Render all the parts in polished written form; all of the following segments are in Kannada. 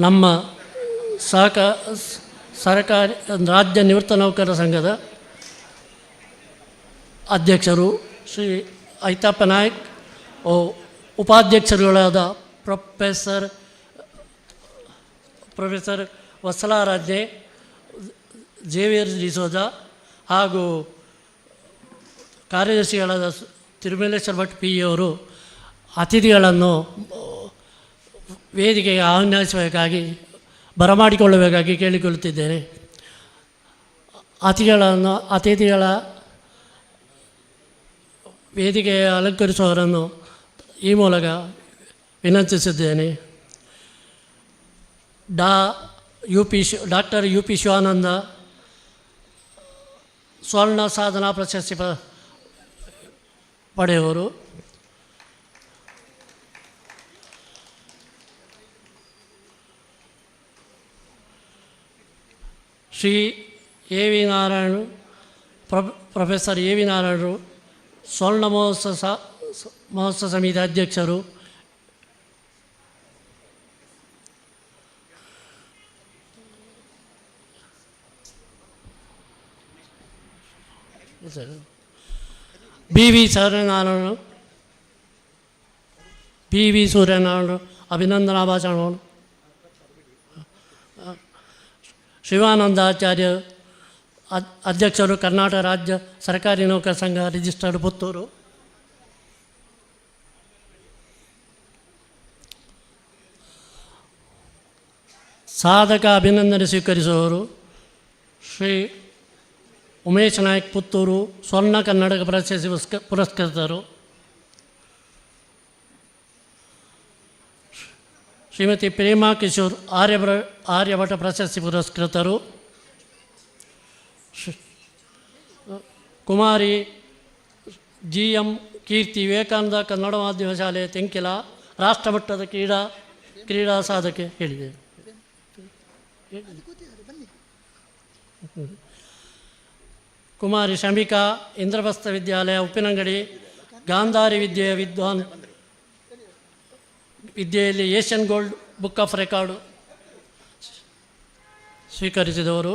ನಮ್ಮ ಸರ್ಕಾರಿ ರಾಜ್ಯ ನಿವೃತ್ತ ನೌಕರರ ಸಂಘದ ಅಧ್ಯಕ್ಷರು ಶ್ರೀ ಐತಪ್ಪ ನಾಯ್ಕ್, ಉಪಾಧ್ಯಕ್ಷರುಗಳಾದ ಪ್ರೊಫೆಸರ್ ವತ್ಸಲಾರಾಧ್ಯ, ಜೇವಿಯರ್ ಡಿಸೋಜ ಹಾಗೂ ಕಾರ್ಯದರ್ಶಿಗಳಾದ ತಿರುಮಲೇಶ್ವರ ಭಟ್ ಪಿ ಅವರು ಅತಿಥಿಗಳನ್ನು ವೇದಿಕೆಗೆ ಆಹ್ವಾನಿಸಬೇಕಾಗಿ ಬರಮಾಡಿಕೊಳ್ಳಬೇಕಾಗಿ ಕೇಳಿಕೊಳ್ಳುತ್ತಿದ್ದೇನೆ. ಅತಿಥಿಗಳ ವೇದಿಕೆ ಅಲಂಕರಿಸುವವರನ್ನು ಈ ಮೂಲಕ ವಿನಂತಿಸಿದ್ದೇನೆ. ಡಾಕ್ಟರ್ ಯು ಪಿ ಶಿವಾನಂದ ಸ್ವರ್ಣ ಸಾಧನಾ ಪ್ರಶಸ್ತಿ ಪಡೆಯುವರು. Shri A V Narayana professor A V ನಾರಾಯಣರು ಸ್ವರ್ಣ ಮಹೋತ್ಸವ ಸಮಿತಿ ಅಧ್ಯಕ್ಷರು. ಬಿ ವಿ ಸೂರ್ಯನಾರಾಯಣರು ಅಭಿನಂದನಾ ಭಾಷಣವನ್ನು. ಶಿವಾನಂದಾಚಾರ್ಯ ಅಧ್ಯಕ್ಷರು, ಕರ್ನಾಟಕ ರಾಜ್ಯ ಸರ್ಕಾರಿ ನೌಕರ ಸಂಘ, ರಿಜಿಸ್ಟರ್ಡ್ ಪುತ್ತೂರು. ಸಾಧಕ ಅಭಿನಂದನೆ ಸ್ವೀಕರಿಸುವವರು ಶ್ರೀ ಉಮೇಶ್ ನಾಯ್ಕ್, ಪುತ್ತೂರು, ಸ್ವರ್ಣ ಕನ್ನಡಕ ಪ್ರಶಸ್ತಿ ಪುರಸ್ಕೃತರು. ಶ್ರೀಮತಿ ಪ್ರೇಮಾ ಕಿಶೋರ್, ಆರ್ಯಭಟ ಪ್ರಶಸ್ತಿ ಪುರಸ್ಕೃತರು. ಕುಮಾರಿ ಜಿ ಎಂ ಕೀರ್ತಿ, ವಿವೇಕಾನಂದ ಕನ್ನಡ ಮಾಧ್ಯಮ ಶಾಲೆ, ತೆಂಕಿಲ, ರಾಷ್ಟ್ರಮಟ್ಟದ ಕ್ರೀಡಾ ಸಾಧಕೆ ಹೇಳಿದೆ. ಕುಮಾರಿ ಶಮಿಕಾ, ಇಂದ್ರಪ್ರಸ್ಥ ವಿದ್ಯಾಲಯ, ಉಪ್ಪಿನಂಗಡಿ, ಗಾಂಧಾರಿ ವಿದ್ಯೆಯಲ್ಲಿ Asian gold book of record ಸ್ವೀಕರಿಸಿದವರು.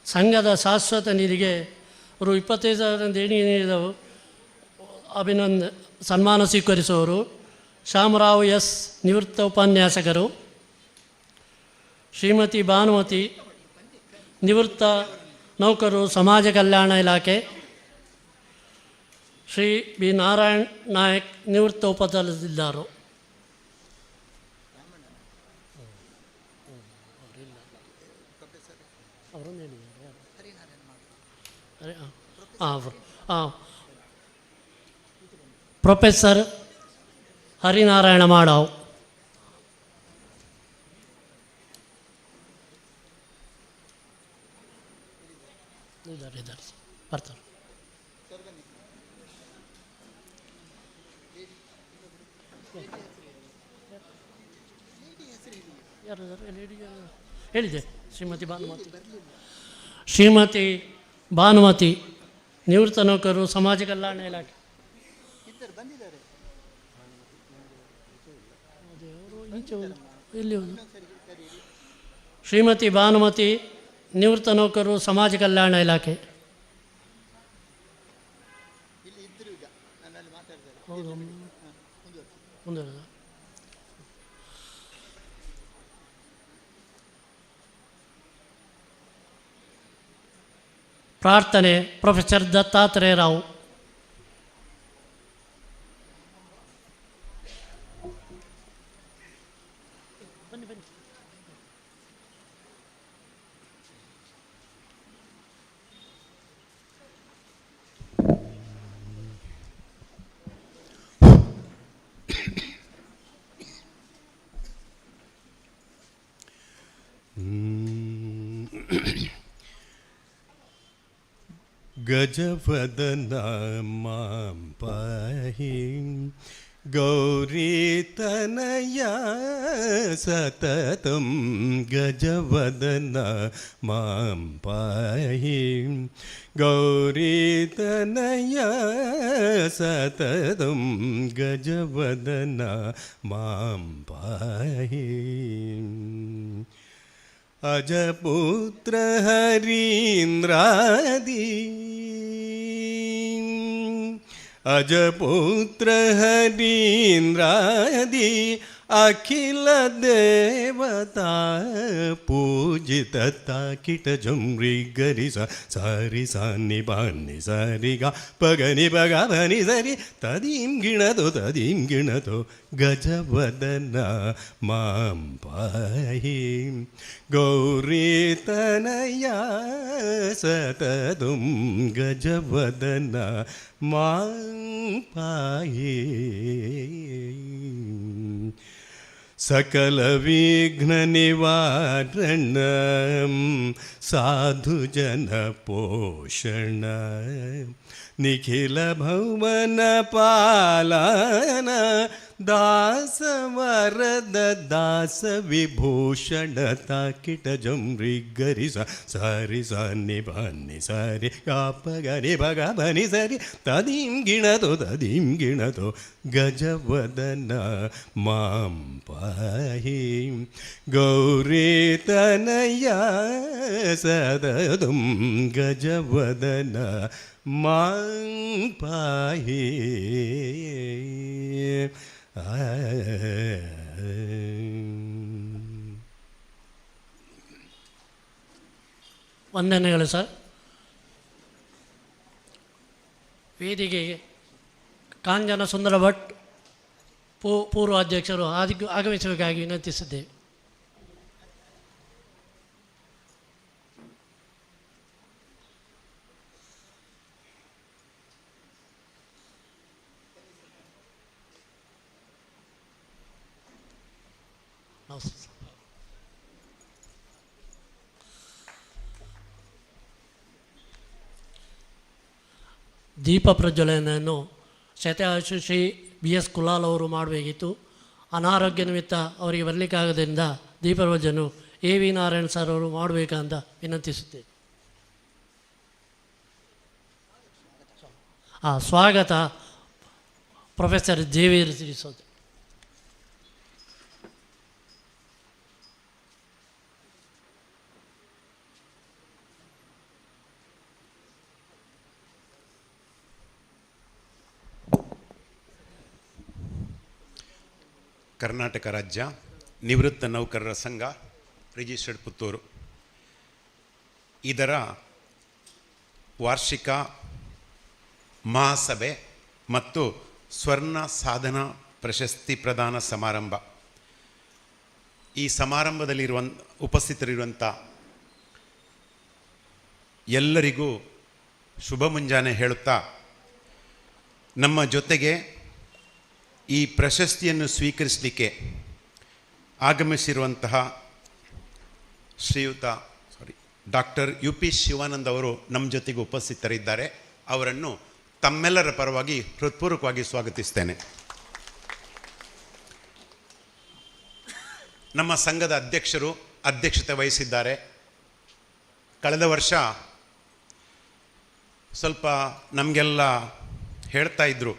ಸಂಘದ ಶಾಶ್ವತ ನಿಧಿಗೆ ರು 25,000 ದೇಣಿಗೆ ನೀಡಿದವು ಸನ್ಮಾನ ಸ್ವೀಕರಿಸುವವರು ಶಾಮರಾವ್ ಎಸ್, ನಿವೃತ್ತ ಉಪನ್ಯಾಸಕರು. ಶ್ರೀಮತಿ ಭಾನುಮತಿ, ನಿವೃತ್ತ ನೌಕರರು, ಸಮಾಜ ಕಲ್ಯಾಣ ಇಲಾಖೆ. ಶ್ರೀ ಬಿ ನಾರಾಯಣ್ ನಾಯಕ್, ನಿವೃತ್ತ ಉಪತಹಸೀಲ್ದಾರರು. ಪ್ರೊಫೆಸರ್ ಹರಿನಾರಾಯಣ ಮಾಡಾವ್. ಬರ್ತಾರೆ. ಹೇಳಿದೆ ಶ್ರೀಮತಿ ಭಾನುಮತಿ, ನಿವೃತ್ತ ನೌಕರರು, ಸಮಾಜ ಕಲ್ಯಾಣ ಇಲಾಖೆ. ಶ್ರೀಮತಿ ಭಾನುಮತಿ, ನಿವೃತ್ತ ನೌಕರರು, ಸಮಾಜ ಕಲ್ಯಾಣ ಇಲಾಖೆ. ಹೌದು, ಮುಂದುವರೆದ. ಪ್ರಾರ್ಥನೆ ಪ್ರೊಫೆಸರ್ ದತ್ತಾತ್ರೇಯ ರಾವ್. ಗಜವದನ ಮಾಂ ಪಾಹಿ ಗೌರೀತನಯ ಸತತಂ ಗಜವದನ ಮಾಂ ಪಾಹಿ ಗೌರೀತನಯ ಸತತಂ ಗಜವದನ ಮಾಂ ಪಾಹಿ ಅಜಪುತ್ರ ಹರೀಂದ್ರಾದಿ ಅಜಪುತ್ರ ಹರೀಂದ್ರಾದಿ ಅಖಿಲ ದೇವತಾ ಪೂಜಿತ ತಾಕಿಟ ಜಂರಿ ಗರಿ ಸಾರಿ ಸಾನಿ ಬಾನಿ ಸರಿ ಗ ಪಗನಿ ಬಗ ಬನಿ ಸರಿ ತದೀಂ ಗಿಣತೋ ಗಜವದನ ಮಾಂ ಪಾಹಿ ಗೌರೀತನಯ ಸತತಂ ಗಜವದನ ಮಾಂ ಪಾಹಿ ಸಕಲ ವಿಘ್ನ ನಿವಾರಣ ಸಾಧು ಜನ ಪೋಷಣ ನಿಖಿಲ ಭುವನ ಪಾಲನ ದಾಸ ವರದ ದಾಸ ವಿಭೂಷಣ ತಾಕಿಟ ಜಂರಿ ಗರಿ ಸಾರಿ ಸಾನಿ ಬಾನಿ ಸಾರಿ ಗಾಪ ಗರಿ ಬಗ ಬನಿ ಸರಿ ತದೀಂ ಗಿಣತೋ ಗಜವದನ ಮಾಂ ಪಾಹಿ ಗೌರೀತನಯ ಸತತಂ ಗಜವದನ ಮಾಂ ಪಾಹಿ ವಂದನೆಗಳು ಸರ್. ವೇದಿಕೆಗೆ ಕಾಂಜನ ಸುಂದರ ಭಟ್ ಪೂರ್ವ ಅಧ್ಯಕ್ಷರು ಆಗಮಿಸಬೇಕಾಗಿ ವಿನಂತಿಸಿದ್ದೇವೆ. ದೀಪ ಪ್ರಜ್ವಲನೆಯನ್ನು ಶ್ರೀ BS ಕುಲಾಲ್ ಅವರು ಮಾಡಬೇಕಿತ್ತು. ಅನಾರೋಗ್ಯ ನಿಮಿತ್ತ ಅವರಿಗೆ ಬರಲಿಕ್ಕಾಗದ್ರಿಂದ ದೀಪ ಪ್ರಜ್ವಲನೆಯನ್ನು AV ನಾರಾಯಣ್ ಸರ್ ಅವರು ಮಾಡಬೇಕಂತ ವಿನಂತಿಸುತ್ತೇವೆ. ಸ್ವಾಗತ ಪ್ರೊಫೆಸರ್ ಜೇವಿಯರ್ ತಿಳಿಸೋದು. ಕರ್ನಾಟಕ ರಾಜ್ಯ ನಿವೃತ್ತ ನೌಕರರ ಸಂಘ ರಿಜಿಸ್ಟರ್ಡ್ ಪುತ್ತೂರು ಇದರ ವಾರ್ಷಿಕ ಮಹಾಸಭೆ ಮತ್ತು ಸ್ವರ್ಣ ಸಾಧನಾ ಪ್ರಶಸ್ತಿ ಪ್ರದಾನ ಸಮಾರಂಭ. ಈ ಸಮಾರಂಭದಲ್ಲಿ ಉಪಸ್ಥಿತರಿರುವಂಥ ಎಲ್ಲರಿಗೂ ಶುಭ ಮುಂಜಾನೆ ಹೇಳುತ್ತಾ, ನಮ್ಮ ಜೊತೆಗೆ ಈ ಪ್ರಶಸ್ತಿಯನ್ನು ಸ್ವೀಕರಿಸಲಿಕ್ಕೆ ಆಗಮಿಸಿರುವಂತಹ ಶ್ರೀಯುತ ಡಾಕ್ಟರ್ UP ಶಿವಾನಂದ್ ಅವರು ನಮ್ಮ ಜೊತೆಗೆ ಉಪಸ್ಥಿತರಿದ್ದಾರೆ. ಅವರನ್ನು ತಮ್ಮೆಲ್ಲರ ಪರವಾಗಿ ಹೃತ್ಪೂರ್ವಕವಾಗಿ ಸ್ವಾಗತಿಸ್ತೇನೆ. ನಮ್ಮ ಸಂಘದ ಅಧ್ಯಕ್ಷರು ಅಧ್ಯಕ್ಷತೆ ವಹಿಸಿದ್ದಾರೆ. ಕಳೆದ ವರ್ಷ ಸ್ವಲ್ಪ ನಮಗೆಲ್ಲ ಹೇಳ್ತಾ ಇದ್ದರು,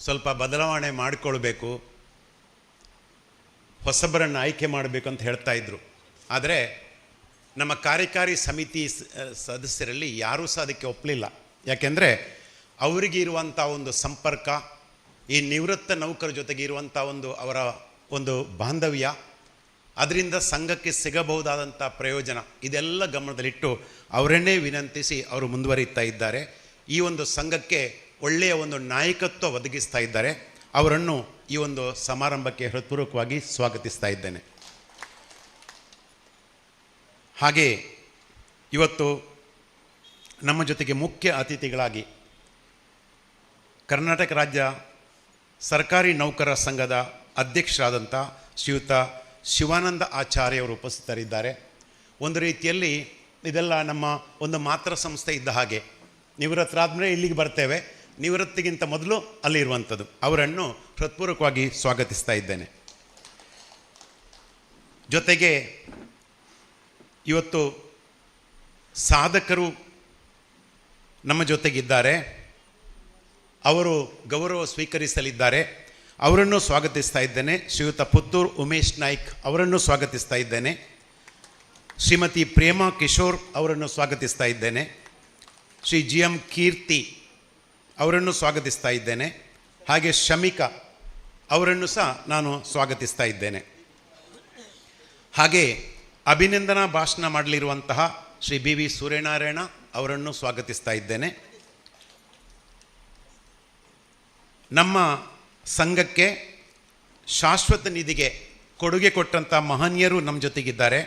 ಸ್ವಲ್ಪ ಬದಲಾವಣೆ ಮಾಡಿಕೊಳ್ಬೇಕು, ಹೊಸಬರನ್ನು ಆಯ್ಕೆ ಮಾಡಬೇಕು ಅಂತ ಹೇಳ್ತಾ ಇದ್ದರು. ಆದರೆ ನಮ್ಮ ಕಾರ್ಯಕಾರಿ ಸಮಿತಿ ಸದಸ್ಯರಲ್ಲಿ ಯಾರೂ ಸಹ ಅದಕ್ಕೆ ಒಪ್ಪಲಿಲ್ಲ. ಯಾಕೆಂದರೆ ಅವರಿಗೆ ಇರುವಂಥ ಒಂದು ಸಂಪರ್ಕ, ಈ ನಿವೃತ್ತ ನೌಕರ ಜೊತೆಗೆ ಇರುವಂಥ ಅವರ ಒಂದು ಬಾಂಧವ್ಯ, ಅದರಿಂದ ಸಂಘಕ್ಕೆ ಸಿಗಬಹುದಾದಂಥ ಪ್ರಯೋಜನ, ಇದೆಲ್ಲ ಗಮನದಲ್ಲಿಟ್ಟು ಅವರನ್ನೇ ವಿನಂತಿಸಿ ಅವರು ಮುಂದುವರಿತಾ ಇದ್ದಾರೆ. ಈ ಒಂದು ಸಂಘಕ್ಕೆ ಒಳ್ಳೆಯ ಒಂದು ನಾಯಕತ್ವ ಒದಗಿಸ್ತಾ ಇದ್ದಾರೆ. ಅವರನ್ನು ಈ ಒಂದು ಸಮಾರಂಭಕ್ಕೆ ಹೃತ್ಪೂರ್ವಕವಾಗಿ ಸ್ವಾಗತಿಸ್ತಾ ಇದ್ದೇನೆ. ಹಾಗೆ ಇವತ್ತು ನಮ್ಮ ಜೊತೆಗೆ ಮುಖ್ಯ ಅತಿಥಿಗಳಾಗಿ ಕರ್ನಾಟಕ ರಾಜ್ಯ ಸರ್ಕಾರಿ ನೌಕರರ ಸಂಘದ ಅಧ್ಯಕ್ಷರಾದಂಥ ಶ್ರೀಯುತ ಶಿವಾನಂದ ಆಚಾರ್ಯವರು ಉಪಸ್ಥಿತರಿದ್ದಾರೆ. ಒಂದು ರೀತಿಯಲ್ಲಿ ಇದೆಲ್ಲ ನಮ್ಮ ಒಂದು ಮಾತೃ ಸಂಸ್ಥೆ ಇದ್ದ ಹಾಗೆ, ನಿವೃತ್ತರಾದ ಮೇಲೆ ಇಲ್ಲಿಗೆ ಬರ್ತೇವೆ, ನಿವೃತ್ತಿಗಿಂತ ಮೊದಲು ಅಲ್ಲಿರುವಂಥದ್ದು. ಅವರನ್ನು ಹೃತ್ಪೂರ್ವಕವಾಗಿ ಸ್ವಾಗತಿಸ್ತಾ ಇದ್ದೇನೆ. ಜೊತೆಗೆ ಇವತ್ತು ಸಾಧಕರು ನಮ್ಮ ಜೊತೆಗಿದ್ದಾರೆ, ಅವರು ಗೌರವ ಸ್ವೀಕರಿಸಲಿದ್ದಾರೆ. ಅವರನ್ನು ಸ್ವಾಗತಿಸ್ತಾ ಇದ್ದೇನೆ. ಶ್ರೀಯುತ ಪುತ್ತೂರು ಉಮೇಶ್ ನಾಯ್ಕ್ ಅವರನ್ನು ಸ್ವಾಗತಿಸ್ತಾ ಇದ್ದೇನೆ. ಶ್ರೀಮತಿ ಪ್ರೇಮಾ ಕಿಶೋರ್ ಅವರನ್ನು ಸ್ವಾಗತಿಸ್ತಾ ಇದ್ದೇನೆ. ಶ್ರೀ ಜಿ ಎಂ ಕೀರ್ತಿ ಅವರನ್ನು ಸ್ವಾಗತಿಸ್ತಾ ಇದ್ದೇನೆ. ಹಾಗೆ ಶಮಿಕಾ ಅವರನ್ನು ಸಹ ನಾನು ಸ್ವಾಗತಿಸ್ತಾ ಇದ್ದೇನೆ. ಹಾಗೆ ಅಭಿನಂದನಾ ಭಾಷಣ ಮಾಡಲಿರುವಂತಹ ಶ್ರೀ ಬಿ ವಿ ಸೂರ್ಯನಾರಾಯಣ ಅವರನ್ನು ಸ್ವಾಗತಿಸ್ತಾ ಇದ್ದೇನೆ. ನಮ್ಮ ಸಂಘಕ್ಕೆ ಶಾಶ್ವತ ನಿಧಿಗೆ ಕೊಡುಗೆ ಕೊಟ್ಟಂಥ ಮಹನೀಯರು ನಮ್ಮ ಜೊತೆಗಿದ್ದಾರೆ,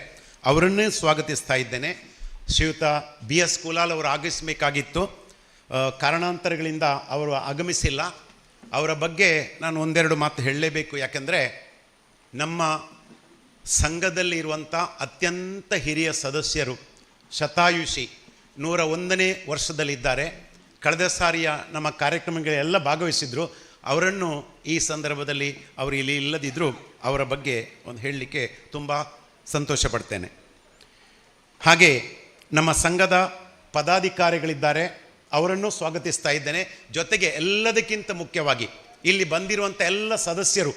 ಅವರನ್ನೇ ಸ್ವಾಗತಿಸ್ತಾ ಇದ್ದೇನೆ. ಶ್ರೀಯುತ ಬಿ ಎಸ್ ಕುಲಾಲ್ ಅವರು ಆಗಮಿಸಬೇಕಾಗಿತ್ತು, ಕಾರಣಾಂತರಗಳಿಂದ ಅವರು ಆಗಮಿಸಿಲ್ಲ. ಅವರ ಬಗ್ಗೆ ನಾನು ಒಂದೆರಡು ಮಾತು ಹೇಳಲೇಬೇಕು. ಯಾಕೆಂದರೆ ನಮ್ಮ ಸಂಘದಲ್ಲಿ ಇರುವಂಥ ಅತ್ಯಂತ ಹಿರಿಯ ಸದಸ್ಯರು, ಶತಾಯುಷಿ 101ನೇ ವರ್ಷದಲ್ಲಿದ್ದಾರೆ. ಕಳೆದ ಸಾರಿಯ ನಮ್ಮ ಕಾರ್ಯಕ್ರಮಗಳೆಲ್ಲ ಭಾಗವಹಿಸಿದ್ರು. ಅವರನ್ನು ಈ ಸಂದರ್ಭದಲ್ಲಿ ಅವರು ಇಲ್ಲಿ ಇಲ್ಲದಿದ್ದರೂ ಅವರ ಬಗ್ಗೆ ಒಂದು ಹೇಳಲಿಕ್ಕೆ ತುಂಬ ಸಂತೋಷ ಪಡ್ತೇನೆ. ಹಾಗೆ ನಮ್ಮ ಸಂಘದ ಪದಾಧಿಕಾರಿಗಳಿದ್ದಾರೆ, ಅವರನ್ನು ಸ್ವಾಗತಿಸ್ತಾ ಇದ್ದೇನೆ. ಜೊತೆಗೆ ಎಲ್ಲದಕ್ಕಿಂತ ಮುಖ್ಯವಾಗಿ ಇಲ್ಲಿ ಬಂದಿರುವಂಥ ಎಲ್ಲ ಸದಸ್ಯರು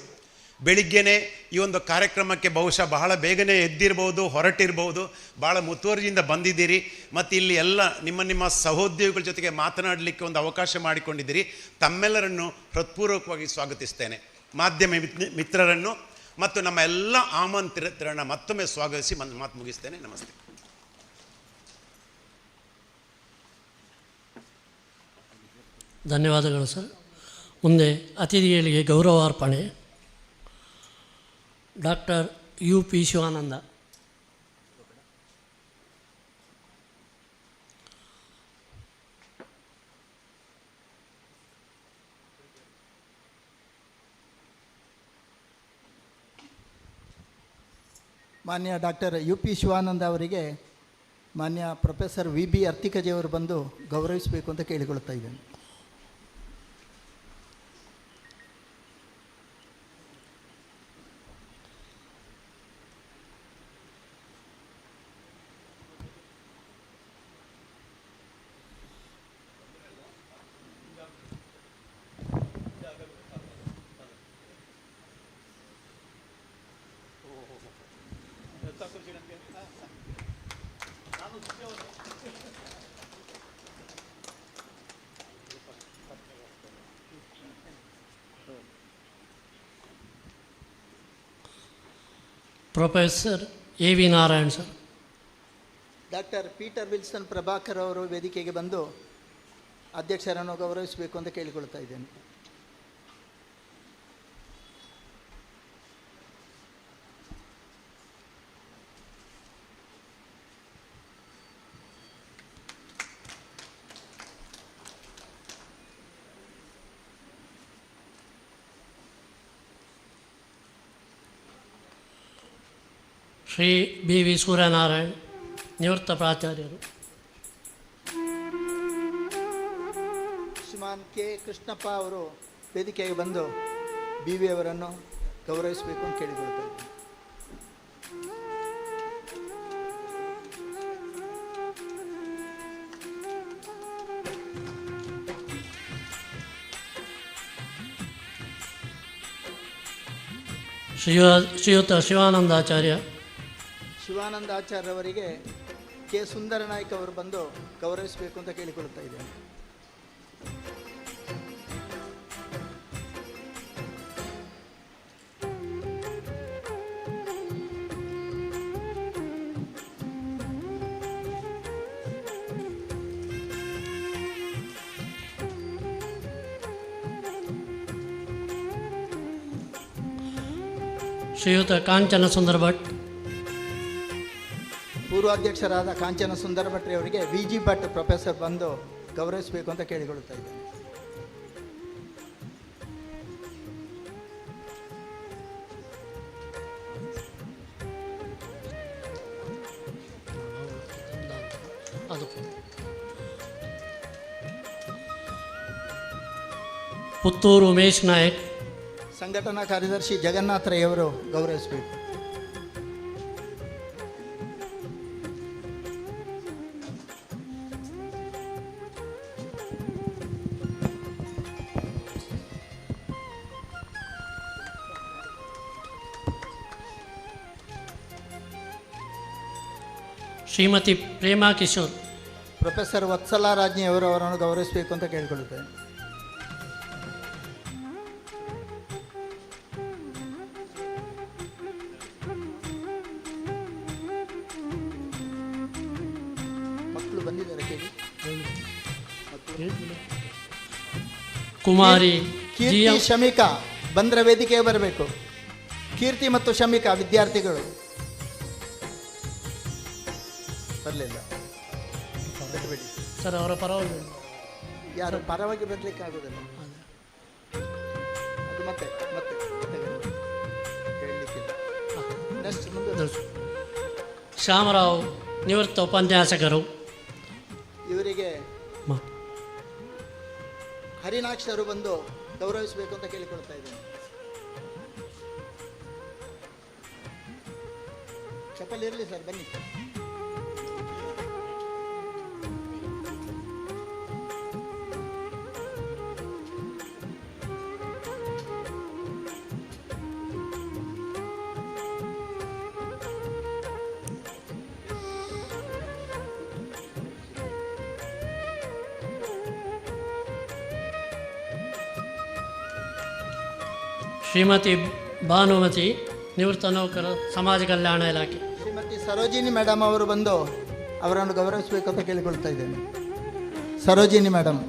ಬೆಳಿಗ್ಗೆನೇ ಈ ಒಂದು ಕಾರ್ಯಕ್ರಮಕ್ಕೆ ಬಹುಶಃ ಬಹಳ ಬೇಗನೆ ಎದ್ದಿರ್ಬೋದು, ಹೊರಟಿರ್ಬೋದು, ಭಾಳ ಮುತುವರ್ಜಿಯಿಂದ ಬಂದಿದ್ದೀರಿ. ಮತ್ತು ಇಲ್ಲಿ ಎಲ್ಲ ನಿಮ್ಮ ಸಹೋದ್ಯೋಗಿಗಳ ಜೊತೆಗೆ ಮಾತನಾಡಲಿಕ್ಕೆ ಒಂದು ಅವಕಾಶ ಮಾಡಿಕೊಂಡಿದ್ದೀರಿ. ತಮ್ಮೆಲ್ಲರನ್ನು ಹೃತ್ಪೂರ್ವಕವಾಗಿ ಸ್ವಾಗತಿಸ್ತೇನೆ. ಮಾಧ್ಯಮ ಮಿತ್ರರನ್ನು ಮತ್ತು ನಮ್ಮ ಎಲ್ಲ ಆಮಂತ್ರಿತರನ್ನು ಮತ್ತೊಮ್ಮೆ ಸ್ವಾಗತಿಸಿ ಮಾತು ಮುಗಿಸ್ತೇನೆ. ನಮಸ್ತೆ. ಧನ್ಯವಾದಗಳು ಸರ್. ಮುಂದೆ ಅತಿಥಿಗಳಿಗೆ ಗೌರವಾರ್ಪಣೆ. Doctor U P Shivananda. ಮಾನ್ಯ ಡಾಕ್ಟರ್ ಯು ಪಿ ಶಿವಾನಂದ ಅವರಿಗೆ ಮಾನ್ಯ ಪ್ರೊಫೆಸರ್ ವಿ ಬಿ ಅರ್ತಿಕಜಿಯವರು ಬಂದು ಗೌರವಿಸಬೇಕು ಅಂತ ಕೇಳಿಕೊಳ್ತಾ ಇದ್ದೇನೆ. Professor A V Narayan sir. Doctor Peter Wilson Prabhakar ಅವರು ವೇದಿಕೆಗೆ ಬಂದು ಅಧ್ಯಕ್ಷರನ್ನು ಗೌರವಿಸಬೇಕು ಅಂತ ಕೇಳಿಕೊಳ್ತಾ ಇದ್ದೇನೆ. ಶ್ರೀ ಬಿ ವಿ ಸೂರ್ಯನಾರಾಯಣ್, ನಿವೃತ್ತ ಪ್ರಾಚಾರ್ಯರು. ಶ್ರೀಮಾನ್ ಕೆ ಕೃಷ್ಣಪ್ಪ ಅವರು ವೇದಿಕೆಗೆ ಬಂದು ಬಿ ವಿ ಅವರನ್ನು ಗೌರವಿಸಬೇಕು ಅಂತ ಕೇಳಿಕೊಳ್ತಾ ಇದ್ದೇನೆ. ಶ್ರೀಯುತ ಶಿವಾನಂದಾಚಾರ್ಯ. ಶಿವಾನಂದಾಚಾರ್ಯವರಿಗೆ ಕೆ ಸುಂದರ ನಾಯ್ಕ ಅವರು ಬಂದು ಗೌರವಿಸಬೇಕು ಅಂತ ಕೇಳಿಕೊಳ್ತಾ ಇದ್ದೇನೆ. ಶ್ರೀಯುತ ಕಾಂಚನ ಸುಂದರ ಭಟ್. ಪೂರ್ವಾಧ್ಯಕ್ಷರಾದ ಕಾಂಚನ ಸುಂದರ ಭಟ್ರಿ ಅವರಿಗೆ ವಿ ಜಿ ಭಟ್ ಪ್ರೊಫೆಸರ್ ಬಂದು ಗೌರವಿಸಬೇಕು ಅಂತ ಕೇಳಿಕೊಳ್ತಾ ಇದ್ದೇನೆ. ಪುತ್ತೂರು ಉಮೇಶ್ ನಾಯಕ್, ಸಂಘಟನಾ ಕಾರ್ಯದರ್ಶಿ ಜಗನ್ನಾಥ ರೈ ಅವರು ಗೌರವಿಸಬೇಕು. ಶ್ರೀಮತಿ ಪ್ರೇಮಾ ಕಿಶೋರ್, ಪ್ರೊಫೆಸರ್ ವತ್ಸಲಾ ರಾಜ್ಞಿ ಅವರು ಅವರನ್ನು ಗೌರವಿಸಬೇಕು ಅಂತ ಕೇಳಿಕೊಳ್ಳುತ್ತೇನೆ. ಮಕ್ಕಳು ಬಂದಿದ್ದಾರೆ ಕೇಳಿ. ಕುಮಾರಿ ಕೀರ್ತಿ ಜಿ ಎಂ ಶಮಿಕಾ ಬಂದ್ರೆ ವೇದಿಕೆಗೆ ಬರಬೇಕು. ಕೀರ್ತಿ ಮತ್ತು ಶಮಿಕಾ ವಿದ್ಯಾರ್ಥಿಗಳು ಬರಲಿಲ್ಲ, ಬಿಟ್ಟುಬಿಡಿ. ಸರ್ ಅವರ ಪರವಾಗಿ ಯಾರು ಪರವಾಗಿ ಬರಲಿಕ್ಕೆ ಆಗೋದಿಲ್ಲ. ಅದು ಮತ್ತೆ ಮತ್ತೆ ಹೇಳಲಿಕ್ಕಿಲ್ಲ. ನೆಕ್ಸ್ಟ್ ಮುಂದೆ ಶ್ಯಾಮರಾವ್ ನಿವೃತ್ತ ಉಪನ್ಯಾಸಕರು, ಇವರಿಗೆ ಹರಿನಾಕ್ಷರು ಬಂದು ಗೌರವಿಸಬೇಕು ಅಂತ ಕೇಳಿಕೊಳ್ತಾ ಇದ್ದೇನೆ. ಚಪ್ಪಲ್ ಇರಲಿ ಸರ್, ಬನ್ನಿ. ಶ್ರೀಮತಿ ಭಾನುಮತಿ ನಿವೃತ್ತ ನೌಕರ ಸಮಾಜ ಕಲ್ಯಾಣ ಇಲಾಖೆ, ಶ್ರೀಮತಿ ಸರೋಜಿನಿ ಮೇಡಮ್ ಅವರು ಬಂದು ಅವರನ್ನು ಗೌರವಿಸಬೇಕು ಅಂತ ಕೇಳಿಕೊಳ್ತಾ ಇದ್ದೇನೆ. ಸರೋಜಿನಿ ಮೇಡಮ್.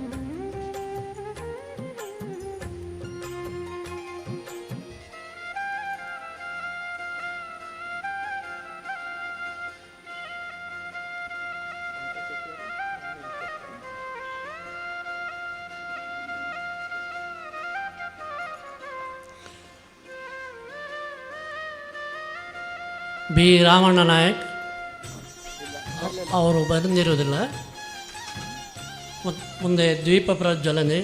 ಬಿ ರಾಮಣ್ಣ ನಾಯಕ್ ಅವರು ಬಂದಿರುವುದಿಲ್ಲ. ಮುಂದೆ ದ್ವೀಪ ಪ್ರಜ್ವಲನೆ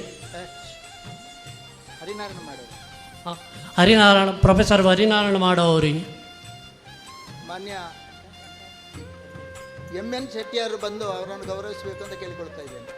ಹರಿನಾರಾಯಣ ಮಾಡೋರು. ಹರಿನಾರಾಯಣ ಪ್ರೊಫೆಸರ್ ಹರಿನಾರಾಯಣ ಮಾಡೋ ಅವರಿಗೆ, ಮಾನ್ಯ ಎನ್ ಶೆಟ್ಟಿಯವರು ಬಂದು ಅವರನ್ನು ಗೌರವಿಸಬೇಕು ಅಂತ ಕೇಳಿಕೊಳ್ತಾ ಇದ್ದೇನೆ.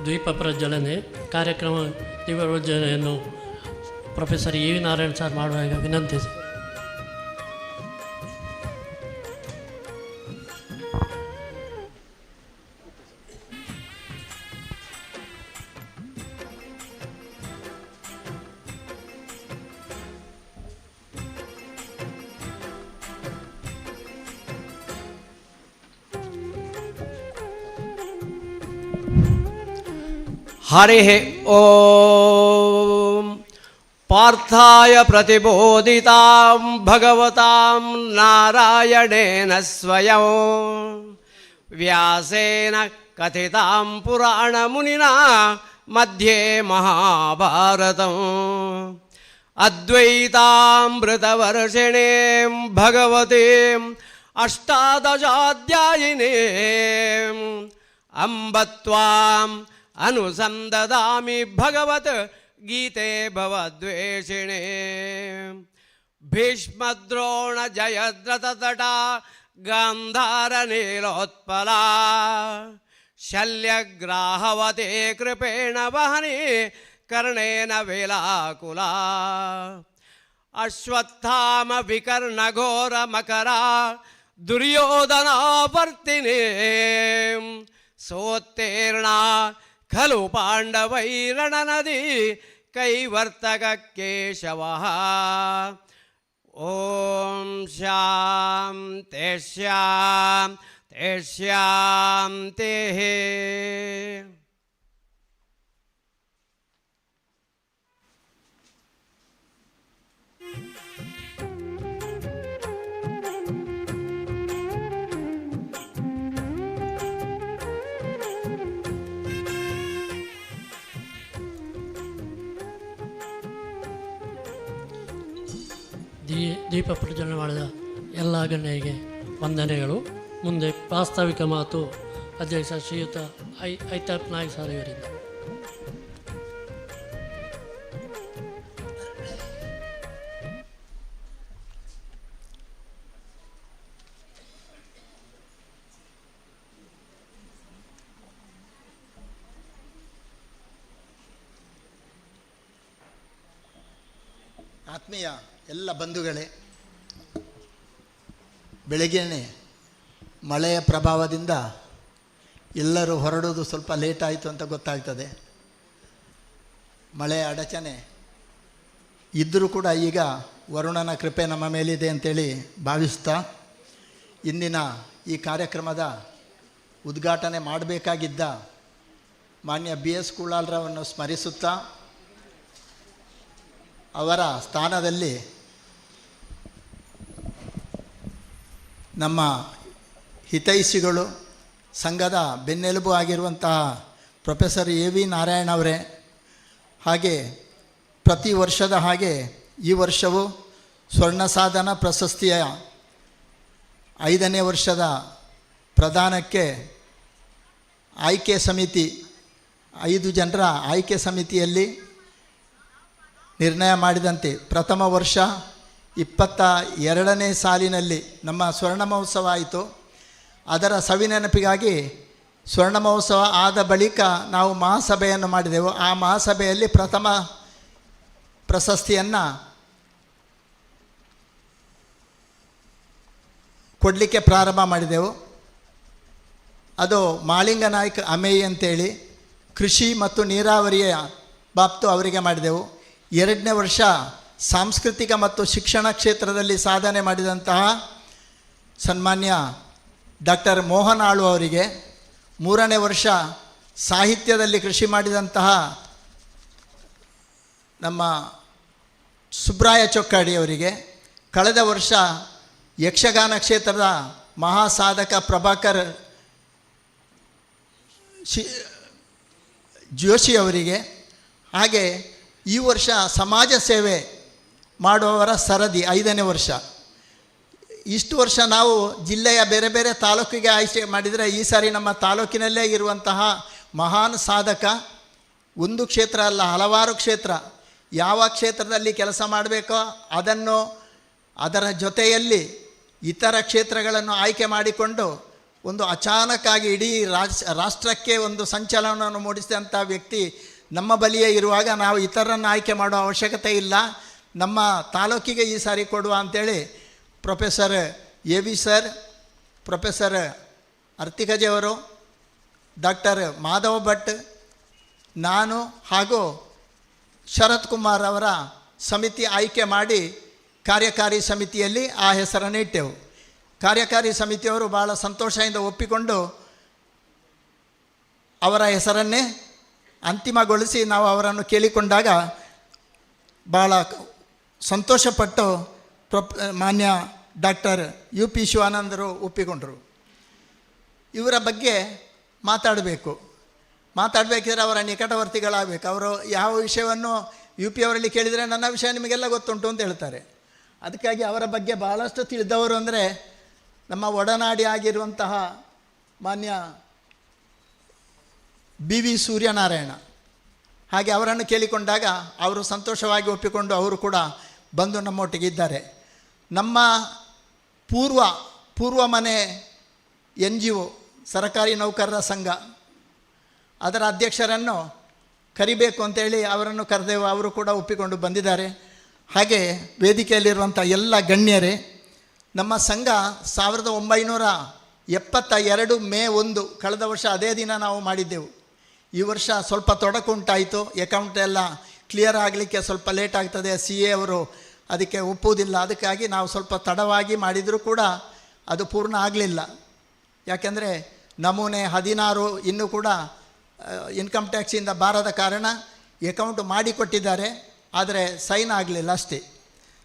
ದ್ವೀಪ ಪ್ರಜ್ವಲನೆ ಕಾರ್ಯಕ್ರಮ ದೀಪ ಪ್ರಜ್ವಲನೆಯನ್ನು professor A V Narayan sir ಮಾಡುವಾಗ ವಿನಂತಿಸಿ. हरिः ॐ पार्थाय प्रतिबोधितां भगवतां नारायणेन स्वयं व्यासेन कथितां पुराणमुनिना मध्ये महाभारतम् अद्वैतामृतवर्षिणीं भगवतीम् अष्टादशाध्यायिनीम् अम्ब त्वाम् अनुसन्ददामि भगवत् गीते भवद्वेषिणे भीष्मद्रोण जयद्रथतटा गान्धारनीलोत्पला शल्यग्राहवते कृपेण वहने कर्णेन वेलाकुला अश्वत्थाम विकर्णघोरमकरा दुर्योधनावर्तिने सोत्तीर्णा खलु पाण्डवैरणनदी कैवर्तककेशवः ॐ शान्तिः शान्तिः शान्तिः। ದೀಪ ಪ್ರಜ್ವಲನೆ ಮಾಡಿದ ಎಲ್ಲ ಗಣ್ಯರಿಗೆ ವಂದನೆಗಳು. ಮುಂದೆ ಪ್ರಾಸ್ತಾವಿಕ ಮಾತು ಅಧ್ಯಕ್ಷ ಶ್ರೀಯುತ ಐತಾಪ್ ನಾಯ್ಕ ಸರ್ ಇವರಿಂದ. ಆತ್ಮೀಯ ಎಲ್ಲ ಬಂಧುಗಳೇ, ಬೆಳಗ್ಗೆನೇ ಮಳೆಯ ಪ್ರಭಾವದಿಂದ ಎಲ್ಲರೂ ಹೊರಡೋದು ಸ್ವಲ್ಪ ಲೇಟ್ ಆಯಿತು ಅಂತ ಗೊತ್ತಾಗ್ತದೆ. ಮಳೆಯ ಅಡಚಣೆ ಇದ್ದರೂ ಕೂಡ ಈಗ ವರುಣನ ಕೃಪೆ ನಮ್ಮ ಮೇಲಿದೆ ಅಂತೇಳಿ ಭಾವಿಸ್ತಾ ಇಂದಿನ ಈ ಕಾರ್ಯಕ್ರಮದ ಉದ್ಘಾಟನೆ ಮಾಡಬೇಕಾಗಿದ್ದ ಮಾನ್ಯ BS ಕುಳಾಲ್ರವನ್ನು ಸ್ಮರಿಸುತ್ತಾ ಅವರ ಸ್ಥಾನದಲ್ಲಿ ನಮ್ಮ ಹಿತೈಷಿಗಳು ಸಂಘದ ಬೆನ್ನೆಲುಬು ಆಗಿರುವಂತಹ ಪ್ರೊಫೆಸರ್ AV ನಾರಾಯಣ್ ಅವರೇ, ಹಾಗೆ ಪ್ರತಿ ವರ್ಷದ ಹಾಗೆ ಈ ವರ್ಷವೂ ಸ್ವರ್ಣ ಸಾಧನ ಪ್ರಶಸ್ತಿಯ 5ನೇ ವರ್ಷದ ಪ್ರದಾನಕ್ಕೆ ಆಯ್ಕೆ ಸಮಿತಿ 5 ಜನರ ಆಯ್ಕೆ ಸಮಿತಿಯಲ್ಲಿ ನಿರ್ಣಯ ಮಾಡಿದಂತೆ ಪ್ರಥಮ ವರ್ಷ 22ನೇ ಸಾಲಿನಲ್ಲಿ ನಮ್ಮ ಸ್ವರ್ಣ ಮಹೋತ್ಸವ ಆಯಿತು. ಅದರ ಸವಿನೆನಪಿಗಾಗಿ ಸ್ವರ್ಣ ಮಹೋತ್ಸವ ಆದ ಬಳಿಕ ನಾವು ಮಹಾಸಭೆಯನ್ನು ಮಾಡಿದೆವು. ಆ ಮಹಾಸಭೆಯಲ್ಲಿ ಪ್ರಥಮ ಪ್ರಶಸ್ತಿಯನ್ನು ಕೊಡಲಿಕ್ಕೆ ಪ್ರಾರಂಭ ಮಾಡಿದೆವು. ಅದು ಮಾಳಿಂಗ ನಾಯ್ಕ ಅಮೇಯಿ ಅಂತೇಳಿ ಕೃಷಿ ಮತ್ತು ನೀರಾವರಿಯ ಬಾಬ್ತು ಅವರಿಗೆ ಮಾಡಿದೆವು. 2ನೇ ವರ್ಷ ಸಾಂಸ್ಕೃತಿಕ ಮತ್ತು ಶಿಕ್ಷಣ ಕ್ಷೇತ್ರದಲ್ಲಿ ಸಾಧನೆ ಮಾಡಿದಂತಹ ಸನ್ಮಾನ್ಯ ಡಾಕ್ಟರ್ ಮೋಹನ್ ಆಳು ಅವರಿಗೆ, 3ನೇ ವರ್ಷ ಸಾಹಿತ್ಯದಲ್ಲಿ ಕೃಷಿ ಮಾಡಿದಂತಹ ನಮ್ಮ ಸುಬ್ರಾಯ ಚೊಕ್ಕಾಡಿ ಅವರಿಗೆ, ಕಳೆದ ವರ್ಷ ಯಕ್ಷಗಾನ ಕ್ಷೇತ್ರದ ಮಹಾಸಾಧಕ ಪ್ರಭಾಕರ್ ಜೋಶಿ ಅವರಿಗೆ, ಹಾಗೆ ಈ ವರ್ಷ ಸಮಾಜ ಸೇವೆ ಮಾಡುವವರ ಸರದಿ 5ನೇ ವರ್ಷ. ಇಷ್ಟು ವರ್ಷ ನಾವು ಜಿಲ್ಲೆಯ ಬೇರೆ ಬೇರೆ ತಾಲೂಕಿಗೆ ಆಯ್ಕೆ ಮಾಡಿದರೆ, ಈ ಸಾರಿ ನಮ್ಮ ತಾಲೂಕಿನಲ್ಲೇ ಇರುವಂತಹ ಮಹಾನ್ ಸಾಧಕ, ಒಂದು ಕ್ಷೇತ್ರ ಅಲ್ಲ ಹಲವಾರು ಕ್ಷೇತ್ರ, ಯಾವ ಕ್ಷೇತ್ರದಲ್ಲಿ ಕೆಲಸ ಮಾಡಬೇಕೋ ಅದನ್ನು ಅದರ ಜೊತೆಯಲ್ಲಿ ಇತರ ಕ್ಷೇತ್ರಗಳನ್ನು ಆಯ್ಕೆ ಮಾಡಿಕೊಂಡು ಒಂದು ಅಚಾನಕ್ಕಾಗಿ ಇಡೀ ರಾಷ್ಟ್ರಕ್ಕೆ ಒಂದು ಸಂಚಲನವನ್ನು ಮೂಡಿಸಿದಂಥ ವ್ಯಕ್ತಿ ನಮ್ಮ ಬಳಿಯೇ ಇರುವಾಗ ನಾವು ಇತರರನ್ನು ಆಯ್ಕೆ ಮಾಡೋ ಅವಶ್ಯಕತೆ ಇಲ್ಲ, ನಮ್ಮ ತಾಲೂಕಿಗೆ ಈ ಸಾರಿ ಕೊಡುವ ಅಂಥೇಳಿ ಪ್ರೊಫೆಸರ್ AV ಸರ್, ಪ್ರೊಫೆಸರ್ ಅರ್ತಿಕಜೆಯವರು, ಡಾಕ್ಟರ್ ಮಾಧವ ಭಟ್, ನಾನು ಹಾಗೂ ಶರತ್ ಕುಮಾರ್ ಅವರ ಸಮಿತಿ ಆಯ್ಕೆ ಮಾಡಿ ಕಾರ್ಯಕಾರಿ ಸಮಿತಿಯಲ್ಲಿ ಆ ಹೆಸರನ್ನು ಇಟ್ಟೆವು. ಕಾರ್ಯಕಾರಿ ಸಮಿತಿಯವರು ಭಾಳ ಸಂತೋಷದಿಂದ ಒಪ್ಪಿಕೊಂಡು ಅವರ ಹೆಸರನ್ನೇ ಅಂತಿಮಗೊಳಿಸಿ ನಾವು ಅವರನ್ನು ಕೇಳಿಕೊಂಡಾಗ ಭಾಳ ಸಂತೋಷಪಟ್ಟು ಮಾನ್ಯ ಡಾಕ್ಟರ್ UP ಶಿವಾನಂದರು ಒಪ್ಪಿಕೊಂಡರು. ಇವರ ಬಗ್ಗೆ ಮಾತಾಡಬೇಕಿದ್ರೆ ಅವರ ನಿಕಟವರ್ತಿಗಳಾಗಬೇಕು. ಅವರು ಯಾವ ವಿಷಯವನ್ನು UP ಅವರಲ್ಲಿ ಕೇಳಿದರೆ ನನ್ನ ವಿಷಯ ನಿಮಗೆಲ್ಲ ಗೊತ್ತುಂಟು ಅಂತ ಹೇಳ್ತಾರೆ. ಅದಕ್ಕಾಗಿ ಅವರ ಬಗ್ಗೆ ಭಾಳಷ್ಟು ತಿಳಿದವರು ಅಂದರೆ ನಮ್ಮ ಒಡನಾಡಿ ಆಗಿರುವಂತಹ ಮಾನ್ಯ BV ಸೂರ್ಯನಾರಾಯಣ. ಹಾಗೆ ಅವರನ್ನು ಕೇಳಿಕೊಂಡಾಗ ಅವರು ಸಂತೋಷವಾಗಿ ಒಪ್ಪಿಕೊಂಡು ಅವರು ಕೂಡ ಬಂದು ನಮ್ಮೊಟ್ಟಿಗೆ ಇದ್ದಾರೆ. ನಮ್ಮ ಪೂರ್ವ ಮನೆ NGO ಸರಕಾರಿ ನೌಕರರ ಸಂಘ, ಅದರ ಅಧ್ಯಕ್ಷರನ್ನು ಕರಿಬೇಕು ಅಂತೇಳಿ ಅವರನ್ನು ಕರೆದೆವು, ಅವರು ಕೂಡ ಒಪ್ಪಿಕೊಂಡು ಬಂದಿದ್ದಾರೆ. ಹಾಗೆ ವೇದಿಕೆಯಲ್ಲಿರುವಂಥ ಎಲ್ಲ ಗಣ್ಯರೇ, ನಮ್ಮ ಸಂಘ 1972 ಮೇ 1 ಕಳೆದ ವರ್ಷ ಅದೇ ದಿನ ನಾವು ಮಾಡಿದ್ದೆವು. ಈ ವರ್ಷ ಸ್ವಲ್ಪ ತೊಡಕು ಉಂಟಾಯಿತು, ಅಕೌಂಟ್ ಎಲ್ಲ ಕ್ಲಿಯರ್ ಆಗಲಿಕ್ಕೆ ಸ್ವಲ್ಪ ಲೇಟ್ ಆಗ್ತದೆ, CA ಅವರು ಅದಕ್ಕೆ ಒಪ್ಪುವುದಿಲ್ಲ. ಅದಕ್ಕಾಗಿ ನಾವು ಸ್ವಲ್ಪ ತಡವಾಗಿ ಮಾಡಿದರೂ ಕೂಡ ಅದು ಪೂರ್ಣ ಆಗಲಿಲ್ಲ. ಯಾಕೆಂದರೆ ನಮೂನೆ 16 ಇನ್ನೂ ಕೂಡ ಇನ್ಕಮ್ ಟ್ಯಾಕ್ಸಿಂದ ಬಾರದ ಕಾರಣ ಅಕೌಂಟ್ ಮಾಡಿಕೊಟ್ಟಿದ್ದಾರೆ, ಆದರೆ ಸೈನ್ ಆಗಲಿಲ್ಲ ಅಷ್ಟೇ.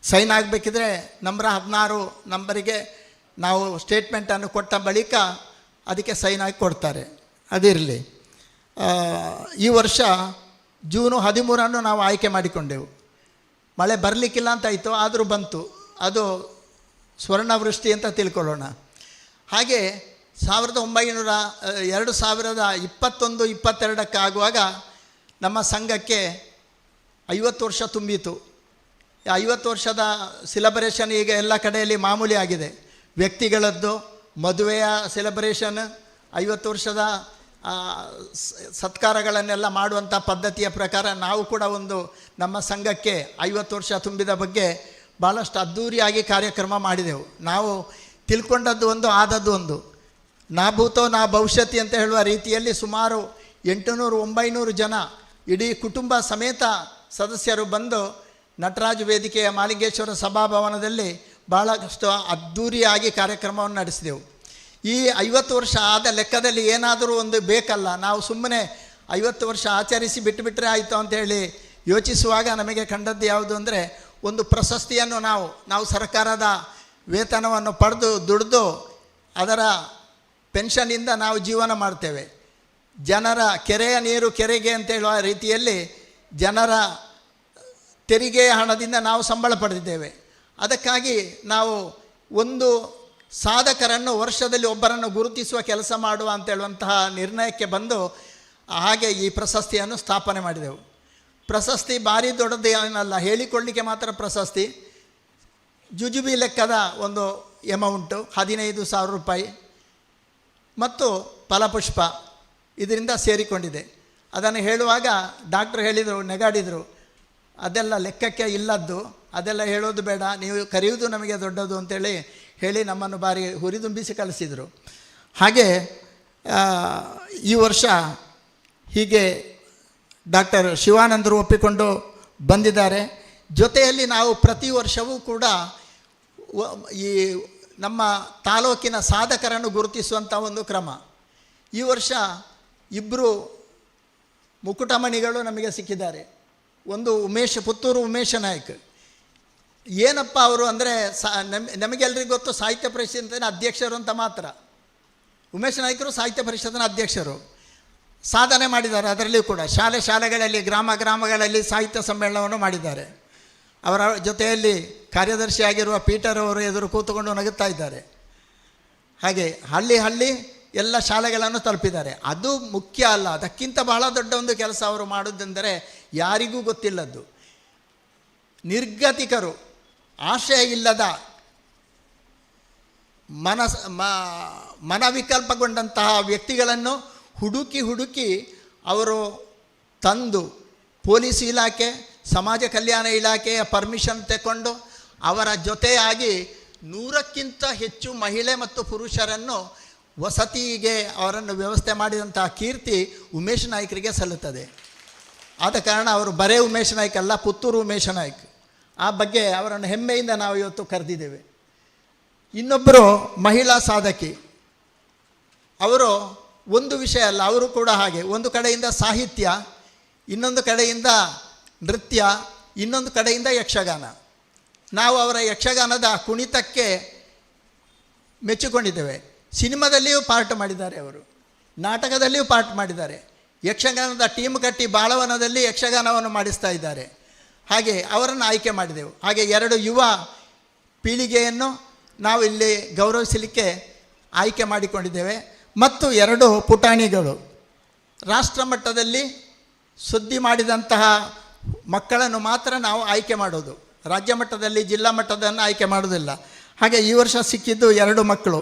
ಸೈನ್ ಆಗಬೇಕಿದ್ರೆ ನಂಬರ್ 16 ನಂಬರಿಗೆ ನಾವು ಸ್ಟೇಟ್ಮೆಂಟನ್ನು ಕೊಟ್ಟ ಬಳಿಕ ಅದಕ್ಕೆ ಸೈನ್ ಆಗಿ ಕೊಡ್ತಾರೆ. ಅದಿರಲಿ. ಈ ವರ್ಷ ಜೂನ್ 13 ನಾವು ಆಯ್ಕೆ ಮಾಡಿಕೊಂಡೆವು. ಮಳೆ ಬರಲಿಕ್ಕಿಲ್ಲ ಅಂತಾಯಿತು, ಆದರೂ ಬಂತು. ಅದು ಸ್ವರ್ಣವೃಷ್ಟಿ ಅಂತ ತಿಳ್ಕೊಳ್ಳೋಣ. ಹಾಗೆ 2021-22 ಆಗುವಾಗ ನಮ್ಮ ಸಂಘಕ್ಕೆ 50 ವರ್ಷ ತುಂಬಿತು. 50 ವರ್ಷದ ಸೆಲೆಬ್ರೇಷನ್ ಈಗ ಎಲ್ಲ ಕಡೆಯಲ್ಲಿ ಮಾಮೂಲಿ ಆಗಿದೆ. ವ್ಯಕ್ತಿಗಳದ್ದು ಮದುವೆಯ ಸೆಲೆಬ್ರೇಷನ್, 50 ವರ್ಷದ ಸತ್ಕಾರಗಳನ್ನೆಲ್ಲ ಮಾಡುವಂಥ ಪದ್ಧತಿಯ ಪ್ರಕಾರ ನಾವು ಕೂಡ ಒಂದು ನಮ್ಮ ಸಂಘಕ್ಕೆ 50 ವರ್ಷ ತುಂಬಿದ ಬಗ್ಗೆ ಭಾಳಷ್ಟು ಅದ್ಧೂರಿಯಾಗಿ ಕಾರ್ಯಕ್ರಮ ಮಾಡಿದೆವು. ನಾವು ತಿಳ್ಕೊಂಡದ್ದು ಒಂದು, ಆದದ್ದು ಒಂದು. ನಾ ಭೂತೋ ನಾ ಭವಿಷ್ಯತಿ ಅಂತ ಹೇಳುವ ರೀತಿಯಲ್ಲಿ ಸುಮಾರು 800-900 ಜನ ಇಡೀ ಕುಟುಂಬ ಸಮೇತ ಸದಸ್ಯರು ಬಂದು ನಟರಾಜ್ ವೇದಿಕೆಯ ಮಾಲಿಂಗೇಶ್ವರ ಸಭಾಭವನದಲ್ಲಿ ಭಾಳಷ್ಟು ಅದ್ಧೂರಿಯಾಗಿ ಕಾರ್ಯಕ್ರಮವನ್ನು ನಡೆಸಿದೆವು. ಈ 50 ವರ್ಷ ಆದ ಲೆಕ್ಕದಲ್ಲಿ ಏನಾದರೂ ಒಂದು ಬೇಕಲ್ಲ. ನಾವು ಸುಮ್ಮನೆ 50 ವರ್ಷ ಆಚರಿಸಿ ಬಿಟ್ಟುಬಿಟ್ರೆ ಆಯಿತು ಅಂತೇಳಿ ಯೋಚಿಸುವಾಗ ನಮಗೆ ಕಂಡದ್ದು ಯಾವುದು ಅಂದರೆ, ಒಂದು ಪ್ರಶಸ್ತಿಯನ್ನು ನಾವು ಸರ್ಕಾರದ ವೇತನವನ್ನು ಪಡೆದು ದುಡಿದು ಅದರ ಪೆನ್ಷನ್ನಿಂದ ನಾವು ಜೀವನ ಮಾಡ್ತೇವೆ. ಜನರ ಕೆರೆಯ ನೀರು ಕೆರೆಗೆ ಅಂತ ಹೇಳುವ ರೀತಿಯಲ್ಲಿ ಜನರ ತೆರಿಗೆಯ ಹಣದಿಂದ ನಾವು ಸಂಬಳ ಪಡೆದಿದ್ದೇವೆ. ಅದಕ್ಕಾಗಿ ನಾವು ಒಂದು ಸಾಧಕರನ್ನು ವರ್ಷದಲ್ಲಿ ಒಬ್ಬರನ್ನು ಗುರುತಿಸುವ ಕೆಲಸ ಮಾಡುವ ಅಂತ ಹೇಳುವಂತಹ ನಿರ್ಣಯಕ್ಕೆ ಬಂದು ಹಾಗೆ ಈ ಪ್ರಶಸ್ತಿಯನ್ನು ಸ್ಥಾಪನೆ ಮಾಡಿದೆವು. ಪ್ರಶಸ್ತಿ ಭಾರಿ ದೊಡ್ಡದು ಏನಲ್ಲ, ಹೇಳಿಕೊಳ್ಳಿಕ್ಕೆ ಮಾತ್ರ ಪ್ರಶಸ್ತಿ. ಜುಜುಬಿ ಲೆಕ್ಕದ ಒಂದು ಎಮೌಂಟು 15,000 ರೂಪಾಯಿ ಮತ್ತು ಫಲಪುಷ್ಪ ಇದರಿಂದ ಸೇರಿಕೊಂಡಿದೆ. ಅದನ್ನು ಹೇಳುವಾಗ ಡಾಕ್ಟ್ರು ಹೇಳಿದರು, ನೆಗಾಡಿದರು, ಅದೆಲ್ಲ ಲೆಕ್ಕಕ್ಕೆ ಇಲ್ಲದ್ದು, ಅದೆಲ್ಲ ಹೇಳೋದು ಬೇಡ, ನೀವು ಕರೆಯುವುದು ನಮಗೆ ದೊಡ್ಡದು ಅಂತೇಳಿ ಹೇಳಿ ನಮ್ಮನ್ನು ಬಾರಿ ಹುರಿದುಂಬಿಸಿ ಕಳಿಸಿದರು. ಹಾಗೆ ಈ ವರ್ಷ ಹೀಗೆ ಡಾಕ್ಟರ್ ಶಿವಾನಂದರು ಒಪ್ಪಿಕೊಂಡು ಬಂದಿದ್ದಾರೆ. ಜೊತೆಯಲ್ಲಿ ನಾವು ಪ್ರತಿ ವರ್ಷವೂ ಕೂಡ ಈ ನಮ್ಮ ತಾಲೂಕಿನ ಸಾಧಕರನ್ನು ಗುರುತಿಸುವಂಥ ಒಂದು ಕ್ರಮ. ಈ ವರ್ಷ 2 ಮುಕುಟಮಣಿಗಳು ನಮಗೆ ಸಿಕ್ಕಿದ್ದಾರೆ. ಒಂದು ಪುತ್ತೂರು ಉಮೇಶ ನಾಯ್ಕ್. ಏನಪ್ಪ ಅವರು ಅಂದರೆ ನಮಗೆಲ್ಲರಿಗೂ ಗೊತ್ತು ಸಾಹಿತ್ಯ ಪರಿಷತ್ತಿನ ಅಧ್ಯಕ್ಷರು ಅಂತ ಮಾತ್ರ. ಉಮೇಶ ನಾಯ್ಕರು ಸಾಹಿತ್ಯ ಪರಿಷತ್ತಿನ ಅಧ್ಯಕ್ಷರು, ಸಾಧನೆ ಮಾಡಿದ್ದಾರೆ. ಅದರಲ್ಲಿಯೂ ಕೂಡ ಶಾಲೆಗಳಲ್ಲಿ ಗ್ರಾಮಗಳಲ್ಲಿ ಸಾಹಿತ್ಯ ಸಮ್ಮೇಳನವನ್ನು ಮಾಡಿದ್ದಾರೆ. ಅವರ ಜೊತೆಯಲ್ಲಿ ಕಾರ್ಯದರ್ಶಿಯಾಗಿರುವ ಪೀಟರ್ ಅವರು ಎದುರು ಕೂತುಕೊಂಡು ನಗುತ್ತಾ ಇದ್ದಾರೆ. ಹಾಗೆ ಹಳ್ಳಿ ಎಲ್ಲ ಶಾಲೆಗಳನ್ನು ತಲುಪಿದ್ದಾರೆ. ಅದು ಮುಖ್ಯ ಅಲ್ಲ, ಅದಕ್ಕಿಂತ ಬಹಳ ದೊಡ್ಡ ಒಂದು ಕೆಲಸ ಅವರು ಮಾಡೋದೆಂದರೆ ಯಾರಿಗೂ ಗೊತ್ತಿಲ್ಲದ್ದು, ನಿರ್ಗತಿಕರು, ಆಶಯ ಇಲ್ಲದ ಮನವಿಕಲ್ಪಗೊಂಡಂತಹ ವ್ಯಕ್ತಿಗಳನ್ನು ಹುಡುಕಿ ಅವರು ತಂದು ಪೊಲೀಸ್ ಇಲಾಖೆ, ಸಮಾಜ ಕಲ್ಯಾಣ ಇಲಾಖೆಯ ಪರ್ಮಿಷನ್ ತಗೊಂಡು ಅವರ ಜೊತೆಯಾಗಿ 100ಕ್ಕಿಂತ ಹೆಚ್ಚು ಮಹಿಳೆ ಮತ್ತು ಪುರುಷರನ್ನು ವಸತಿಗೆ ಅವರನ್ನು ವ್ಯವಸ್ಥೆ ಮಾಡಿದಂತಹ ಕೀರ್ತಿ ಉಮೇಶ್ ನಾಯ್ಕರಿಗೆ ಸಲ್ಲುತ್ತದೆ. ಆದ ಕಾರಣ ಅವರು ಬರೇ ಉಮೇಶ್ ನಾಯ್ಕ್ ಅಲ್ಲ, ಪುತ್ತೂರು ಉಮೇಶ ನಾಯ್ಕ್. ಆ ಬಗ್ಗೆ ಅವರನ್ನು ಹೆಮ್ಮೆಯಿಂದ ನಾವು ಇವತ್ತು ಕರೆದಿದ್ದೇವೆ. ಇನ್ನೊಬ್ಬರು ಮಹಿಳಾ ಸಾಧಕಿ, ಅವರು ಒಂದು ವಿಷಯ ಅಲ್ಲ, ಅವರು ಕೂಡ ಹಾಗೆ ಒಂದು ಕಡೆಯಿಂದ ಸಾಹಿತ್ಯ, ಇನ್ನೊಂದು ಕಡೆಯಿಂದ ನೃತ್ಯ, ಇನ್ನೊಂದು ಕಡೆಯಿಂದ ಯಕ್ಷಗಾನ. ನಾವು ಅವರ ಯಕ್ಷಗಾನದ ಕುಣಿತಕ್ಕೆ ಮೆಚ್ಚಿಕೊಂಡಿದ್ದೇವೆ. ಸಿನಿಮಾದಲ್ಲಿಯೂ ಪಾರ್ಟ್ ಮಾಡಿದ್ದಾರೆ, ಅವರು ನಾಟಕದಲ್ಲಿಯೂ ಪಾರ್ಟ್ ಮಾಡಿದ್ದಾರೆ. ಯಕ್ಷಗಾನದ ಟೀಮ್ ಕಟ್ಟಿ ಬಾಳವನದಲ್ಲಿ ಯಕ್ಷಗಾನವನ್ನು ಮಾಡಿಸ್ತಾ ಇದ್ದಾರೆ. ಹಾಗೆ ಅವರನ್ನು ಆಯ್ಕೆ ಮಾಡಿದೆವು. ಹಾಗೆ 2 ಯುವ ಪೀಳಿಗೆಯನ್ನು ನಾವು ಇಲ್ಲಿ ಗೌರವಿಸಲಿಕ್ಕೆ ಆಯ್ಕೆ ಮಾಡಿಕೊಂಡಿದ್ದೇವೆ. ಮತ್ತು 2 ಪುಟಾಣಿಗಳು, ರಾಷ್ಟ್ರ ಮಟ್ಟದಲ್ಲಿ ಸುದ್ದಿ ಮಾಡಿದಂತಹ ಮಕ್ಕಳನ್ನು ಮಾತ್ರ ನಾವು ಆಯ್ಕೆ ಮಾಡೋದು, ರಾಜ್ಯ ಮಟ್ಟದಲ್ಲಿ ಜಿಲ್ಲಾ ಮಟ್ಟದನ್ನು ಆಯ್ಕೆ ಮಾಡೋದಿಲ್ಲ. ಹಾಗೆ ಈ ವರ್ಷ ಸಿಕ್ಕಿದ್ದು 2 ಮಕ್ಕಳು.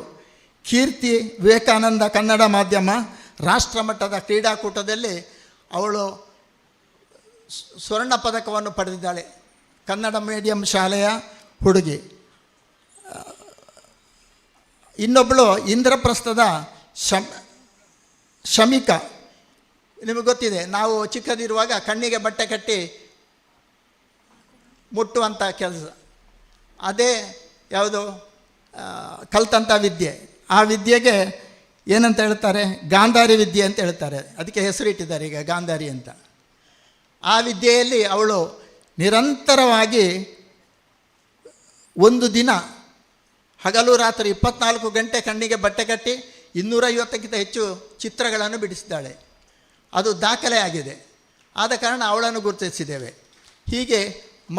ಕೀರ್ತಿ ವಿವೇಕಾನಂದ ಕನ್ನಡ ಮಾಧ್ಯಮ ರಾಷ್ಟ್ರ ಮಟ್ಟದ ಕ್ರೀಡಾಕೂಟದಲ್ಲಿ ಅವಳು ಸ್ವರ್ಣ ಪದಕವನ್ನು ಪಡೆದಿದ್ದಾಳೆ. ಕನ್ನಡ ಮೀಡಿಯಂ ಶಾಲೆಯ ಹುಡುಗಿ. ಇನ್ನೊಬ್ಬಳು ಇಂದ್ರಪ್ರಸ್ಥದ ಶಮಿಕಾ. ನಿಮಗೆ ಗೊತ್ತಿದೆ, ನಾವು ಚಿಕ್ಕದಿರುವಾಗ ಕಣ್ಣಿಗೆ ಬಟ್ಟೆ ಕಟ್ಟಿ ಮುಟ್ಟುವಂಥ ಕೆಲಸ, ಅದೇ ಯಾವುದು ಕಲ್ತಂಥ ವಿದ್ಯೆ. ಆ ವಿದ್ಯೆಗೆ ಏನಂತ ಹೇಳ್ತಾರೆ, ಗಾಂಧಾರಿ ವಿದ್ಯೆ ಅಂತ ಹೇಳ್ತಾರೆ. ಅದಕ್ಕೆ ಹೆಸರಿಟ್ಟಿದ್ದಾರೆ ಈಗ ಗಾಂಧಾರಿ ಅಂತ. ಆ ವಿದ್ಯೆಯಲ್ಲಿ ಅವಳು ನಿರಂತರವಾಗಿ ಒಂದು ದಿನ ಹಗಲು ರಾತ್ರಿ 24 ಗಂಟೆ ಕಣ್ಣಿಗೆ ಬಟ್ಟೆ ಕಟ್ಟಿ 250ಕ್ಕಿಂತ ಹೆಚ್ಚು ಚಿತ್ರಗಳನ್ನು ಬಿಡಿಸಿದ್ದಾಳೆ. ಅದು ದಾಖಲೆ ಆಗಿದೆ. ಆದ ಕಾರಣ ಅವಳನ್ನು ಗುರುತಿಸಿದ್ದೇವೆ. ಹೀಗೆ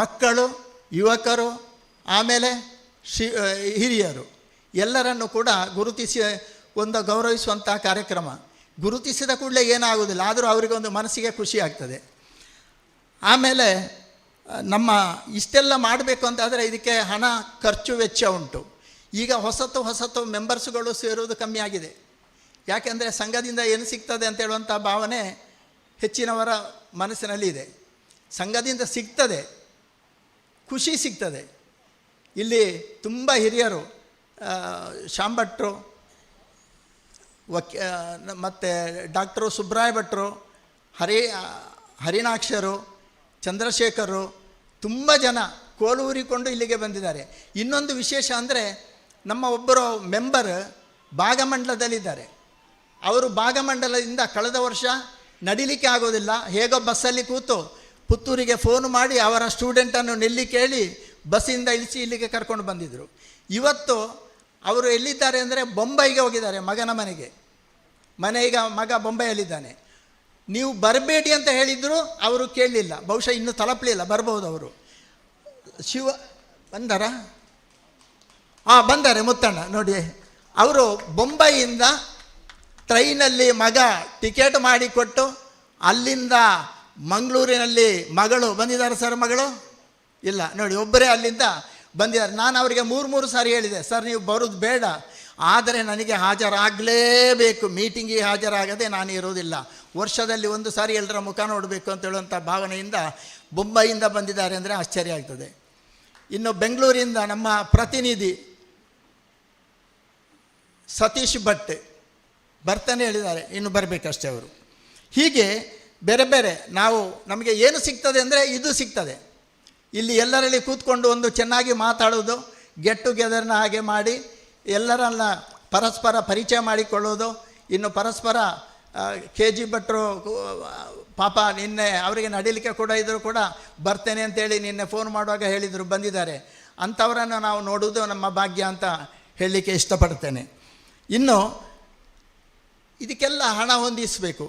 ಮಕ್ಕಳು, ಯುವಕರು, ಆಮೇಲೆ ಹಿರಿಯರು ಎಲ್ಲರನ್ನು ಕೂಡ ಗುರುತಿಸಿ ಒಂದು ಗೌರವಿಸುವಂಥ ಕಾರ್ಯಕ್ರಮ. ಗುರುತಿಸಿದ ಕೂಡಲೇ ಏನಾಗೋದಿಲ್ಲ, ಆದರೂ ಅವರಿಗೊಂದು ಮನಸ್ಸಿಗೆ ಖುಷಿ ಆಗ್ತದೆ. ಆಮೇಲೆ ನಮ್ಮ ಇಷ್ಟೆಲ್ಲ ಮಾಡಬೇಕು ಅಂತಾದರೆ ಇದಕ್ಕೆ ಹಣ ಖರ್ಚು ವೆಚ್ಚ ಉಂಟು. ಈಗ ಹೊಸತು ಮೆಂಬರ್ಸ್ಗಳು ಸೇರುವುದು ಕಮ್ಮಿ ಆಗಿದೆ. ಯಾಕೆಂದರೆ ಸಂಘದಿಂದ ಏನು ಸಿಗ್ತದೆ ಅಂತ ಹೇಳುವಂಥ ಭಾವನೆ ಹೆಚ್ಚಿನವರ ಮನಸ್ಸಿನಲ್ಲಿ ಇದೆ. ಸಂಘದಿಂದ ಸಿಗ್ತದೆ, ಖುಷಿ ಸಿಗ್ತದೆ. ಇಲ್ಲಿ ತುಂಬ ಹಿರಿಯರು, ಶಾಂಭಟ್ರು, ಮತ್ತು ಡಾಕ್ಟರು ಸುಬ್ರಾಯ ಭಟ್ರು, ಹರಿಣಾಕ್ಷರು, ಚಂದ್ರಶೇಖರು, ತುಂಬ ಜನ ಕೋಲೂರಿಕೊಂಡು ಇಲ್ಲಿಗೆ ಬಂದಿದ್ದಾರೆ. ಇನ್ನೊಂದು ವಿಶೇಷ ಅಂದರೆ ನಮ್ಮ ಒಬ್ಬರು ಮೆಂಬರ್ ಭಾಗಮಂಡಲದಲ್ಲಿದ್ದಾರೆ. ಅವರು ಭಾಗಮಂಡಲದಿಂದ ಕಳೆದ ವರ್ಷ ನಡಿಲಿಕ್ಕೆ ಆಗೋದಿಲ್ಲ, ಹೇಗೋ ಬಸ್ಸಲ್ಲಿ ಕೂತು ಪುತ್ತೂರಿಗೆ ಫೋನ್ ಮಾಡಿ ಅವರ ಸ್ಟೂಡೆಂಟನ್ನು ನೆಲ್ಲಿ ಕೇಳಿ ಬಸ್ಸಿಂದ ಇಳಿಸಿ ಇಲ್ಲಿಗೆ ಕರ್ಕೊಂಡು ಬಂದಿದ್ದರು. ಇವತ್ತು ಅವರು ಎಲ್ಲಿದ್ದಾರೆ ಅಂದರೆ ಬೊಂಬೈಗೆ ಹೋಗಿದ್ದಾರೆ, ಮಗನ ಮನೆಗೆ. ಈಗ ಮಗ ಬೊಂಬೈಯಲ್ಲಿದ್ದಾನೆ. ನೀವು ಬರಬೇಡಿ ಅಂತ ಹೇಳಿದ್ರು ಅವರು ಕೇಳಲಿಲ್ಲ, ಬಹುಶಃ ಇನ್ನೂ ತಲುಪಲಿಲ್ಲ, ಬರ್ಬೋದು ಅವರು. ಬಂದಾರಾ? ಬಂದಾರೆ ಮುತ್ತಣ್ಣ ನೋಡಿ. ಅವರು ಬೊಂಬೈಯಿಂದ ಟ್ರೈನಲ್ಲಿ ಮಗ ಟಿಕೆಟ್ ಮಾಡಿಕೊಟ್ಟು ಅಲ್ಲಿಂದ ಮಂಗಳೂರಿನಲ್ಲಿ ಮಗಳು ಬಂದಿದ್ದಾರೆ. ಸರ್ ಮಗಳು ಇಲ್ಲ ನೋಡಿ, ಒಬ್ಬರೇ ಅಲ್ಲಿಂದ ಬಂದಿದ್ದಾರೆ. ನಾನು ಅವರಿಗೆ 3 ಸಾರಿ ಹೇಳಿದೆ, ಸರ್ ನೀವು ಬರೋದು ಬೇಡ, ಆದರೆ ನನಗೆ ಹಾಜರಾಗಲೇಬೇಕು, ಮೀಟಿಂಗಿಗೆ ಹಾಜರಾಗದೆ ನಾನು ಇರೋದಿಲ್ಲ, ವರ್ಷದಲ್ಲಿ 1 ಸಾರಿ ಎಲ್ಲರ ಮುಖ ನೋಡಬೇಕು ಅಂತ ಹೇಳುವಂಥ ಭಾವನೆಯಿಂದ ಬೊಂಬೈಯಿಂದ ಬಂದಿದ್ದಾರೆ ಅಂದರೆ ಆಶ್ಚರ್ಯ ಆಗ್ತದೆ. ಇನ್ನು ಬೆಂಗಳೂರಿಂದ ನಮ್ಮ ಪ್ರತಿನಿಧಿ ಸತೀಶ್ ಭಟ್ ಬರ್ತಾನೆ ಹೇಳಿದ್ದಾರೆ, ಇನ್ನು ಬರಬೇಕಷ್ಟೇ ಅವರು. ಹೀಗೆ ಬೇರೆ ಬೇರೆ ನಮಗೆ ಏನು ಸಿಗ್ತದೆ ಅಂದರೆ ಇದು ಸಿಗ್ತದೆ. ಇಲ್ಲಿ ಎಲ್ಲರಲ್ಲಿ ಕೂತ್ಕೊಂಡು ಒಂದು ಚೆನ್ನಾಗಿ ಮಾತಾಡೋದು, ಗೆಟ್ ಟುಗೆದರ್ನ ಹಾಗೆ ಮಾಡಿ ಎಲ್ಲರನ್ನ ಪರಸ್ಪರ ಪರಿಚಯ ಮಾಡಿಕೊಳ್ಳೋದು. ಇನ್ನು ಪರಸ್ಪರ KG ಭಟ್ರು ಪಾಪ ನಿನ್ನೆ ಅವರಿಗೆ ನಡೀಲಿಕ್ಕೆ ಕೂಡ ಇದ್ದರೂ ಕೂಡ ಬರ್ತೇನೆ ಅಂತೇಳಿ ನಿನ್ನೆ ಫೋನ್ ಮಾಡುವಾಗ ಹೇಳಿದರು, ಬಂದಿದ್ದಾರೆ. ಅಂಥವರನ್ನು ನಾವು ನೋಡುವುದು ನಮ್ಮ ಭಾಗ್ಯ ಅಂತ ಹೇಳಲಿಕ್ಕೆ ಇಷ್ಟಪಡ್ತೇನೆ. ಇನ್ನು ಇದಕ್ಕೆಲ್ಲ ಹಣ ಹೊಂದಿಸಬೇಕು.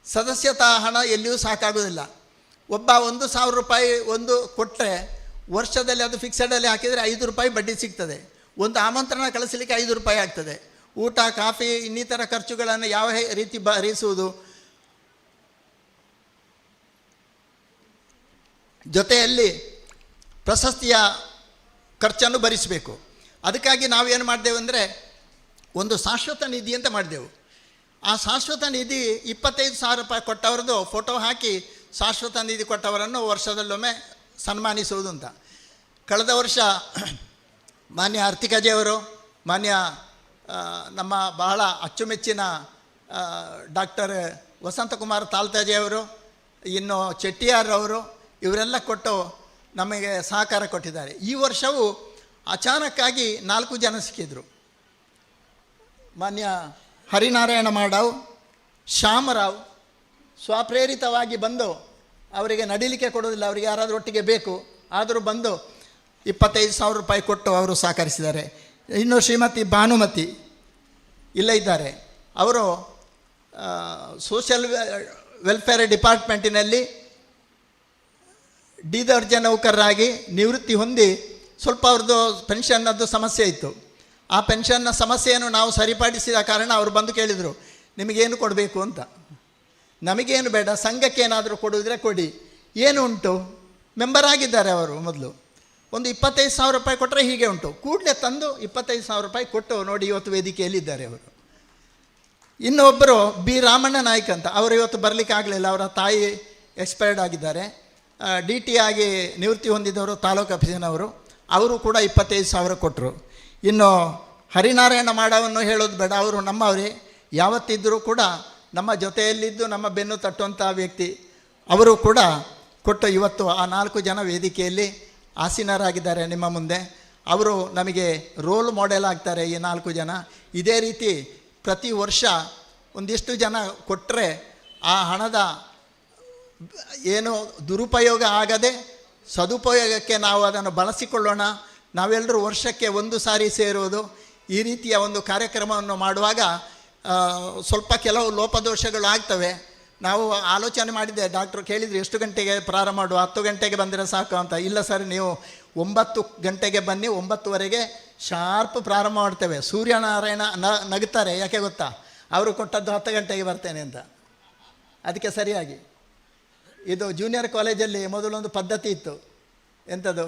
ಸದಸ್ಯತಾ ಹಣ ಎಲ್ಲಿಯೂ ಸಾಕಾಗೋದಿಲ್ಲ. ಒಬ್ಬ 1,000 ರೂಪಾಯಿ ಕೊಟ್ಟರೆ ವರ್ಷದಲ್ಲಿ ಅದು ಫಿಕ್ಸಡಲ್ಲಿ ಹಾಕಿದರೆ 5 ರೂಪಾಯಿ ಬಡ್ಡಿ ಸಿಗ್ತದೆ. ಒಂದು ಆಮಂತ್ರಣ ಕಳಿಸಲಿಕ್ಕೆ 5 ರೂಪಾಯಿ ಆಗ್ತದೆ. ಊಟ, ಕಾಫಿ, ಇನ್ನಿತರ ಖರ್ಚುಗಳನ್ನು ಯಾವ ರೀತಿ ಭರಿಸುವುದು? ಜೊತೆಯಲ್ಲಿ ಪ್ರಶಸ್ತಿಯ ಖರ್ಚನ್ನು ಭರಿಸಬೇಕು. ಅದಕ್ಕಾಗಿ ನಾವೇನು ಮಾಡಿದೆವು ಅಂದರೆ ಒಂದು ಶಾಶ್ವತ ನಿಧಿ ಅಂತ ಮಾಡಿದೆವು. ಆ ಶಾಶ್ವತ ನಿಧಿ 25,000 ರೂಪಾಯಿ ಕೊಟ್ಟವ್ರದ್ದು ಫೋಟೋ ಹಾಕಿ ಶಾಶ್ವತ ನಿಧಿ ಕೊಟ್ಟವರನ್ನು ವರ್ಷದಲ್ಲೊಮ್ಮೆ ಸನ್ಮಾನಿಸುವುದು ಅಂತ. ಕಳೆದ ವರ್ಷ ಮಾನ್ಯ ಆರ್ತಿಕಜೆಯವರು, ಮಾನ್ಯ ನಮ್ಮ ಬಹಳ ಅಚ್ಚುಮೆಚ್ಚಿನ ಡಾಕ್ಟರ್ ವಸಂತಕುಮಾರ್ ತಾಲ್ತಾಜೆಯವರು, ಇನ್ನು ಚೆಟ್ಟಿಯಾರವರು, ಇವರೆಲ್ಲ ಕೊಟ್ಟು ನಮಗೆ ಸಹಕಾರ ಕೊಟ್ಟಿದ್ದಾರೆ. ಈ ವರ್ಷವೂ ಅಚಾನಕ್ಕಾಗಿ 4 ಜನ ಸಿಕ್ಕಿದ್ರು. ಮಾನ್ಯ ಹರಿನಾರಾಯಣ ಮಾಡಾವ್, ಶ್ಯಾಮರಾವ್ ಸ್ವಪ್ರೇರಿತವಾಗಿ ಬಂದು, ಅವರಿಗೆ ನಡೀಲಿಕ್ಕೆ ಕೊಡೋದಿಲ್ಲ, ಅವರಿಗೆ ಯಾರಾದರೂ ಒಟ್ಟಿಗೆ ಬೇಕು, ಆದರೂ ಬಂದು 25,000 ರೂಪಾಯಿ ಕೊಟ್ಟು ಅವರು ಸಹಕರಿಸಿದ್ದಾರೆ. ಇನ್ನು ಶ್ರೀಮತಿ ಭಾನುಮತಿ ಇಲ್ಲೇ ಇದ್ದಾರೆ. ಅವರು ಸೋಷಿಯಲ್ ವೆಲ್ಫೇರ್ ಡಿಪಾರ್ಟ್ಮೆಂಟಿನಲ್ಲಿ ದರ್ಜೆ ನೌಕರರಾಗಿ ನಿವೃತ್ತಿ ಹೊಂದಿ ಸ್ವಲ್ಪ ಅವ್ರದ್ದು ಪೆನ್ಷನ್ನದ್ದು ಸಮಸ್ಯೆ ಇತ್ತು. ಆ ಪೆನ್ಷನ್ನ ಸಮಸ್ಯೆಯನ್ನು ನಾವು ಸರಿಪಡಿಸಿದ ಕಾರಣ ಅವರು ಬಂದು ಕೇಳಿದರು, ನಿಮಗೇನು ಕೊಡಬೇಕು ಅಂತ. ನಮಗೇನು ಬೇಡ, ಸಂಘಕ್ಕೆ ಏನಾದರೂ ಕೊಡುವುದ್ರೆ ಕೊಡಿ. ಏನು ಉಂಟು? ಮೆಂಬರ್ ಆಗಿದ್ದಾರೆ ಅವರು ಮೊದಲು. ಒಂದು 25,000 ರೂಪಾಯಿ ಕೊಟ್ಟರೆ ಹೀಗೆ ಉಂಟು. ಕೂಡಲೇ ತಂದು 25,000 ರೂಪಾಯಿ ಕೊಟ್ಟು ನೋಡಿ ಇವತ್ತು ವೇದಿಕೆಯಲ್ಲಿದ್ದಾರೆ ಅವರು. ಇನ್ನೊಬ್ಬರು ಬಿ ರಾಮಣ್ಣ ನಾಯ್ಕ ಅಂತ, ಅವರು ಇವತ್ತು ಬರಲಿಕ್ಕೆ ಆಗಲಿಲ್ಲ, ಅವರ ತಾಯಿ ಎಕ್ಸ್ಪೈರ್ಡ್ ಆಗಿದ್ದಾರೆ. DT ಆಗಿ ನಿವೃತ್ತಿ ಹೊಂದಿದವರು ತಾಲೂಕು ಆಫೀಸಿನವರು, ಅವರು ಕೂಡ 25,000 ಕೊಟ್ಟರು. ಇನ್ನು ಹರಿನಾರಾಯಣ ಮಾಡವನ್ನು ಹೇಳೋದು ಬೇಡ, ಅವರು ನಮ್ಮವರೇ, ಯಾವತ್ತಿದ್ದರೂ ಕೂಡ ನಮ್ಮ ಜೊತೆಯಲ್ಲಿದ್ದು ನಮ್ಮ ಬೆನ್ನು ತಟ್ಟುವಂಥ ವ್ಯಕ್ತಿ. ಅವರು ಕೂಡ ಕೊಟ್ಟು ಇವತ್ತು ಆ 4 ಜನ ವೇದಿಕೆಯಲ್ಲಿ ಆಸೀನರಾಗಿದ್ದಾರೆ ನಿಮ್ಮ ಮುಂದೆ. ಅವರು ನಮಗೆ ರೋಲ್ ಮಾಡೆಲ್ ಆಗ್ತಾರೆ ಈ 4 ಜನ. ಇದೇ ರೀತಿ ಪ್ರತಿ ವರ್ಷ ಒಂದಿಷ್ಟು ಜನ ಕೊಟ್ಟರೆ ಆ ಹಣದ ಏನು ದುರುಪಯೋಗ ಆಗದೆ ಸದುಪಯೋಗಕ್ಕೆ ನಾವು ಅದನ್ನು ಬಳಸಿಕೊಳ್ಳೋಣ. ನಾವೆಲ್ಲರೂ ವರ್ಷಕ್ಕೆ 1 ಸಾರಿ ಸೇರೋದು, ಈ ರೀತಿಯ ಒಂದು ಕಾರ್ಯಕ್ರಮವನ್ನು ಮಾಡುವಾಗ ಸ್ವಲ್ಪ ಕೆಲವು ಲೋಪದೋಷಗಳು ಆಗ್ತವೆ. ನಾವು ಆಲೋಚನೆ ಮಾಡಿದ್ದೆ, ಡಾಕ್ಟ್ರು ಕೇಳಿದ್ರು ಎಷ್ಟು ಗಂಟೆಗೆ ಪ್ರಾರಂಭ ಮಾಡುವ, 10 ಗಂಟೆಗೆ ಬಂದರೆ ಸಾಕು ಅಂತ. ಇಲ್ಲ ಸರ್, ನೀವು 9 ಗಂಟೆಗೆ ಬನ್ನಿ, 9:15 ಶಾರ್ಪ್ ಪ್ರಾರಂಭ ಮಾಡ್ತೇವೆ. ಸೂರ್ಯನಾರಾಯಣ ನಗುತ್ತಾರೆ, ಯಾಕೆ ಗೊತ್ತಾ, ಅವರು ಕೊಟ್ಟದ್ದು 10 ಗಂಟೆಗೆ ಬರ್ತೇನೆ ಅಂತ. ಅದಕ್ಕೆ ಸರಿಯಾಗಿ ಇದು ಜೂನಿಯರ್ ಕಾಲೇಜಲ್ಲಿ ಮೊದಲೊಂದು ಪದ್ಧತಿ ಇತ್ತು, ಎಂಥದ್ದು,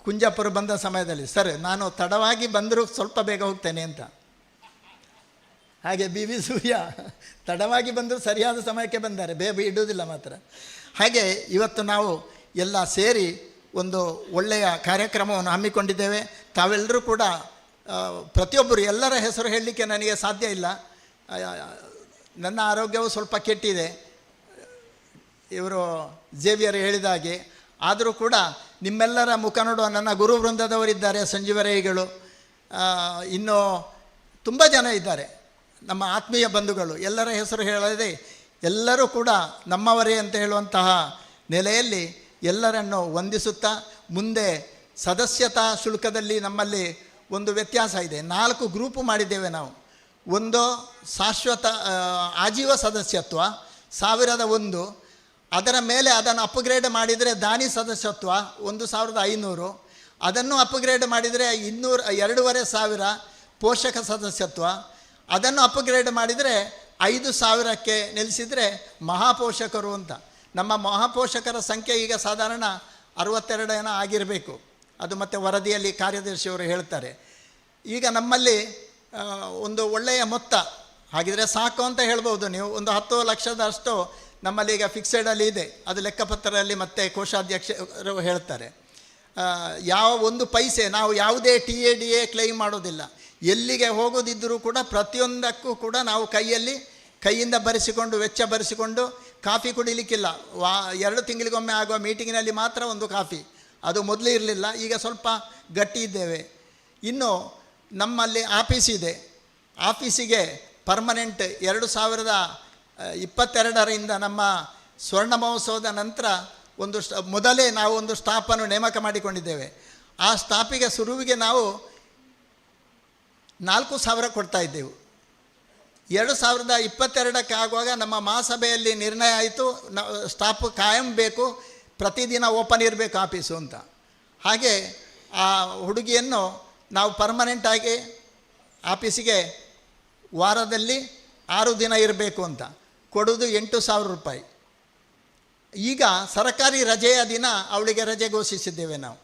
ಕುಂಜಾಪುರ ಬಂದ ಸಮಯದಲ್ಲಿ, ಸರ್ ನಾನು ತಡವಾಗಿ ಬಂದರೂ ಸ್ವಲ್ಪ ಬೇಗ ಹೋಗ್ತೇನೆ ಅಂತ. ಹಾಗೆ ಬಿ ಸೂರ್ಯ ತಡವಾಗಿ ಬಂದರೂ ಸರಿಯಾದ ಸಮಯಕ್ಕೆ ಬಂದ್ದಾರೆ, ಬೇಗ ಇಡುವುದಿಲ್ಲ ಮಾತ್ರ. ಹಾಗೆ ಇವತ್ತು ನಾವು ಎಲ್ಲ ಸೇರಿ ಒಂದು ಒಳ್ಳೆಯ ಕಾರ್ಯಕ್ರಮವನ್ನು ಹಮ್ಮಿಕೊಂಡಿದ್ದೇವೆ. ತಾವೆಲ್ಲರೂ ಕೂಡ ಪ್ರತಿಯೊಬ್ಬರು, ಎಲ್ಲರ ಹೆಸರು ಹೇಳಲಿಕ್ಕೆ ನನಗೆ ಸಾಧ್ಯ ಇಲ್ಲ, ನನ್ನ ಆರೋಗ್ಯವು ಸ್ವಲ್ಪ ಕೆಟ್ಟಿದೆ, ಇವರು ಜೇವಿಯರ್ ಹೇಳಿದ ಹಾಗೆ. ಆದರೂ ಕೂಡ ನಿಮ್ಮೆಲ್ಲರ ಮುಖ ನೋಡುವ ನನ್ನ ಗುರು ವೃಂದದವರಿದ್ದಾರೆ, ಸಂಜೀವರೇಯಿಗಳು, ಇನ್ನೂ ತುಂಬ ಜನ ಇದ್ದಾರೆ, ನಮ್ಮ ಆತ್ಮೀಯ ಬಂಧುಗಳು. ಎಲ್ಲರ ಹೆಸರು ಹೇಳದೆ ಎಲ್ಲರೂ ಕೂಡ ನಮ್ಮವರೇ ಅಂತ ಹೇಳುವಂತಹ ನೆಲೆಯಲ್ಲಿ ಎಲ್ಲರನ್ನು ವಂದಿಸುತ್ತಾ, ಮುಂದೆ ಸದಸ್ಯತಾ ಶುಲ್ಕದಲ್ಲಿ ನಮ್ಮಲ್ಲಿ ಒಂದು ವ್ಯತ್ಯಾಸ ಇದೆ. 4 ಗ್ರೂಪು ಮಾಡಿದ್ದೇವೆ ನಾವು. ಒಂದು ಶಾಶ್ವತ ಆಜೀವ ಸದಸ್ಯತ್ವ 1001, ಅದರ ಮೇಲೆ ಅದನ್ನು ಅಪ್ಗ್ರೇಡ್ ಮಾಡಿದರೆ ದಾನಿ ಸದಸ್ಯತ್ವ 1500, ಅದನ್ನು ಅಪ್ಗ್ರೇಡ್ ಮಾಡಿದರೆ 2,500 ಪೋಷಕ ಸದಸ್ಯತ್ವ, ಅದನ್ನು ಅಪ್ಗ್ರೇಡ್ ಮಾಡಿದರೆ 5,000ಕ್ಕೆ ನಿಲ್ಲಿಸಿದರೆ ಮಹಾಪೋಷಕರು ಅಂತ. ನಮ್ಮ ಮಹಾಪೋಷಕರ ಸಂಖ್ಯೆ ಈಗ ಸಾಧಾರಣ 62 ಏನೋ ಆಗಿರಬೇಕು, ಅದು ಮತ್ತು ವರದಿಯಲ್ಲಿ ಕಾರ್ಯದರ್ಶಿಯವರು ಹೇಳ್ತಾರೆ. ಈಗ ನಮ್ಮಲ್ಲಿ ಒಂದು ಒಳ್ಳೆಯ ಮೊತ್ತ, ಹಾಗಿದ್ರೆ ಸಾಕು ಅಂತ ಹೇಳ್ಬೋದು ನೀವು, ಒಂದು 10 ಲಕ್ಷದಷ್ಟು ನಮ್ಮಲ್ಲಿ ಈಗ ಫಿಕ್ಸೆಡಲ್ಲಿ ಇದೆ, ಅದು ಲೆಕ್ಕಪತ್ರದಲ್ಲಿ ಮತ್ತೆ ಕೋಶಾಧ್ಯಕ್ಷರು ಹೇಳ್ತಾರೆ. ಯಾವ ಒಂದು ಪೈಸೆ ನಾವು ಯಾವುದೇ TADA ಕ್ಲೈಮ್ ಮಾಡೋದಿಲ್ಲ. ಎಲ್ಲಿಗೆ ಹೋಗೋದಿದ್ದರೂ ಕೂಡ ಪ್ರತಿಯೊಂದಕ್ಕೂ ಕೂಡ ನಾವು ಕೈಯಿಂದ ಬರೆಸಿಕೊಂಡು, ವೆಚ್ಚ ಬರೆಸಿಕೊಂಡು, ಕಾಫಿ ಕುಡಿಲಿಕ್ಕಿಲ್ಲ. 2 ತಿಂಗಳಿಗೊಮ್ಮೆ ಆಗುವ ಮೀಟಿಂಗಿನಲ್ಲಿ ಮಾತ್ರ ಒಂದು ಕಾಫಿ, ಅದು ಮೊದಲು ಇರಲಿಲ್ಲ, ಈಗ ಸ್ವಲ್ಪ ಗಟ್ಟಿ ಇದ್ದೇವೆ. ಇನ್ನು ನಮ್ಮಲ್ಲಿ ಆಫೀಸ್ ಇದೆ, ಆಫೀಸಿಗೆ ಪರ್ಮನೆಂಟ್ 2022ರಿಂದ ನಮ್ಮ ಸ್ವರ್ಣ ಮಹೋತ್ಸವದ ನಂತರ ಮೊದಲೇ ನಾವು ಒಂದು ಸ್ಟಾಫನ್ನು ನೇಮಕ ಮಾಡಿಕೊಂಡಿದ್ದೇವೆ. ಆ ಸ್ಟಾಫಿಗೆ ಶುರುವಿಗೆ ನಾವು 4,000 ಕೊಡ್ತಾ ಇದ್ದೆವು. 2022ಕ್ಕೆ ಆಗುವಾಗ ನಮ್ಮ ಮಹಾಸಭೆಯಲ್ಲಿ ನಿರ್ಣಯ ಆಯಿತು, ಸ್ಟಾಫ್ ಕಾಯಂ ಬೇಕು, ಪ್ರತಿದಿನ ಓಪನ್ ಇರಬೇಕು ಆಫೀಸು ಅಂತ. ಹಾಗೆ ಆ ಹುಡುಗಿಯನ್ನು ನಾವು ಪರ್ಮನೆಂಟಾಗಿ ಆಫೀಸಿಗೆ ವಾರದಲ್ಲಿ 6 ದಿನ ಇರಬೇಕು ಅಂತ ಕೊಡೋದು 8,000 ರೂಪಾಯಿ. ಈಗ ಸರಕಾರಿ ರಜೆಯ ದಿನ ಅವಳಿಗೆ ರಜೆ ಘೋಷಿಸಿದ್ದೇವೆ ನಾವು.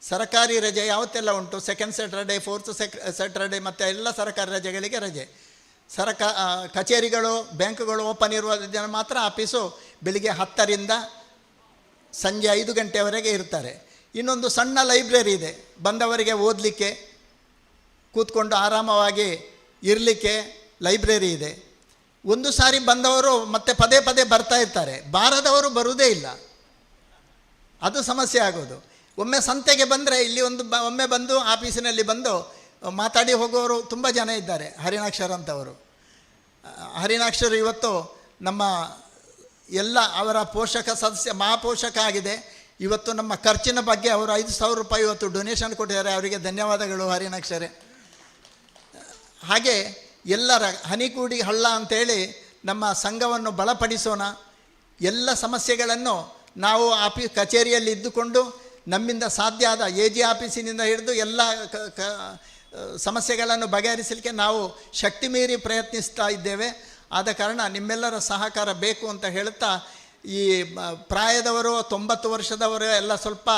ಸರಕಾರಿ ರಜೆ ಯಾವತ್ತೆಲ್ಲ ಉಂಟು, ಸೆಕೆಂಡ್ ಸ್ಯಾಟರ್ಡೇ, ಫೋರ್ತ್ ಸ್ಯಾಟರ್ಡೇ ಮತ್ತು ಎಲ್ಲ ಸರಕಾರಿ ರಜೆಗಳಿಗೆ ರಜೆ. ಕಚೇರಿಗಳು, ಬ್ಯಾಂಕ್ಗಳು ಓಪನ್ ಇರುವ ದಿನ ಮಾತ್ರ ಆಫೀಸು ಬೆಳಿಗ್ಗೆ 10ರಿಂದ ಸಂಜೆ 5 ಗಂಟೆವರೆಗೆ ಇರ್ತಾರೆ. ಇನ್ನೊಂದು ಸಣ್ಣ ಲೈಬ್ರರಿ ಇದೆ, ಬಂದವರಿಗೆ ಓದಲಿಕ್ಕೆ, ಕೂತ್ಕೊಂಡು ಆರಾಮವಾಗಿ ಇರಲಿಕ್ಕೆ ಲೈಬ್ರರಿ ಇದೆ. ಒಂದು ಸಾರಿ ಬಂದವರು ಮತ್ತೆ ಪದೇ ಪದೇ ಬರ್ತಾ ಇರ್ತಾರೆ, ಬಾರದವರು ಬರುವುದೇ ಇಲ್ಲ, ಅದು ಸಮಸ್ಯೆ ಆಗೋದು. ಒಮ್ಮೆ ಸಂತೆಗೆ ಬಂದರೆ ಇಲ್ಲಿ ಒಮ್ಮೆ ಬಂದು ಆಫೀಸಿನಲ್ಲಿ ಬಂದು ಮಾತಾಡಿ ಹೋಗೋರು ತುಂಬ ಜನ ಇದ್ದಾರೆ. ಹರಿಣಾಕ್ಷರಂಥವರು, ಹರಿಣಾಕ್ಷರು ಇವತ್ತು ನಮ್ಮ ಎಲ್ಲ ಅವರ ಪೋಷಕ ಸದಸ್ಯ, ಮಹಾಪೋಷಕ ಆಗಿದೆ. ಇವತ್ತು ನಮ್ಮ ಖರ್ಚಿನ ಬಗ್ಗೆ ಅವರು 5,000 ರೂಪಾಯಿ ಇವತ್ತು ಡೊನೇಷನ್ ಕೊಟ್ಟಿದ್ದಾರೆ, ಅವರಿಗೆ ಧನ್ಯವಾದಗಳು ಹರಿಣಾಕ್ಷರೇ. ಹಾಗೆ ಎಲ್ಲರ ಹನಿಕೂಡಿ ಹಳ್ಳ ಅಂತೇಳಿ ನಮ್ಮ ಸಂಘವನ್ನು ಬಲಪಡಿಸೋಣ. ಎಲ್ಲ ಸಮಸ್ಯೆಗಳನ್ನು ನಾವು ಕಚೇರಿಯಲ್ಲಿ ಇದ್ದುಕೊಂಡು ನಮ್ಮಿಂದ ಸಾಧ್ಯ ಆದ AG ಆಫೀಸಿನಿಂದ ಹಿಡಿದು ಎಲ್ಲ ಸಮಸ್ಯೆಗಳನ್ನು ಬಗೆಹರಿಸಲಿಕ್ಕೆ ನಾವು ಶಕ್ತಿ ಮೀರಿ ಪ್ರಯತ್ನಿಸ್ತಾ ಇದ್ದೇವೆ. ಆದ ಕಾರಣ ನಿಮ್ಮೆಲ್ಲರ ಸಹಕಾರ ಬೇಕು ಅಂತ ಹೇಳುತ್ತಾ, ಈ ಪ್ರಾಯದವರು 90 ವರ್ಷದವರು ಎಲ್ಲ ಸ್ವಲ್ಪ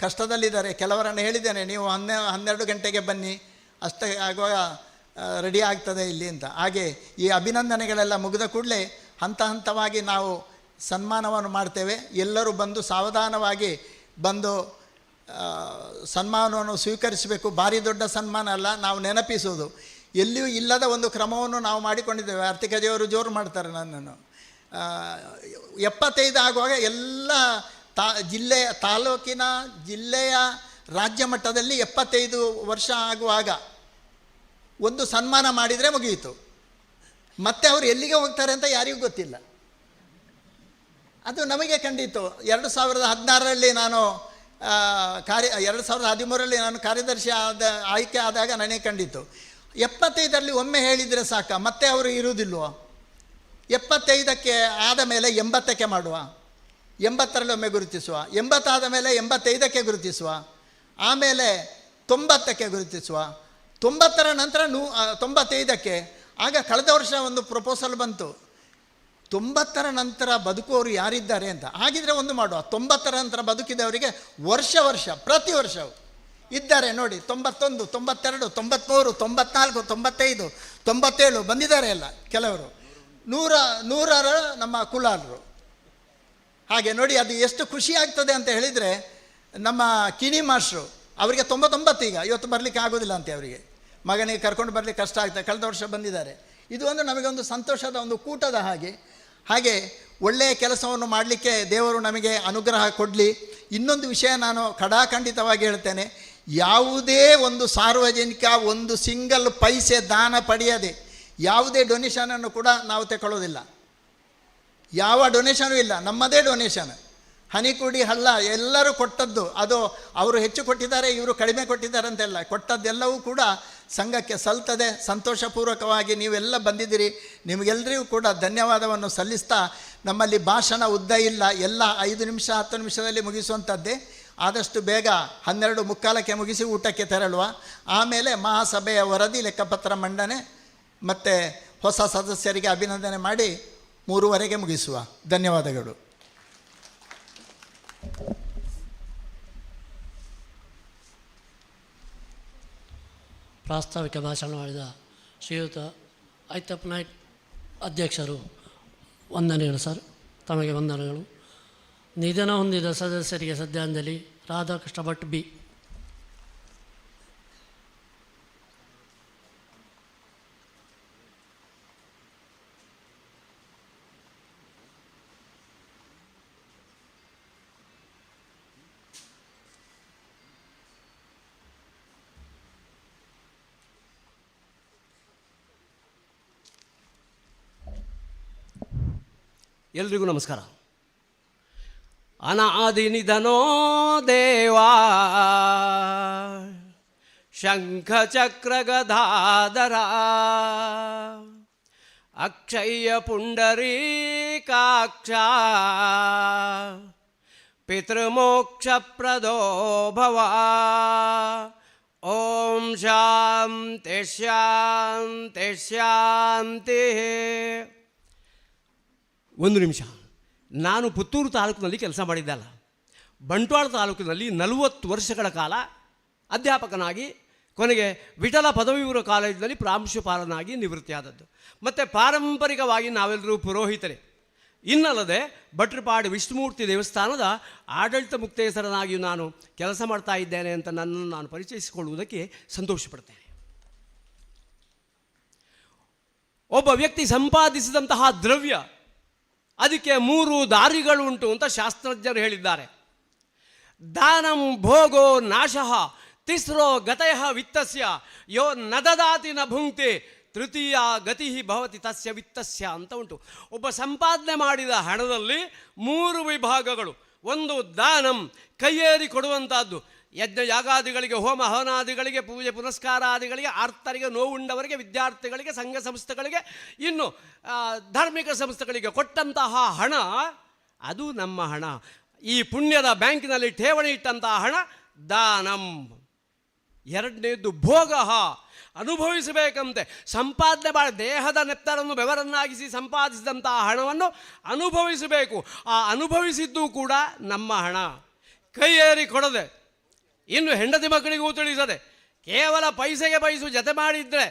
ಕಷ್ಟದಲ್ಲಿದ್ದಾರೆ. ಕೆಲವರನ್ನು ಹೇಳಿದ್ದೇನೆ, ನೀವು 12 ಗಂಟೆಗೆ ಬನ್ನಿ, ಅಷ್ಟೇ ಆಗುವಾಗ ರೆಡಿ ಆಗ್ತದೆ ಇಲ್ಲಿ ಅಂತ. ಹಾಗೆ ಈ ಅಭಿನಂದನೆಗಳೆಲ್ಲ ಮುಗಿದ ಕೂಡಲೇ ಹಂತ ಹಂತವಾಗಿ ನಾವು ಸನ್ಮಾನವನ್ನು ಮಾಡ್ತೇವೆ. ಎಲ್ಲರೂ ಬಂದು ಸಾವಧಾನವಾಗಿ ಬಂದು ಸನ್ಮಾನವನ್ನು ಸ್ವೀಕರಿಸಬೇಕು. ಭಾರಿ ದೊಡ್ಡ ಸನ್ಮಾನ ಅಲ್ಲ, ನಾವು ನೆನಪಿಸೋದು. ಎಲ್ಲಿಯೂ ಇಲ್ಲದ ಒಂದು ಕ್ರಮವನ್ನು ನಾವು ಮಾಡಿಕೊಂಡಿದ್ದೇವೆ. ಆರ್ಥಿಕತೆಯವರು ಜೋರು ಮಾಡ್ತಾರೆ ನನ್ನನ್ನು. 75 ಆಗುವಾಗ ಎಲ್ಲ ಜಿಲ್ಲೆಯ ರಾಜ್ಯ ಮಟ್ಟದಲ್ಲಿ 75 ವರ್ಷ ಆಗುವಾಗ ಒಂದು ಸನ್ಮಾನ ಮಾಡಿದರೆ ಮುಗಿಯಿತು. ಮತ್ತೆ ಅವರು ಎಲ್ಲಿಗೆ ಹೋಗ್ತಾರೆ ಅಂತ ಯಾರಿಗೂ ಗೊತ್ತಿಲ್ಲ. ಅದು ನಮಗೆ ಕಂಡಿತು. 2016ರಲ್ಲಿ ನಾನು 2013ರಲ್ಲಿ ನಾನು ಕಾರ್ಯದರ್ಶಿ ಆಯ್ಕೆ ಆದಾಗ ನನಗೆ ಕಂಡಿತು. 75ರಲ್ಲಿ ಒಮ್ಮೆ ಹೇಳಿದರೆ ಸಾಕ, ಮತ್ತೆ ಅವರು ಇರುವುದಿಲ್ವೋ? 75ಕ್ಕೆ ಆದ ಮೇಲೆ 80ಕ್ಕೆ ಮಾಡುವ, 80ರಲ್ಲಿ ಒಮ್ಮೆ ಗುರುತಿಸುವ, 80 ಆದ ಮೇಲೆ 85ಕ್ಕೆ ಗುರುತಿಸುವ, ಆಮೇಲೆ 90ಕ್ಕೆ ಗುರುತಿಸುವ, 90ರ ನಂತರ 95ಕ್ಕೆ. ಆಗ ಕಳೆದ ವರ್ಷ ಒಂದು ಪ್ರಪೋಸಲ್ ಬಂತು, 90ರ ನಂತರ ಬದುಕುವವರು ಯಾರಿದ್ದಾರೆ ಅಂತ. ಹಾಗಿದ್ರೆ ಒಂದು ಮಾಡುವ, 90ರ ನಂತರ ಬದುಕಿದವರಿಗೆ ವರ್ಷ ಪ್ರತಿ ವರ್ಷವೂ ಇದ್ದಾರೆ ನೋಡಿ. 91, 92, 93, 94, 95, 97 ಬಂದಿದ್ದಾರೆ ಎಲ್ಲ. ಕೆಲವರು 100 ನಮ್ಮ ಕುಲಾಲರು. ಹಾಗೆ ನೋಡಿ, ಅದು ಎಷ್ಟು ಖುಷಿ ಆಗ್ತದೆ ಅಂತ ಹೇಳಿದರೆ, ನಮ್ಮ ಕಿಣಿ ಮಾಸ್ಟ್ರು ಅವರಿಗೆ 99 ಈಗ, ಇವತ್ತು ಬರಲಿಕ್ಕೆ ಆಗೋದಿಲ್ಲ ಅಂತೆ ಅವರಿಗೆ, ಮಗನಿಗೆ ಕರ್ಕೊಂಡು ಬರಲಿಕ್ಕೆ ಕಷ್ಟ ಆಗ್ತದೆ, ಕಳೆದ ವರ್ಷ ಬಂದಿದ್ದಾರೆ. ಇದು ಒಂದು ನಮಗೆ ಒಂದು ಸಂತೋಷದ ಒಂದು ಕೂಟದ ಹಾಗೆ ಒಳ್ಳೆಯ ಕೆಲಸವನ್ನು ಮಾಡಲಿಕ್ಕೆ ದೇವರು ನಮಗೆ ಅನುಗ್ರಹ ಕೊಡಲಿ. ಇನ್ನೊಂದು ವಿಷಯ ನಾನು ಖಡಾಖಂಡಿತವಾಗಿ ಹೇಳ್ತೇನೆ, ಯಾವುದೇ ಒಂದು ಸಾರ್ವಜನಿಕ ಒಂದು ಸಿಂಗಲ್ ಪೈಸೆ ದಾನ ಪಡೆಯದೆ ಯಾವುದೇ ಡೊನೇಷನನ್ನು ಕೂಡ ನಾವು ತಗೊಳ್ಳೋದಿಲ್ಲ. ಯಾವ ಡೊನೇಷನೂ ಇಲ್ಲ, ನಮ್ಮದೇ ಡೊನೇಷನ್. ಹನಿಕುಡಿ ಹಳ್ಳ ಎಲ್ಲರೂ ಕೊಟ್ಟದ್ದು, ಅದು ಅವರು ಹೆಚ್ಚು ಕೊಟ್ಟಿದ್ದಾರೆ, ಇವರು ಕಡಿಮೆ ಕೊಟ್ಟಿದ್ದಾರೆ ಅಂತೆಲ್ಲ, ಕೊಟ್ಟದ್ದೆಲ್ಲವೂ ಕೂಡ ಸಂಘಕ್ಕೆ ಸಲ್ತದೆ. ಸಂತೋಷಪೂರ್ವಕವಾಗಿ ನೀವೆಲ್ಲ ಬಂದಿದ್ದೀರಿ, ನಿಮಗೆಲ್ಲರಿಗೂ ಕೂಡ ಧನ್ಯವಾದವನ್ನು ಸಲ್ಲಿಸ್ತಾ, ನಮ್ಮಲ್ಲಿ ಭಾಷಣ ಉದ್ದ ಇಲ್ಲ, ಎಲ್ಲ 5 ನಿಮಿಷ 10 ನಿಮಿಷದಲ್ಲಿ ಮುಗಿಸುವಂಥದ್ದೇ. ಆದಷ್ಟು ಬೇಗ 12:45ಕ್ಕೆ ಮುಗಿಸಿ ಊಟಕ್ಕೆ ತೆರಳುವ. ಆಮೇಲೆ ಮಹಾಸಭೆಯ ವರದಿ, ಲೆಕ್ಕಪತ್ರ ಮಂಡನೆ ಮತ್ತು ಹೊಸ ಸದಸ್ಯರಿಗೆ ಅಭಿನಂದನೆ ಮಾಡಿ 3:15ಕ್ಕೆ ಮುಗಿಸುವ. ಧನ್ಯವಾದಗಳು. ಪ್ರಾಸ್ತಾವಿಕ ಭಾಷಣ ಮಾಡಿದ ಶ್ರೀಯುತ ಐತಪ್ಪ ನಾಯ್ಕ್ ಅಧ್ಯಕ್ಷರು, ವಂದನೆಗಳು ಸರ್, ತಮಗೆ ವಂದನೆಗಳು. ನಿಧನ ಹೊಂದಿದ ಸದಸ್ಯರಿಗೆ ಶ್ರದ್ಧಾಂಜಲಿ. ರಾಧಾಕೃಷ್ಣ ಭಟ್ ಬಿ. ಎಲ್ರಿಗೂ ನಮಸ್ಕಾರ. ಅನಾದಿ ನಿಧನೋ ದೇವಾ ಶಂಖ ಚಕ್ರ ಗದಾಧರ ಅಕ್ಷಯ ಪುಂಡರೀಕಾಕ್ಷ ಪಿತೃಮೋಕ್ಷ ಪ್ರದೋ ಭವ. ಓಂ ಶಾಂತಿ ಶಾಂತಿ ಶಾಂತಿ. ಒಂದು ನಿಮಿಷ, ನಾನು ಪುತ್ತೂರು ತಾಲೂಕಿನಲ್ಲಿ ಕೆಲಸ ಮಾಡಿದ್ದಲ್ಲ, ಬಂಟ್ವಾಳ ತಾಲೂಕಿನಲ್ಲಿ 40 ವರ್ಷಗಳ ಕಾಲ ಅಧ್ಯಾಪಕನಾಗಿ, ಕೊನೆಗೆ ವಿಠಲ ಪದವಿಪೂರ್ವ ಕಾಲೇಜಿನಲ್ಲಿ ಪ್ರಾಂಶುಪಾಲನಾಗಿ ನಿವೃತ್ತಿಯಾದದ್ದು. ಮತ್ತು ಪಾರಂಪರಿಕವಾಗಿ ನಾವೆಲ್ಲರೂ ಪುರೋಹಿತರೇ. ಇನ್ನಲ್ಲದೆ ಭಟ್ರಪಾಡಿ ವಿಷ್ಣುಮೂರ್ತಿ ದೇವಸ್ಥಾನದ ಆಡಳಿತ ಮುಕ್ತೇಸರನಾಗಿಯೂ ನಾನು ಕೆಲಸ ಮಾಡ್ತಾ ಇದ್ದೇನೆ ಅಂತ ನನ್ನನ್ನು ನಾನು ಪರಿಚಯಿಸಿಕೊಳ್ಳುವುದಕ್ಕೆ ಸಂತೋಷಪಡ್ತೇನೆ. ಒಬ್ಬ ವ್ಯಕ್ತಿ ಸಂಪಾದಿಸಿದಂತಹ ದ್ರವ್ಯ, ಅದಕ್ಕೆ 3 ದಾರಿಗಳುಂಟು ಅಂತ ಶಾಸ್ತ್ರಜ್ಞರು ಹೇಳಿದ್ದಾರೆ. ದಾನಂ ಭೋಗೋ ನಾಶಃ ತಿಸ್ರೋ ಗತಯಃ ವಿತ್ತಸ್ಯ ಯೋ ನದದಾತಿ ನ ಭುಂಕ್ತಿ ತೃತೀಯ ಗತಿ ಭವತಿ ತಸ್ಯ ವಿತ್ತಸ್ಯ ಅಂತ ಉಂಟು. ಒಬ್ಬ ಸಂಪಾದನೆ ಮಾಡಿದ ಹಣದಲ್ಲಿ 3 ವಿಭಾಗಗಳು. ಒಂದು ದಾನಂ, ಕೈಯೇರಿ ಕೊಡುವಂಥದ್ದು, ಯಜ್ಞ ಯಾಗಾದಿಗಳಿಗೆ, ಹೋಮ ಹವನಾದಿಗಳಿಗೆ, ಪೂಜೆ ಪುನಸ್ಕಾರಾದಿಗಳಿಗೆ, ಆರ್ತರಿಗೆ, ನೋವುಂಡವರಿಗೆ, ವಿದ್ಯಾರ್ಥಿಗಳಿಗೆ, ಸಂಘ ಸಂಸ್ಥೆಗಳಿಗೆ, ಇನ್ನು ಧಾರ್ಮಿಕ ಸಂಸ್ಥೆಗಳಿಗೆ ಕೊಟ್ಟಂತಹ ಹಣ, ಅದು ನಮ್ಮ ಹಣ. ಈ ಪುಣ್ಯದ ಬ್ಯಾಂಕಿನಲ್ಲಿ ಠೇವಣಿ ಇಟ್ಟಂತಹ ಹಣ ದಾನಂ. ಎರಡನೇದು ಭೋಗ, ಅನುಭವಿಸಬೇಕಂತೆ. ಸಂಪಾದನೆ ಮಾಡಿ ದೇಹದ ನೆತ್ತರನ್ನು ಬೆವರನ್ನಾಗಿಸಿ ಸಂಪಾದಿಸಿದಂತಹ ಹಣವನ್ನು ಅನುಭವಿಸಬೇಕು. ಆ ಅನುಭವಿಸಿದ್ದು ಕೂಡ ನಮ್ಮ ಹಣ. ಕೈಯೇರಿ ಕೊಡದೆ, ಇನ್ನು ಹೆಂಡತಿ ಮಕ್ಕಳಿಗೂ ತಿಳಿಸದೆ, ಕೇವಲ ಪೈಸೆಗೆ ಪೈಸು ಜತೆ ಮಾಡಿದರೆ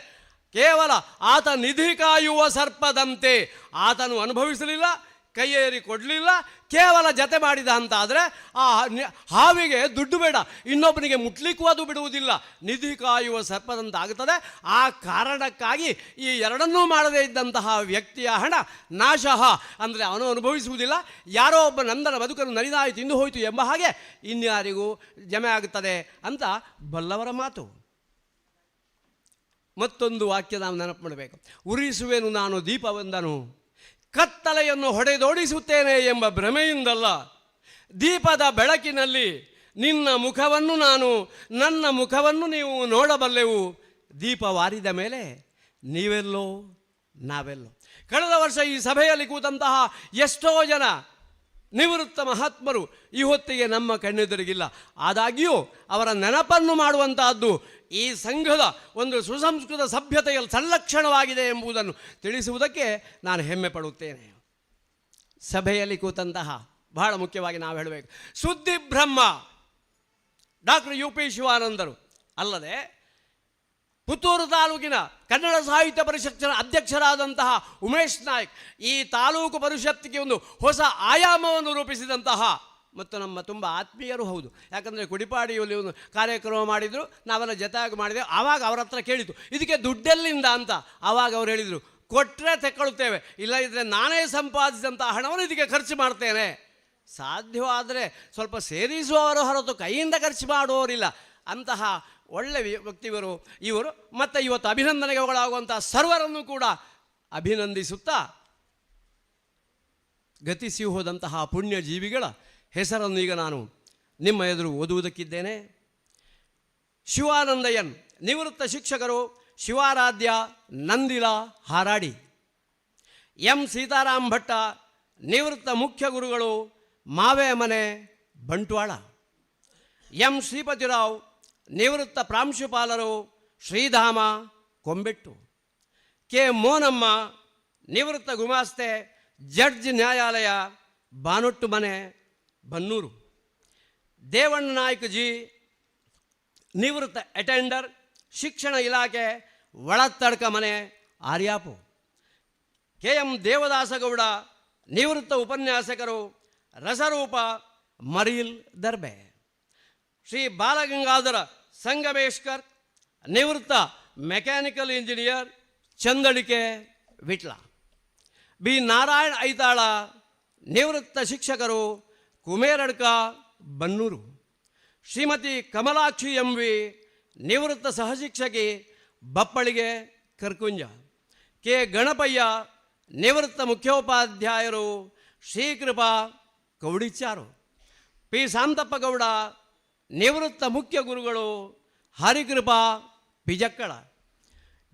ಕೇವಲ ಆತ ನಿಧಿ ಕಾಯುವ ಸರ್ಪದಂತೆ. ಆತನು ಅನುಭವಿಸಲಿಲ್ಲ, ಕೈಯೇರಿ ಕೊಡಲಿಲ್ಲ, ಕೇವಲ ಜತೆ ಮಾಡಿದ ಅಂತಾದರೆ ಆ ಹಾವಿಗೆ ದುಡ್ಡು ಬೇಡ, ಇನ್ನೊಬ್ಬನಿಗೆ ಮುಟ್ಲಿಕ್ಕೂ ಅದು ಬಿಡುವುದಿಲ್ಲ, ನಿಧಿ ಕಾಯುವ ಸರ್ಪದಂತಾಗುತ್ತದೆ. ಆ ಕಾರಣಕ್ಕಾಗಿ ಈ ಎರಡನ್ನೂ ಮಾಡದೇ ಇದ್ದಂತಹ ವ್ಯಕ್ತಿಯ ಹಣ ನಾಶಃ, ಅಂದರೆ ಅವನು ಅನುಭವಿಸುವುದಿಲ್ಲ. ಯಾರೋ ಒಬ್ಬ ನಂದನ ಬದುಕನ್ನು ನಲಿದಾಯಿ ತಿಂದು ಹೋಯಿತು ಎಂಬ ಹಾಗೆ ಇನ್ಯಾರಿಗೂ ಜಮೆ ಆಗುತ್ತದೆ ಅಂತ ಬಲ್ಲವರ ಮಾತು. ಮತ್ತೊಂದು ವಾಕ್ಯ ನಾವು ನೆನಪು ಮಾಡಬೇಕು. ಉರಿಸುವೆನು ನಾನು ದೀಪವೊಂದನು, ಕತ್ತಲೆಯನ್ನು ಹೊಡೆದೋಡಿಸುತ್ತೇನೆ ಎಂಬ ಭ್ರಮೆಯಿಂದಲ್ಲ, ದೀಪದ ಬೆಳಕಿನಲ್ಲಿ ನಿನ್ನ ಮುಖವನ್ನು ನಾನು, ನನ್ನ ಮುಖವನ್ನು ನೀವು ನೋಡಬಲ್ಲೆವು. ದೀಪ ವಾರಿದ ಮೇಲೆ ನೀವೆಲ್ಲೋ ನಾವೆಲ್ಲೋ. ಕಳೆದ ವರ್ಷ ಈ ಸಭೆಯಲ್ಲಿ ಕೂತಂತಹ ಎಷ್ಟೋ ಜನ ನಿವೃತ್ತ ಮಹಾತ್ಮರು ಈ ಹೊತ್ತಿಗೆ ನಮ್ಮ ಕಣ್ಣೆದುರಿಗಿಲ್ಲ. ಆದಾಗ್ಯೂ ಅವರ ನೆನಪನ್ನು ಮಾಡುವಂತಹದ್ದು ಈ ಸಂಘದ ಒಂದು ಸುಸಂಸ್ಕೃತ ಸಭ್ಯತೆಯ ಸಂಲಕ್ಷಣವಾಗಿದೆ ಎಂಬುದನ್ನು ತಿಳಿಸುವುದಕ್ಕೆ ನಾನು ಹೆಮ್ಮೆ ಪಡುತ್ತೇನೆ. ಸಭೆಯಲ್ಲಿ ಕೂತಂತಹ ಬಹಳ ಮುಖ್ಯವಾಗಿ ನಾವು ಹೇಳಬೇಕು, ಸುದ್ದಿ ಬ್ರಹ್ಮ ಡಾಕ್ಟರ್ UP ಶಿವಾನಂದರು ಅಲ್ಲದೆ ಪುತ್ತೂರು ತಾಲೂಕಿನ ಕನ್ನಡ ಸಾಹಿತ್ಯ ಪರಿಷತ್ತಿನ ಅಧ್ಯಕ್ಷರಾದಂತಹ ಉಮೇಶ್ ನಾಯ್ಕ್ ಈ ತಾಲೂಕು ಪರಿಷತ್ತಿಗೆ ಒಂದು ಹೊಸ ಆಯಾಮವನ್ನು ರೂಪಿಸಿದಂತಹ ಮತ್ತು ನಮ್ಮ ತುಂಬ ಆತ್ಮೀಯರು ಹೌದು. ಯಾಕಂದರೆ ಕುಡಿಪಾಡಿಯಲ್ಲಿ ಒಂದು ಕಾರ್ಯಕ್ರಮ ಮಾಡಿದರು, ನಾವೆಲ್ಲ ಜೊತೆಯಾಗಿ ಮಾಡಿದೆವು. ಆವಾಗ ಅವರ ಹತ್ರ ಕೇಳಿತು ಇದಕ್ಕೆ ದುಡ್ಡೆಲ್ಲಿಂದ ಅಂತ. ಆವಾಗ ಅವ್ರು ಹೇಳಿದರು, ಕೊಟ್ಟರೆ ತೆಕ್ಕೊಳ್ತೇವೆ, ಇಲ್ಲ ಇದ್ದರೆ ನಾನೇ ಸಂಪಾದಿಸಿದಂಥ ಹಣವನ್ನು ಇದಕ್ಕೆ ಖರ್ಚು ಮಾಡ್ತೇನೆ. ಸಾಧ್ಯವಾದರೆ ಸ್ವಲ್ಪ ಸೇರಿಸುವವರು ಹೊರತು ಕೈಯಿಂದ ಖರ್ಚು ಮಾಡುವವರಿಲ್ಲ. ಅಂತಹ ಒಳ್ಳೆಯ ವ್ಯಕ್ತಿಗಳು ಇವರು. ಮತ್ತು ಇವತ್ತು ಅಭಿನಂದನೆಗೆ ಒಳಗಾಗುವಂಥ ಸರ್ವರನ್ನು ಕೂಡ ಅಭಿನಂದಿಸುತ್ತಾ ಗತಿಸಿ ಹೋದಂತಹ ಪುಣ್ಯ ಜೀವಿಗಳ ಹೆಸರನ್ನು ಈಗ ನಾನು ನಿಮ್ಮ ಎದುರು ಓದುವುದಕ್ಕಿದ್ದೇನೆ. ಶಿವಾನಂದಯ್ಯನ್ ನಿವೃತ್ತ ಶಿಕ್ಷಕರು, ಶಿವಾರಾಧ್ಯ ನಂದಿಲ ಹಾರಾಡಿ. ಎಂ ಸೀತಾರಾಮ್ ಭಟ್ಟ ನಿವೃತ್ತ ಮುಖ್ಯ ಗುರುಗಳು, ಮಾವೆ ಮನೆ ಬಂಟ್ವಾಳ. ಎಂ ಶ್ರೀಪತಿರಾವ್ ನಿವೃತ್ತ ಪ್ರಾಂಶುಪಾಲರು, ಶ್ರೀಧಾಮ ಕೊಂಬೆಟ್ಟು. ಕೆ ಮೋನಮ್ಮ ನಿವೃತ್ತ ಗುಮಾಸ್ತೆ, ಜಡ್ಜ್ ನ್ಯಾಯಾಲಯ, ಬಾನೊಟ್ಟು ಮನೆ ಬನ್ನೂರು. ದೇವಣ್ಣ ನಾಯ್ಕ ಜಿ ನಿವೃತ್ತ ಅಟೆಂಡರ್, ಶಿಕ್ಷಣ ಇಲಾಖೆ, ಒಳತಡ್ಕ ಮನೆ ಆರ್ಯಾಪು. ಕೆ ಎಂ ದೇವದಾಸಗೌಡ ನಿವೃತ್ತ ಉಪನ್ಯಾಸಕರು, ರಸರೂಪ ಮರೀಲ್ ದರ್ಬೆ. ಶ್ರೀ ಬಾಲಗಂಗಾಧರ ಸಂಗಮೇಶ್ಕರ್ ನಿವೃತ್ತ mechanical engineer, Chandalike Vitla. B Narayana Aithala ನಿವೃತ್ತ ಶಿಕ್ಷಕರು, ಕುಮೇರಡ್ಕ ಬನ್ನೂರು. ಶ್ರೀಮತಿ ಕಮಲಾಕ್ಷಿ MV ನಿವೃತ್ತ ಸಹಶಿಕ್ಷಕಿ, ಬಪ್ಪಳಿಗೆ ಕರ್ಕುಂಜ. ಕೆ ಗಣಪಯ್ಯ ನಿವೃತ್ತ ಮುಖ್ಯೋಪಾಧ್ಯಾಯರು, ಶ್ರೀಕೃಪಾ ಕೌಡಿಚಾರು. ಪಿ ಶಾಂತಪ್ಪಗೌಡ ನಿವೃತ್ತ ಮುಖ್ಯ ಗುರುಗಳು, ಹರಿಕೃಪಾ ಪಿಜಕ್ಕಳ.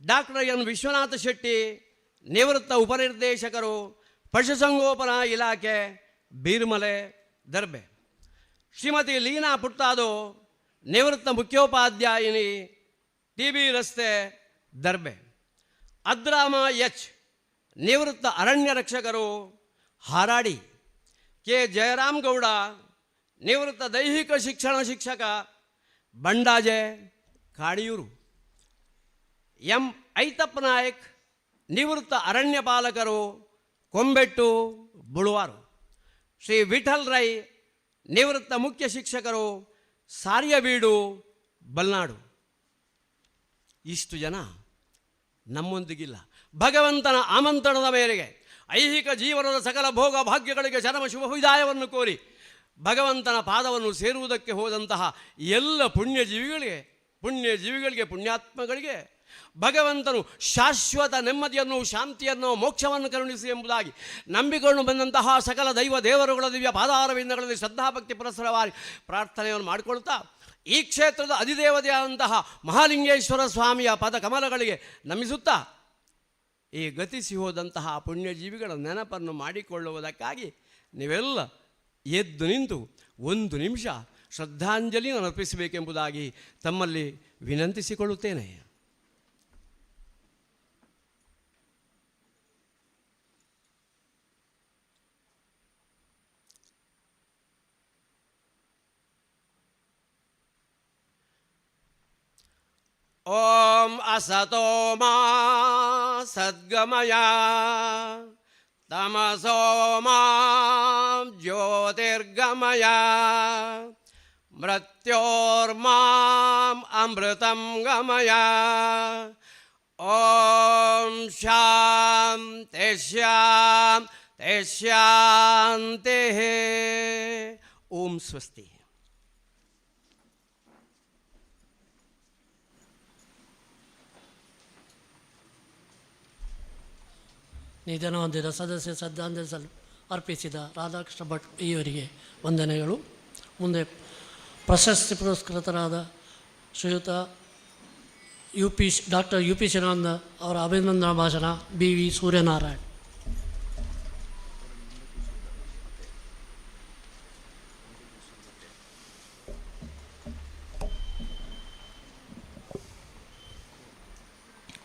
ಡಾಕ್ಟರ್ ಎನ್ ವಿಶ್ವನಾಥ ಶೆಟ್ಟಿ ನಿವೃತ್ತ ಉಪನಿರ್ದೇಶಕರು, ಪಶುಸಂಗೋಪನಾ ಇಲಾಖೆ, ಬೀರ್ಮಲೆ ದರ್ಬೆ. ಶ್ರೀಮತಿ ಲೀನಾ ಪುಟ್ಟಾದು ನಿವೃತ್ತ ಮುಖ್ಯೋಪಾಧ್ಯಾಯಿನಿ, TB ರಸ್ತೆ ದರ್ಬೆ. ಅದ್ರಾಮ H ನಿವೃತ್ತ ಅರಣ್ಯ ರಕ್ಷಕರು, ಹಾರಾಡಿ. ಕೆ ಜಯರಾಮ್ ಗೌಡ ನಿವೃತ್ತ ದೈಹಿಕ ಶಿಕ್ಷಣ ಶಿಕ್ಷಕ, ಬಂಡಾಜೆ ಕಾಡಿಯೂರು. ಎಂ ಐತಪ್ಪ ನಾಯಕ್ ನಿವೃತ್ತ ಅರಣ್ಯ ಪಾಲಕರು, ಕೊಂಬೆಟ್ಟು ಬುಳುವಾರು. ಶ್ರೀ ವಿಠಲ್ ರೈ ನಿವೃತ್ತ ಮುಖ್ಯ ಶಿಕ್ಷಕರು, ಸಾರ್ಯಬೀಡು ಬಲ್ನಾಡು. ಇಷ್ಟು ಜನ ನಮ್ಮೊಂದಿಗಿಲ್ಲ. ಭಗವಂತನ ಆಮಂತ್ರಣದ ಮೇರೆಗೆ ಐಹಿಕ ಜೀವನದ ಸಕಲ ಭೋಗ ಭಾಗ್ಯಗಳಿಗೆ ಚರಮ ಶುಭ ವಿದಾಯವನ್ನು ಕೋರಿ ಭಗವಂತನ ಪಾದವನ್ನು ಸೇರುವುದಕ್ಕೆ ಹೋದಂತಹ ಎಲ್ಲ ಪುಣ್ಯಜೀವಿಗಳಿಗೆ ಪುಣ್ಯಾತ್ಮಗಳಿಗೆ ಭಗವಂತನು ಶಾಶ್ವತ ನೆಮ್ಮದಿಯನ್ನು, ಶಾಂತಿಯನ್ನು, ಮೋಕ್ಷವನ್ನು ಕರುಣಿಸಿ ಎಂಬುದಾಗಿ ನಂಬಿಕೊಂಡು ಬಂದಂತಹ ಸಕಲ ದೈವ ದೇವರುಗಳ ದಿವ್ಯ ಪಾದಾರವಿಂದಗಳಲ್ಲಿ ಶ್ರದ್ಧಾಭಕ್ತಿ ಪುರಸ್ಸರವಾಗಿ ಪ್ರಾರ್ಥನೆಯನ್ನು ಮಾಡಿಕೊಳ್ತಾ ಈ ಕ್ಷೇತ್ರದ ಅಧಿದೇವತೆಯಾದಂತಹ ಮಹಾಲಿಂಗೇಶ್ವರ ಸ್ವಾಮಿಯ ಪದ ಕಮಲಗಳಿಗೆ ನಮಿಸುತ್ತಾ ಈ ಗತಿಸಿ ಹೋದಂತಹ ಪುಣ್ಯಜೀವಿಗಳ ನೆನಪನ್ನು ಮಾಡಿಕೊಳ್ಳುವುದಕ್ಕಾಗಿ ನೀವೆಲ್ಲ ಎದ್ದು ನಿಂತು ಒಂದು ನಿಮಿಷ ಶ್ರದ್ಧಾಂಜಲಿಯನ್ನು ಅರ್ಪಿಸಬೇಕೆಂಬುದಾಗಿ ತಮ್ಮಲ್ಲಿ ವಿನಂತಿಸಿಕೊಳ್ಳುತ್ತೇನೆ. ಓಂ ಅಸತೋ ಮಾ ಸದ್ಗಮಯ ತಮಸೋ ಮಾ ಜ್ಯೋತಿರ್ಗಮಯ ಮೃತ್ಯೋರ್ಮಾಂ ಅಮೃತಂ ಗಮಯ. ಓಂ ಶಾಂತಿ ಶಾಂತಿ ಶಾಂತಿ. ಓಂ ಸ್ವಸ್ತಿ. ನಿಧನ ಹೊಂದಿದ ಸದಸ್ಯ ಶ್ರದ್ಧಾಂಜಲಿ ಅರ್ಪಿಸಿದ ರಾಧಾಕೃಷ್ಣ ಭಟ್ ಇವರಿಗೆ ವಂದನೆಗಳು. ಮುಂದೆ ಪ್ರಶಸ್ತಿ ಪುರಸ್ಕೃತರಾದ ಶ್ರೀಯುತ ಡಾಕ್ಟರ್ UP ಶಿವಾನಂದ ಅವರ ಅಭಿನಂದನಾ ಭಾಷಣ BV ಸೂರ್ಯನಾರಾಯಣ್.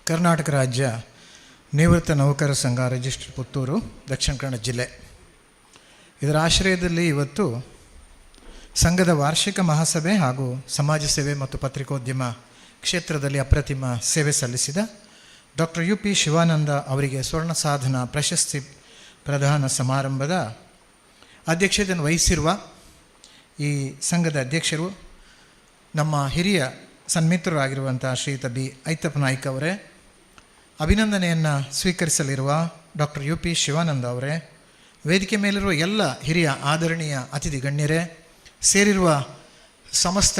ಕರ್ನಾಟಕ ರಾಜ್ಯ ನಿವೃತ್ತ ನೌಕರ ಸಂಘ ರಿಜಿಸ್ಟರ್ ಪುತ್ತೂರು, ದಕ್ಷಿಣ ಕನ್ನಡ ಜಿಲ್ಲೆ. ಇದರ ಆಶ್ರಯದಲ್ಲಿ ಇವತ್ತು ಸಂಘದ ವಾರ್ಷಿಕ ಮಹಾಸಭೆ ಹಾಗೂ ಸಮಾಜ ಸೇವೆ ಮತ್ತು ಪತ್ರಿಕೋದ್ಯಮ ಕ್ಷೇತ್ರದಲ್ಲಿ ಅಪ್ರತಿಮ ಸೇವೆ ಸಲ್ಲಿಸಿದ ಡಾಕ್ಟರ್ ಯು ಪಿ ಶಿವಾನಂದ ಅವರಿಗೆ ಸ್ವರ್ಣ ಸಾಧನ ಪ್ರಶಸ್ತಿ ಪ್ರದಾನ ಸಮಾರಂಭದ ಅಧ್ಯಕ್ಷತೆಯನ್ನು ವಹಿಸಿರುವ ಈ ಸಂಘದ ಅಧ್ಯಕ್ಷರು, ನಮ್ಮ ಹಿರಿಯ ಸನ್ಮಿತ್ರರಾಗಿರುವಂಥ ಶ್ರೀಯುತ ಬಿ ಐತಪ್ಪ ನಾಯ್ಕ ಅವರೇ, ಅಭಿನಂದನೆಯನ್ನು ಸ್ವೀಕರಿಸಲಿರುವ ಡಾಕ್ಟರ್ ಯು ಪಿ ಶಿವಾನಂದ ಅವರೇ, ವೇದಿಕೆ ಮೇಲಿರುವ ಎಲ್ಲ ಹಿರಿಯ ಆದರಣೀಯ ಅತಿಥಿ ಗಣ್ಯರೇ, ಸೇರಿರುವ ಸಮಸ್ತ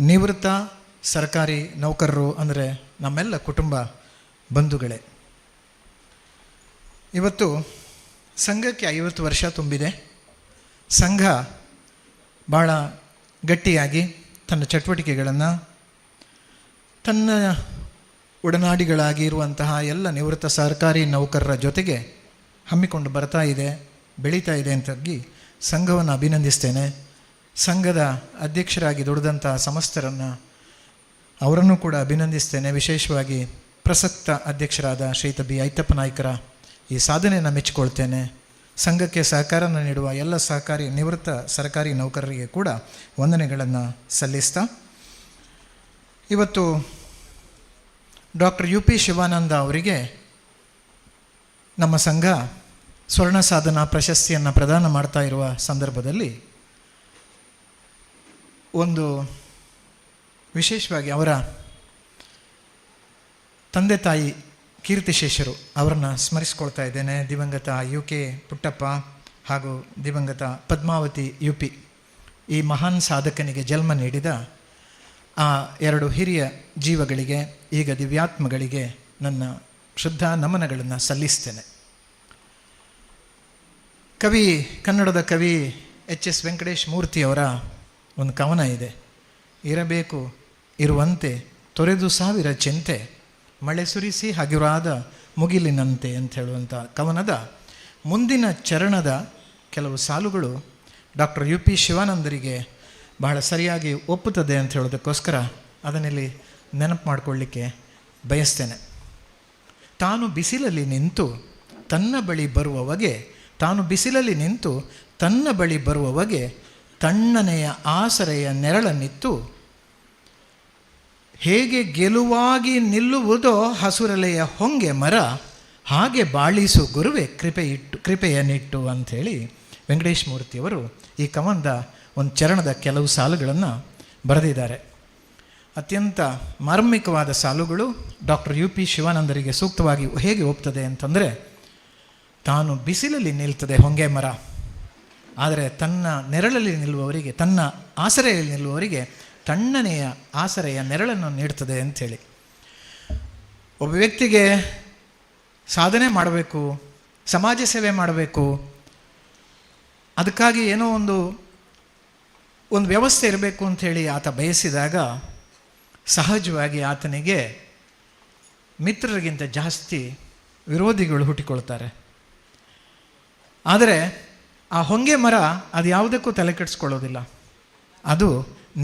ನಿವೃತ್ತ ಸರ್ಕಾರಿ ನೌಕರರು, ಅಂದರೆ ನಮ್ಮೆಲ್ಲ ಕುಟುಂಬ ಬಂಧುಗಳೇ, ಇವತ್ತು ಸಂಘಕ್ಕೆ 50 ವರ್ಷ ತುಂಬಿದೆ. ಸಂಘ ಭಾಳ ಗಟ್ಟಿಯಾಗಿ ತನ್ನ ಚಟುವಟಿಕೆಗಳನ್ನು ತನ್ನ ಒಡನಾಡಿಗಳಾಗಿ ಇರುವಂತಹ ಎಲ್ಲ ನಿವೃತ್ತ ಸರ್ಕಾರಿ ನೌಕರರ ಜೊತೆಗೆ ಹಮ್ಮಿಕೊಂಡು ಬರ್ತಾ ಇದೆ, ಬೆಳೀತಾ ಇದೆ ಅಂತಾಗಿ ಸಂಘವನ್ನು ಅಭಿನಂದಿಸ್ತೇನೆ. ಸಂಘದ ಅಧ್ಯಕ್ಷರಾಗಿ ದುಡಿದಂಥ ಸಮಸ್ತರನ್ನು ಅವರನ್ನು ಕೂಡ ಅಭಿನಂದಿಸ್ತೇನೆ. ವಿಶೇಷವಾಗಿ ಪ್ರಸಕ್ತ ಅಧ್ಯಕ್ಷರಾದ ಶ್ರೀಯುತ ಬಿ ಐತಪ್ಪ ನಾಯ್ಕರ ಈ ಸಾಧನೆಯನ್ನು ಮೆಚ್ಚಿಕೊಳ್ತೇನೆ. ಸಂಘಕ್ಕೆ ಸಹಕಾರವನ್ನು ನೀಡುವ ಎಲ್ಲ ನಿವೃತ್ತ ಸರ್ಕಾರಿ ನೌಕರರಿಗೆ ಕೂಡ ವಂದನೆಗಳನ್ನು ಸಲ್ಲಿಸ್ತಾ, ಇವತ್ತು ಡಾಕ್ಟರ್ ಯು ಪಿ ಶಿವಾನಂದ ಅವರಿಗೆ ನಮ್ಮ ಸಂಘ ಸ್ವರ್ಣ ಸಾಧನ ಪ್ರಶಸ್ತಿಯನ್ನು ಪ್ರದಾನ ಮಾಡ್ತಾ ಇರುವ ಸಂದರ್ಭದಲ್ಲಿ ಒಂದು ವಿಶೇಷವಾಗಿ ಅವರ ತಂದೆ ತಾಯಿ ಕೀರ್ತಿಶೇಷರು ಅವರನ್ನು ಸ್ಮರಿಸ್ಕೊಳ್ತಾ ಇದ್ದೇನೆ. ದಿವಂಗತ ಯು ಕೆ ಪುಟ್ಟಪ್ಪ ಹಾಗೂ ದಿವಂಗತ ಪದ್ಮಾವತಿ ಯು ಪಿ, ಈ ಮಹಾನ್ ಸಾಧಕನಿಗೆ ಜನ್ಮ ನೀಡಿದ ಆ 2 ಹಿರಿಯ ಜೀವಗಳಿಗೆ, ಈಗ ದಿವ್ಯಾತ್ಮಗಳಿಗೆ ನನ್ನ ಶ್ರದ್ಧಾ ನಮನಗಳನ್ನು ಸಲ್ಲಿಸ್ತೇನೆ. ಕನ್ನಡದ ಕವಿ ಎಚ್.ಎಸ್. ವೆಂಕಟೇಶ್ ಮೂರ್ತಿಯವರ ಒಂದು ಕವನ ಇದೆ. ಇರಬೇಕು ಇರುವಂತೆ ತೊರೆದು ಸಾವಿರ ಚಿಂತೆ, ಮಳೆ ಸುರಿಸಿ ಹಗುರಾದ ಮುಗಿಲಿನಂತೆ ಅಂತ ಹೇಳುವಂಥ ಕವನದ ಮುಂದಿನ ಚರಣದ ಕೆಲವು ಸಾಲುಗಳು ಡಾಕ್ಟರ್ ಯು ಪಿ ಶಿವಾನಂದರಿಗೆ ಬಹಳ ಸರಿಯಾಗಿ ಒಪ್ಪುತ್ತದೆ ಅಂತ ಹೇಳೋದಕ್ಕೋಸ್ಕರ ಅದನ್ನಲ್ಲಿ ನೆನಪು ಮಾಡಿಕೊಳ್ಳಿಕ್ಕೆ ಬಯಸ್ತೇನೆ. ತಾನು ಬಿಸಿಲಲ್ಲಿ ನಿಂತು ತನ್ನ ಬಳಿ ಬರುವವಗೆ ತಣ್ಣನೆಯ ಆಸರೆಯ ನೆರಳನ್ನಿತ್ತು, ಹೇಗೆ ಗೆಲುವಾಗಿ ನಿಲ್ಲುವುದೋ ಹಸುರಲೆಯ ಹೊಂಗೆ ಮರ, ಹಾಗೆ ಬಾಳಿಸು ಗುರುವೆ ಕೃಪೆಯನ್ನಿಟ್ಟು ಅಂಥೇಳಿ ವೆಂಕಟೇಶ್ ಮೂರ್ತಿಯವರು ಈ ಕವನದ ಒಂದು ಚರಣದ ಕೆಲವು ಸಾಲುಗಳನ್ನು ಬರೆದಿದ್ದಾರೆ. ಅತ್ಯಂತ ಮಾರ್ಮಿಕವಾದ ಸಾಲುಗಳು. ಡಾಕ್ಟರ್ ಯು ಪಿ ಶಿವಾನಂದರಿಗೆ ಸೂಕ್ತವಾಗಿ ಹೇಗೆ ಒಪ್ತದೆ ಅಂತಂದರೆ, ತಾನು ಬಿಸಿಲಲ್ಲಿ ನಿಲ್ತದೆ ಹೊಂಗೆ ಮರ, ಆದರೆ ತನ್ನ ನೆರಳಲ್ಲಿ ನಿಲ್ಲುವವರಿಗೆ, ತನ್ನ ಆಸರೆಯಲ್ಲಿ ನಿಲ್ಲುವವರಿಗೆ ತಣ್ಣನೆಯ ಆಸರೆಯ ನೆರಳನ್ನು ನೀಡ್ತದೆ ಅಂಥೇಳಿ. ಒಬ್ಬ ವ್ಯಕ್ತಿಗೆ ಸಾಧನೆ ಮಾಡಬೇಕು, ಸಮಾಜ ಸೇವೆ ಮಾಡಬೇಕು, ಅದಕ್ಕಾಗಿ ಏನೋ ಒಂದು ವ್ಯವಸ್ಥೆ ಇರಬೇಕು ಅಂಥೇಳಿ ಆತ ಬಯಸಿದಾಗ ಸಹಜವಾಗಿ ಆತನಿಗೆ ಮಿತ್ರರಿಗಿಂತ ಜಾಸ್ತಿ ವಿರೋಧಿಗಳು ಹುಟ್ಟಿಕೊಳ್ತಾರೆ. ಆದರೆ ಆ ಹೊಂಗೆ ಮರ ಅದು ಯಾವುದಕ್ಕೂ ತಲೆ ಕೆಡಿಸ್ಕೊಳ್ಳೋದಿಲ್ಲ, ಅದು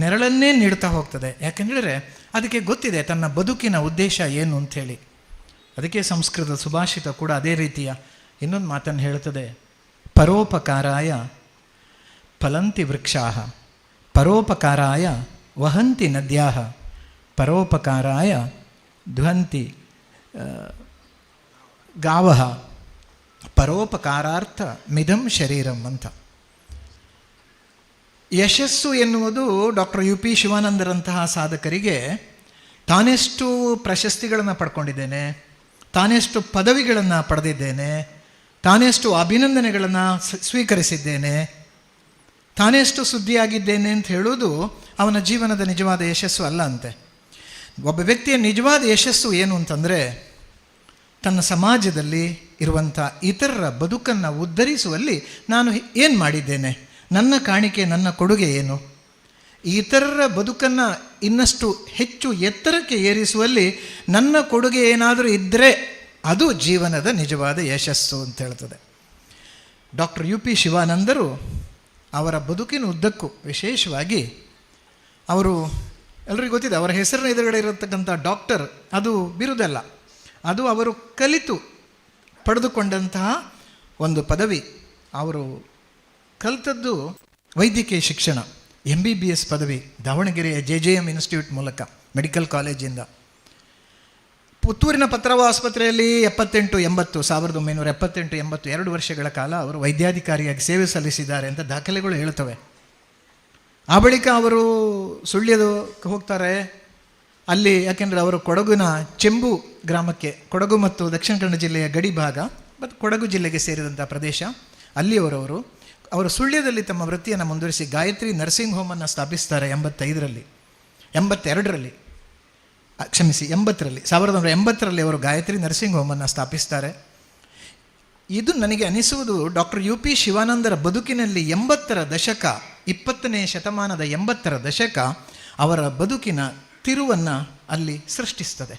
ನೆರಳನ್ನೇ ನೀಡ್ತಾ ಹೋಗ್ತದೆ. ಯಾಕೆಂದರೆ ಅದಕ್ಕೆ ಗೊತ್ತಿದೆ ತನ್ನ ಬದುಕಿನ ಉದ್ದೇಶ ಏನು ಅಂಥೇಳಿ. ಅದಕ್ಕೆ ಸಂಸ್ಕೃತ ಸುಭಾಷಿತ ಕೂಡ ಅದೇ ರೀತಿಯ ಇನ್ನೊಂದು ಮಾತನ್ನು ಹೇಳ್ತದೆ, ಪರೋಪಕಾರಾಯ ಫಲಂತಿ ವೃಕ್ಷಾಃ, ಪರೋಪಕಾರಾಯ ವಹಂತಿ ನದ್ಯಾಃ, ಪರೋಪಕಾರಾಯ ಧ್ವಂತಿ ಗಾವಃ, ಪರೋಪಕಾರಾರ್ಥ ಮಿದಂ ಶರೀರಂ ಅಂತ. ಯಶಸ್ಸು ಎನ್ನುವುದು ಡಾಕ್ಟರ್ ಯು ಪಿ ಶಿವಾನಂದರಂತಹ ಸಾಧಕರಿಗೆ ತಾನೆಷ್ಟು ಪ್ರಶಸ್ತಿಗಳನ್ನು ಪಡ್ಕೊಂಡಿದ್ದೇನೆ, ತಾನೆಷ್ಟು ಪದವಿಗಳನ್ನು ಪಡೆದಿದ್ದೇನೆ, ತಾನೆಷ್ಟು ಅಭಿನಂದನೆಗಳನ್ನು ಸ್ವೀಕರಿಸಿದ್ದೇನೆ, ತಾನೆಷ್ಟು ಸುದ್ದಿಯಾಗಿದ್ದೇನೆ ಅಂತ ಹೇಳೋದು ಅವನ ಜೀವನದ ನಿಜವಾದ ಯಶಸ್ಸು ಅಲ್ಲ ಅಂತೆ. ಒಬ್ಬ ವ್ಯಕ್ತಿಯ ನಿಜವಾದ ಯಶಸ್ಸು ಏನು ಅಂತಂದರೆ, ತನ್ನ ಸಮಾಜದಲ್ಲಿ ಇರುವಂಥ ಇತರರ ಬದುಕನ್ನು ಉದ್ಧರಿಸುವಲ್ಲಿ ನಾನು ಏನು ಮಾಡಿದ್ದೇನೆ, ನನ್ನ ಕಾಣಿಕೆ, ನನ್ನ ಕೊಡುಗೆ ಏನು, ಇತರರ ಬದುಕನ್ನು ಇನ್ನಷ್ಟು ಹೆಚ್ಚು ಎತ್ತರಕ್ಕೆ ಏರಿಸುವಲ್ಲಿ ನನ್ನ ಕೊಡುಗೆ ಏನಾದರೂ ಇದ್ದರೆ ಅದು ಜೀವನದ ನಿಜವಾದ ಯಶಸ್ಸು ಅಂತ ಹೇಳ್ತದೆ. ಡಾಕ್ಟರ್ ಯು ಪಿ ಶಿವಾನಂದರು ಅವರ ಬದುಕಿನ ಉದ್ದಕ್ಕೂ ವಿಶೇಷವಾಗಿ ಅವರು ಎಲ್ಲರಿಗೂ ಗೊತ್ತಿದೆ, ಅವರ ಹೆಸರಿನ ಎದುರುಗಡೆ ಇರತಕ್ಕಂಥ ಡಾಕ್ಟರ್ ಅದು ಬಿರುದಲ್ಲ, ಅದು ಅವರು ಕಲಿತು ಪಡೆದುಕೊಂಡಂತಹ ಒಂದು ಪದವಿ. ಅವರು ಕಲಿತದ್ದು ವೈದ್ಯಕೀಯ ಶಿಕ್ಷಣ, MBBS ಪದವಿ ದಾವಣಗೆರೆಯ JJM ಇನ್ಸ್ಟಿಟ್ಯೂಟ್ ಮೂಲಕ, ಮೆಡಿಕಲ್ ಕಾಲೇಜಿಂದ. ಪುತ್ತೂರಿನ ಪತ್ರವ ಆಸ್ಪತ್ರೆಯಲ್ಲಿ 1978 2 ವರ್ಷಗಳ ಕಾಲ ಅವರು ವೈದ್ಯಾಧಿಕಾರಿಯಾಗಿ ಸೇವೆ ಸಲ್ಲಿಸಿದ್ದಾರೆ ಅಂತ ದಾಖಲೆಗಳು ಹೇಳ್ತವೆ. ಆ ಬಳಿಕ ಅವರು ಸುಳ್ಯದು ಹೋಗ್ತಾರೆ. ಅಲ್ಲಿ ಯಾಕೆಂದರೆ ಅವರು ಕೊಡಗಿನ ಚೆಂಬು ಗ್ರಾಮಕ್ಕೆ, ಕೊಡಗು ಮತ್ತು ದಕ್ಷಿಣ ಕನ್ನಡ ಜಿಲ್ಲೆಯ ಗಡಿ ಭಾಗ ಮತ್ತು ಕೊಡಗು ಜಿಲ್ಲೆಗೆ ಸೇರಿದಂಥ ಪ್ರದೇಶ, ಅಲ್ಲಿಯವರವರು ಅವರು ಸುಳ್ಯದಲ್ಲಿ ತಮ್ಮ ವೃತ್ತಿಯನ್ನು ಮುಂದುವರಿಸಿ ಗಾಯತ್ರಿ ನರ್ಸಿಂಗ್ ಹೋಮನ್ನು ಸ್ಥಾಪಿಸ್ತಾರೆ 82ರಲ್ಲಿ. 1980ರಲ್ಲಿ ಅವರು ಗಾಯತ್ರಿ ನರ್ಸಿಂಗ್ ಹೋಮನ್ನು ಸ್ಥಾಪಿಸ್ತಾರೆ. ಇದು ನನಗೆ ಅನಿಸುವುದು ಡಾಕ್ಟರ್ UP ಶಿವಾನಂದರ ಬದುಕಿನಲ್ಲಿ 80ರ ದಶಕ, 20ನೇ ಶತಮಾನದ 80ರ ದಶಕ ಅವರ ಬದುಕಿನ ತಿರುವನ್ನು ಅಲ್ಲಿ ಸೃಷ್ಟಿಸ್ತದೆ.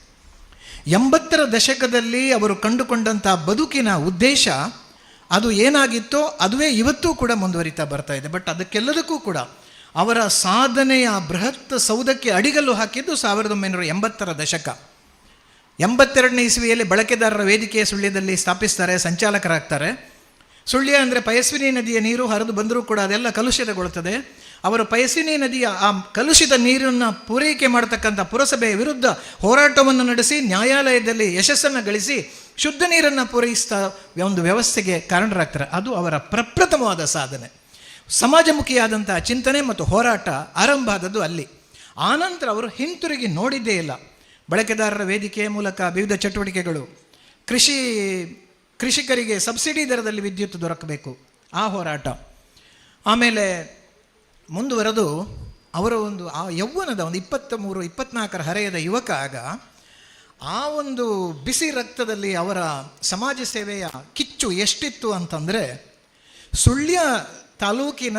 80ರ ದಶಕದಲ್ಲಿ ಅವರು ಕಂಡುಕೊಂಡಂಥ ಬದುಕಿನ ಉದ್ದೇಶ ಅದು ಏನಾಗಿತ್ತೋ ಅದುವೇ ಇವತ್ತೂ ಕೂಡ ಮುಂದುವರಿತಾ ಬರ್ತಾ ಇದೆ. ಬಟ್ ಅದಕ್ಕೆಲ್ಲದಕ್ಕೂ ಕೂಡ ಅವರ ಸಾಧನೆಯ ಬೃಹತ್ ಸೌಧಕ್ಕೆ ಅಡಿಗಲ್ಲು ಹಾಕಿದ್ದು 1980ರ ದಶಕ. 82ನೇ ಇಸ್ವಿಯಲ್ಲಿ ಬಳಕೆದಾರರ ವೇದಿಕೆಯ ಸುಳ್ಯದಲ್ಲಿ ಸ್ಥಾಪಿಸ್ತಾರೆ, ಸಂಚಾಲಕರಾಗ್ತಾರೆ. ಸುಳ್ಯ ಅಂದರೆ ಪಯಸ್ವಿನಿ ನದಿಯ ನೀರು ಹರಿದು ಬಂದರೂ ಕೂಡ ಅದೆಲ್ಲ ಕಲುಷಿತಗೊಳ್ಳುತ್ತದೆ. ಅವರು ಪಯಸ್ವಿನಿ ನದಿಯ ಆ ಕಲುಷಿತ ನೀರನ್ನು ಪೂರೈಕೆ ಮಾಡತಕ್ಕಂಥ ಪುರಸಭೆಯ ವಿರುದ್ಧ ಹೋರಾಟವನ್ನು ನಡೆಸಿ ನ್ಯಾಯಾಲಯದಲ್ಲಿ ಯಶಸ್ಸನ್ನು ಗಳಿಸಿ ಶುದ್ಧ ನೀರನ್ನು ಪೂರೈಸ್ತಾ ಒಂದು ವ್ಯವಸ್ಥೆಗೆ ಕಾರಣರಾಗ್ತಾರೆ. ಅದು ಅವರ ಪ್ರಪ್ರಥಮವಾದ ಸಾಧನೆ. ಸಮಾಜಮುಖಿಯಾದಂಥ ಚಿಂತನೆ ಮತ್ತು ಹೋರಾಟ ಆರಂಭ ಆದದ್ದು ಅಲ್ಲಿ. ಆನಂತರ ಅವರು ಹಿಂತಿರುಗಿ ನೋಡಿದ್ದೇ ಇಲ್ಲ. ಬಳಕೆದಾರರ ವೇದಿಕೆಯ ಮೂಲಕ ವಿವಿಧ ಚಟುವಟಿಕೆಗಳು, ಕೃಷಿಕರಿಗೆ ಸಬ್ಸಿಡಿ ದರದಲ್ಲಿ ವಿದ್ಯುತ್ ದೊರಕಬೇಕು, ಆ ಹೋರಾಟ. ಆಮೇಲೆ ಮುಂದುವರೆದು ಅವರ ಆ ಯೌವನದ 23-24 ಹರೆಯದ ಯುವಕ ಆಗ ಆ ಒಂದು ಬಿಸಿ ರಕ್ತದಲ್ಲಿ ಅವರ ಸಮಾಜ ಸೇವೆಯ ಕಿಚ್ಚು ಎಷ್ಟಿತ್ತು ಅಂತಂದರೆ, ಸುಳ್ಯ ತಾಲೂಕಿನ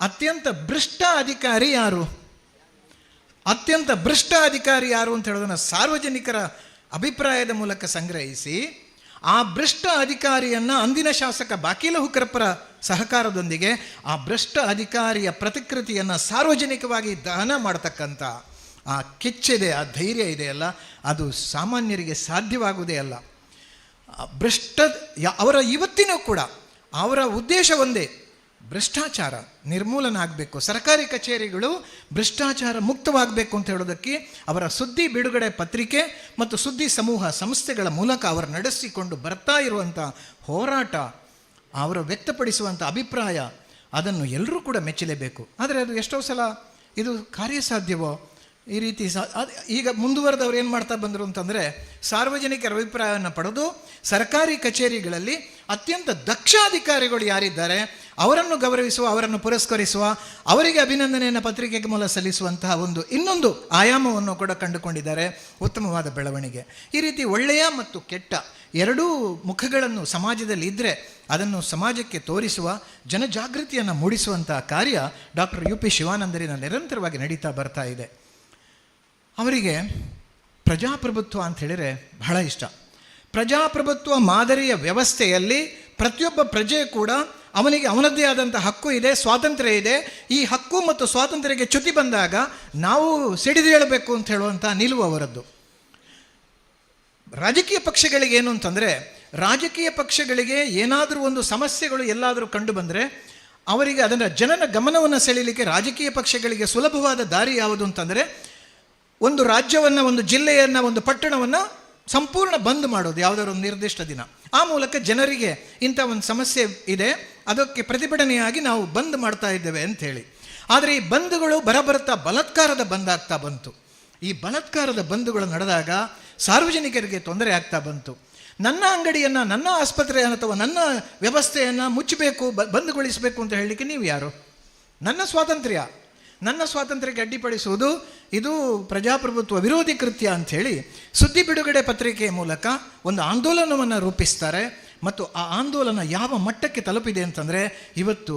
ಅತ್ಯಂತ ಭ್ರಷ್ಟ ಅಧಿಕಾರಿ ಯಾರು ಅಂತ ಹೇಳೋದನ್ನು ಸಾರ್ವಜನಿಕರ ಅಭಿಪ್ರಾಯದ ಮೂಲಕ ಸಂಗ್ರಹಿಸಿ ಆ ಭ್ರಷ್ಟ ಅಧಿಕಾರಿಯನ್ನು ಅಂದಿನ ಶಾಸಕ ಬಾಕೀಲ ಹುಕರಪ್ಪರ ಸಹಕಾರದೊಂದಿಗೆ ಆ ಭ್ರಷ್ಟ ಅಧಿಕಾರಿಯ ಪ್ರತಿಕೃತಿಯನ್ನು ಸಾರ್ವಜನಿಕವಾಗಿ ದಹನ ಮಾಡತಕ್ಕಂಥ ಆ ಕಿಚ್ಚಿದೆ, ಆ ಧೈರ್ಯ ಇದೆಯಲ್ಲ, ಅದು ಸಾಮಾನ್ಯರಿಗೆ ಸಾಧ್ಯವಾಗುವುದೇ ಅಲ್ಲ. ಅವರ ಇವತ್ತಿನೂ ಕೂಡ ಅವರ ಉದ್ದೇಶ ಒಂದೇ, ಭ್ರಷ್ಟಾಚಾರ ನಿರ್ಮೂಲನ ಆಗಬೇಕು, ಸರ್ಕಾರಿ ಕಚೇರಿಗಳು ಭ್ರಷ್ಟಾಚಾರ ಮುಕ್ತವಾಗಬೇಕು ಅಂತ ಹೇಳೋದಕ್ಕೆ ಅವರ ಸುದ್ದಿ ಬಿಡುಗಡೆ ಪತ್ರಿಕೆ ಮತ್ತು ಸುದ್ದಿ ಸಮೂಹ ಸಂಸ್ಥೆಗಳ ಮೂಲಕ ಅವರು ನಡೆಸಿಕೊಂಡು ಬರ್ತಾ ಇರುವಂಥ ಹೋರಾಟ, ಅವರು ವ್ಯಕ್ತಪಡಿಸುವಂಥ ಅಭಿಪ್ರಾಯ, ಅದನ್ನು ಎಲ್ಲರೂ ಕೂಡ ಮೆಚ್ಚಲೇಬೇಕು. ಆದರೆ ಅದು ಎಷ್ಟೋ ಸಲ ಇದು ಕಾರ್ಯಸಾಧ್ಯವೋ ಈ ರೀತಿ ಈಗ ಮುಂದುವರೆದವ್ರು ಏನು ಮಾಡ್ತಾ ಬಂದರು ಅಂತಂದರೆ, ಸಾರ್ವಜನಿಕರ ಅಭಿಪ್ರಾಯವನ್ನು ಪಡೆದು ಸರ್ಕಾರಿ ಕಚೇರಿಗಳಲ್ಲಿ ಅತ್ಯಂತ ದಕ್ಷ ಅಧಿಕಾರಿಗಳು ಯಾರಿದ್ದಾರೆ ಅವರನ್ನು ಗೌರವಿಸುವ, ಅವರನ್ನು ಪುರಸ್ಕರಿಸುವ, ಅವರಿಗೆ ಅಭಿನಂದನೆಯನ್ನು ಪತ್ರಿಕೆಗೆ ಮೂಲಕ ಸಲ್ಲಿಸುವಂತಹ ಇನ್ನೊಂದು ಆಯಾಮವನ್ನು ಕೂಡ ಕಂಡುಕೊಂಡಿದ್ದಾರೆ. ಉತ್ತಮವಾದ ಬೆಳವಣಿಗೆ. ಈ ರೀತಿ ಒಳ್ಳೆಯ ಮತ್ತು ಕೆಟ್ಟ ಎರಡೂ ಮುಖಗಳನ್ನು ಸಮಾಜದಲ್ಲಿ ಇದ್ದರೆ ಅದನ್ನು ಸಮಾಜಕ್ಕೆ ತೋರಿಸುವ, ಜನಜಾಗೃತಿಯನ್ನು ಮೂಡಿಸುವಂಥ ಕಾರ್ಯ ಡಾಕ್ಟರ್ UP ಶಿವಾನಂದರಿನ ನಿರಂತರವಾಗಿ ನಡೀತಾ ಬರ್ತಾ ಇದೆ. ಅವರಿಗೆ ಪ್ರಜಾಪ್ರಭುತ್ವ ಅಂತ ಹೇಳಿದರೆ ಬಹಳ ಇಷ್ಟ. ಪ್ರಜಾಪ್ರಭುತ್ವ ಮಾದರಿಯ ವ್ಯವಸ್ಥೆಯಲ್ಲಿ ಪ್ರತಿಯೊಬ್ಬ ಪ್ರಜೆ ಕೂಡ ಅವನಿಗೆ ಅವನದ್ದೇ ಆದಂಥ ಹಕ್ಕು ಇದೆ, ಸ್ವಾತಂತ್ರ್ಯ ಇದೆ. ಈ ಹಕ್ಕು ಮತ್ತು ಸ್ವಾತಂತ್ರ್ಯಕ್ಕೆ ಚ್ಯುತಿ ಬಂದಾಗ ನಾವು ಸಿಡಿದು ಹೇಳಬೇಕು ಅಂತ ಹೇಳುವಂಥ ನಿಲುವು ಅವರದ್ದು. ರಾಜಕೀಯ ಪಕ್ಷಗಳಿಗೆ ಏನು ಅಂತಂದರೆ, ರಾಜಕೀಯ ಪಕ್ಷಗಳಿಗೆ ಏನಾದರೂ ಒಂದು ಸಮಸ್ಯೆಗಳು ಎಲ್ಲಾದರೂ ಕಂಡು ಬಂದರೆ ಅವರಿಗೆ ಅದನ್ನು ಜನರ ಗಮನವನ್ನು ಸೆಳೀಲಿಕ್ಕೆ ರಾಜಕೀಯ ಪಕ್ಷಗಳಿಗೆ ಸುಲಭವಾದ ದಾರಿ ಯಾವುದು ಅಂತಂದರೆ, ಒಂದು ರಾಜ್ಯವನ್ನು, ಒಂದು ಜಿಲ್ಲೆಯನ್ನು, ಒಂದು ಪಟ್ಟಣವನ್ನು ಸಂಪೂರ್ಣ ಬಂದ್ ಮಾಡೋದು ಯಾವುದಾದ್ರು ಒಂದು ನಿರ್ದಿಷ್ಟ ದಿನ. ಆ ಮೂಲಕ ಜನರಿಗೆ ಇಂಥ ಒಂದು ಸಮಸ್ಯೆ ಇದೆ, ಅದಕ್ಕೆ ಪ್ರತಿಭಟನೆಯಾಗಿ ನಾವು ಬಂದ್ ಮಾಡ್ತಾ ಇದ್ದೇವೆ ಅಂಥೇಳಿ. ಆದರೆ ಈ ಬಂದ್ಗಳು ಬರಬರ್ತಾ ಬಲಾತ್ಕಾರದ ಬಂದ್ ಆಗ್ತಾ ಬಂತು. ಈ ಬಲಾತ್ಕಾರದ ಬಂದ್ಗಳು ನಡೆದಾಗ ಸಾರ್ವಜನಿಕರಿಗೆ ತೊಂದರೆ ಆಗ್ತಾ ಬಂತು. ನನ್ನ ಅಂಗಡಿಯನ್ನು, ನನ್ನ ಆಸ್ಪತ್ರೆಯನ್ನು ಅಥವಾ ನನ್ನ ವ್ಯವಸ್ಥೆಯನ್ನು ಮುಚ್ಚಬೇಕು, ಬಂದ್ಗೊಳಿಸಬೇಕು ಅಂತ ಹೇಳಲಿಕ್ಕೆ ನೀವು ಯಾರು? ನನ್ನ ಸ್ವಾತಂತ್ರ್ಯಕ್ಕೆ ಅಡ್ಡಿಪಡಿಸುವುದು ಇದು ಪ್ರಜಾಪ್ರಭುತ್ವ ವಿರೋಧಿ ಕೃತ್ಯ ಅಂಥೇಳಿ ಸುದ್ದಿ ಬಿಡುಗಡೆ ಪತ್ರಿಕೆಯ ಮೂಲಕ ಒಂದು ಆಂದೋಲನವನ್ನು ರೂಪಿಸ್ತಾರೆ. ಮತ್ತು ಆ ಆಂದೋಲನ ಯಾವ ಮಟ್ಟಕ್ಕೆ ತಲುಪಿದೆ ಅಂತಂದರೆ, ಇವತ್ತು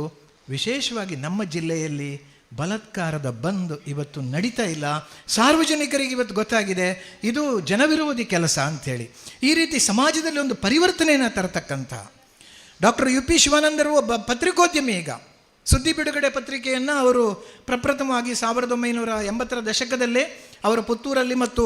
ವಿಶೇಷವಾಗಿ ನಮ್ಮ ಜಿಲ್ಲೆಯಲ್ಲಿ ಬಲಾತ್ಕಾರದ ಬಂದ್ ಇವತ್ತು ನಡೀತಾ ಇಲ್ಲ. ಸಾರ್ವಜನಿಕರಿಗೆ ಇವತ್ತು ಗೊತ್ತಾಗಿದೆ ಇದು ಜನವಿರೋಧಿ ಕೆಲಸ ಅಂಥೇಳಿ. ಈ ರೀತಿ ಸಮಾಜದಲ್ಲಿ ಒಂದು ಪರಿವರ್ತನೆಯನ್ನು ತರತಕ್ಕಂಥ ಡಾಕ್ಟರ್ UP ಶಿವಾನಂದರು ಒಬ್ಬ ಪತ್ರಿಕೋದ್ಯಮಿ. ಈಗ ಸುದ್ದಿ ಬಿಡುಗಡೆ ಪತ್ರಿಕೆಯನ್ನು ಅವರು ಪ್ರಪ್ರಥಮವಾಗಿ 1980ರ ದಶಕದಲ್ಲೇ ಅವರು ಪುತ್ತೂರಲ್ಲಿ ಮತ್ತು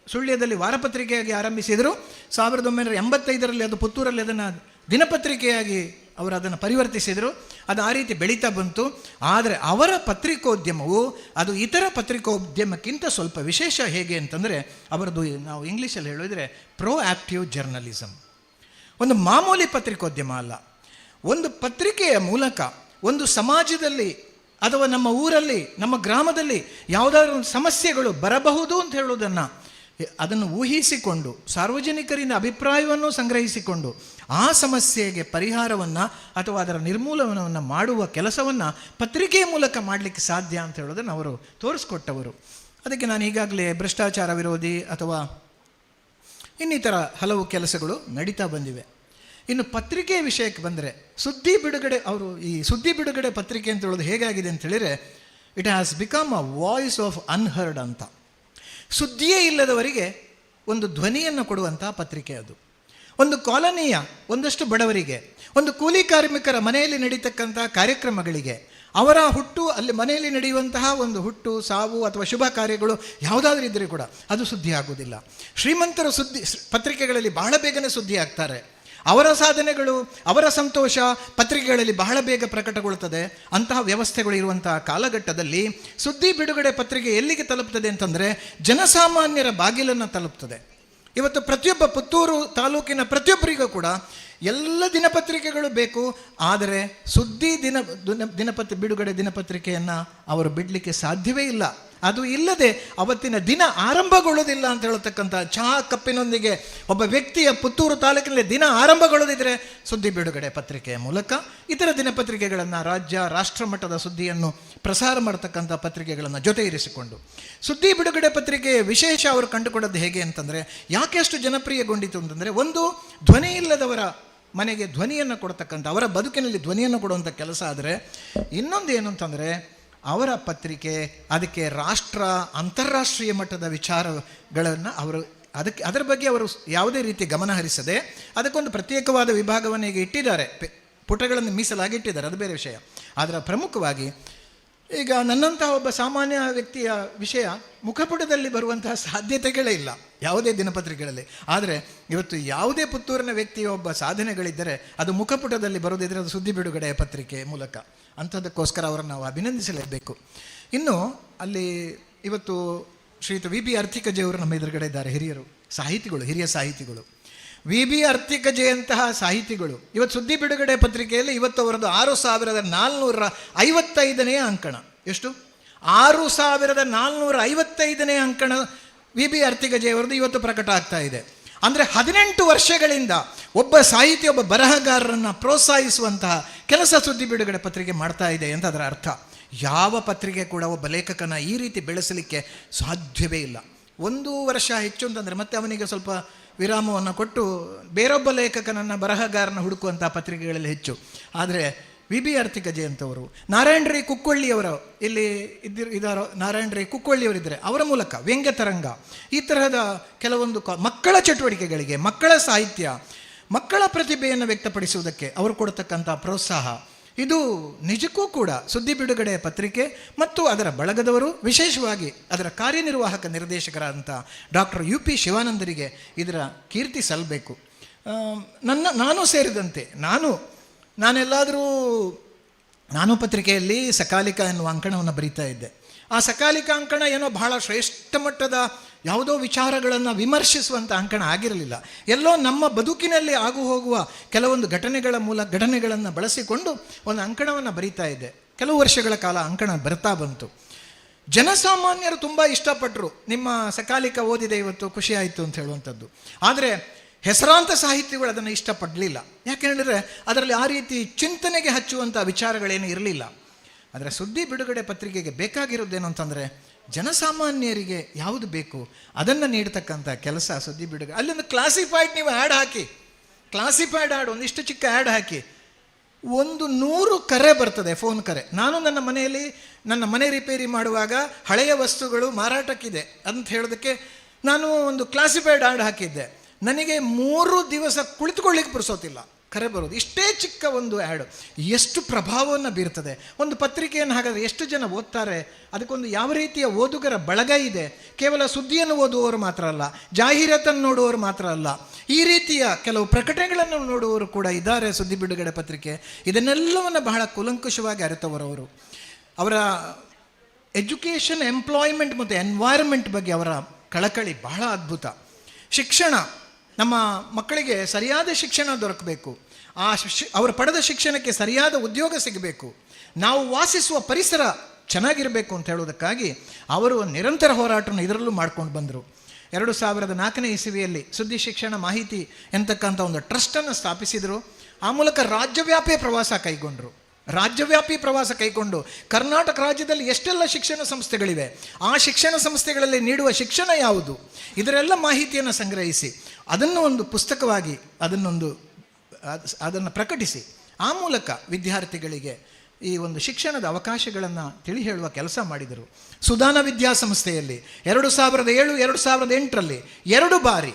ಸುಳ್ಯದಲ್ಲಿ ವಾರಪತ್ರಿಕೆಯಾಗಿ ಆರಂಭಿಸಿದರು. 1985ರಲ್ಲಿ ಅದು ಪುತ್ತೂರಲ್ಲಿ ಅದನ್ನು ದಿನಪತ್ರಿಕೆಯಾಗಿ ಅವರು ಅದನ್ನು ಪರಿವರ್ತಿಸಿದರು. ಅದು ಆ ರೀತಿ ಬೆಳೀತಾ ಬಂತು. ಆದರೆ ಅವರ ಪತ್ರಿಕೋದ್ಯಮವು ಅದು ಇತರ ಪತ್ರಿಕೋದ್ಯಮಕ್ಕಿಂತ ಸ್ವಲ್ಪ ವಿಶೇಷ. ಹೇಗೆ ಅಂತಂದರೆ ಅವರದು, ನಾವು ಇಂಗ್ಲೀಷಲ್ಲಿ ಹೇಳಿದರೆ ಪ್ರೋ ಆ್ಯಕ್ಟಿವ್ ಜರ್ನಲಿಸಮ್. ಒಂದು ಮಾಮೂಲಿ ಪತ್ರಿಕೋದ್ಯಮ ಅಲ್ಲ. ಒಂದು ಪತ್ರಿಕೆಯ ಮೂಲಕ ಒಂದು ಸಮಾಜದಲ್ಲಿ ಅಥವಾ ನಮ್ಮ ಊರಲ್ಲಿ, ನಮ್ಮ ಗ್ರಾಮದಲ್ಲಿ ಯಾವುದಾದ್ರೂ ಒಂದು ಸಮಸ್ಯೆಗಳು ಬರಬಹುದು ಅಂತ ಹೇಳೋದನ್ನು ಅದನ್ನು ಊಹಿಸಿಕೊಂಡು ಸಾರ್ವಜನಿಕರಿಂದ ಅಭಿಪ್ರಾಯವನ್ನು ಸಂಗ್ರಹಿಸಿಕೊಂಡು ಆ ಸಮಸ್ಯೆಗೆ ಪರಿಹಾರವನ್ನು ಅಥವಾ ಅದರ ನಿರ್ಮೂಲನವನ್ನು ಮಾಡುವ ಕೆಲಸವನ್ನು ಪತ್ರಿಕೆಯ ಮೂಲಕ ಮಾಡಲಿಕ್ಕೆ ಸಾಧ್ಯ ಅಂತ ಹೇಳೋದನ್ನು ಅವರು ತೋರಿಸ್ಕೊಟ್ಟವರು. ಅದಕ್ಕೆ ನಾನು ಈಗಾಗಲೇ ಭ್ರಷ್ಟಾಚಾರ ವಿರೋಧಿ ಅಥವಾ ಇನ್ನಿತರ ಹಲವು ಕೆಲಸಗಳು ನಡೀತಾ ಬಂದಿವೆ. ಇನ್ನು ಪತ್ರಿಕೆ ವಿಷಯಕ್ಕೆ ಬಂದರೆ ಸುದ್ದಿ ಬಿಡುಗಡೆ, ಅವರು ಈ ಸುದ್ದಿ ಬಿಡುಗಡೆ ಪತ್ರಿಕೆ ಅಂತ ಹೇಳೋದು ಹೇಗಾಗಿದೆ ಅಂತ ಹೇಳಿದರೆ, it has become a voice of unheard ಅಂತ. ಸುದ್ದಿಯೇ ಇಲ್ಲದವರಿಗೆ ಒಂದು ಧ್ವನಿಯನ್ನು ಕೊಡುವಂಥ ಪತ್ರಿಕೆ ಅದು. ಒಂದು ಕಾಲೋನಿಯ ಒಂದಷ್ಟು ಬಡವರಿಗೆ, ಒಂದು ಕೂಲಿ ಕಾರ್ಮಿಕರ ಮನೆಯಲ್ಲಿ ನಡೀತಕ್ಕಂಥ ಕಾರ್ಯಕ್ರಮಗಳಿಗೆ, ಅವರ ಹುಟ್ಟು ಅಲ್ಲಿ ಮನೆಯಲ್ಲಿ ನಡೆಯುವಂತಹ ಒಂದು ಹುಟ್ಟು, ಸಾವು ಅಥವಾ ಶುಭ ಕಾರ್ಯಗಳು ಯಾವುದಾದ್ರೂ ಇದ್ದರೆ ಕೂಡ ಅದು ಸುದ್ದಿ ಆಗುವುದಿಲ್ಲ. ಶ್ರೀಮಂತರ ಸುದ್ದಿ ಪತ್ರಿಕೆಗಳಲ್ಲಿ ಬಹಳ ಬೇಗನೆ ಸುದ್ದಿ ಆಗ್ತಾರೆ. ಅವರ ಸಾಧನೆಗಳು, ಅವರ ಸಂತೋಷ ಪತ್ರಿಕೆಗಳಲ್ಲಿ ಬಹಳ ಬೇಗ ಪ್ರಕಟಗೊಳ್ಳುತ್ತದೆ. ಅಂತಹ ವ್ಯವಸ್ಥೆಗಳು ಇರುವಂತಹ ಕಾಲಘಟ್ಟದಲ್ಲಿ ಸುದ್ದಿ ಬಿಡುಗಡೆ ಪತ್ರಿಕೆ ಎಲ್ಲಿಗೆ ತಲುಪ್ತದೆ ಅಂತಂದರೆ ಜನಸಾಮಾನ್ಯರ ಬಾಗಿಲನ್ನು ತಲುಪ್ತದೆ. ಇವತ್ತು ಪ್ರತಿಯೊಬ್ಬ ಪುತ್ತೂರು ತಾಲೂಕಿನ ಪ್ರತಿಯೊಬ್ಬರಿಗೂ ಕೂಡ ಎಲ್ಲ ದಿನಪತ್ರಿಕೆಗಳು ಬೇಕು. ಆದರೆ ಸುದ್ದಿ ಬಿಡುಗಡೆ ದಿನಪತ್ರಿಕೆಯನ್ನು ಅವರು ಬಿಡಲಿಕ್ಕೆ ಸಾಧ್ಯವೇ ಇಲ್ಲ. ಅದು ಇಲ್ಲದೆ ಅವತ್ತಿನ ದಿನ ಆರಂಭಗೊಳ್ಳೋದಿಲ್ಲ ಅಂತ ಹೇಳ್ತಕ್ಕಂಥ ಚಹಾ ಕಪ್ಪಿನೊಂದಿಗೆ ಒಬ್ಬ ವ್ಯಕ್ತಿಯ ಪುತ್ತೂರು ತಾಲೂಕಿನಲ್ಲಿ ದಿನ ಆರಂಭಗೊಳ್ಳೋದಿದ್ರೆ ಸುದ್ದಿ ಬಿಡುಗಡೆ ಪತ್ರಿಕೆಯ ಮೂಲಕ ಇತರ ದಿನಪತ್ರಿಕೆಗಳನ್ನು, ರಾಷ್ಟ್ರ ಮಟ್ಟದ ಸುದ್ದಿಯನ್ನು ಪ್ರಸಾರ ಮಾಡತಕ್ಕಂಥ ಪತ್ರಿಕೆಗಳನ್ನು ಜೊತೆ ಇರಿಸಿಕೊಂಡು ಸುದ್ದಿ ಬಿಡುಗಡೆ ಪತ್ರಿಕೆ ವಿಶೇಷ ಅವರು ಕಂಡುಕೊಂಡದ್ದು ಹೇಗೆ ಅಂತಂದರೆ, ಯಾಕೆ ಅಷ್ಟು ಜನಪ್ರಿಯಗೊಂಡಿತು ಅಂತಂದರೆ, ಒಂದು ಧ್ವನಿ ಇಲ್ಲದವರ ಮನೆಗೆ ಧ್ವನಿಯನ್ನು ಕೊಡ್ತಕ್ಕಂಥ, ಅವರ ಬದುಕಿನಲ್ಲಿ ಧ್ವನಿಯನ್ನು ಕೊಡುವಂಥ ಕೆಲಸ. ಆದರೆ ಇನ್ನೊಂದು ಏನು ಅಂತಂದರೆ, ಅವರ ಪತ್ರಿಕೆ ಅದಕ್ಕೆ ಅಂತಾರಾಷ್ಟ್ರೀಯ ಮಟ್ಟದ ವಿಚಾರಗಳನ್ನು ಅವರು ಅದರ ಬಗ್ಗೆ ಅವರು ಯಾವುದೇ ರೀತಿ ಗಮನ ಹರಿಸದೆ ಅದಕ್ಕೊಂದು ಪ್ರತ್ಯೇಕವಾದ ವಿಭಾಗವನ್ನು ಈಗ ಇಟ್ಟಿದ್ದಾರೆ, ಪುಟಗಳನ್ನು ಮೀಸಲಾಗಿ ಇಟ್ಟಿದ್ದಾರೆ, ಅದು ಬೇರೆ ವಿಷಯ. ಆದರೆ ಪ್ರಮುಖವಾಗಿ ಈಗ ನನ್ನಂತಹ ಒಬ್ಬ ಸಾಮಾನ್ಯ ವ್ಯಕ್ತಿಯ ವಿಷಯ ಮುಖಪುಟದಲ್ಲಿ ಬರುವಂತಹ ಸಾಧ್ಯತೆಗಳೇ ಇಲ್ಲ ಯಾವುದೇ ದಿನಪತ್ರಿಕೆಗಳಲ್ಲಿ. ಆದರೆ ಇವತ್ತು ಯಾವುದೇ ಪುತ್ತೂರಿನ ವ್ಯಕ್ತಿಯ ಒಬ್ಬ ಸಾಧನೆಗಳಿದ್ದರೆ ಅದು ಮುಖಪುಟದಲ್ಲಿ ಬರೋದಿದ್ದರೆ ಅದು ಸುದ್ದಿ ಬಿಡುಗಡೆ ಪತ್ರಿಕೆ ಮೂಲಕ. ಅಂಥದ್ದಕ್ಕೋಸ್ಕರ ಅವರನ್ನು ನಾವು ಅಭಿನಂದಿಸಲೇಬೇಕು. ಇನ್ನು ಅಲ್ಲಿ ಇವತ್ತು ಶ್ರೀಯುತ ವಿ ಬಿ ಅರ್ತಿಕಜೆಯವರು ನಮ್ಮ ಎದುರುಗಡೆ ಇದ್ದಾರೆ. ಹಿರಿಯ ಸಾಹಿತಿಗಳು ವಿ ಬಿ ಅರ್ತಿಕಜೆಯಂತಹ ಸಾಹಿತಿಗಳು ಇವತ್ತು ಸುದ್ದಿ ಬಿಡುಗಡೆ ಪತ್ರಿಕೆಯಲ್ಲಿ ಇವತ್ತು ಅವರದ್ದು 6455ನೇ ಅಂಕಣ. ಎಷ್ಟು? 6455ನೇ ಅಂಕಣ ವಿ ಬಿ ಅರ್ತಿಕಜೆಯವರದ್ದು ಇವತ್ತು ಪ್ರಕಟ ಆಗ್ತಾ ಇದೆ. ಅಂದರೆ 18 ವರ್ಷಗಳಿಂದ ಒಬ್ಬ ಸಾಹಿತಿ, ಒಬ್ಬ ಬರಹಗಾರರನ್ನು ಪ್ರೋತ್ಸಾಹಿಸುವಂತಹ ಕೆಲಸ ಸುದ್ದಿ ಬಿಡುಗಡೆ ಪತ್ರಿಕೆ ಮಾಡ್ತಾ ಇದೆ ಅಂತ ಅದರ ಅರ್ಥ. ಯಾವ ಪತ್ರಿಕೆ ಕೂಡ ಒಬ್ಬ ಲೇಖಕನ ಈ ರೀತಿ ಬೆಳೆಸಲಿಕ್ಕೆ ಸಾಧ್ಯವೇ ಇಲ್ಲ. 1 ವರ್ಷ ಹೆಚ್ಚು ಅಂತಂದರೆ ಮತ್ತೆ ಅವನಿಗೆ ಸ್ವಲ್ಪ ವಿರಾಮವನ್ನು ಕೊಟ್ಟು ಬೇರೊಬ್ಬ ಲೇಖಕನನ್ನು, ಬರಹಗಾರನ ಹುಡುಕುವಂಥ ಪತ್ರಿಕೆಗಳಲ್ಲಿ ಹೆಚ್ಚು. ಆದರೆ ವಿ ಬಿ ಅರ್ತಿಕಜೆ ಅಂತವರು, ನಾರಾಯಣ ರೈ ಕುಕ್ಕೊಳ್ಳಿಯವರ ಇಲ್ಲಿ ಇದ್ದಾರೋ, ನಾರಾಯಣ ರೈ ಕುಕ್ಕೊಳ್ಳಿಯವರಿದ್ದರೆ ಅವರ ಮೂಲಕ ವ್ಯಂಗ್ಯ ತರಂಗ, ಈ ತರಹದ ಕೆಲವೊಂದು ಮಕ್ಕಳ ಚಟುವಟಿಕೆಗಳಿಗೆ, ಮಕ್ಕಳ ಸಾಹಿತ್ಯ, ಮಕ್ಕಳ ಪ್ರತಿಭೆಯನ್ನು ವ್ಯಕ್ತಪಡಿಸುವುದಕ್ಕೆ ಅವರು ಕೊಡ್ತಕ್ಕಂಥ ಪ್ರೋತ್ಸಾಹ, ಇದು ನಿಜಕ್ಕೂ ಕೂಡ ಸುದ್ದಿ ಬಿಡುಗಡೆ ಪತ್ರಿಕೆ ಮತ್ತು ಅದರ ಬಳಗದವರು, ವಿಶೇಷವಾಗಿ ಅದರ ಕಾರ್ಯನಿರ್ವಾಹಕ ನಿರ್ದೇಶಕರಾದಂಥ ಡಾಕ್ಟರ್ UP ಶಿವಾನಂದರಿಗೆ ಇದರ ಕೀರ್ತಿ ಸಲ್ಲಬೇಕು. ನಾನು ಸೇರಿದಂತೆ ನಾನು ಪತ್ರಿಕೆಯಲ್ಲಿ ಸಕಾಲಿಕ ಎನ್ನುವ ಅಂಕಣವನ್ನು ಬರೀತಾ ಇದ್ದೆ. ಆ ಸಕಾಲಿಕ ಅಂಕಣ ಏನೋ ಬಹಳ ಶ್ರೇಷ್ಠ ಮಟ್ಟದ ಯಾವುದೋ ವಿಚಾರಗಳನ್ನು ವಿಮರ್ಶಿಸುವಂಥ ಅಂಕಣ ಆಗಿರಲಿಲ್ಲ. ಎಲ್ಲೋ ನಮ್ಮ ಬದುಕಿನಲ್ಲಿ ಆಗು ಹೋಗುವ ಕೆಲವೊಂದು ಘಟನೆಗಳನ್ನು ಬಳಸಿಕೊಂಡು ಒಂದು ಅಂಕಣವನ್ನು ಬರೀತಾ ಇದ್ದೆ. ಕೆಲವು ವರ್ಷಗಳ ಕಾಲ ಅಂಕಣ ಬರ್ತಾ ಬಂತು. ಜನಸಾಮಾನ್ಯರು ತುಂಬ ಇಷ್ಟಪಟ್ಟರು. ನಿಮ್ಮ ಸಕಾಲಿಕ ಓದಿದೆ ಇವತ್ತು, ಖುಷಿಯಾಯಿತು ಅಂತ ಹೇಳುವಂಥದ್ದು. ಆದರೆ ಹೆಸರಾಂತ ಸಾಹಿತಿಗಳು ಅದನ್ನು ಇಷ್ಟಪಡಲಿಲ್ಲ. ಯಾಕೆ ಹೇಳಿದರೆ ಅದರಲ್ಲಿ ಆ ರೀತಿ ಚಿಂತನೆಗೆ ಹಚ್ಚುವಂಥ ವಿಚಾರಗಳೇನು ಇರಲಿಲ್ಲ. ಆದರೆ ಸುದ್ದಿ ಬಿಡುಗಡೆ ಪತ್ರಿಕೆಗೆ ಬೇಕಾಗಿರೋದೇನು ಅಂತಂದರೆ, ಜನಸಾಮಾನ್ಯರಿಗೆ ಯಾವುದು ಬೇಕು ಅದನ್ನು ನೀಡ್ತಕ್ಕಂಥ ಕೆಲಸ ಸುದ್ದಿ ಬಿಡುಗಡೆ. ಅಲ್ಲೊಂದು ಕ್ಲಾಸಿಫೈಡ್ ನೀವು ಆ್ಯಡ್ ಹಾಕಿ, ಕ್ಲಾಸಿಫೈಡ್ ಆ್ಯಡ್ ಒಂದಿಷ್ಟು ಚಿಕ್ಕ ಆ್ಯಡ್ ಹಾಕಿ 100 ಕರೆ ಬರ್ತದೆ, ಫೋನ್ ಕರೆ. ನಾನು ನನ್ನ ಮನೆ ರಿಪೇರಿ ಮಾಡುವಾಗ ಹಳೆಯ ವಸ್ತುಗಳು ಮಾರಾಟಕ್ಕಿದೆ ಅಂತ ಹೇಳೋದಕ್ಕೆ ನಾನು ಒಂದು ಕ್ಲಾಸಿಫೈಡ್ ಆ್ಯಡ್ ಹಾಕಿದ್ದೆ. ನನಗೆ 3 ದಿವಸ ಕುಳಿತುಕೊಳ್ಳಿಕ್ಕೆ ಪುರ್ಸೋತಿಲ್ಲ. ಕರೆ ಬರೋದು. ಇಷ್ಟೇ ಚಿಕ್ಕ ಒಂದು ಆ್ಯಡ್ ಎಷ್ಟು ಪ್ರಭಾವವನ್ನು ಬೀರ್ತದೆ. ಒಂದು ಪತ್ರಿಕೆಯನ್ನು ಹಾಗಾದರೆ ಎಷ್ಟು ಜನ ಓದ್ತಾರೆ, ಅದಕ್ಕೊಂದು ಯಾವ ರೀತಿಯ ಓದುಗರ ಬಳಗ ಇದೆ. ಕೇವಲ ಸುದ್ದಿಯನ್ನು ಓದುವವರು ಮಾತ್ರ ಅಲ್ಲ, ಜಾಹೀರಾತನ್ನು ನೋಡುವವರು ಮಾತ್ರ ಅಲ್ಲ, ಈ ರೀತಿಯ ಕೆಲವು ಪ್ರಕಟಣೆಗಳನ್ನು ನೋಡುವವರು ಕೂಡ ಇದ್ದಾರೆ ಸುದ್ದಿ ಬಿಡುಗಡೆ ಪತ್ರಿಕೆ. ಇದನ್ನೆಲ್ಲವನ್ನು ಬಹಳ ಕೂಲಂಕುಷವಾಗಿ ಅರಿತವರವರು. ಅವರ ಎಜುಕೇಷನ್, ಎಂಪ್ಲಾಯ್ಮೆಂಟ್ ಮತ್ತು ಎನ್ವೈರನ್ಮೆಂಟ್ ಬಗ್ಗೆ ಅವರ ಕಳಕಳಿ ಬಹಳ ಅದ್ಭುತ. ಶಿಕ್ಷಣ, ನಮ್ಮ ಮಕ್ಕಳಿಗೆ ಸರಿಯಾದ ಶಿಕ್ಷಣ ದೊರಕಬೇಕು, ಅವರು ಪಡೆದ ಶಿಕ್ಷಣಕ್ಕೆ ಸರಿಯಾದ ಉದ್ಯೋಗ ಸಿಗಬೇಕು, ನಾವು ವಾಸಿಸುವ ಪರಿಸರ ಚೆನ್ನಾಗಿರಬೇಕು ಅಂತ ಹೇಳೋದಕ್ಕಾಗಿ ಅವರು ನಿರಂತರ ಹೋರಾಟವನ್ನು ಇದರಲ್ಲೂ ಮಾಡ್ಕೊಂಡು ಬಂದರು. 2004ನೇ ಇಸವಿಯಲ್ಲಿ ಸುದ್ದಿ ಶಿಕ್ಷಣ ಮಾಹಿತಿ ಎಂತಕ್ಕಂಥ ಒಂದು ಟ್ರಸ್ಟನ್ನು ಸ್ಥಾಪಿಸಿದರು. ಆ ಮೂಲಕ ರಾಜ್ಯವ್ಯಾಪಿ ಪ್ರವಾಸ ಕೈಗೊಂಡರು. ರಾಜ್ಯವ್ಯಾಪಿ ಪ್ರವಾಸ ಕೈಗೊಂಡು ಕರ್ನಾಟಕ ರಾಜ್ಯದಲ್ಲಿ ಎಷ್ಟೆಲ್ಲ ಶಿಕ್ಷಣ ಸಂಸ್ಥೆಗಳಿವೆ, ಆ ಶಿಕ್ಷಣ ಸಂಸ್ಥೆಗಳಲ್ಲಿ ನೀಡುವ ಶಿಕ್ಷಣ ಯಾವುದು, ಇದರೆಲ್ಲ ಮಾಹಿತಿಯನ್ನು ಸಂಗ್ರಹಿಸಿ ಅದನ್ನು ಒಂದು ಪುಸ್ತಕವಾಗಿ ಅದನ್ನು ಪ್ರಕಟಿಸಿ ಆ ಮೂಲಕ ವಿದ್ಯಾರ್ಥಿಗಳಿಗೆ ಈ ಒಂದು ಶಿಕ್ಷಣದ ಅವಕಾಶಗಳನ್ನು ತಿಳಿ ಹೇಳುವ ಕೆಲಸ ಮಾಡಿದರು. ಸುದಾನ ವಿದ್ಯಾಸಂಸ್ಥೆಯಲ್ಲಿ 2007, 2008ರಲ್ಲಿ 2 ಬಾರಿ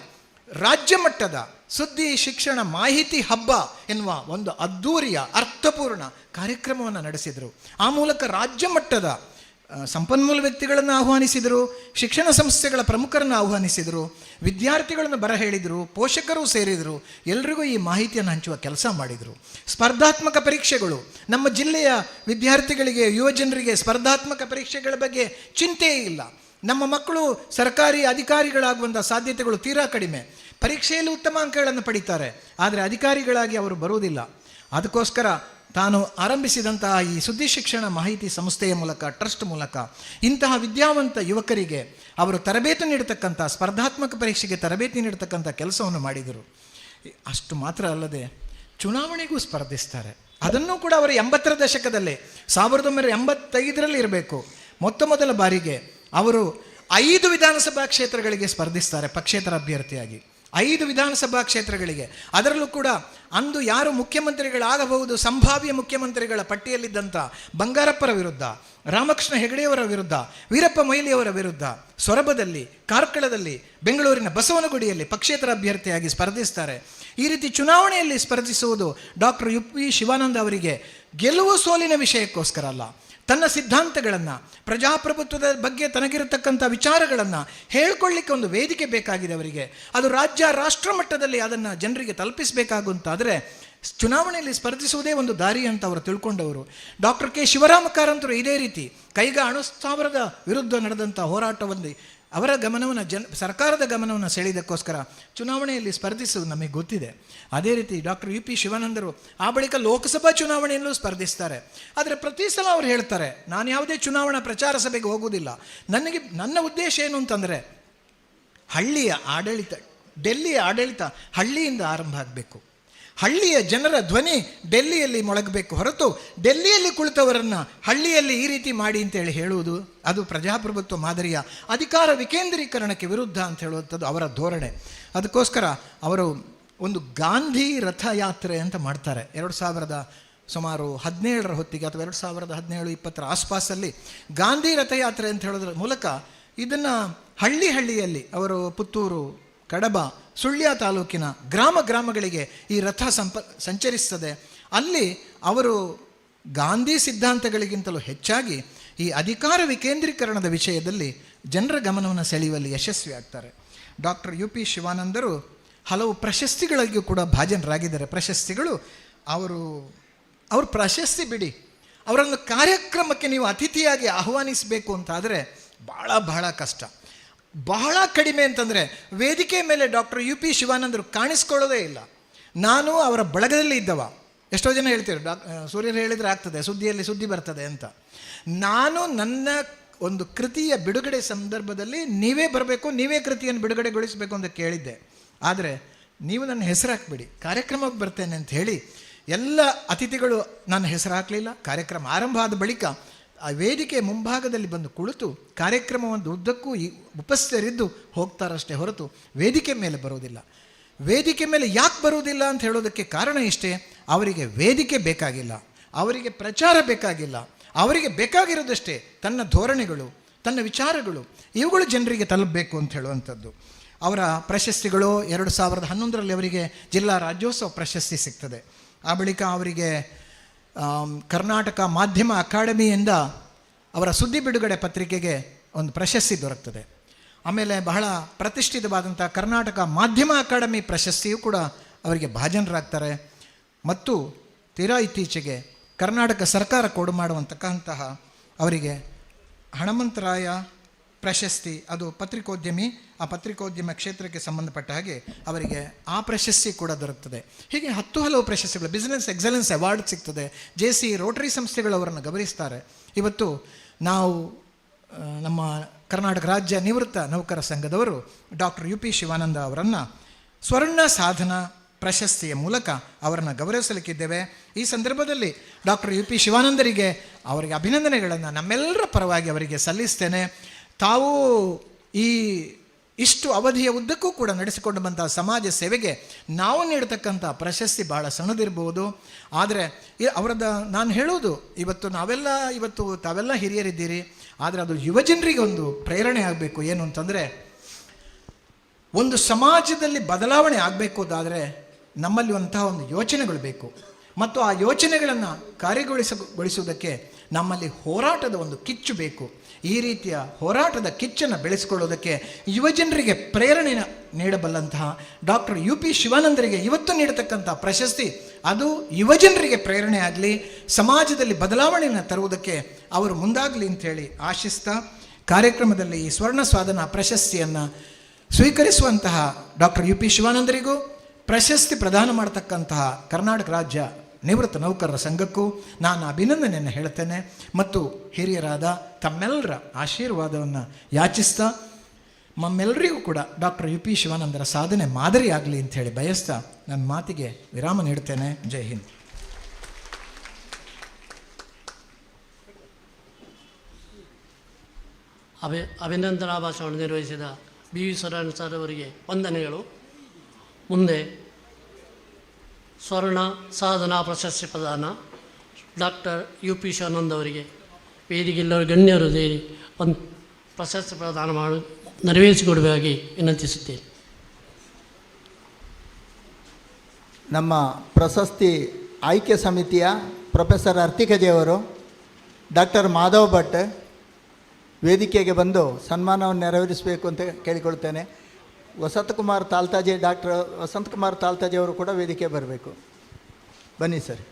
ರಾಜ್ಯ ಮಟ್ಟದ ಸುದ್ದಿ ಶಿಕ್ಷಣ ಮಾಹಿತಿ ಹಬ್ಬ ಎನ್ನುವ ಒಂದು ಅದ್ಧೂರಿಯ ಅರ್ಥಪೂರ್ಣ ಕಾರ್ಯಕ್ರಮವನ್ನು ನಡೆಸಿದರು. ಆ ಮೂಲಕ ರಾಜ್ಯ ಮಟ್ಟದ ಸಂಪನ್ಮೂಲ ವ್ಯಕ್ತಿಗಳನ್ನು ಆಹ್ವಾನಿಸಿದರು, ಶಿಕ್ಷಣ ಸಂಸ್ಥೆಗಳ ಪ್ರಮುಖರನ್ನು ಆಹ್ವಾನಿಸಿದರು, ವಿದ್ಯಾರ್ಥಿಗಳನ್ನು ಬರಹೇಳಿದರು, ಪೋಷಕರು ಸೇರಿದರು, ಎಲ್ರಿಗೂ ಈ ಮಾಹಿತಿಯನ್ನು ಹಂಚುವ ಕೆಲಸ ಮಾಡಿದರು. ಸ್ಪರ್ಧಾತ್ಮಕ ಪರೀಕ್ಷೆಗಳು, ನಮ್ಮ ಜಿಲ್ಲೆಯ ವಿದ್ಯಾರ್ಥಿಗಳಿಗೆ, ಯುವಜನರಿಗೆ ಸ್ಪರ್ಧಾತ್ಮಕ ಪರೀಕ್ಷೆಗಳ ಬಗ್ಗೆ ಚಿಂತೆಯೇ ಇಲ್ಲ. ನಮ್ಮ ಮಕ್ಕಳು ಸರ್ಕಾರಿ ಅಧಿಕಾರಿಗಳಾಗುವಂಥ ಸಾಧ್ಯತೆಗಳು ತೀರಾ ಕಡಿಮೆ. ಪರೀಕ್ಷೆಯಲ್ಲಿ ಉತ್ತಮ ಅಂಕಗಳನ್ನು ಪಡೀತಾರೆ, ಆದರೆ ಅಧಿಕಾರಿಗಳಾಗಿ ಅವರು ಬರುವುದಿಲ್ಲ. ಅದಕ್ಕೋಸ್ಕರ ತಾನು ಆರಂಭಿಸಿದಂತಹ ಈ ಸುದ್ದಿ ಶಿಕ್ಷಣ ಮಾಹಿತಿ ಸಂಸ್ಥೆಯ ಮೂಲಕ, ಟ್ರಸ್ಟ್ ಮೂಲಕ ಇಂತಹ ವಿದ್ಯಾವಂತ ಯುವಕರಿಗೆ ಅವರು ತರಬೇತಿ ನೀಡತಕ್ಕಂಥ, ಸ್ಪರ್ಧಾತ್ಮಕ ಪರೀಕ್ಷೆಗೆ ತರಬೇತಿ ನೀಡತಕ್ಕಂಥ ಕೆಲಸವನ್ನು ಮಾಡಿದರು. ಅಷ್ಟು ಮಾತ್ರ ಅಲ್ಲದೆ ಚುನಾವಣೆಗೂ ಸ್ಪರ್ಧಿಸ್ತಾರೆ. ಅದನ್ನು ಕೂಡ ಅವರು 80ರ ದಶಕದಲ್ಲಿ 1985ರಲ್ಲಿ ಇರಬೇಕು, ಮೊದಲ ಬಾರಿಗೆ ಅವರು 5 ವಿಧಾನಸಭಾ ಕ್ಷೇತ್ರಗಳಿಗೆ ಸ್ಪರ್ಧಿಸ್ತಾರೆ ಪಕ್ಷೇತರ ಅಭ್ಯರ್ಥಿಯಾಗಿ. 5 ವಿಧಾನಸಭಾ ಕ್ಷೇತ್ರಗಳಿಗೆ. ಅದರಲ್ಲೂ ಕೂಡ ಅಂದು ಯಾರು ಮುಖ್ಯಮಂತ್ರಿಗಳಾಗಬಹುದು, ಸಂಭಾವ್ಯ ಮುಖ್ಯಮಂತ್ರಿಗಳ ಪಟ್ಟಿಯಲ್ಲಿದ್ದಂಥ ಬಂಗಾರಪ್ಪರ ವಿರುದ್ಧ, ರಾಮಕೃಷ್ಣ ಹೆಗಡೆಯವರ ವಿರುದ್ಧ, ವೀರಪ್ಪ ಮೊಯ್ಲಿಯವರ ವಿರುದ್ಧ ಸೊರಬದಲ್ಲಿ, ಕಾರ್ಕಳದಲ್ಲಿ, ಬೆಂಗಳೂರಿನ ಬಸವನಗುಡಿಯಲ್ಲಿ ಪಕ್ಷೇತರ ಅಭ್ಯರ್ಥಿಯಾಗಿ ಸ್ಪರ್ಧಿಸ್ತಾರೆ. ಈ ರೀತಿ ಚುನಾವಣೆಯಲ್ಲಿ ಸ್ಪರ್ಧಿಸುವುದು ಡಾಕ್ಟರ್ UP ಶಿವಾನಂದ ಅವರಿಗೆ ಗೆಲುವು ಸೋಲಿನ ವಿಷಯಕ್ಕೋಸ್ಕರ ಅಲ್ಲ, ತನ್ನ ಸಿದ್ಧಾಂತಗಳನ್ನು, ಪ್ರಜಾಪ್ರಭುತ್ವದ ಬಗ್ಗೆ ತನಗಿರತಕ್ಕಂಥ ವಿಚಾರಗಳನ್ನು ಹೇಳ್ಕೊಳ್ಳಿಕ್ಕೆ ಒಂದು ವೇದಿಕೆ ಬೇಕಾಗಿದೆ ಅವರಿಗೆ. ಅದು ರಾಷ್ಟ್ರ ಮಟ್ಟದಲ್ಲಿ ಅದನ್ನು ಜನರಿಗೆ ತಲುಪಿಸಬೇಕಾಗುವಂತಾದರೆ ಚುನಾವಣೆಯಲ್ಲಿ ಸ್ಪರ್ಧಿಸುವುದೇ ಒಂದು ದಾರಿ ಅಂತ ಅವರು ತಿಳ್ಕೊಂಡವರು. Doctor K. ಶಿವರಾಮ ಕಾರಂತರು ಇದೇ ರೀತಿ ಕೈಗಾ ಅಣುಸ್ಥಾವರದ ವಿರುದ್ಧ ನಡೆದಂಥ ಹೋರಾಟವನ್ನು ಅವರ ಗಮನವನ್ನು ಸರ್ಕಾರದ ಗಮನವನ್ನು ಸೆಳೆಯೋದಕ್ಕೋಸ್ಕರ ಚುನಾವಣೆಯಲ್ಲಿ ಸ್ಪರ್ಧಿಸುವುದು ನಮಗೆ ಗೊತ್ತಿದೆ. ಅದೇ ರೀತಿ ಡಾಕ್ಟರ್ UP ಶಿವಾನಂದರು ಆ ಬಳಿಕ ಲೋಕಸಭಾ ಚುನಾವಣೆಯಲ್ಲೂ ಸ್ಪರ್ಧಿಸ್ತಾರೆ. ಆದರೆ ಪ್ರತಿ ಸಲ ಅವ್ರು ಹೇಳ್ತಾರೆ, ನಾನು ಯಾವುದೇ ಚುನಾವಣಾ ಪ್ರಚಾರ ಸಭೆಗೆ ಹೋಗುವುದಿಲ್ಲ, ನನ್ನ ಉದ್ದೇಶ ಏನು ಅಂತಂದರೆ ಹಳ್ಳಿಯ ಆಡಳಿತ, ಡೆಲ್ಲಿಯ ಆಡಳಿತ ಹಳ್ಳಿಯಿಂದ ಆರಂಭ ಆಗಬೇಕು, ಹಳ್ಳಿಯ ಜನರ ಧ್ವನಿ ಡೆಲ್ಲಿಯಲ್ಲಿ ಮೊಳಗಬೇಕು ಹೊರತು ಡೆಲ್ಲಿಯಲ್ಲಿ ಕುಳಿತವರನ್ನು ಹಳ್ಳಿಯಲ್ಲಿ ಈ ರೀತಿ ಮಾಡಿ ಅಂತೇಳಿ ಹೇಳುವುದು ಅದು ಪ್ರಜಾಪ್ರಭುತ್ವ ಮಾದರಿಯ ಅಧಿಕಾರ ವಿಕೇಂದ್ರೀಕರಣಕ್ಕೆ ವಿರುದ್ಧ ಅಂತ ಹೇಳುವಂಥದ್ದು ಅವರ ಧೋರಣೆ. ಅದಕ್ಕೋಸ್ಕರ ಅವರು ಒಂದು ಗಾಂಧಿ ರಥಯಾತ್ರೆ ಅಂತ ಮಾಡ್ತಾರೆ. 2000 ಸುಮಾರು 17ರ ಹೊತ್ತಿಗೆ ಅಥವಾ 2017-20 ಆಸ್ಪಾಸಲ್ಲಿ ಗಾಂಧಿ ರಥಯಾತ್ರೆ ಅಂತ ಹೇಳೋದ್ರ ಮೂಲಕ ಇದನ್ನು ಹಳ್ಳಿಯಲ್ಲಿ ಅವರು ಪುತ್ತೂರು, ಕಡಬ, ಸುಳ್ಯ ತಾಲೂಕಿನ ಗ್ರಾಮಗಳಿಗೆ ಈ ರಥ ಸಂಚರಿಸ್ತದೆ. ಅಲ್ಲಿ ಅವರು ಗಾಂಧಿ ಸಿದ್ಧಾಂತಗಳಿಗಿಂತಲೂ ಹೆಚ್ಚಾಗಿ ಈ ಅಧಿಕಾರ ವಿಕೇಂದ್ರೀಕರಣದ ವಿಷಯದಲ್ಲಿ ಜನರ ಗಮನವನ್ನು ಸೆಳೆಯುವಲ್ಲಿ ಯಶಸ್ವಿ ಆಗ್ತಾರೆ. ಡಾಕ್ಟರ್ UP ಶಿವಾನಂದರು ಹಲವು ಪ್ರಶಸ್ತಿಗಳಿಗೂ ಕೂಡ ಭಾಜನರಾಗಿದ್ದಾರೆ. ಪ್ರಶಸ್ತಿಗಳು ಅವರು ಪ್ರಶಸ್ತಿ ಬಿಡಿ, ಅವರನ್ನು ಕಾರ್ಯಕ್ರಮಕ್ಕೆ ನೀವು ಅತಿಥಿಯಾಗಿ ಆಹ್ವಾನಿಸಬೇಕು ಅಂತಾದರೆ ಬಹಳ ಕಷ್ಟ. ಬಹಳ ಕಡಿಮೆ ಅಂತಂದರೆ ವೇದಿಕೆ ಮೇಲೆ ಡಾಕ್ಟರ್ UP ಶಿವಾನಂದರು ಕಾಣಿಸ್ಕೊಳ್ಳೋದೇ ಇಲ್ಲ. ನಾನು ಅವರ ಬಳಗದಲ್ಲಿ ಇದ್ದವ. ಎಷ್ಟೋ ಜನ ಹೇಳ್ತೀರಿ ಸೂರ್ಯರು ಹೇಳಿದರೆ ಆಗ್ತದೆ, ಸುದ್ದಿಯಲ್ಲಿ ಸುದ್ದಿ ಬರ್ತದೆ ಅಂತ. ನಾನು ನನ್ನ ಒಂದು ಕೃತಿಯ ಬಿಡುಗಡೆ ಸಂದರ್ಭದಲ್ಲಿ ನೀವೇ ಬರಬೇಕು, ನೀವೇ ಕೃತಿಯನ್ನು ಬಿಡುಗಡೆಗೊಳಿಸಬೇಕು ಅಂತ ಕೇಳಿದ್ದೆ. ಆದರೆ ನೀವು ನನ್ನ ಹೆಸರು ಹಾಕಬೇಡಿ, ಕಾರ್ಯಕ್ರಮಕ್ಕೆ ಬರ್ತೇನೆ ಅಂತ ಹೇಳಿ ಎಲ್ಲ ಅತಿಥಿಗಳು ನನ್ನ ಹೆಸರು ಹಾಕಲಿಲ್ಲ. ಕಾರ್ಯಕ್ರಮ ಆರಂಭ ಆದ ಬಳಿಕ ಆ ವೇದಿಕೆ ಮುಂಭಾಗದಲ್ಲಿ ಬಂದು ಕುಳಿತು ಕಾರ್ಯಕ್ರಮವನ್ನು ಉದ್ದಕ್ಕೂ ಉಪಸ್ಥಿತರಿದ್ದು ಹೋಗ್ತಾರಷ್ಟೇ ಹೊರತು ವೇದಿಕೆ ಮೇಲೆ ಬರೋದಿಲ್ಲ. ವೇದಿಕೆ ಮೇಲೆ ಯಾಕೆ ಬರುವುದಿಲ್ಲ ಅಂತ ಹೇಳೋದಕ್ಕೆ ಕಾರಣ ಇಷ್ಟೇ, ಅವರಿಗೆ ವೇದಿಕೆ ಬೇಕಾಗಿಲ್ಲ, ಅವರಿಗೆ ಪ್ರಚಾರ ಬೇಕಾಗಿಲ್ಲ, ಅವರಿಗೆ ಬೇಕಾಗಿರೋದಷ್ಟೇ ತನ್ನ ಧೋರಣೆಗಳು, ತನ್ನ ವಿಚಾರಗಳು, ಇವುಗಳು ಜನರಿಗೆ ತಲುಪಬೇಕು ಅಂತ ಹೇಳುವಂಥದ್ದು. ಅವರ ಪ್ರಶಸ್ತಿಗಳು 2011ರಲ್ಲಿ ಅವರಿಗೆ ಜಿಲ್ಲಾ ರಾಜ್ಯೋತ್ಸವ ಪ್ರಶಸ್ತಿ ಸಿಗ್ತದೆ. ಆ ಬಳಿಕ ಅವರಿಗೆ ಕರ್ನಾಟಕ ಮಾಧ್ಯಮ ಅಕಾಡೆಮಿಯಿಂದ ಅವರ ಸುದ್ದಿ ಬಿಡುಗಡೆ ಪತ್ರಿಕೆಗೆ ಒಂದು ಪ್ರಶಸ್ತಿ ದೊರಕ್ತದೆ. ಆಮೇಲೆ ಬಹಳ ಪ್ರತಿಷ್ಠಿತವಾದಂಥ ಕರ್ನಾಟಕ ಮಾಧ್ಯಮ ಅಕಾಡೆಮಿ ಪ್ರಶಸ್ತಿಯೂ ಕೂಡ ಅವರಿಗೆ ಭಾಜನರಾಗ್ತಾರೆ. ಮತ್ತು ತೀರಾ ಇತ್ತೀಚೆಗೆ ಕರ್ನಾಟಕ ಸರ್ಕಾರ ಕೊಡು ಮಾಡುವಂತಕ್ಕಂತಹ ಅವರಿಗೆ ಹಣಮಂತರಾಯ ಪ್ರಶಸ್ತಿ, ಅದು ಪತ್ರಿಕೋದ್ಯಮಿ, ಆ ಪತ್ರಿಕೋದ್ಯಮ ಕ್ಷೇತ್ರಕ್ಕೆ ಸಂಬಂಧಪಟ್ಟ ಹಾಗೆ ಅವರಿಗೆ ಆ ಪ್ರಶಸ್ತಿ ಕೂಡ ದೊರಕ್ತದೆ. ಹೀಗೆ 10 ಹಲವು ಪ್ರಶಸ್ತಿಗಳು, ಬಿಸ್ನೆಸ್ ಎಕ್ಸಲೆನ್ಸ್ ಅವಾರ್ಡ್ ಸಿಗ್ತದೆ. JC ರೋಟರಿ ಸಂಸ್ಥೆಗಳು ಅವರನ್ನು ಗೌರವಿಸ್ತಾರೆ. ಇವತ್ತು ನಾವು ನಮ್ಮ ಕರ್ನಾಟಕ ರಾಜ್ಯ ನಿವೃತ್ತ ನೌಕರ ಸಂಘದವರು ಡಾಕ್ಟರ್ UP ಶಿವಾನಂದ ಅವರನ್ನು ಸ್ವರ್ಣ ಸಾಧನ ಪ್ರಶಸ್ತಿಯ ಮೂಲಕ ಅವರನ್ನು ಗೌರವಿಸಲಿಕ್ಕಿದ್ದೇವೆ. ಈ ಸಂದರ್ಭದಲ್ಲಿ ಡಾಕ್ಟರ್ UP ಶಿವಾನಂದರಿಗೆ ಅವರಿಗೆ ಅಭಿನಂದನೆಗಳನ್ನು ನಮ್ಮೆಲ್ಲರ ಪರವಾಗಿ ಅವರಿಗೆ ಸಲ್ಲಿಸ್ತೇನೆ. ತಾವು ಇಷ್ಟು ಅವಧಿಯ ಉದ್ದಕ್ಕೂ ಕೂಡ ನಡೆಸಿಕೊಂಡು ಬಂಥ ಸಮಾಜ ಸೇವೆಗೆ ನಾವು ನೀಡತಕ್ಕಂಥ ಪ್ರಶಸ್ತಿ ಬಹಳ ಸಣ್ಣದಿರ್ಬೋದು. ಆದರೆ ನಾನು ಹೇಳೋದು, ಇವತ್ತು ತಾವೆಲ್ಲ ಹಿರಿಯರಿದ್ದೀರಿ, ಆದರೆ ಅದು ಯುವಜನರಿಗೆ ಒಂದು ಪ್ರೇರಣೆ ಆಗಬೇಕು. ಏನು ಅಂತಂದರೆ, ಒಂದು ಸಮಾಜದಲ್ಲಿ ಬದಲಾವಣೆ ಆಗಬೇಕು ಅದಾದರೆ ನಮ್ಮಲ್ಲಿ ಅಂತಹ ಒಂದು ಯೋಚನೆಗಳು ಬೇಕು. ಮತ್ತು ಆ ಯೋಚನೆಗಳನ್ನು ಕಾರ್ಯಗೊಳಿಸುವುದಕ್ಕೆ ನಮ್ಮಲ್ಲಿ ಹೋರಾಟದ ಒಂದು ಕಿಚ್ಚು ಬೇಕು. ಈ ರೀತಿಯ ಹೋರಾಟದ ಕಿಚ್ಚನ್ನು ಬೆಳೆಸಿಕೊಳ್ಳೋದಕ್ಕೆ ಯುವಜನರಿಗೆ ಪ್ರೇರಣೆ ನೀಡಬಲ್ಲಂತಹ ಡಾಕ್ಟರ್ UP ಶಿವಾನಂದರಿಗೆ ಇವತ್ತು ನೀಡತಕ್ಕಂಥ ಪ್ರಶಸ್ತಿ ಅದು ಯುವಜನರಿಗೆ ಪ್ರೇರಣೆ ಆಗಲಿ, ಸಮಾಜದಲ್ಲಿ ಬದಲಾವಣೆಯನ್ನು ತರುವುದಕ್ಕೆ ಅವರು ಮುಂದಾಗಲಿ ಅಂಥೇಳಿ ಆಶಿಸ್ತಾ, ಕಾರ್ಯಕ್ರಮದಲ್ಲಿ ಈ ಸ್ವರ್ಣ ಸಾಧನ ಪ್ರಶಸ್ತಿಯನ್ನು ಸ್ವೀಕರಿಸುವಂತಹ ಡಾಕ್ಟರ್ UP ಶಿವಾನಂದರಿಗೂ, ಪ್ರಶಸ್ತಿ ಪ್ರದಾನ ಮಾಡತಕ್ಕಂತಹ ಕರ್ನಾಟಕ ರಾಜ್ಯ ನಿವೃತ್ತ ನೌಕರರ ಸಂಘಕ್ಕೂ ನಾನು ಅಭಿನಂದನೆಯನ್ನು ಹೇಳ್ತೇನೆ. ಮತ್ತು ಹಿರಿಯರಾದ ತಮ್ಮೆಲ್ಲರ ಆಶೀರ್ವಾದವನ್ನು ಯಾಚಿಸ್ತಾ, ನಮ್ಮೆಲ್ಲರಿಗೂ ಕೂಡ ಡಾಕ್ಟರ್ UP ಶಿವಾನಂದರ ಸಾಧನೆ ಮಾದರಿಯಾಗಲಿ ಅಂಥೇಳಿ ಬಯಸ್ತಾ ನನ್ನ ಮಾತಿಗೆ ವಿರಾಮ ನೀಡ್ತೇನೆ. ಜೈ ಹಿಂದ್. ಅಭಿನಂದನಾ ಭಾಷಣ ನಿರ್ವಹಿಸಿದ BV ಸರಣ್ಣ ಸರ್ ಅವರಿಗೆ ವಂದನೆಗಳು. ಮುಂದೆ ಸ್ವರ್ಣ ಸಾಧನಾ ಪ್ರಶಸ್ತಿ ಪ್ರದಾನ ಡಾಕ್ಟರ್ UP ಶಿವಾನಂದ ಅವರಿಗೆ ವೇದಿಕೆಲ್ಲರೂ ಗಣ್ಯರು ಸೇರಿ ಒಂದು ಪ್ರಶಸ್ತಿ ಪ್ರದಾನ ನೆರವೇರಿಸಿಕೊಡಬೇಕಾಗಿ ವಿನಂತಿಸುತ್ತೇನೆ. ನಮ್ಮ ಪ್ರಶಸ್ತಿ ಆಯ್ಕೆ ಸಮಿತಿಯ ಪ್ರೊಫೆಸರ್ ಅರ್ತಿಕಜಿಯವರು ಡಾಕ್ಟರ್ ಮಾಧವ್ ಭಟ್ ವೇದಿಕೆಗೆ ಬಂದು ಸನ್ಮಾನವನ್ನು ನೆರವೇರಿಸಬೇಕು ಅಂತ ಕೇಳಿಕೊಳ್ತೇನೆ. ಡಾಕ್ಟರ್ ವಸಂತಕುಮಾರ್ ತಾಲ್ತಾಜಿ ಅವರು ಕೂಡ ವೇದಿಕೆ ಬರಬೇಕು. ಬನ್ನಿ ಸರ್.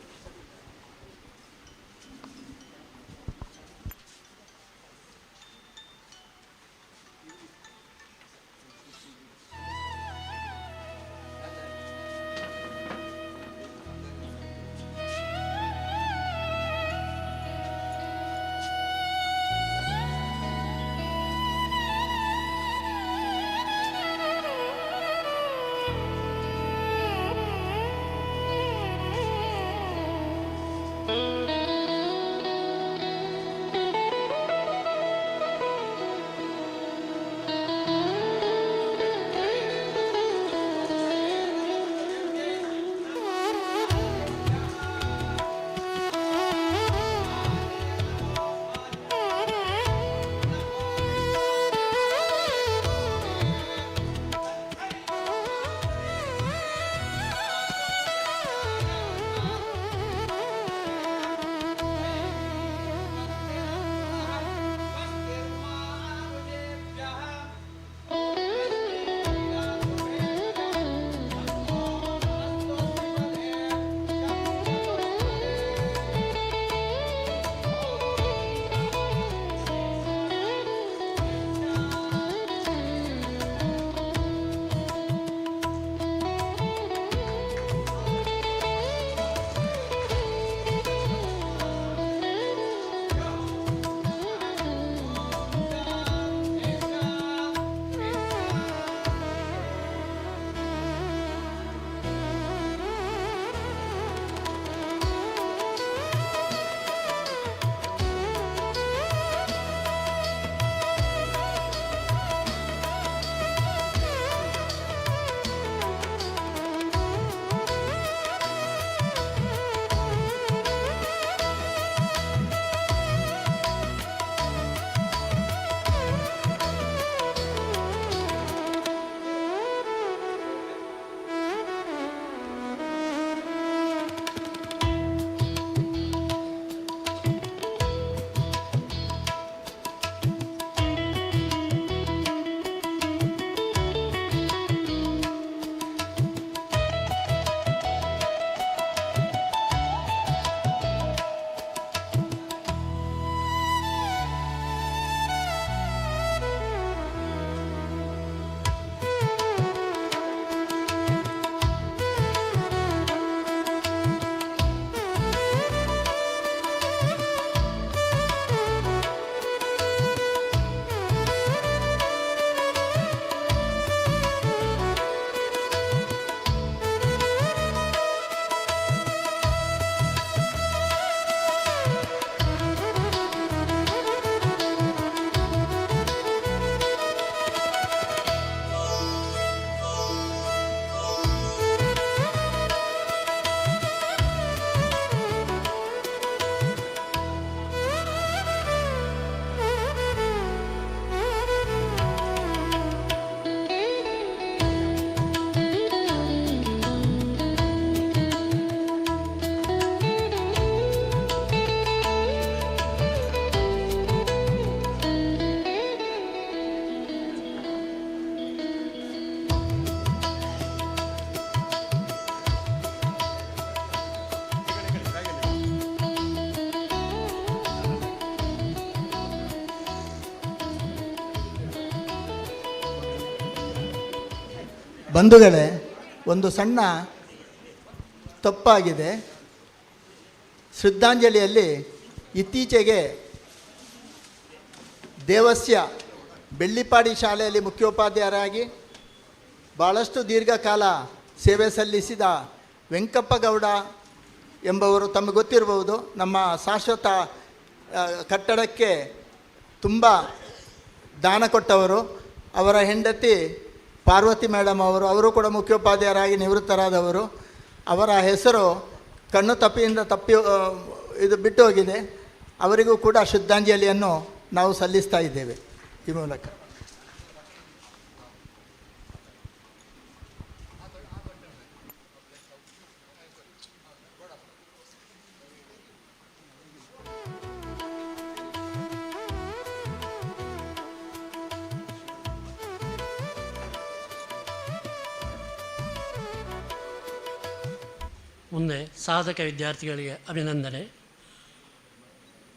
ಬಂಧುಗಳೇ, ಒಂದು ಸಣ್ಣ ತಪ್ಪಾಗಿದೆ. ಶ್ರದ್ಧಾಂಜಲಿಯಲ್ಲಿ ಇತ್ತೀಚೆಗೆ ದೇವಸ್ಯ ಬೆಳ್ಳಿಪಾಡಿ ಶಾಲೆಯಲ್ಲಿ ಮುಖ್ಯೋಪಾಧ್ಯಾಯರಾಗಿ ಭಾಳಷ್ಟು ದೀರ್ಘಕಾಲ ಸೇವೆ ಸಲ್ಲಿಸಿದ ವೆಂಕಪ್ಪಗೌಡ ಎಂಬವರು, ತಮಗೆ ಗೊತ್ತಿರಬಹುದು, ನಮ್ಮ ಶಾಶ್ವತ ಕಟ್ಟಡಕ್ಕೆ ತುಂಬ ದಾನ ಕೊಟ್ಟವರು. ಅವರ ಹೆಂಡತಿ ಪಾರ್ವತಿ ಮೇಡಮ್ ಅವರು ಕೂಡ ಮುಖ್ಯೋಪಾಧ್ಯಾಯರಾಗಿ ನಿವೃತ್ತರಾದವರು. ಅವರ ಹೆಸರು ಕಣ್ಣು ತಪ್ಪಿ ಇದು ಬಿಟ್ಟು ಹೋಗಿದೆ. ಅವರಿಗೂ ಕೂಡ ಶ್ರದ್ಧಾಂಜಲಿಯನ್ನು ನಾವು ಸಲ್ಲಿಸ್ತಾ ಇದ್ದೇವೆ ಈ ಮೂಲಕ. ಮುಂದೆ ಸಾಧಕ ವಿದ್ಯಾರ್ಥಿಗಳಿಗೆ ಅಭಿನಂದನೆ.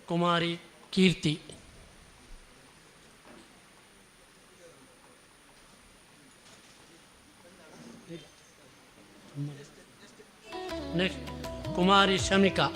ಕುಮಾರಿ ಕೀರ್ತಿ. ನೆಕ್ಸ್ಟ್ ಕುಮಾರಿ ಶಮಿಕಾ.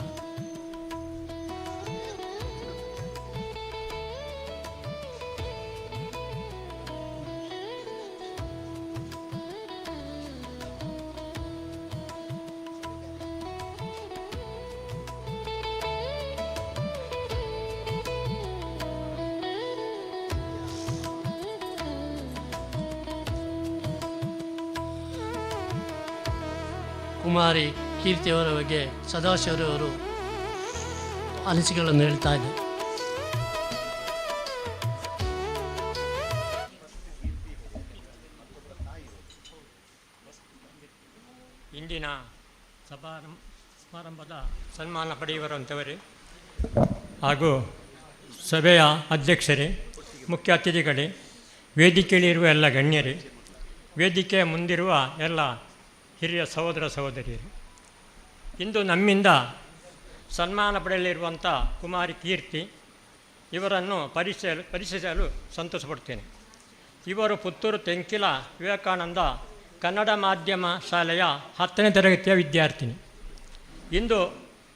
ಕುಮಾರಿ ಕೀರ್ತಿಯವರ ಬಗ್ಗೆ ಸದಾಶಿವರವರು ಅನಿಸಿಕೆಗಳನ್ನು ಹೇಳ್ತಾ ಇದ್ದಾರೆ. ಇಂದಿನ ಸಮಾರಂಭದ ಸನ್ಮಾನ ಪಡೆಯುವಂಥವರೇ ಹಾಗೂ ಸಭೆಯ ಅಧ್ಯಕ್ಷರೇ, ಮುಖ್ಯ ಅತಿಥಿಗಳೇ, ವೇದಿಕೆಯಲ್ಲಿರುವ ಎಲ್ಲ ಗಣ್ಯರೇ, ವೇದಿಕೆಯ ಮುಂದಿರುವ ಎಲ್ಲ ಹಿರಿಯ ಸಹೋದರ ಸಹೋದರಿಯರು, ಇಂದು ನಮ್ಮಿಂದ ಸನ್ಮಾನ ಪಡೆಯಲಿರುವಂಥ ಕುಮಾರಿ ಕೀರ್ತಿ ಇವರನ್ನು ಪರಿಚಯಿಸಲು ಸಂತೋಷಪಡ್ತೇನೆ. ಇವರು ಪುತ್ತೂರು ತೆಂಕಿಲ ವಿವೇಕಾನಂದ ಕನ್ನಡ ಮಾಧ್ಯಮ ಶಾಲೆಯ 10ನೇ ತರಗತಿಯ ವಿದ್ಯಾರ್ಥಿನಿ. ಇಂದು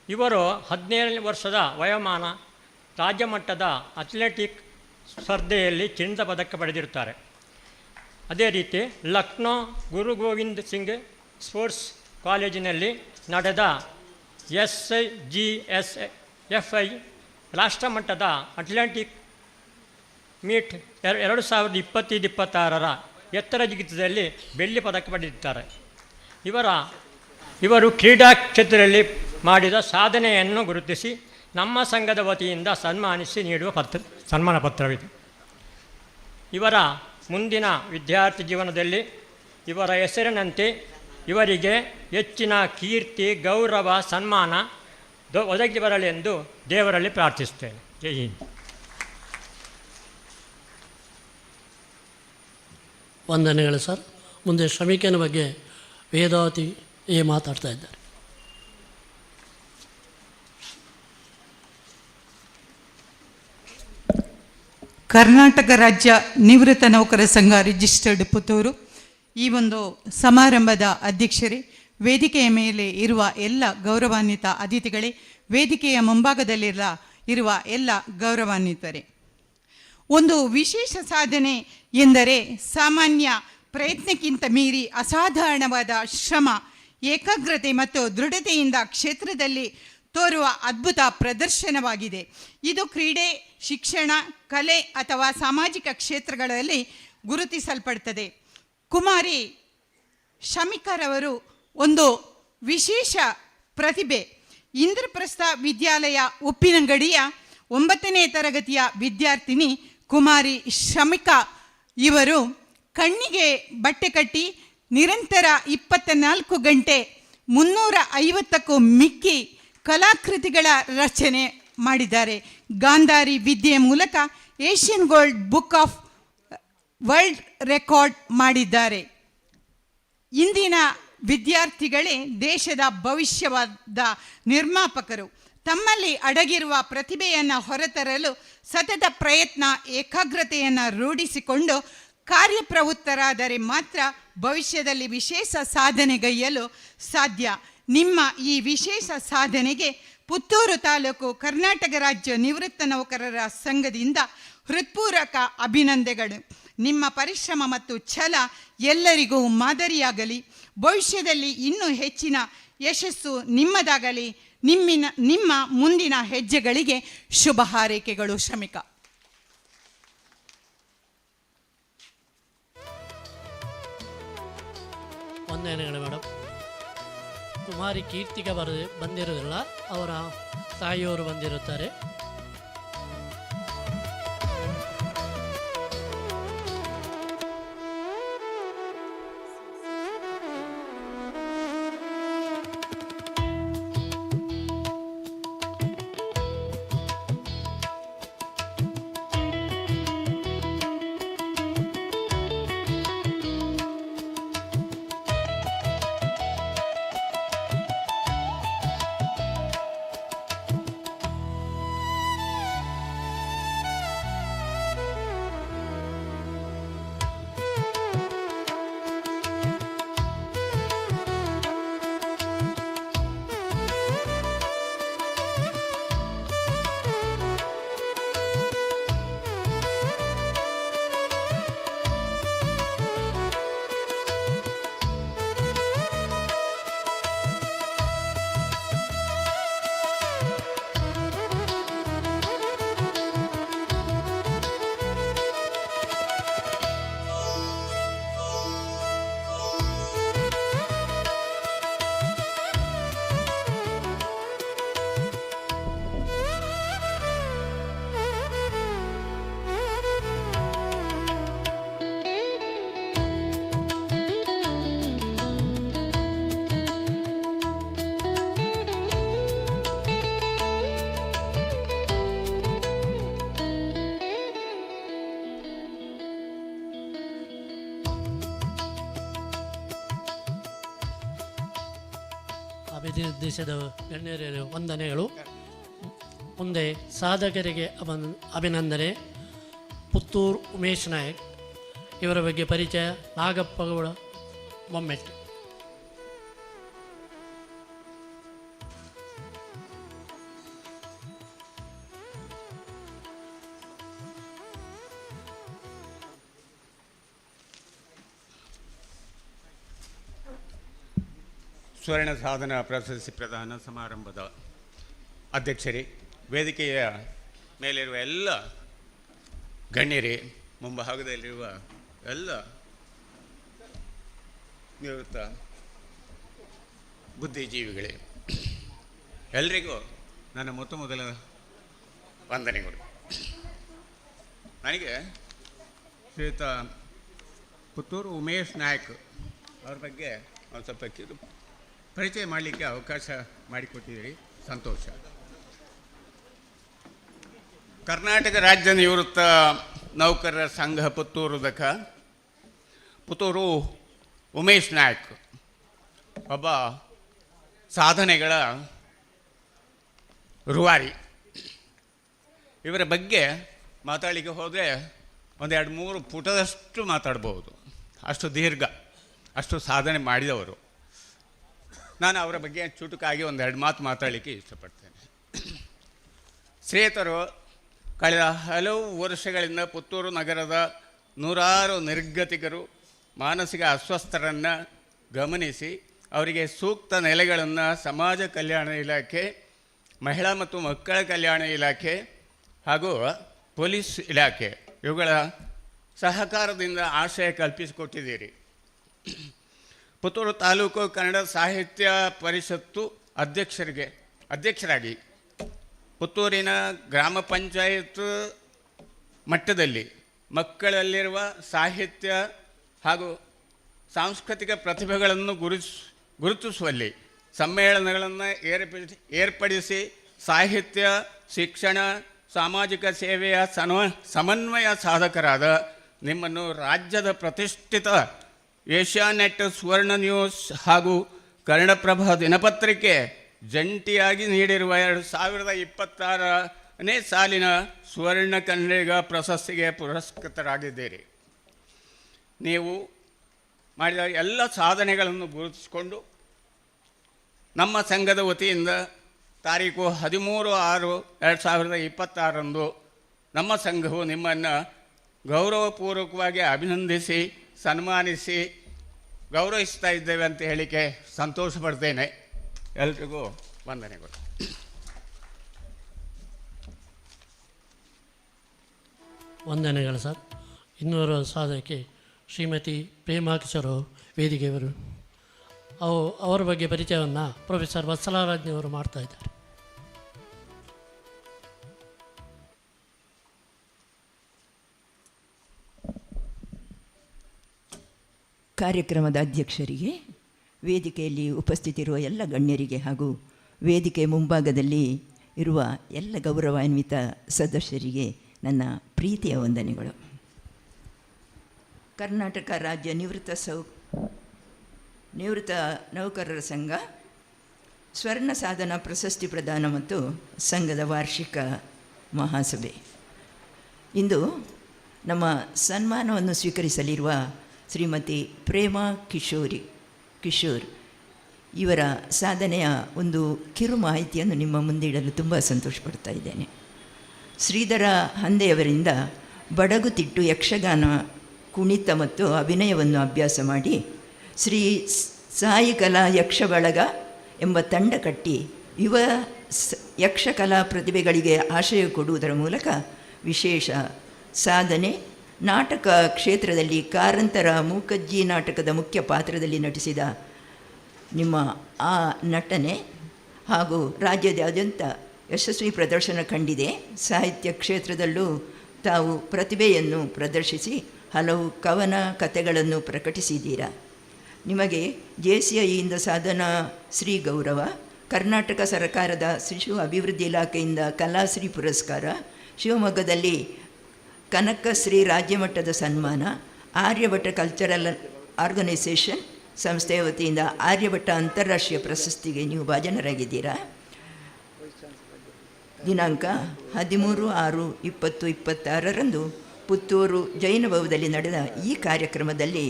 ಇವರು 17 ವರ್ಷದ ವಯೋಮಾನ ರಾಜ್ಯ ಮಟ್ಟದ ಅಥ್ಲೆಟಿಕ್ ಸ್ಪರ್ಧೆಯಲ್ಲಿ ಚಿನ್ನದ ಪದಕ ಪಡೆದಿರುತ್ತಾರೆ. ಅದೇ ರೀತಿ ಲಕ್ನೋ ಗುರು ಗೋವಿಂದ್ ಸಿಂಗ್ ಸ್ಪೋರ್ಟ್ಸ್ ಕಾಲೇಜಿನಲ್ಲಿ ನಡೆದ SIGSFI ರಾಷ್ಟ್ರಮಟ್ಟದ ಅಥ್ಲೆಟಿಕ್ ಮೀಟ್ 2025-26ರ ಎತ್ತರ ಜಿಗಿತದಲ್ಲಿ ಬೆಳ್ಳಿ ಪದಕ ಪಡೆದಿದ್ದಾರೆ. ಇವರು ಕ್ರೀಡಾ ಕ್ಷೇತ್ರದಲ್ಲಿ ಮಾಡಿದ ಸಾಧನೆಯನ್ನು ಗುರುತಿಸಿ ನಮ್ಮ ಸಂಘದ ವತಿಯಿಂದ ಸನ್ಮಾನಿಸಿ ನೀಡುವ ಸನ್ಮಾನ ಪತ್ರವಿದೆ. ಇವರ ಮುಂದಿನ ವಿದ್ಯಾರ್ಥಿ ಜೀವನದಲ್ಲಿ ಇವರ ಹೆಸರಿನಂತೆ ಇವರಿಗೆ ಹೆಚ್ಚಿನ ಕೀರ್ತಿ, ಗೌರವ, ಸನ್ಮಾನ ಒದಗಿ ಬರಲಿ ಎಂದು ದೇವರಲ್ಲಿ ಪ್ರಾರ್ಥಿಸುತ್ತೇನೆ. ಜೈ ಹಿಂದ್. ವಂದನೆಗಳು ಸರ್. ಮುಂದೆ ಶ್ರಮಿಕನ ಬಗ್ಗೆ ವೇದಾವತಿ ಮಾತಾಡ್ತಾ ಇದ್ದಾರೆ. ಕರ್ನಾಟಕ ರಾಜ್ಯ ನಿವೃತ್ತ ನೌಕರ ಸಂಘ ರಿಜಿಸ್ಟರ್ಡ್ ಪುತ್ತೂರು ಈ ಒಂದು ಸಮಾರಂಭದ ಅಧ್ಯಕ್ಷರೇ, ವೇದಿಕೆಯ ಮೇಲೆ ಇರುವ ಎಲ್ಲ ಗೌರವಾನ್ವಿತ ಅತಿಥಿಗಳೇ, ವೇದಿಕೆಯ ಮುಂಭಾಗದಲ್ಲಿರುವ ಎಲ್ಲ ಗೌರವಾನ್ವಿತರೇ, ಒಂದು ವಿಶೇಷ ಸಾಧನೆ ಎಂದರೆ ಸಾಮಾನ್ಯ ಪ್ರಯತ್ನಕ್ಕಿಂತ ಮೀರಿ ಅಸಾಧಾರಣವಾದ ಶ್ರಮ, ಏಕಾಗ್ರತೆ ಮತ್ತು ದೃಢತೆಯಿಂದ ಕ್ಷೇತ್ರದಲ್ಲಿ ತೋರುವ ಅದ್ಭುತ ಪ್ರದರ್ಶನವಾಗಿದೆ. ಇದು ಕ್ರೀಡೆ, ಶಿಕ್ಷಣ, ಕಲೆ ಅಥವಾ ಸಾಮಾಜಿಕ ಕ್ಷೇತ್ರಗಳಲ್ಲಿ ಗುರುತಿಸಲ್ಪಡುತ್ತದೆ. ಕುಮಾರಿ ಶಮಿಕಾರವರು ಒಂದು ವಿಶೇಷ ಪ್ರತಿಭೆ. ಇಂದ್ರಪ್ರಸ್ಥ ವಿದ್ಯಾಲಯ ಉಪ್ಪಿನಂಗಡಿಯ 9ನೇ ತರಗತಿಯ ವಿದ್ಯಾರ್ಥಿನಿ ಕುಮಾರಿ ಶಮಿಕಾ ಇವರು ಕಣ್ಣಿಗೆ ಬಟ್ಟೆ ಕಟ್ಟಿ ನಿರಂತರ 24 ಗಂಟೆ 350ಕ್ಕೂ ಮಿಕ್ಕಿ ಕಲಾಕೃತಿಗಳ ರಚನೆ ಮಾಡಿದ್ದಾರೆ. ಗಾಂಧಾರಿ ವಿದ್ಯೆಯ ಮೂಲಕ Asian book of world record ಮಾಡಿದ್ದಾರೆ. ಇಂದಿನ ವಿದ್ಯಾರ್ಥಿಗಳೇ ದೇಶದ ಭವಿಷ್ಯವಾದ ನಿರ್ಮಾಪಕರು. ತಮ್ಮಲ್ಲಿ ಅಡಗಿರುವ ಪ್ರತಿಭೆಯನ್ನು ಹೊರತರಲು ಸತತ ಪ್ರಯತ್ನ, ಏಕಾಗ್ರತೆಯನ್ನು ರೂಢಿಸಿಕೊಂಡು ಕಾರ್ಯಪ್ರವೃತ್ತರಾದರೆ ಮಾತ್ರ ಭವಿಷ್ಯದಲ್ಲಿ ವಿಶೇಷ ಸಾಧನೆಗೈಯಲು ಸಾಧ್ಯ. ನಿಮ್ಮ ಈ ವಿಶೇಷ ಸಾಧನೆಗೆ ಪುತ್ತೂರು ತಾಲೂಕು ಕರ್ನಾಟಕ ರಾಜ್ಯ ನಿವೃತ್ತ ನೌಕರರ ಸಂಘದಿಂದ ಹೃತ್ಪೂರ್ವಕ ಅಭಿನಂದನೆಗಳು. ನಿಮ್ಮ ಪರಿಶ್ರಮ ಮತ್ತು ಛಲ ಎಲ್ಲರಿಗೂ ಮಾದರಿಯಾಗಲಿ. ಭವಿಷ್ಯದಲ್ಲಿ ಇನ್ನೂ ಹೆಚ್ಚಿನ ಯಶಸ್ಸು ನಿಮ್ಮದಾಗಲಿ. ನಿಮ್ಮ ಮುಂದಿನ ಹೆಜ್ಜೆಗಳಿಗೆ ಶುಭ ಹಾರೈಕೆಗಳು. ಶ್ರಮಿಕ. ವಂದನೆಗಳು ಮೇಡಮ್. ಕುಮಾರಿ ಕೀರ್ತಿಗೆ ಬಂದಿರೋದಿಲ್ಲ, ಅವರ ತಾಯಿಯವರು ಬಂದಿರುತ್ತಾರೆ. ಅಭಿವೃದ್ಧಿಸಿದ ಗಣ್ಯರಿಗೆ ವಂದನೆಗಳು. ಮುಂದೆ ಸಾಧಕರಿಗೆ ಅಭಿನಂದನೆ. ಪುತ್ತೂರು ಉಮೇಶ್ ನಾಯಕ್ ಇವರ ಬಗ್ಗೆ ಪರಿಚಯ. ನಾಗಪ್ಪಗೌಡ ಮೊಮ್ಮೆಟ್ಟು. ಸ್ವರ್ಣ ಸಾಧನ ಪ್ರಶಸ್ತಿ ಪ್ರದಾನ ಸಮಾರಂಭದ ಅಧ್ಯಕ್ಷರೇ, ವೇದಿಕೆಯ ಮೇಲಿರುವ ಎಲ್ಲ ಗಣ್ಯರೇ, ಮುಂಭಾಗದಲ್ಲಿರುವ ಎಲ್ಲ ನಿವೃತ್ತ ಬುದ್ಧಿಜೀವಿಗಳೇ, ಎಲ್ರಿಗೂ ನನ್ನ ಮೊದಲ ವಂದನೆಗಳು. ನನಗೆ ಶ್ರೀಯುತ ಪುತ್ತೂರು ಉಮೇಶ್ ನಾಯಕ್ ಅವ್ರ ಬಗ್ಗೆ ಒಂದು ಸ್ವಲ್ಪ ಪರಿಚಯ ಮಾಡಲಿಕ್ಕೆ ಅವಕಾಶ ಮಾಡಿಕೊಟ್ಟಿದ್ದೀರಿ, ಸಂತೋಷ. ಕರ್ನಾಟಕ ರಾಜ್ಯ ನಿವೃತ್ತ ನೌಕರರ ಸಂಘ ಪುತ್ತೂರುದಕ ಪುತ್ತೂರು ಉಮೇಶ್ ನಾಯಕ್ ಒಬ್ಬ ಸಾಧನೆಗಳ ರೂವಾರಿ. ಇವರ ಬಗ್ಗೆ ಮಾತಾಡಲಿಕ್ಕೆ ಹೋದರೆ 1-2-3 ಪುಟದಷ್ಟು ಮಾತಾಡ್ಬೋದು, ಅಷ್ಟು ದೀರ್ಘ, ಅಷ್ಟು ಸಾಧನೆ ಮಾಡಿದವರು. ನಾನು ಅವರ ಬಗ್ಗೆ ಚುಟುಕಾಗಿ 1-2 ಮಾತು ಮಾತಾಡಲಿಕ್ಕೆ ಇಷ್ಟಪಡ್ತೇನೆ. ಶ್ರೇಯತರು ಕಳೆದ ಹಲವು ವರ್ಷಗಳಿಂದ ಪುತ್ತೂರು ನಗರದ ನೂರಾರು ನಿರ್ಗತಿಕರು, ಮಾನಸಿಕ ಅಸ್ವಸ್ಥರನ್ನು ಗಮನಿಸಿ ಅವರಿಗೆ ಸೂಕ್ತ ನೆಲೆಗಳನ್ನು ಸಮಾಜ ಕಲ್ಯಾಣ ಇಲಾಖೆ, ಮಹಿಳಾ ಮತ್ತು ಮಕ್ಕಳ ಕಲ್ಯಾಣ ಇಲಾಖೆ ಹಾಗೂ ಪೊಲೀಸ್ ಇಲಾಖೆ ಇವುಗಳ ಸಹಕಾರದಿಂದ ಆಶ್ರಯ ಕಲ್ಪಿಸಿಕೊಟ್ಟಿದ್ದೀರಿ. ಪುತ್ತೂರು ತಾಲೂಕು ಕನ್ನಡ ಸಾಹಿತ್ಯ ಪರಿಷತ್ತು ಅಧ್ಯಕ್ಷರಾಗಿ ಪುತ್ತೂರಿನ ಗ್ರಾಮ ಪಂಚಾಯತ್ ಮಟ್ಟದಲ್ಲಿ ಮಕ್ಕಳಲ್ಲಿರುವ ಸಾಹಿತ್ಯ ಹಾಗೂ ಸಾಂಸ್ಕೃತಿಕ ಪ್ರತಿಭೆಗಳನ್ನು ಗುರುತಿಸುವಲ್ಲಿ ಸಮ್ಮೇಳನಗಳನ್ನು ಏರ್ಪಡಿಸಿ ಸಾಹಿತ್ಯ, ಶಿಕ್ಷಣ, ಸಾಮಾಜಿಕ ಸೇವೆಯ ಸಮನ್ವಯ ಸಾಧಕರಾದ ನಿಮ್ಮನ್ನು ರಾಜ್ಯದ ಪ್ರತಿಷ್ಠಿತ ಏಷ್ಯಾನೆಟ್, ಸ್ವರ್ಣ ನ್ಯೂಸ್ ಹಾಗೂ ಕನ್ನಡಪ್ರಭ ದಿನಪತ್ರಿಕೆ ಜಂಟಿಯಾಗಿ ನೀಡಿರುವ 2026ನೇ ಸಾಲಿನ ಸ್ವರ್ಣ ಕನ್ನಡಿಗ ಪ್ರಶಸ್ತಿಗೆ ಪುರಸ್ಕೃತರಾಗಿದ್ದೀರಿ. ನೀವು ಮಾಡಿದ ಎಲ್ಲ ಸಾಧನೆಗಳನ್ನು ಗುರುತಿಸಿಕೊಂಡು ನಮ್ಮ ಸಂಘದ ವತಿಯಿಂದ ತಾರೀಕು 13/6/2026 ನಮ್ಮ ಸಂಘವು ನಿಮ್ಮನ್ನು ಗೌರವಪೂರ್ವಕವಾಗಿ ಅಭಿನಂದಿಸಿ ಸನ್ಮಾನಿಸಿ ಗೌರವಿಸ್ತಾ ಇದ್ದೇವೆ ಅಂತ ಹೇಳಿಕೆ ಸಂತೋಷ ಪಡ್ತೇನೆ. ಎಲ್ರಿಗೂ ವಂದನೆಗಳು. ವಂದನೆಗಳು ಸರ್. ಇನ್ನೂರು ಸಾಧಕಿ ಶ್ರೀಮತಿ ಪ್ರೇಮಾ ಕಿಶೋರ್ ವೇದಿಕೆಯವರು ಅವರ ಬಗ್ಗೆ ಪರಿಚಯವನ್ನು ಪ್ರೊಫೆಸರ್ ವತ್ಸಲಾರಾಜ್ನವರು ಮಾಡ್ತಾ ಇದ್ದಾರೆ. ಕಾರ್ಯಕ್ರಮದ ಅಧ್ಯಕ್ಷರಿಗೆ, ವೇದಿಕೆಯಲ್ಲಿ ಉಪಸ್ಥಿತಿರುವ ಎಲ್ಲ ಗಣ್ಯರಿಗೆ ಹಾಗೂ ವೇದಿಕೆ ಮುಂಭಾಗದಲ್ಲಿ ಇರುವ ಎಲ್ಲ ಗೌರವಾನ್ವಿತ ಸದಸ್ಯರಿಗೆ ನನ್ನ ಪ್ರೀತಿಯ ವಂದನೆಗಳು. ಕರ್ನಾಟಕ ರಾಜ್ಯ ನಿವೃತ್ತ ನೌಕರರ ಸಂಘ ಸ್ವರ್ಣ ಸಾಧನ ಪ್ರಶಸ್ತಿ ಪ್ರದಾನ ಮತ್ತು ಸಂಘದ ವಾರ್ಷಿಕ ಮಹಾಸಭೆ. ಇಂದು ನಮ್ಮ ಸನ್ಮಾನವನ್ನು ಸ್ವೀಕರಿಸಲಿರುವ ಶ್ರೀಮತಿ ಪ್ರೇಮಾ ಕಿಶೋರ್ ಇವರ ಸಾಧನೆಯ ಒಂದು ಕಿರು ಮಾಹಿತಿಯನ್ನು ನಿಮ್ಮ ಮುಂದೆ ಇಡಲು ತುಂಬ ಸಂತೋಷಪಡ್ತಾ ಇದ್ದೇನೆ. ಶ್ರೀಧರ ಹಂದೆಯವರಿಂದ ಬಡಗುತಿಟ್ಟು ಯಕ್ಷಗಾನ, ಕುಣಿತ ಮತ್ತು ಅಭಿನಯವನ್ನು ಅಭ್ಯಾಸ ಮಾಡಿ ಶ್ರೀ ಸಾಯಿ ಕಲಾ ಯಕ್ಷ ಬಳಗ ಎಂಬ ತಂಡ ಕಟ್ಟಿ ಯುವ ಯಕ್ಷಕಲಾ ಪ್ರತಿಭೆಗಳಿಗೆ ಆಶ್ರಯ ಕೊಡುವುದರ ಮೂಲಕ ವಿಶೇಷ ಸಾಧನೆ, ನಾಟಕ ಕ್ಷೇತ್ರದಲ್ಲಿ ಕಾರಂತರ ಮೂಕಜ್ಜಿ ನಾಟಕದ ಮುಖ್ಯ ಪಾತ್ರದಲ್ಲಿ ನಟಿಸಿದ ನಿಮ್ಮ ಆ ನಟನೆ ಹಾಗೂ ರಾಜ್ಯದಾದ್ಯಂತ ಯಶಸ್ವಿ ಪ್ರದರ್ಶನ ಕಂಡಿದೆ. ಸಾಹಿತ್ಯ ಕ್ಷೇತ್ರದಲ್ಲೂ ತಾವು ಪ್ರತಿಭೆಯನ್ನು ಪ್ರದರ್ಶಿಸಿ ಹಲವು ಕವನ ಕಥೆಗಳನ್ನು ಪ್ರಕಟಿಸಿದ್ದೀರಾ. ನಿಮಗೆ JCIಯಿಂದ ಸಾಧನಾ ಶ್ರೀ ಗೌರವ, ಕರ್ನಾಟಕ ಸರ್ಕಾರದ ಶಿಶು ಅಭಿವೃದ್ಧಿ ಇಲಾಖೆಯಿಂದ ಕಲಾಶ್ರೀ ಪುರಸ್ಕಾರ, ಶಿವಮೊಗ್ಗದಲ್ಲಿ ಕನಕಶ್ರೀ ರಾಜ್ಯಮಟ್ಟದ ಸನ್ಮಾನ, ಆರ್ಯಭಟ ಕಲ್ಚರಲ್ ಆರ್ಗನೈಸೇಷನ್ ಸಂಸ್ಥೆಯ ವತಿಯಿಂದ ಆರ್ಯಭಟ ಅಂತಾರಾಷ್ಟ್ರೀಯ ಪ್ರಶಸ್ತಿಗೆ ನೀವು ಭಾಜನರಾಗಿದ್ದೀರಾ. ದಿನಾಂಕ 13/6/2026 ಪುತ್ತೂರು ಜೈನ ಭವನದಲ್ಲಿ ನಡೆದ ಈ ಕಾರ್ಯಕ್ರಮದಲ್ಲಿ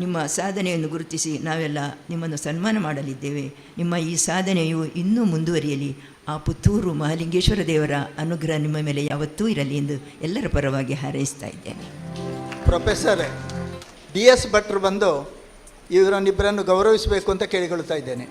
ನಿಮ್ಮ ಸಾಧನೆಯನ್ನು ಗುರುತಿಸಿ ನಾವೆಲ್ಲ ನಿಮ್ಮನ್ನು ಸನ್ಮಾನ ಮಾಡಲಿದ್ದೇವೆ. ನಿಮ್ಮ ಈ ಸಾಧನೆಯು ಇನ್ನೂ ಮುಂದುವರಿಯಲಿ. ಆ ಪುತ್ತೂರು ಮಹಾಲಿಂಗೇಶ್ವರ ದೇವರ ಅನುಗ್ರಹ ನಿಮ್ಮ ಮೇಲೆ ಯಾವತ್ತೂ ಇರಲಿ ಎಂದು ಎಲ್ಲರ ಪರವಾಗಿ ಹಾರೈಸ್ತಾ ಇದ್ದೇನೆ. ಪ್ರೊಫೆಸರ್ DS ಭಟ್ರು ಬಂದು ಇವರನ್ನಿಬ್ಬರನ್ನು ಗೌರವಿಸಬೇಕು ಅಂತ ಕೇಳಿಕೊಳ್ತಾ ಇದ್ದೇನೆ.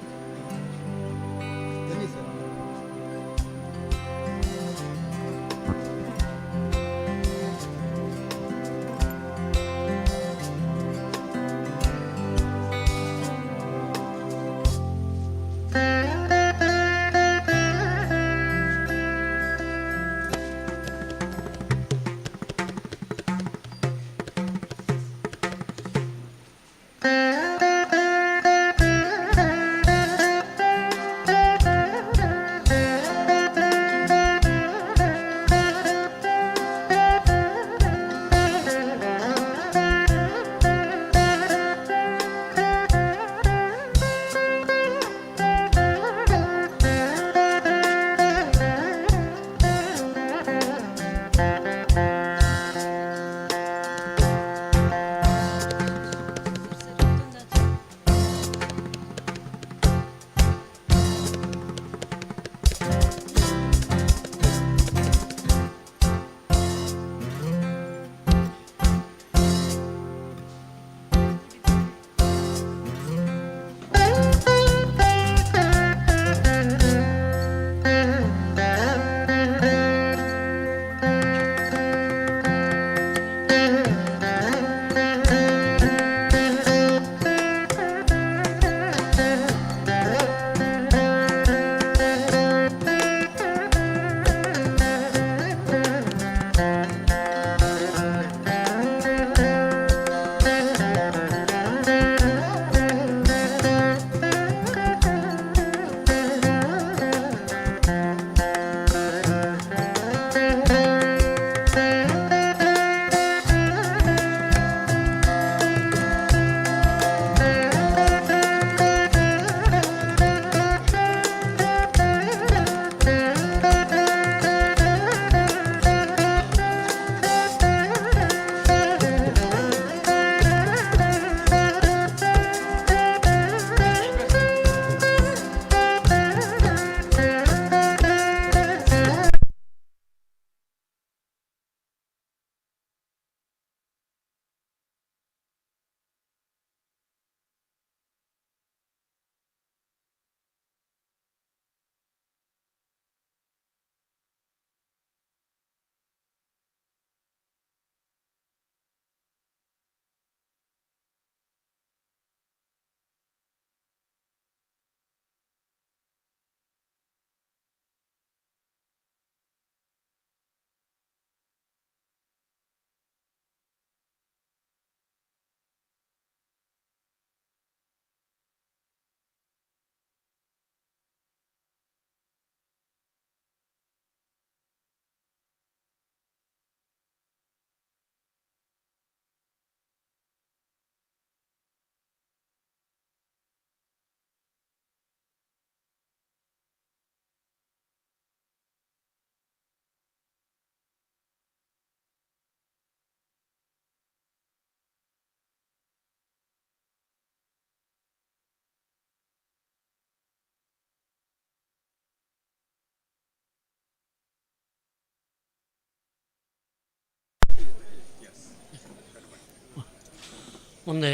ಮುಂದೆ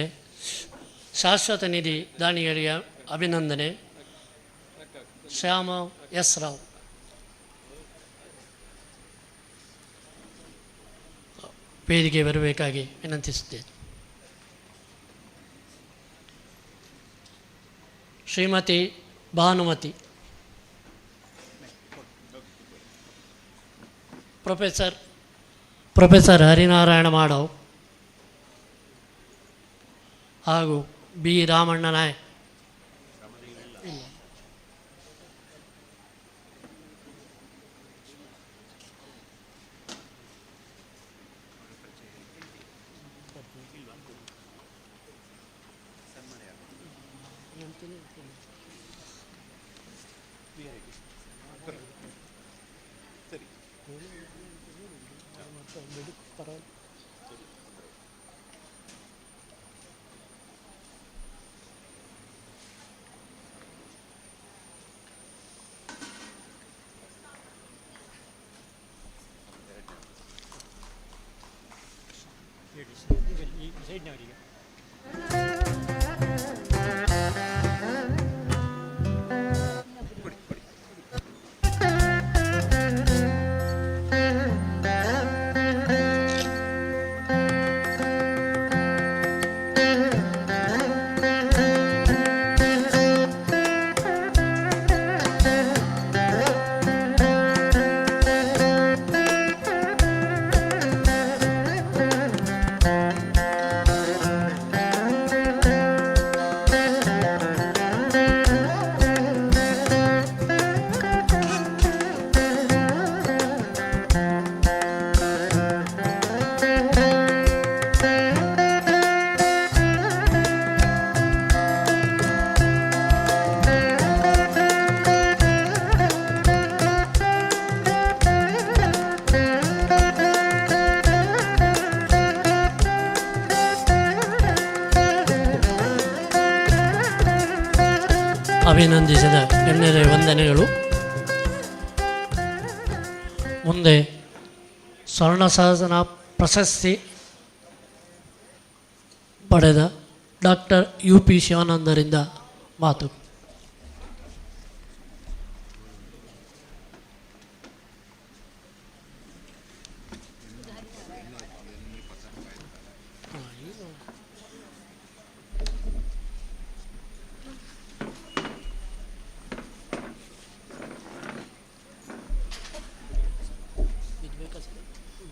ಶಾಶ್ವತ ನಿಧಿ ದಾನಿಗಳಿಗೆ ಅಭಿನಂದನೆ. ಶ್ಯಾಮ ಎಸ್ ರಾವ್. ವೇದಿಕೆ ಬರಬೇಕಾಗಿ ವಿನಂತಿಸುತ್ತೇನೆ. ಶ್ರೀಮತಿ ಭಾನುಮತಿ. ಪ್ರೊಫೆಸರ್ ಹರಿನಾರಾಯಣ ಮಾಡವ್ ಹಾಗೂ ಬಿ ರಾಮಣ್ಣ ನಾಯಕ್. ಈ ಸೈಡ್ನವರಿಗೆ ಅಭಿನಂದಿಸಿದ ಗಣ್ಯರ ವಂದನೆಗಳು. ಮುಂದೆ ಸ್ವರ್ಣ ಸಾಧನ ಪ್ರಶಸ್ತಿ ಪಡೆದ ಡಾಕ್ಟರ್ UP ಶಿವಾನಂದರಿಂದ ಮಾತು.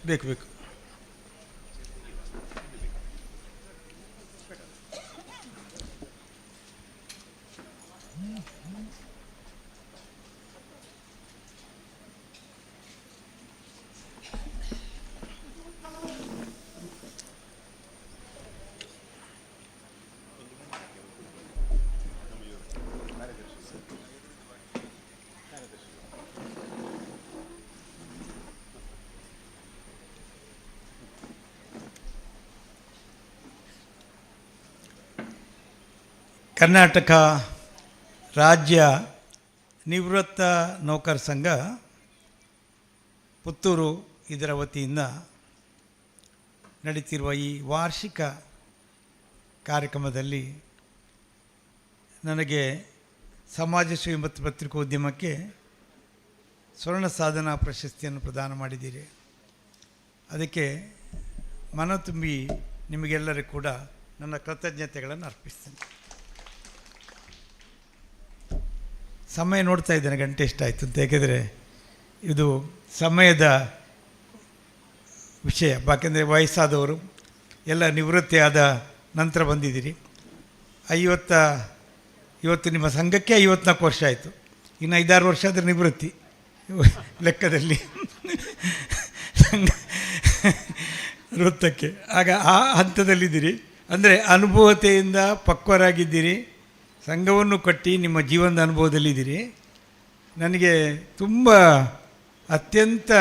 ಬೇಕು ಕರ್ನಾಟಕ ರಾಜ್ಯ ನಿವೃತ್ತ ನೌಕರ ಸಂಘ ಪುತ್ತೂರು ಇದರ ವತಿಯಿಂದ ನಡೀತಿರುವ ಈ ವಾರ್ಷಿಕ ಕಾರ್ಯಕ್ರಮದಲ್ಲಿ ನನಗೆ ಸಮಾಜ ಸೇವೆ ಮತ್ತು ಪತ್ರಿಕೋದ್ಯಮಕ್ಕೆ ಸ್ವರ್ಣ ಸಾಧನಾ ಪ್ರಶಸ್ತಿಯನ್ನು ಪ್ರದಾನ ಮಾಡಿದ್ದೀರಿ. ಅದಕ್ಕೆ ಮನ ತುಂಬಿ ನಿಮಗೆಲ್ಲರಿಗೂ ಕೂಡ ನನ್ನ ಕೃತಜ್ಞತೆಗಳನ್ನು ಅರ್ಪಿಸ್ತೇನೆ. ಸಮಯ ನೋಡ್ತಾ ಇದ್ದೇನೆ, ಗಂಟೆ ಎಷ್ಟಾಯಿತು ಅಂತ. ಏಕೆಂದರೆ ಇದು ಸಮಯದ ವಿಷಯ. ಯಾಕೆಂದರೆ ವಯಸ್ಸಾದವರು ಎಲ್ಲ ನಿವೃತ್ತಿಯಾದ ನಂತರ ಬಂದಿದ್ದೀರಿ. ಇವತ್ತು ನಿಮ್ಮ ಸಂಘಕ್ಕೆ 54 ವರ್ಷ ಆಯಿತು. ಇನ್ನು 5-6 ವರ್ಷ ಆದರೆ ನಿವೃತ್ತಿ ಲೆಕ್ಕದಲ್ಲಿ ಸಂಘ ವೃತ್ತಕ್ಕೆ. ಆಗ ಆ ಹಂತದಲ್ಲಿದ್ದೀರಿ. ಅಂದರೆ ಅನುಭವತೆಯಿಂದ ಪಕ್ವರಾಗಿದ್ದೀರಿ. ಸಂಘವನ್ನು ಕಟ್ಟಿ ನಿಮ್ಮ ಜೀವನದ ಅನುಭವದಲ್ಲಿದ್ದೀರಿ. ನನಗೆ ತುಂಬ ಅತ್ಯಂತ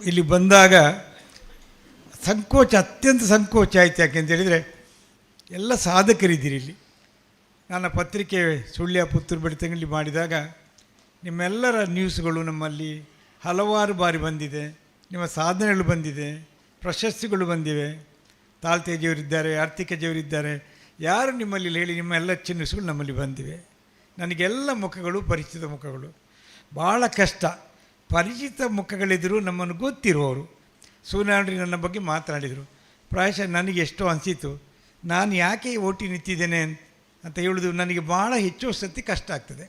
ಇಲ್ಲಿ ಬಂದಾಗ ಅತ್ಯಂತ ಸಂಕೋಚ ಆಯಿತು. ಯಾಕೆಂತೇಳಿದರೆ ಎಲ್ಲ ಸಾಧಕರಿದ್ದೀರಿ ಇಲ್ಲಿ. ನನ್ನ ಪತ್ರಿಕೆ ಸುಳ್ಯ ಪುತ್ತೂರು ಬೆಳ್ತಂಗಡಿ ಮಾಡಿದಾಗ ನಿಮ್ಮೆಲ್ಲರ ನ್ಯೂಸ್ಗಳು ನಮ್ಮಲ್ಲಿ ಹಲವಾರು ಬಾರಿ ಬಂದಿದೆ. ನಿಮ್ಮ ಸಾಧನೆಗಳು ಬಂದಿದೆ, ಪ್ರಶಸ್ತಿಗಳು ಬಂದಿವೆ. ತಾಳ್ತೇಜಿಯವರಿದ್ದಾರೆ, ಆರ್ಥಿಕಜಿಯವರಿದ್ದಾರೆ. ಯಾರು ನಿಮ್ಮಲ್ಲಿ ಹೇಳಿ ನಿಮ್ಮ ಎಲ್ಲ ಚಿಹ್ನೆಗಳು ನಮ್ಮಲ್ಲಿ ಬಂದಿವೆ. ನನಗೆಲ್ಲ ಮುಖಗಳು ಪರಿಚಿತ ಮುಖಗಳು. ಭಾಳ ಕಷ್ಟ. ಪರಿಚಿತ ಮುಖಗಳಿದ್ದರೂ ನಮ್ಮನ್ನು ಗೊತ್ತಿರುವವರು. ಸೂರ್ಯನಾಡಿ ನನ್ನ ಬಗ್ಗೆ ಮಾತನಾಡಿದರು. ಪ್ರಾಯಶಃ ನನಗೆ ಎಷ್ಟೋ ಅನಿಸಿತು, ನಾನು ಯಾಕೆ ಓಟಿ ನಿಂತಿದ್ದೇನೆ ಅಂತ ಹೇಳೋದು ನನಗೆ ಭಾಳ ಹೆಚ್ಚು ಸತಿ ಕಷ್ಟ ಆಗ್ತದೆ.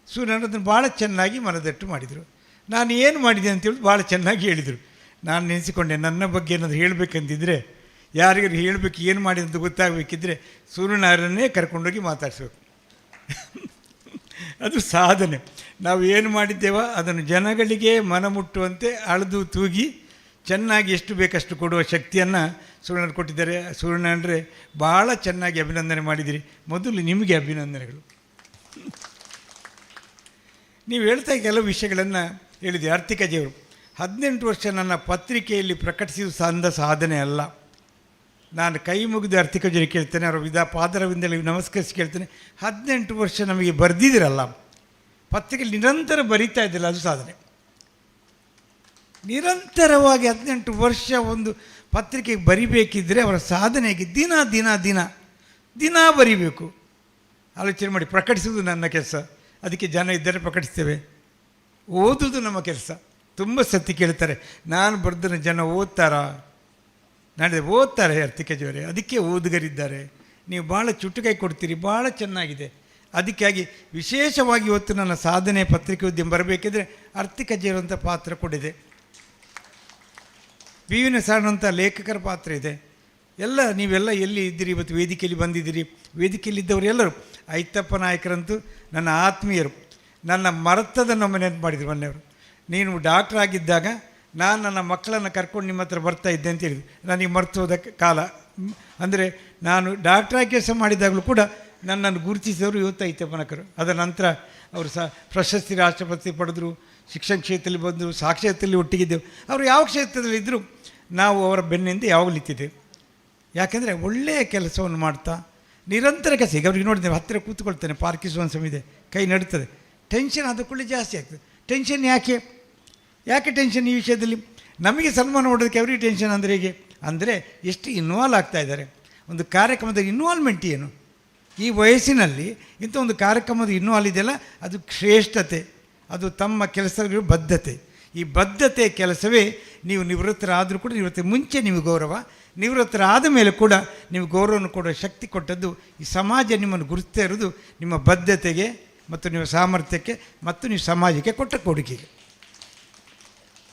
ಸೂರ್ಯನಾಡಿ ಅದನ್ನು ಭಾಳ ಚೆನ್ನಾಗಿ ಮನದಟ್ಟು ಮಾಡಿದರು. ನಾನು ಏನು ಮಾಡಿದೆ ಅಂತೇಳಿ ಭಾಳ ಚೆನ್ನಾಗಿ ಹೇಳಿದರು. ನಾನು ನೆನೆಸಿಕೊಂಡೆ, ನನ್ನ ಬಗ್ಗೆ ಏನಾದರೂ ಹೇಳಬೇಕಂತಿದ್ರೆ, ಯಾರಿಗಾರು ಹೇಳಬೇಕು ಏನು ಮಾಡಿದೆ ಅಂತ ಗೊತ್ತಾಗಬೇಕಿದ್ರೆ ಸೂರ್ಯನಾರಾಯಣನೇ ಕರ್ಕೊಂಡೋಗಿ ಮಾತಾಡಿಸ್ಬೇಕು. ಅದು ಸಾಧನೆ. ನಾವು ಏನು ಮಾಡಿದ್ದೇವೋ ಅದನ್ನು ಜನಗಳಿಗೆ ಮನಮುಟ್ಟುವಂತೆ ಅಳೆದು ತೂಗಿ ಚೆನ್ನಾಗಿ ಎಷ್ಟು ಬೇಕಷ್ಟು ಕೊಡುವ ಶಕ್ತಿಯನ್ನು ಸೂರ್ಯನಾರಾಯಣ ಕೊಟ್ಟಿದ್ದಾರೆ. ಸೂರ್ಯನಾರಾಯಣರೇ, ಭಾಳ ಚೆನ್ನಾಗಿ ಅಭಿನಂದನೆ ಮಾಡಿದಿರಿ. ಮೊದಲು ನಿಮಗೆ ಅಭಿನಂದನೆಗಳು. ನೀವು ಹೇಳ್ತಾ ಕೆಲವು ವಿಷಯಗಳನ್ನು ಹೇಳಿದೆ. ಆರ್ಥಿಕಜಿಯವರು 18 ವರ್ಷ ನನ್ನ ಪತ್ರಿಕೆಯಲ್ಲಿ ಪ್ರಕಟಿಸಿದ ಸಂದ ಸಾಧನೆ ಅಲ್ಲ. ನಾನು ಕೈ ಮುಗಿದು ಆರ್ಥಿಕಜಿಯರು ಕೇಳ್ತೇನೆ, ಅವರ ಪಾದರವಿಂದಲೇ ನಮಸ್ಕರಿಸಿ ಕೇಳ್ತೇನೆ. 18 ವರ್ಷ ನಮಗೆ ಬರೆದಿದ್ದೀರಲ್ಲ, ಪತ್ರಿಕೆಯಲ್ಲಿ ನಿರಂತರ ಬರೀತಾ ಇದ್ದಿಲ್ಲ, ಅದು ಸಾಧನೆ. ನಿರಂತರವಾಗಿ 18 ವರ್ಷ ಒಂದು ಪತ್ರಿಕೆಗೆ ಬರಿಬೇಕಿದ್ದರೆ ಅವರ ಸಾಧನೆಗೆ ದಿನ ದಿನ ದಿನ ದಿನ ಬರಿಬೇಕು. ಆಲೋಚನೆ ಮಾಡಿ. ಪ್ರಕಟಿಸುವುದು ನನ್ನ ಕೆಲಸ, ಅದಕ್ಕೆ ಜನ ಇದ್ದರೆ ಪ್ರಕಟಿಸ್ತೇವೆ. ಓದುವುದು ನಮ್ಮ ಕೆಲಸ. ತುಂಬ ಸತಿ ಕೇಳ್ತಾರೆ, ನಾನು ಬರೆದನ್ನು ಜನ ಓದ್ತಾರಾ? ನಾಳೆ ಓದ್ತಾರೆ ಆರ್ಥಿಕಜಿಯವರೇ, ಅದಕ್ಕೆ ಓದುಗರಿದ್ದಾರೆ. ನೀವು ಭಾಳ ಚುಟುಕಾಯಿ ಕೊಡ್ತೀರಿ, ಭಾಳ ಚೆನ್ನಾಗಿದೆ. ಅದಕ್ಕಾಗಿ ವಿಶೇಷವಾಗಿ ಇವತ್ತು ನನ್ನ ಸಾಧನೆ ಪತ್ರಿಕೆ ಉದ್ಯಮ ಬರಬೇಕಿದ್ರೆ ಆರ್ಥಿಕಜಿಯವರಂಥ ಪಾತ್ರ ಕೊಡಿದೆ. ಬಿ ವಿ ನಾರಾಯಣಂಥ ಲೇಖಕರ ಪಾತ್ರ ಇದೆ. ಎಲ್ಲ ನೀವೆಲ್ಲ ಎಲ್ಲಿ ಇದ್ದೀರಿ ಇವತ್ತು, ವೇದಿಕೆಯಲ್ಲಿ ಬಂದಿದ್ದೀರಿ. ವೇದಿಕೆಯಲ್ಲಿದ್ದವರು ಎಲ್ಲರೂ, ಐತಪ್ಪ ನಾಯಕರಂತೂ ನನ್ನ ಆತ್ಮೀಯರು. ನನ್ನ ಮರೆತದನ್ನು ನೆನಪು ಮಾಡಿದ್ರು ಮೊನ್ನೆಯವರು. ನೀನು ಡಾಕ್ಟ್ರ್ ಆಗಿದ್ದಾಗ ನಾನು ನನ್ನ ಮಕ್ಕಳನ್ನು ಕರ್ಕೊಂಡು ನಿಮ್ಮ ಹತ್ರ ಬರ್ತಾ ಇದ್ದೆ ಅಂತ ಹೇಳಿದ್ರು. ನನಗೆ ಮರೆತು ಹೋದಕ್ಕೆ ಕಾಲ. ಅಂದರೆ ನಾನು ಡಾಕ್ಟ್ರಾಗಿ ಕೆಲಸ ಮಾಡಿದಾಗಲೂ ಕೂಡ ನನ್ನನ್ನು ಗುರುತಿಸಿದವರು ಇವತ್ತು ಐತಪ್ಪನಕರು. ಅದರ ನಂತರ ಅವರು ಪ್ರಶಸ್ತಿ ರಾಷ್ಟ್ರಪತಿ ಪಡೆದರು. ಶಿಕ್ಷಣ ಕ್ಷೇತ್ರದಲ್ಲಿ ಬಂದರು, ಸಾಕ್ಷರತೆಯಲ್ಲಿ ಒಟ್ಟಿಗಿದ್ದೆವು. ಅವರು ಯಾವ ಕ್ಷೇತ್ರದಲ್ಲಿದ್ದರೂ ನಾವು ಅವರ ಬೆನ್ನಿಂದ ಯಾವಾಗಲೂ ನಿಂತಿದ್ದೆವು. ಯಾಕೆಂದರೆ ಒಳ್ಳೆಯ ಕೆಲಸವನ್ನು ಮಾಡ್ತಾ ನಿರಂತರ ಕೆಲಸ. ಈಗ ಅವ್ರಿಗೆ ನೋಡಿದ್ದೇವೆ, ಹತ್ತಿರ ಕೂತ್ಕೊಳ್ತೇನೆ, ಪಾರ್ಕಿನ್ಸನ್ಸ್ ಇದೆ, ಕೈ ನಡೀತದೆ. ಟೆನ್ಷನ್ ಆದ ಕೂಡಲೇ ಜಾಸ್ತಿ ಆಗ್ತದೆ. ಟೆನ್ಷನ್ ಯಾಕೆ ಟೆನ್ಷನ್ ಈ ವಿಷಯದಲ್ಲಿ? ನಮಗೆ ಸನ್ಮಾನ ಮಾಡೋದಕ್ಕೆ ಅವರಿಗೆ ಟೆನ್ಷನ್ ಅಂದರೆ ಹೇಗೆ? ಅಂದರೆ ಎಷ್ಟು ಇನ್ವಾಲ್ವ್ ಆಗ್ತಾ ಇದ್ದಾರೆ. ಒಂದು ಕಾರ್ಯಕ್ರಮದ ಇನ್ವಾಲ್ವ್ಮೆಂಟ್ ಏನು? ಈ ವಯಸ್ಸಿನಲ್ಲಿ ಇಂಥ ಒಂದು ಕಾರ್ಯಕ್ರಮದ ಇನ್ವಾಲ್ವ್ ಇದೆಯಲ್ಲ, ಅದು ಶ್ರೇಷ್ಠತೆ, ಅದು ತಮ್ಮ ಕೆಲಸಗಳ ಬದ್ಧತೆ. ಈ ಬದ್ಧತೆ ಕೆಲಸವೇ ನೀವು ನಿವೃತ್ತರಾದರೂ ಕೂಡ, ನಿವೃತ್ತಿ ಮುಂಚೆ ನೀವು ಗೌರವ, ನಿವೃತ್ತರಾದ ಮೇಲೆ ಕೂಡ ನೀವು ಗೌರವವನ್ನು ಕೊಡುವ ಶಕ್ತಿ ಕೊಟ್ಟದ್ದು ಈ ಸಮಾಜ ನಿಮ್ಮನ್ನು ಗುರುತ್ತಾ ಇರೋದು ನಿಮ್ಮ ಬದ್ಧತೆಗೆ ಮತ್ತು ನಿಮ್ಮ ಸಾಮರ್ಥ್ಯಕ್ಕೆ ಮತ್ತು ನೀವು ಸಮಾಜಕ್ಕೆ ಕೊಟ್ಟ ಕೊಡುಗೆಗೆ.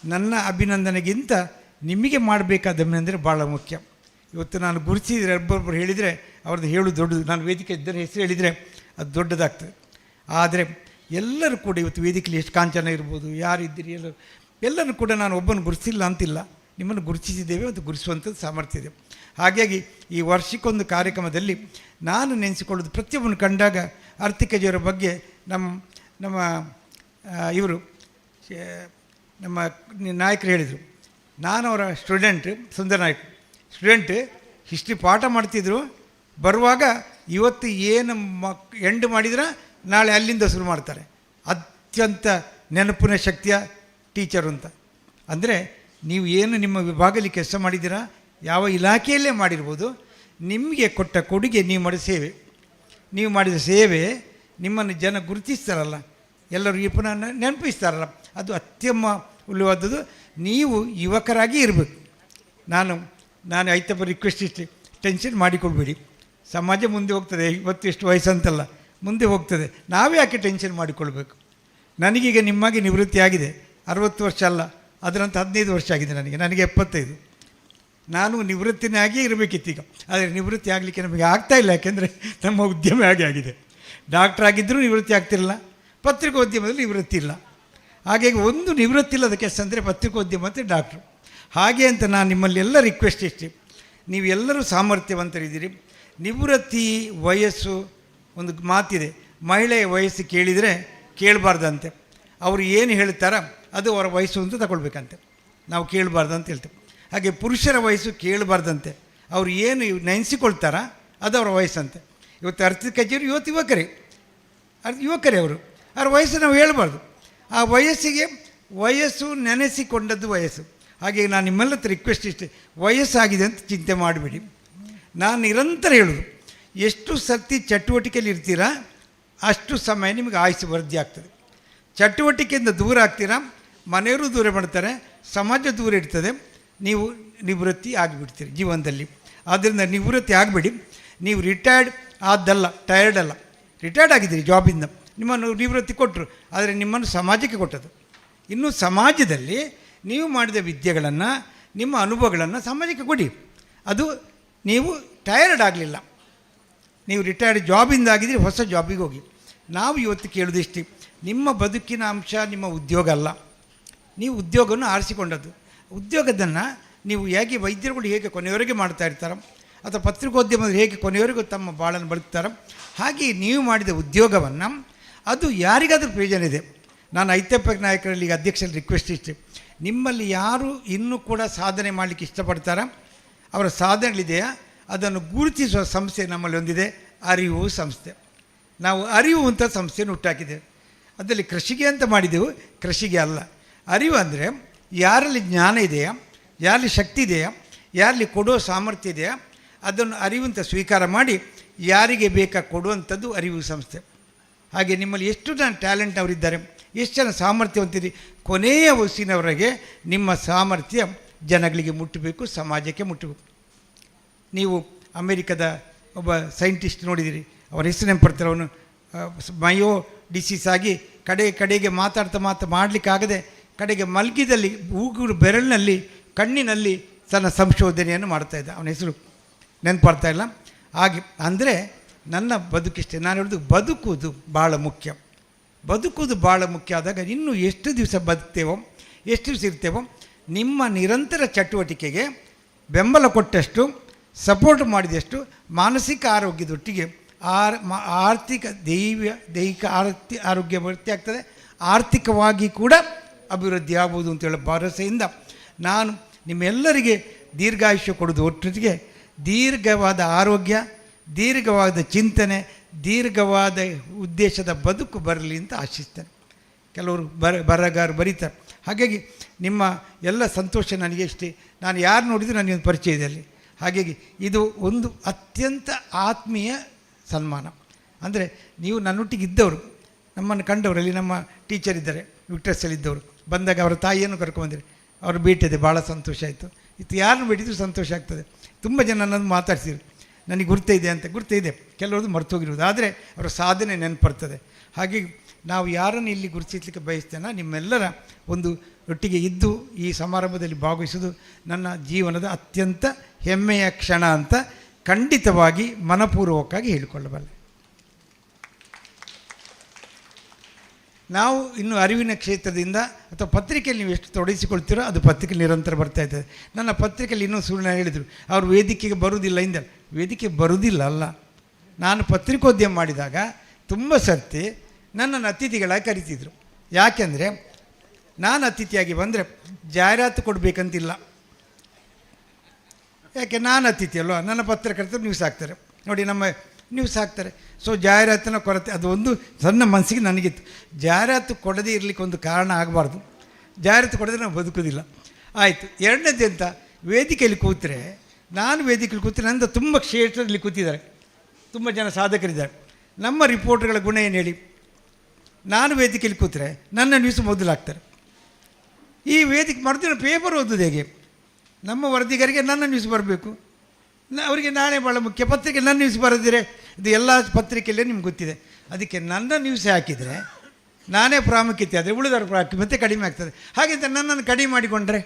ನನ್ನ ಅಭಿನಂದನೆಗಿಂತ ನಿಮಗೆ ಮಾಡಬೇಕಾದ ಅಭಿನಂದನೆ ಭಾಳ ಮುಖ್ಯ. ಇವತ್ತು ನಾನು ಗುರುತಿಸಿದರೆ ಒಬ್ಬೊಬ್ಬರು ಹೇಳಿದರೆ ಅವ್ರದ್ದು ಹೇಳೋದು ದೊಡ್ಡದು. ನಾನು ವೇದಿಕೆ ಇದ್ದರೆ ಹೆಸರು ಹೇಳಿದರೆ ಅದು ದೊಡ್ಡದಾಗ್ತದೆ. ಆದರೆ ಎಲ್ಲರೂ ಕೂಡ ಇವತ್ತು ವೇದಿಕೆಯಲ್ಲಿ ಎಷ್ಟು ಕಾಂಚನ ಇರ್ಬೋದು, ಯಾರಿದ್ದೀರಿ ಎಲ್ಲರೂ ಕೂಡ ನಾನು ಒಬ್ಬನು ಗುರುತಿಸಿಲ್ಲ ಅಂತಿಲ್ಲ, ನಿಮ್ಮನ್ನು ಗುರುತಿಸಿದ್ದೇವೆ ಮತ್ತು ಗುರುತಿಸುವಂಥದ್ದು ಸಾಮರ್ಥ್ಯ ಇದೆ. ಹಾಗಾಗಿ ಈ ವರ್ಷಕ್ಕೊಂದು ಕಾರ್ಯಕ್ರಮದಲ್ಲಿ ನಾನು ನೆನೆಸಿಕೊಳ್ಳೋದು, ಪ್ರತಿಯೊಬ್ಬನು ಕಂಡಾಗ ಆರ್ಥಿಕಜಿಯವರ ಬಗ್ಗೆ ನಮ್ಮ ಇವರು ನಮ್ಮ ನಾಯಕರು ಹೇಳಿದರು. ನಾನು ಅವರ ಸ್ಟೂಡೆಂಟ್, ಸುಂದರ ನಾಯಕ್ ಸ್ಟೂಡೆಂಟ್, ಹಿಸ್ಟ್ರಿ ಪಾಠ ಮಾಡ್ತಿದ್ರು. ಬರುವಾಗ ಇವತ್ತು ಏನು ಎಂಡ್ ಮಾಡಿದ್ರೆ ನಾಳೆ ಅಲ್ಲಿಂದ ಶುರು ಮಾಡ್ತಾರೆ. ಅತ್ಯಂತ ನೆನಪಿನ ಶಕ್ತಿಯ ಟೀಚರು ಅಂತ. ಅಂದರೆ ನೀವು ಏನು ನಿಮ್ಮ ವಿಭಾಗದಲ್ಲಿ ಕೆಲಸ ಮಾಡಿದ್ದೀರಾ, ಯಾವ ಇಲಾಖೆಯಲ್ಲೇ ಮಾಡಿರ್ಬೋದು, ನಿಮಗೆ ಕೊಟ್ಟ ಕೊಡುಗೆ, ನೀವು ಮಾಡಿದ ಸೇವೆ, ನೀವು ಮಾಡಿದ ಸೇವೆ ನಿಮ್ಮನ್ನು ಜನ ಗುರುತಿಸ್ತಾರಲ್ಲ, ಎಲ್ಲರೂ ಈ ಪುನಃ ನೆನಪಿಸ್ತಾರಲ್ಲ, ಅದು ಅತ್ಯಮೂಲ್ಯವಾದದ್ದು. ನೀವು ಯುವಕರಾಗಿ ಇರಬೇಕು. ನಾನು ಐತಪ್ಪ ರಿಕ್ವೆಸ್ಟ್ ಇಷ್ಟೇ, ಟೆನ್ಷನ್ ಮಾಡಿಕೊಳ್ಬೇಡಿ. ಸಮಾಜ ಮುಂದೆ ಹೋಗ್ತದೆ. ಇವತ್ತು ಎಷ್ಟು ವಯಸ್ಸು ಅಂತಲ್ಲ, ಮುಂದೆ ಹೋಗ್ತದೆ. ನಾವೇ ಯಾಕೆ ಟೆನ್ಷನ್ ಮಾಡಿಕೊಳ್ಬೇಕು? ನನಗೀಗ ನಿಮ್ಮಾಗಿ ನಿವೃತ್ತಿ ಆಗಿದೆ. 60 ವರ್ಷ ಅಲ್ಲ, ಅದರಂತ 15 ವರ್ಷ ಆಗಿದೆ ನನಗೆ 75. ನಾನು ನಿವೃತ್ತಿನೇ ಆಗಿಯೇ ಇರಬೇಕಿತ್ತೀಗ. ಆದರೆ ನಿವೃತ್ತಿ ಆಗಲಿಕ್ಕೆ ನಮಗೆ ಆಗ್ತಾಯಿಲ್ಲ. ಯಾಕೆಂದರೆ ನಮ್ಮ ಉದ್ಯಮ ಹಾಗೆ ಆಗಿದೆ. ಡಾಕ್ಟ್ರ್ ಆಗಿದ್ದರೂ ನಿವೃತ್ತಿ ಆಗ್ತಿರಲಿಲ್ಲ, ಪತ್ರಿಕೋದ್ಯಮದಲ್ಲಿ ನಿವೃತ್ತಿ ಇಲ್ಲ. ಹಾಗಾಗಿ ಒಂದು ನಿವೃತ್ತಿ ಇಲ್ಲದ ಕೆಲಸ ಅಂದರೆ ಪತ್ರಿಕೋದ್ಯಮ ಮತ್ತು ಡಾಕ್ಟ್ರು. ಹಾಗೆ ಅಂತ ನಾನು ನಿಮ್ಮಲ್ಲಿ ಎಲ್ಲ ರಿಕ್ವೆಸ್ಟ್ ಇಷ್ಟೇ, ನೀವೆಲ್ಲರೂ ಸಾಮರ್ಥ್ಯವಂತರಿದ್ದೀರಿ. ನಿವೃತ್ತಿ ವಯಸ್ಸು ಒಂದು ಮಾತಿದೆ, ಮಹಿಳೆಯ ವಯಸ್ಸು ಕೇಳಿದರೆ ಕೇಳಬಾರ್ದಂತೆ. ಅವರು ಏನು ಹೇಳ್ತಾರ ಅದು ಅವರ ವಯಸ್ಸು ಅಂತ ತಗೊಳ್ಬೇಕಂತೆ. ನಾವು ಕೇಳಬಾರ್ದು ಅಂತ ಹೇಳ್ತೇವೆ. ಹಾಗೆ ಪುರುಷರ ವಯಸ್ಸು ಕೇಳಬಾರ್ದಂತೆ. ಅವರು ಏನು ನೆನೆಸಿಕೊಳ್ತಾರ ಅದು ಅವರ ವಯಸ್ಸಂತೆ. ಇವತ್ತು ಆರ್ಥಿಕಜಿಯವರು ಇವತ್ತು ಯುವಕರೇ ಅವರು. ಅವ್ರ ವಯಸ್ಸು ನಾವು ಹೇಳಬಾರ್ದು. ಆ ವಯಸ್ಸಿಗೆ ವಯಸ್ಸು ನೆನೆಸಿಕೊಂಡದ್ದು ವಯಸ್ಸು. ಹಾಗೆ ನಾನು ನಿಮ್ಮೆಲ್ಲ ರಿಕ್ವೆಸ್ಟ್ ಇಷ್ಟೇ, ವಯಸ್ಸಾಗಿದೆ ಅಂತ ಚಿಂತೆ ಮಾಡಬೇಡಿ. ನಾನು ನಿರಂತರ ಹೇಳೋದು, ಎಷ್ಟು ಸರ್ತಿ ಚಟುವಟಿಕೆಯಲ್ಲಿ ಇರ್ತೀರಾ ಅಷ್ಟು ಸಮಯ ನಿಮಗೆ ಆಯುಷ್ಯ ವೃದ್ಧಿ ಆಗ್ತದೆ. ಚಟುವಟಿಕೆಯಿಂದ ದೂರ ಆಗ್ತೀರಾ, ಮನೆಯವರು ದೂರ ಮಾಡ್ತಾರೆ, ಸಮಾಜ ದೂರ ಇರ್ತದೆ, ನೀವು ನಿವೃತ್ತಿ ಆಗಿಬಿಡ್ತೀರಿ ಜೀವನದಲ್ಲಿ. ಆದ್ದರಿಂದ ನಿವೃತ್ತಿ ಆಗಬೇಡಿ. ನೀವು ರಿಟೈರ್ಡ್ ಆದ್ದಲ್ಲ, ಟಯರ್ಡ್ ಅಲ್ಲ, ರಿಟೈರ್ಡ್ ಆಗಿದ್ದೀರಿ ಜಾಬಿಂದ, ನಿಮ್ಮನ್ನು ನಿವೃತ್ತಿ ಕೊಟ್ಟರು, ಆದರೆ ನಿಮ್ಮನ್ನು ಸಮಾಜಕ್ಕೆ ಕೊಟ್ಟದ್ದು. ಇನ್ನು ಸಮಾಜದಲ್ಲಿ ನೀವು ಮಾಡಿದ ವಿದ್ಯೆಗಳನ್ನು, ನಿಮ್ಮ ಅನುಭವಗಳನ್ನು ಸಮಾಜಕ್ಕೆ ಕೊಡಿ. ಅದು ನೀವು ಟಯರ್ಡ್ ಆಗಲಿಲ್ಲ, ನೀವು ರಿಟೈರ್ಡ್ ಜಾಬಿಂದ ಆಗಿದ್ದೀರಿ, ಹೊಸ ಜಾಬಿಗೆ ಹೋಗಿ. ನಾವು ಇವತ್ತು ಕೇಳೋದಿಷ್ಟೇ, ನಿಮ್ಮ ಬದುಕಿನ ಅಂಶ ನಿಮ್ಮ ಉದ್ಯೋಗ ಅಲ್ಲ, ನೀವು ಉದ್ಯೋಗವನ್ನು ಆರಿಸಿಕೊಂಡದ್ದು. ಉದ್ಯೋಗದನ್ನು ನೀವು ಹೇಗೆ ವೈದ್ಯರುಗಳು ಹೇಗೆ ಕೊನೆಯವರೆಗೆ ಮಾಡ್ತಾ ಇರ್ತಾರೋ, ಅಥವಾ ಪತ್ರಿಕೋದ್ಯಮದಲ್ಲಿ ಹೇಗೆ ಕೊನೆಯವರೆಗೂ ತಮ್ಮ ಬಾಳನ್ನು ಬದುಕ್ತಾರೋ, ಹಾಗೆ ನೀವು ಮಾಡಿದ ಉದ್ಯೋಗವನ್ನು ಅದು ಯಾರಿಗಾದರೂ ಪ್ರಯೋಜನ ಇದೆ. ನಾನು ಐತಪ್ಪ ನಾಯಕರಲ್ಲಿ ಈಗ ಅಧ್ಯಕ್ಷರಲ್ಲಿ ರಿಕ್ವೆಸ್ಟ್ ಇಷ್ಟೇ, ನಿಮ್ಮಲ್ಲಿ ಯಾರು ಇನ್ನೂ ಕೂಡ ಸಾಧನೆ ಮಾಡಲಿಕ್ಕೆ ಇಷ್ಟಪಡ್ತಾರೋ, ಅವರ ಸಾಧನೆಗಳಿದೆಯಾ ಅದನ್ನು ಗುರುತಿಸುವ ಸಂಸ್ಥೆ ನಮ್ಮಲ್ಲಿ ಒಂದಿದೆ, ಅರಿವು ಸಂಸ್ಥೆ. ನಾವು ಅರಿವು ಅಂತ ಸಂಸ್ಥೆಯನ್ನು ಹುಟ್ಟಾಕಿದ್ದೇವೆ. ಅದರಲ್ಲಿ ಕೃಷಿಗೆ ಅಂತ ಮಾಡಿದೆವು, ಕೃಷಿಗೆ ಅಲ್ಲ. ಅರಿವು ಅಂದರೆ ಯಾರಲ್ಲಿ ಜ್ಞಾನ ಇದೆಯಾ, ಯಾರಲ್ಲಿ ಶಕ್ತಿ ಇದೆಯಾ, ಯಾರಲ್ಲಿ ಕೊಡೋ ಸಾಮರ್ಥ್ಯ ಇದೆಯಾ, ಅದನ್ನು ಅರಿವು ಅಂತ ಸ್ವೀಕಾರ ಮಾಡಿ ಯಾರಿಗೆ ಬೇಕಾ ಕೊಡುವಂಥದ್ದು ಅರಿವು ಸಂಸ್ಥೆ. ಹಾಗೆ ನಿಮ್ಮಲ್ಲಿ ಎಷ್ಟು ಜನ ಟ್ಯಾಲೆಂಟ್ ಅವರಿದ್ದಾರೆ, ಎಷ್ಟು ಜನ ಸಾಮರ್ಥ್ಯವಂತಿದೆ, ಕೊನೆಯ ವಯಸ್ಸಿನವರೆಗೆ ನಿಮ್ಮ ಸಾಮರ್ಥ್ಯ ಜನಗಳಿಗೆ ಮುಟ್ಟಬೇಕು, ಸಮಾಜಕ್ಕೆ ಮುಟ್ಟಬೇಕು. ನೀವು ಅಮೇರಿಕದ ಒಬ್ಬ ಸೈಂಟಿಸ್ಟ್ ನೋಡಿದಿರಿ, ಅವರ ಹೆಸರು ನೆನಪಡ್ತಾರೆ. ಅವನು ಮಯೋ ಡಿಸೀಸ್ ಆಗಿ ಕಡೆಗೆ ಮಾಡಲಿಕ್ಕಾಗದೆ ಕಡೆಗೆ ಮಲ್ಗಿದಲ್ಲಿ ಉಗುರು ಬೆರಳಿನಲ್ಲಿ ಕಣ್ಣಿನಲ್ಲಿ ತನ್ನ ಸಂಶೋಧನೆಯನ್ನು ಮಾಡ್ತಾಯಿದ್ದ. ಅವನ ಹೆಸರು ನೆನಪಾಡ್ತಾ ಇಲ್ಲ. ಹಾಗೆ ಅಂದರೆ ನನ್ನ ಬದುಕಿಷ್ಟೇ. ನಾನು ಹೇಳೋದು ಬದುಕುವುದು ಭಾಳ ಮುಖ್ಯ. ಬದುಕುವುದು ಭಾಳ ಮುಖ್ಯ ಆದಾಗ ಇನ್ನೂ ಎಷ್ಟು ದಿವಸ ಬದುಕ್ತೇವೋ, ಎಷ್ಟು ದಿವಸ ಇರ್ತೇವೋ, ನಿಮ್ಮ ನಿರಂತರ ಚಟುವಟಿಕೆಗೆ ಬೆಂಬಲ ಕೊಟ್ಟಷ್ಟು, ಸಪೋರ್ಟ್ ಮಾಡಿದಷ್ಟು ಮಾನಸಿಕ ಆರೋಗ್ಯದೊಟ್ಟಿಗೆ ಆರ್ಥಿಕ ದೈಹಿಕ ಆರೋಗ್ಯ ಭರ್ತಿ ಆಗ್ತದೆ, ಆರ್ಥಿಕವಾಗಿ ಕೂಡ ಅಭಿವೃದ್ಧಿ ಆಗ್ಬೋದು ಅಂತೇಳೋ ಭರವಸೆಯಿಂದ ನಾನು ನಿಮ್ಮೆಲ್ಲರಿಗೆ ದೀರ್ಘಾಯುಷ್ಯ ಕೊಡೋದು ಒಟ್ಟಿಗೆ ದೀರ್ಘವಾದ ಆರೋಗ್ಯ, ದೀರ್ಘವಾದ ಚಿಂತನೆ, ದೀರ್ಘವಾದ ಉದ್ದೇಶದ ಬದುಕು ಬರಲಿ ಅಂತ ಆಶಿಸ್ತೇನೆ. ಕೆಲವರು ಬರಗಾರರು ಬರೀತಾರೆ. ಹಾಗಾಗಿ ನಿಮ್ಮ ಎಲ್ಲ ಸಂತೋಷ ನನಗೆ ಇಷ್ಟೇ. ನಾನು ಯಾರು ನೋಡಿದರೂ ನನಗೆ ಪರಿಚಯ ಇದೆ ಅಲ್ಲಿ. ಹಾಗಾಗಿ ಇದು ಒಂದು ಅತ್ಯಂತ ಆತ್ಮೀಯ ಸನ್ಮಾನ. ಅಂದರೆ ನೀವು ನನ್ನೊಟ್ಟಿಗೆ ಇದ್ದವರು, ನಮ್ಮನ್ನು ಕಂಡವರಲ್ಲಿ ನಮ್ಮ ಟೀಚರ್ ಇದ್ದಾರೆ ವಿಕ್ಟರ್ಸಲ್ಲಿದ್ದವರು, ಬಂದಾಗ ಅವರ ತಾಯಿಯನ್ನು ಕರ್ಕೊಂಬಂದಿರಿ, ಅವರು ಭೇಟಿದೆ, ಭಾಳ ಸಂತೋಷ ಆಯಿತು. ಇದು ಯಾರನ್ನು ಭೇಟಿದ್ರು ಸಂತೋಷ ಆಗ್ತದೆ. ತುಂಬ ಜನ ನನ್ನನ್ನು ಮಾತಾಡ್ಸಿದ್ರು, ನನಗೆ ಗುರ್ತಿದೆ ಅಂತ. ಗುರ್ತಿದೆ, ಕೆಲವ್ರದ್ದು ಮರ್ತೋಗಿರೋದು, ಆದರೆ ಅವರ ಸಾಧನೆ ನೆನಪರ್ತದೆ. ಹಾಗೆ ನಾವು ಯಾರನ್ನು ಇಲ್ಲಿ ಗುರುತಿಸಲಿಕ್ಕೆ ಬಯಸ್ತೇನೆ, ನಿಮ್ಮೆಲ್ಲರ ಒಂದು ಒಟ್ಟಿಗೆ ಇದ್ದು ಈ ಸಮಾರಂಭದಲ್ಲಿ ಭಾಗವಹಿಸೋದು ನನ್ನ ಜೀವನದ ಅತ್ಯಂತ ಹೆಮ್ಮೆಯ ಕ್ಷಣ ಅಂತ ಖಂಡಿತವಾಗಿ ಮನಪೂರ್ವಕವಾಗಿ ಹೇಳಿಕೊಳ್ಳಬಲ್ಲೆ. ನಾವು ಇನ್ನು ಅರಿವಿನ ಕ್ಷೇತ್ರದಿಂದ ಅಥವಾ ಪತ್ರಿಕೆಯಲ್ಲಿ ನೀವು ಎಷ್ಟು ತೊಡಗಿಸಿಕೊಳ್ತೀರೋ ಅದು ಪತ್ರಿಕೆ ನಿರಂತರ ಬರ್ತಾ ಇರ್ತದೆ. ನನ್ನ ಪತ್ರಿಕೆಯಲ್ಲಿ ಇನ್ನೂ ಸುಳ್ಳು ಹೇಳಿದರು, ಅವರು ವೇದಿಕೆಗೆ ಬರುವುದಿಲ್ಲ ಇಂದ. ವೇದಿಕೆ ಬರುವುದಿಲ್ಲ ಅಲ್ಲ, ನಾನು ಪತ್ರಿಕೋದ್ಯಮ ಮಾಡಿದಾಗ ತುಂಬ ಸರ್ತಿ ನನ್ನನ್ನು ಅತಿಥಿಗಳಾಗಿ ಕರಿತಿದ್ರು. ಯಾಕೆಂದರೆ ನಾನು ಅತಿಥಿಯಾಗಿ ಬಂದರೆ ಜಾಹೀರಾತು ಕೊಡಬೇಕಂತಿಲ್ಲ. ಯಾಕೆ ನಾನು ಅತಿಥಿ ಅಲ್ವ, ನನ್ನ ಪತ್ರಕರ್ತರು ನ್ಯೂಸ್ ಹಾಕ್ತಾರೆ ನೋಡಿ, ನಮ್ಮ ನ್ಯೂಸ್ ಹಾಕ್ತಾರೆ. ಸೊ ಜಾಹೀರಾತಿನ ಕೊರತೆ ಅದು ಒಂದು ಸಣ್ಣ ಮನಸ್ಸಿಗೆ ನನಗಿತ್ತು. ಜಾಹೀರಾತು ಕೊಡದೇ ಇರಲಿಕ್ಕೆ ಒಂದು ಕಾರಣ ಆಗಬಾರ್ದು. ಜಾಹೀರಾತು ಕೊಡೋದ್ರೆ ನಾವು ಬದುಕೋದಿಲ್ಲ. ಆಯಿತು. ಎರಡನೇದು ಅಂತ, ವೇದಿಕೆಯಲ್ಲಿ ಕೂತರೆ, ನಾನು ವೇದಿಕೆಯಲ್ಲಿ ಕೂತರೆ ನಂದು ತುಂಬ ಕ್ಷೇತ್ರದಲ್ಲಿ ಕೂತಿದ್ದಾರೆ, ತುಂಬ ಜನ ಸಾಧಕರಿದ್ದಾರೆ. ನಮ್ಮ ರಿಪೋರ್ಟ್ಗಳ ಗುಣ ಏನು ಹೇಳಿ, ನಾನು ವೇದಿಕೆಯಲ್ಲಿ ಕೂತರೆ ನನ್ನ ನ್ಯೂಸ್ ಮೊದಲು ಹಾಕ್ತಾರೆ. ಈ ವೇದಿಕೆ ಮಾಡ್ತೀನಿ, ಪೇಪರ್ ಓದೋದು ಹೇಗೆ? ನಮ್ಮ ವರದಿಗಾರಿಗೆ ನನ್ನ ನ್ಯೂಸ್ ಬರಬೇಕು, ಅವರಿಗೆ ನಾನೇ ಭಾಳ ಮುಖ್ಯ. ಪತ್ರಿಕೆ ನನ್ನ ನ್ಯೂಸ್ ಬರೆದಿರೆ, ಇದು ಎಲ್ಲ ಪತ್ರಿಕೆಯಲ್ಲೇ ನಿಮ್ಗೆ ಗೊತ್ತಿದೆ. ಅದಕ್ಕೆ ನನ್ನ ನ್ಯೂಸ್ ಹಾಕಿದರೆ ನಾನೇ ಪ್ರಾಮುಖ್ಯತೆ ಆದರೆ ಉಳಿದವ್ರ ಪ್ರಾಮುಖ್ಯತೆ ಕಡಿಮೆ ಆಗ್ತದೆ. ಹಾಗಿದ್ದರೆ ನನ್ನನ್ನು ಕಡಿಮೆ ಮಾಡಿಕೊಂಡ್ರೆ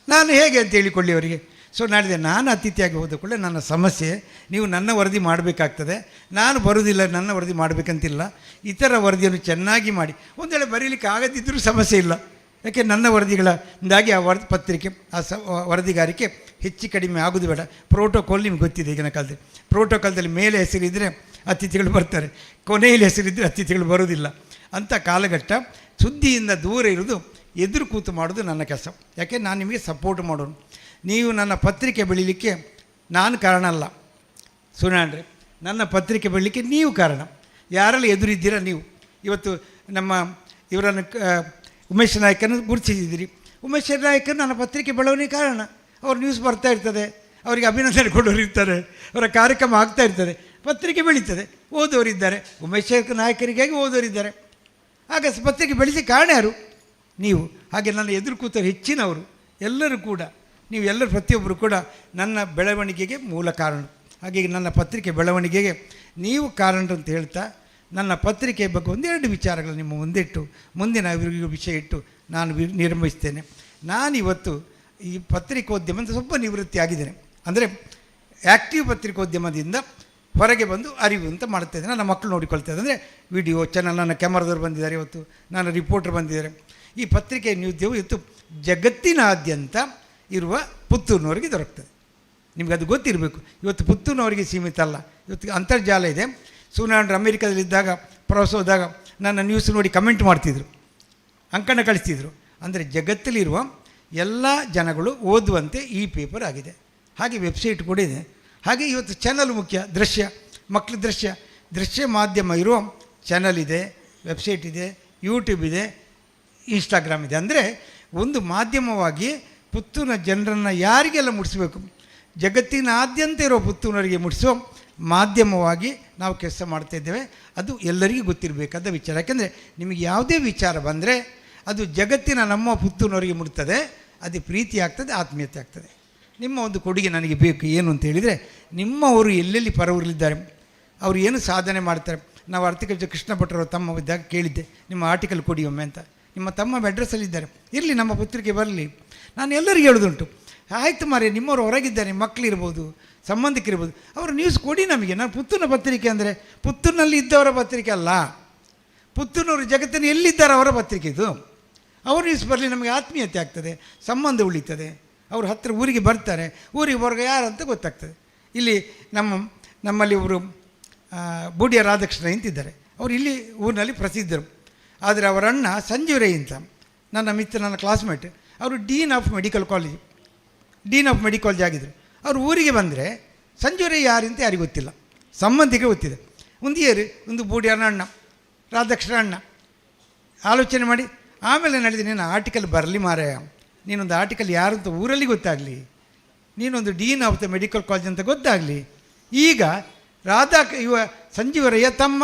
ನಾನು ಹೇಗೆ ಅಂತ ಹೇಳಿಕೊಳ್ಳಿ ಅವರಿಗೆ. ಸೊ ನಾಡಿದೆ ನಾನು ಅತಿಥಿಯಾಗಿ ಹೋದ ಕೂಡಲೇ ನನ್ನ ಸಮಸ್ಯೆ, ನೀವು ನನ್ನ ವರದಿ ಮಾಡಬೇಕಾಗ್ತದೆ. ನಾನು ಬರೋದಿಲ್ಲ, ನನ್ನ ವರದಿ ಮಾಡಬೇಕಂತಿಲ್ಲ, ಇತರ ವರದಿಯನ್ನು ಚೆನ್ನಾಗಿ ಮಾಡಿ. ಒಂದು ವೇಳೆ ಬರೀಲಿಕ್ಕೆ ಆಗದಿದ್ದರೂ ಸಮಸ್ಯೆ ಇಲ್ಲ, ಯಾಕೆ ನನ್ನ ವರದಿಗಳಿಂದಾಗಿ ಆ ಪತ್ರಿಕೆ ಆ ವರದಿಗಾರಿಕೆ ಹೆಚ್ಚು ಕಡಿಮೆ ಆಗೋದು ಬೇಡ. ಪ್ರೋಟೋಕಾಲ್ ನಿಮ್ಗೆ ಗೊತ್ತಿದೆ. ಈಗಿನ ಕಾಲದಲ್ಲಿ ಪ್ರೋಟೋಕಾಲ್ದಲ್ಲಿ ಮೇಲೆ ಹೆಸರಿದ್ದರೆ ಅತಿಥಿಗಳು ಬರ್ತಾರೆ, ಕೊನೆಯಲ್ಲಿ ಹೆಸರಿದ್ದರೆ ಅತಿಥಿಗಳು ಬರೋದಿಲ್ಲ. ಅಂಥ ಕಾಲಘಟ್ಟ. ಸುದ್ದಿಯಿಂದ ದೂರ ಇರೋದು, ಎದುರು ಕೂತು ಮಾಡೋದು ನನ್ನ ಕೆಲಸ. ಯಾಕೆ ನಾನು ನಿಮಗೆ ಸಪೋರ್ಟ್ ಮಾಡೋನು. ನೀವು ನನ್ನ ಪತ್ರಿಕೆ ಬೆಳೀಲಿಕ್ಕೆ ನಾನು ಕಾರಣ ಅಲ್ಲ ಸುನಾಣ್ರೆ, ನನ್ನ ಪತ್ರಿಕೆ ಬೆಳೀಲಿಕ್ಕೆ ನೀವು ಕಾರಣ. ಯಾರೆಲ್ಲ ಎದುರಿದ್ದೀರ ನೀವು. ಇವತ್ತು ನಮ್ಮ ಇವರನ್ನು ಉಮೇಶ್ ನಾಯ್ಕನ ಗುರುತಿಸಿದ್ದೀರಿ. ಉಮೇಶ್ ನಾಯ್ಕನ ನನ್ನ ಪತ್ರಿಕೆ ಬೆಳವಣಿಗೆ ಕಾರಣ. ಅವ್ರ ನ್ಯೂಸ್ ಬರ್ತಾ ಇರ್ತದೆ, ಅವರಿಗೆ ಅಭಿನಂದನೆ ಕೊಡೋರು ಇರ್ತಾರೆ, ಅವರ ಕಾರ್ಯಕ್ರಮ ಆಗ್ತಾ ಇರ್ತದೆ, ಪತ್ರಿಕೆ ಬೆಳೀತದೆ, ಓದೋರಿದ್ದಾರೆ, ಉಮೇಶ್ ನಾಯಕರಿಗಾಗಿ ಓದೋರಿದ್ದಾರೆ. ಆಗ ಪತ್ರಿಕೆ ಬೆಳೆಸಿ ಕಾರಣ ಯಾರು? ನೀವು. ಹಾಗೆ ನನ್ನ ಎದುರು ಕೂತರು ಹೆಚ್ಚಿನವರು ಎಲ್ಲರೂ ಕೂಡ, ನೀವು ಎಲ್ಲರೂ ಪ್ರತಿಯೊಬ್ಬರು ಕೂಡ ನನ್ನ ಬೆಳವಣಿಗೆಗೆ ಮೂಲ ಕಾರಣ. ಹಾಗೆ ನನ್ನ ಪತ್ರಿಕೆ ಬೆಳವಣಿಗೆಗೆ ನೀವು ಕಾರಣರು ಅಂತ ಹೇಳ್ತಾ, ನನ್ನ ಪತ್ರಿಕೆ ಬಗ್ಗೆ ಒಂದೆರಡು ವಿಚಾರಗಳು ನಿಮ್ಮ ಮುಂದಿಟ್ಟು ಮುಂದಿನ ವಿಷಯ ಇಟ್ಟು ನಾನು ನಿರ್ವಹಿಸ್ತೇನೆ. ನಾನಿವತ್ತು ಈ ಪತ್ರಿಕೋದ್ಯಮ ಸ್ವಲ್ಪ ನಿವೃತ್ತಿ ಆಗಿದ್ದೇನೆ. ಅಂದರೆ ಆ್ಯಕ್ಟಿವ್ ಪತ್ರಿಕೋದ್ಯಮದಿಂದ ಹೊರಗೆ ಬಂದು ಅರಿವು ಅಂತ ಮಾಡ್ತಾಯಿದ್ದೆ. ನನ್ನ ಮಕ್ಕಳು ನೋಡಿಕೊಳ್ತಾ ಅಂದರೆ ವಿಡಿಯೋ ಚಾನಲ್, ನನ್ನ ಕ್ಯಾಮರಾದವ್ರು ಬಂದಿದ್ದಾರೆ, ಇವತ್ತು ನನ್ನ ರಿಪೋರ್ಟರ್ ಬಂದಿದ್ದಾರೆ. ಈ ಪತ್ರಿಕೆ ನ್ಯೂದ್ಯವು ಇವತ್ತು ಜಗತ್ತಿನಾದ್ಯಂತ ಇರುವ ಪುತ್ತೂರಿನವರಿಗೆ ದೊರಕ್ತದೆ. ನಿಮಗೆ ಅದು ಗೊತ್ತಿರಬೇಕು. ಇವತ್ತು ಪುತ್ತೂರಿನವರಿಗೆ ಸೀಮಿತ ಅಲ್ಲ, ಇವತ್ತು ಅಂತರ್ಜಾಲ ಇದೆ. ಸೂರ್ಯನಾರಾಯಣರು ಅಮೇರಿಕಾದಲ್ಲಿದ್ದಾಗ ಪ್ರವಾಸ ಹೋದಾಗ ನನ್ನ ನ್ಯೂಸ್ ನೋಡಿ ಕಮೆಂಟ್ ಮಾಡ್ತಿದ್ರು, ಅಂಕಣ ಕಳಿಸ್ತಿದ್ರು. ಅಂದರೆ ಜಗತ್ತಲ್ಲಿರುವ ಎಲ್ಲ ಜನಗಳು ಓದುವಂತೆ ಈ ಪೇಪರ್ ಆಗಿದೆ. ಹಾಗೆ ವೆಬ್ಸೈಟ್ ಕೂಡ ಇದೆ. ಹಾಗೆ ಇವತ್ತು ಚಾನಲ್ ಮುಖ್ಯ, ದೃಶ್ಯ, ಮಕ್ಕಳ ದೃಶ್ಯ ಮಾಧ್ಯಮ ಇರುವ ಚಾನಲ್ ಇದೆ, ವೆಬ್ಸೈಟ್ ಇದೆ, ಯೂಟ್ಯೂಬ್ ಇದೆ, ಇನ್ಸ್ಟಾಗ್ರಾಮ್ ಇದೆ. ಅಂದರೆ ಒಂದು ಮಾಧ್ಯಮವಾಗಿ ಪುತ್ತೂರಿನ ಜನರನ್ನು ಯಾರಿಗೆಲ್ಲ ಮುಟ್ಟಿಸ್ಬೇಕು, ಜಗತ್ತಿನಾದ್ಯಂತ ಇರೋ ಪುತ್ತೂರಿನವರಿಗೆ ಮುಟ್ಟಿಸೋ ಮಾಧ್ಯಮವಾಗಿ ನಾವು ಕೆಲಸ ಮಾಡ್ತಾಯಿದ್ದೇವೆ. ಅದು ಎಲ್ಲರಿಗೂ ಗೊತ್ತಿರಬೇಕಾದ ವಿಚಾರ. ಯಾಕೆಂದರೆ ನಿಮಗೆ ಯಾವುದೇ ವಿಚಾರ ಬಂದರೆ ಅದು ಜಗತ್ತಿನ ನಮ್ಮ ಪುತ್ತೂರಿನವರಿಗೆ ಮುಟ್ತದೆ, ಅದು ಪ್ರೀತಿ ಆಗ್ತದೆ, ಆತ್ಮೀಯತೆ ಆಗ್ತದೆ. ನಿಮ್ಮ ಒಂದು ಕೊಡುಗೆ ನನಗೆ ಬೇಕು. ಏನು ಅಂತ ಹೇಳಿದರೆ, ನಿಮ್ಮವರು ಎಲ್ಲೆಲ್ಲಿ ಪರವರಿದ್ದಾರೆ, ಅವರು ಏನು ಸಾಧನೆ ಮಾಡ್ತಾರೆ. ನಾವು ಆರ್ಟಿಕಲ್ ಕೃಷ್ಣ ಭಟ್ರವರು ತಮ್ಮ ಇದ್ದಾಗ ಕೇಳಿದ್ದೆ, ನಿಮ್ಮ ಆರ್ಟಿಕಲ್ ಕೊಡಿ ಒಮ್ಮೆ ಅಂತ. ನಿಮ್ಮ ತಮ್ಮ ಅಡ್ರೆಸ್ಸಲ್ಲಿದ್ದಾರೆ, ಇರಲಿ ನಮ್ಮ ಪತ್ರಿಕೆ ಬರಲಿ. ನಾನು ಎಲ್ಲರಿಗೂ ಹೇಳೋದುಂಟು, ಆಯಿತು ಮಾರೇ, ನಿಮ್ಮವರು ಹೊರಗಿದ್ದಾರೆ, ಮಕ್ಕಳಿರ್ಬೋದು, ಸಂಬಂಧಿಕರಿರ್ಬೋದು, ಅವರು ನ್ಯೂಸ್ ಕೊಡಿ ನಮಗೆ. ನಾನು ಪುತ್ತೂರಿನ ಪತ್ರಿಕೆ ಅಂದರೆ ಪುತ್ತೂರಿನಲ್ಲಿ ಇದ್ದವರ ಪತ್ರಿಕೆ ಅಲ್ಲ, ಪುತ್ತೂರಿನವರು ಜಗತ್ತಿನ ಎಲ್ಲಿದ್ದಾರೆ ಅವರ ಪತ್ರಿಕೆ ಇದು. ಅವರು ನ್ಯೂಸ್ ಬರಲಿ, ನಮಗೆ ಆತ್ಮೀಯತೆ ಆಗ್ತದೆ, ಸಂಬಂಧ ಉಳಿತದೆ. ಅವರು ಹತ್ತಿರ ಊರಿಗೆ ಬರ್ತಾರೆ, ಊರಿಗೆ ಹೊರಗೆ ಯಾರು ಅಂತ ಗೊತ್ತಾಗ್ತದೆ. ಇಲ್ಲಿ ನಮ್ಮಲ್ಲಿ ಒಬ್ಬರು ಬೂಡಿಯ ರಾಧಾಕೃಷ್ಣ ಅಂತಿದ್ದಾರೆ, ಅವರು ಇಲ್ಲಿ ಊರಿನಲ್ಲಿ ಪ್ರಸಿದ್ಧರು. ಆದರೆ ಅವರ ಅಣ್ಣ ಸಂಜೀವ್ ರೈ ಅಂತ ನನ್ನ ಮಿತ್ರ, ನನ್ನ ಕ್ಲಾಸ್ಮೇಟ್, ಅವರು ಡೀನ್ ಆಫ್ ಮೆಡಿಕಲ್ ಕಾಲೇಜ್ ಆಗಿದ್ದರು. ಅವರು ಊರಿಗೆ ಬಂದರೆ ಸಂಜೀವ್ ರೈ ಯಾರಂತ ಯಾರಿಗೂ ಗೊತ್ತಿಲ್ಲ, ಸಂಬಂಧಿಗೆ ಗೊತ್ತಿದೆ. ಒಂದು ಬೂಡಿಯನ ಅಣ್ಣ, ರಾಧಾಕೃಷ್ಣ ಅಣ್ಣ. ಆಲೋಚನೆ ಮಾಡಿ ಆಮೇಲೆ ನಡೆದು, ನೀನು ಆರ್ಟಿಕಲ್ ಬರಲಿ ಮಾರಾಯ, ನೀನೊಂದು ಆರ್ಟಿಕಲ್ ಯಾರು ಅಂತ ಊರಲ್ಲಿ ಗೊತ್ತಾಗಲಿ, ನೀನೊಂದು dean of the medical college ಅಂತ ಗೊತ್ತಾಗಲಿ. ಈಗ ಸಂಜೀವರಯ್ಯ ತಮ್ಮ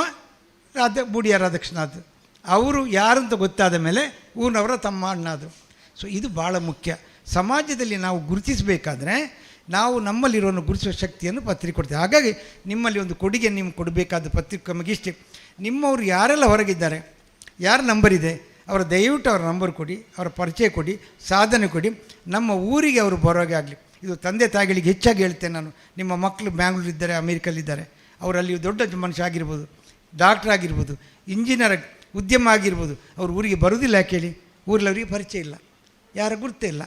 ಬೂಡಿಯ ರಾಧಾಕೃಷ್ಣ ಅದು, ಅವರು ಯಾರು ಅಂತ ಗೊತ್ತಾದ ಮೇಲೆ ಊರಿನವರ ತಮ್ಮ ಅಣ್ಣ ಅದು. ಸೊ ಇದು ಭಾಳ ಮುಖ್ಯ. ಸಮಾಜದಲ್ಲಿ ನಾವು ಗುರುತಿಸಬೇಕಾದ್ರೆ ನಾವು ನಮ್ಮಲ್ಲಿರೋನು ಗುರುತಿಸುವ ಶಕ್ತಿಯನ್ನು ಪತ್ರಿಕೆ ಕೊಡ್ತೇವೆ. ಹಾಗಾಗಿ ನಿಮ್ಮಲ್ಲಿ ಒಂದು ಕೊಡುಗೆ ನೀವು ಕೊಡಬೇಕಾದ ಪತ್ರಿಕೆ ನಮಗಿಷ್ಟೇ. ನಿಮ್ಮವರು ಯಾರೆಲ್ಲ ಹೊರಗಿದ್ದಾರೆ, ಯಾರ ನಂಬರ್ ಇದೆ, ಅವರ ದಯವಿಟ್ಟು ಅವರ ನಂಬರ್ ಕೊಡಿ, ಅವರ ಪರಿಚಯ ಕೊಡಿ, ಸಾಧನೆ ಕೊಡಿ. ನಮ್ಮ ಊರಿಗೆ ಅವರು ಬರೋಗೆ ಆಗಲಿ. ಇದು ತಂದೆ ತಾಯಿಗಳಿಗೆ ಹೆಚ್ಚಾಗಿ ಹೇಳ್ತೇನೆ ನಾನು. ನಿಮ್ಮ ಮಕ್ಕಳು ಬ್ಯಾಂಗ್ಳೂರಿದ್ದಾರೆ, ಅಮೇರಿಕಲ್ಲಿದ್ದಾರೆ, ಅವರಲ್ಲಿ ದೊಡ್ಡ ಮನುಷ್ಯ ಆಗಿರ್ಬೋದು, ಡಾಕ್ಟ್ರ್ ಆಗಿರ್ಬೋದು, ಇಂಜಿನಿಯರ್ ಉದ್ಯಮ ಆಗಿರ್ಬೋದು, ಅವ್ರು ಊರಿಗೆ ಬರೋದಿಲ್ಲ. ಯಾಕೆ ಹೇಳಿ? ಊರಲ್ಲಿ ಅವರಿಗೆ ಪರಿಚಯ ಇಲ್ಲ, ಯಾರ ಗುರ್ತೇ ಇಲ್ಲ,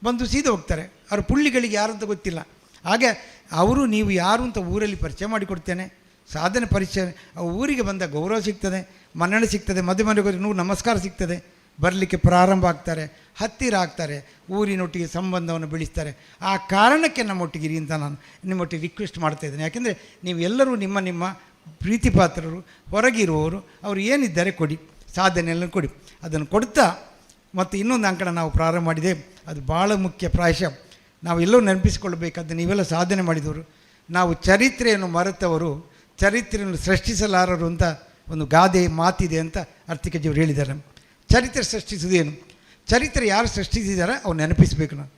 ಬಂದು ಸೀದಾ ಹೋಗ್ತಾರೆ. ಅವ್ರ ಪುಳ್ಳಿಗಳಿಗೆ ಯಾರು ಅಂತ ಗೊತ್ತಿಲ್ಲ. ಹಾಗೆ ಅವರು ನೀವು ಯಾರು ಅಂತ ಊರಲ್ಲಿ ಪರಿಚಯ ಮಾಡಿಕೊಡ್ತೇನೆ. ಸಾಧನೆ ಪರಿಚಯ, ಊರಿಗೆ ಬಂದ ಗೌರವ ಸಿಗ್ತದೆ, ಮನ್ನಣೆ ಸಿಗ್ತದೆ, ಮದುವೆ ಹೋಗಿ ನಮಸ್ಕಾರ ಸಿಗ್ತದೆ, ಬರಲಿಕ್ಕೆ ಪ್ರಾರಂಭ ಆಗ್ತಾರೆ, ಹತ್ತಿರ ಆಗ್ತಾರೆ, ಊರಿನೊಟ್ಟಿಗೆ ಸಂಬಂಧವನ್ನು ಬೆಳೆಸ್ತಾರೆ. ಆ ಕಾರಣಕ್ಕೆ ನಮ್ಮೊಟ್ಟಿಗಿರಿ ಅಂತ ನಾನು ನಿಮ್ಮೊಟ್ಟಿಗೆ ರಿಕ್ವೆಸ್ಟ್ ಮಾಡ್ತಾಯಿದ್ದೇನೆ. ಯಾಕೆಂದರೆ ನೀವೆಲ್ಲರೂ ನಿಮ್ಮ ಪ್ರೀತಿ ಪಾತ್ರರು, ಹೊರಗಿರುವವರು, ಅವರು ಏನಿದ್ದಾರೆ ಕೊಡಿ, ಸಾಧನೆಯನ್ನು ಕೊಡಿ. ಅದನ್ನು ಕೊಡ್ತಾ ಮತ್ತು ಇನ್ನೊಂದು ಅಂಕಣ ನಾವು ಪ್ರಾರಂಭ ಮಾಡಿದೆ, ಅದು ಭಾಳ ಮುಖ್ಯ. ಪ್ರಾಯಶಃ ನಾವು ಎಲ್ಲೋ ನೆನಪಿಸಿಕೊಳ್ಬೇಕಾದ್ದು, ನೀವೆಲ್ಲ ಸಾಧನೆ ಮಾಡಿದವರು. ನಾವು ಚರಿತ್ರೆಯನ್ನು ಮರೆತವರು ಚರಿತ್ರೆಯನ್ನು ಸೃಷ್ಟಿಸಲಾರರು ಅಂತ ಒಂದು ಗಾದೆ ಮಾತಿದೆ ಅಂತ ಅರ್ತಿಕಜಿಯವರು ಹೇಳಿದ್ದಾರೆ. ಚರಿತ್ರೆ ಸೃಷ್ಟಿಸುವುದೇನು? ಚರಿತ್ರೆ ಯಾರು ಸೃಷ್ಟಿಸಿದ್ದಾರೆ ಅವ್ರು ನೆನಪಿಸಬೇಕು. ನಾವು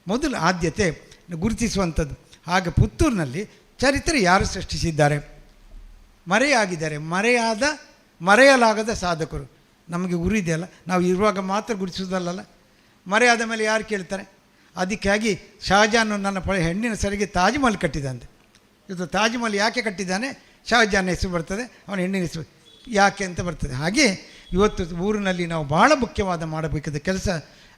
ಮೊದಲು ಆದ್ಯತೆ ಗುರುತಿಸುವಂಥದ್ದು. ಹಾಗೆ ಪುತ್ತೂರಿನಲ್ಲಿ ಚರಿತ್ರೆ ಯಾರು ಸೃಷ್ಟಿಸಿದ್ದಾರೆ, ಮರೆಯಲಾಗದ ಸಾಧಕರು. ನಮಗೆ ಗುರು ಇದೆಯಲ್ಲ, ನಾವು ಇರುವಾಗ ಮಾತ್ರ ಗುರುತಿಸೋದಲ್ಲ, ಮರೆಯಾದ ಮೇಲೆ ಯಾರು ಕೇಳ್ತಾರೆ? ಅದಕ್ಕಾಗಿ ಶಹಜಾನ್ ನನ್ನ ಹೆಣ್ಣಿನ ಸರಿಗೆ ತಾಜ್ ಮಹಲ್ ಕಟ್ಟಿದಂತೆ. ಇದು ತಾಜ್ ಮಹಲ್ ಯಾಕೆ ಕಟ್ಟಿದ್ದಾನೆ? ಶಹಜಾನ್ ಹೆಸರು ಬರ್ತದೆ, ಅವನ ಹೆಣ್ಣಿನ ಹೆಸರು ಯಾಕೆ ಅಂತ ಬರ್ತದೆ. ಹಾಗೆ ಇವತ್ತು ಊರಿನಲ್ಲಿ ನಾವು ಭಾಳ ಮುಖ್ಯವಾದ ಮಾಡಬೇಕಾದ ಕೆಲಸ,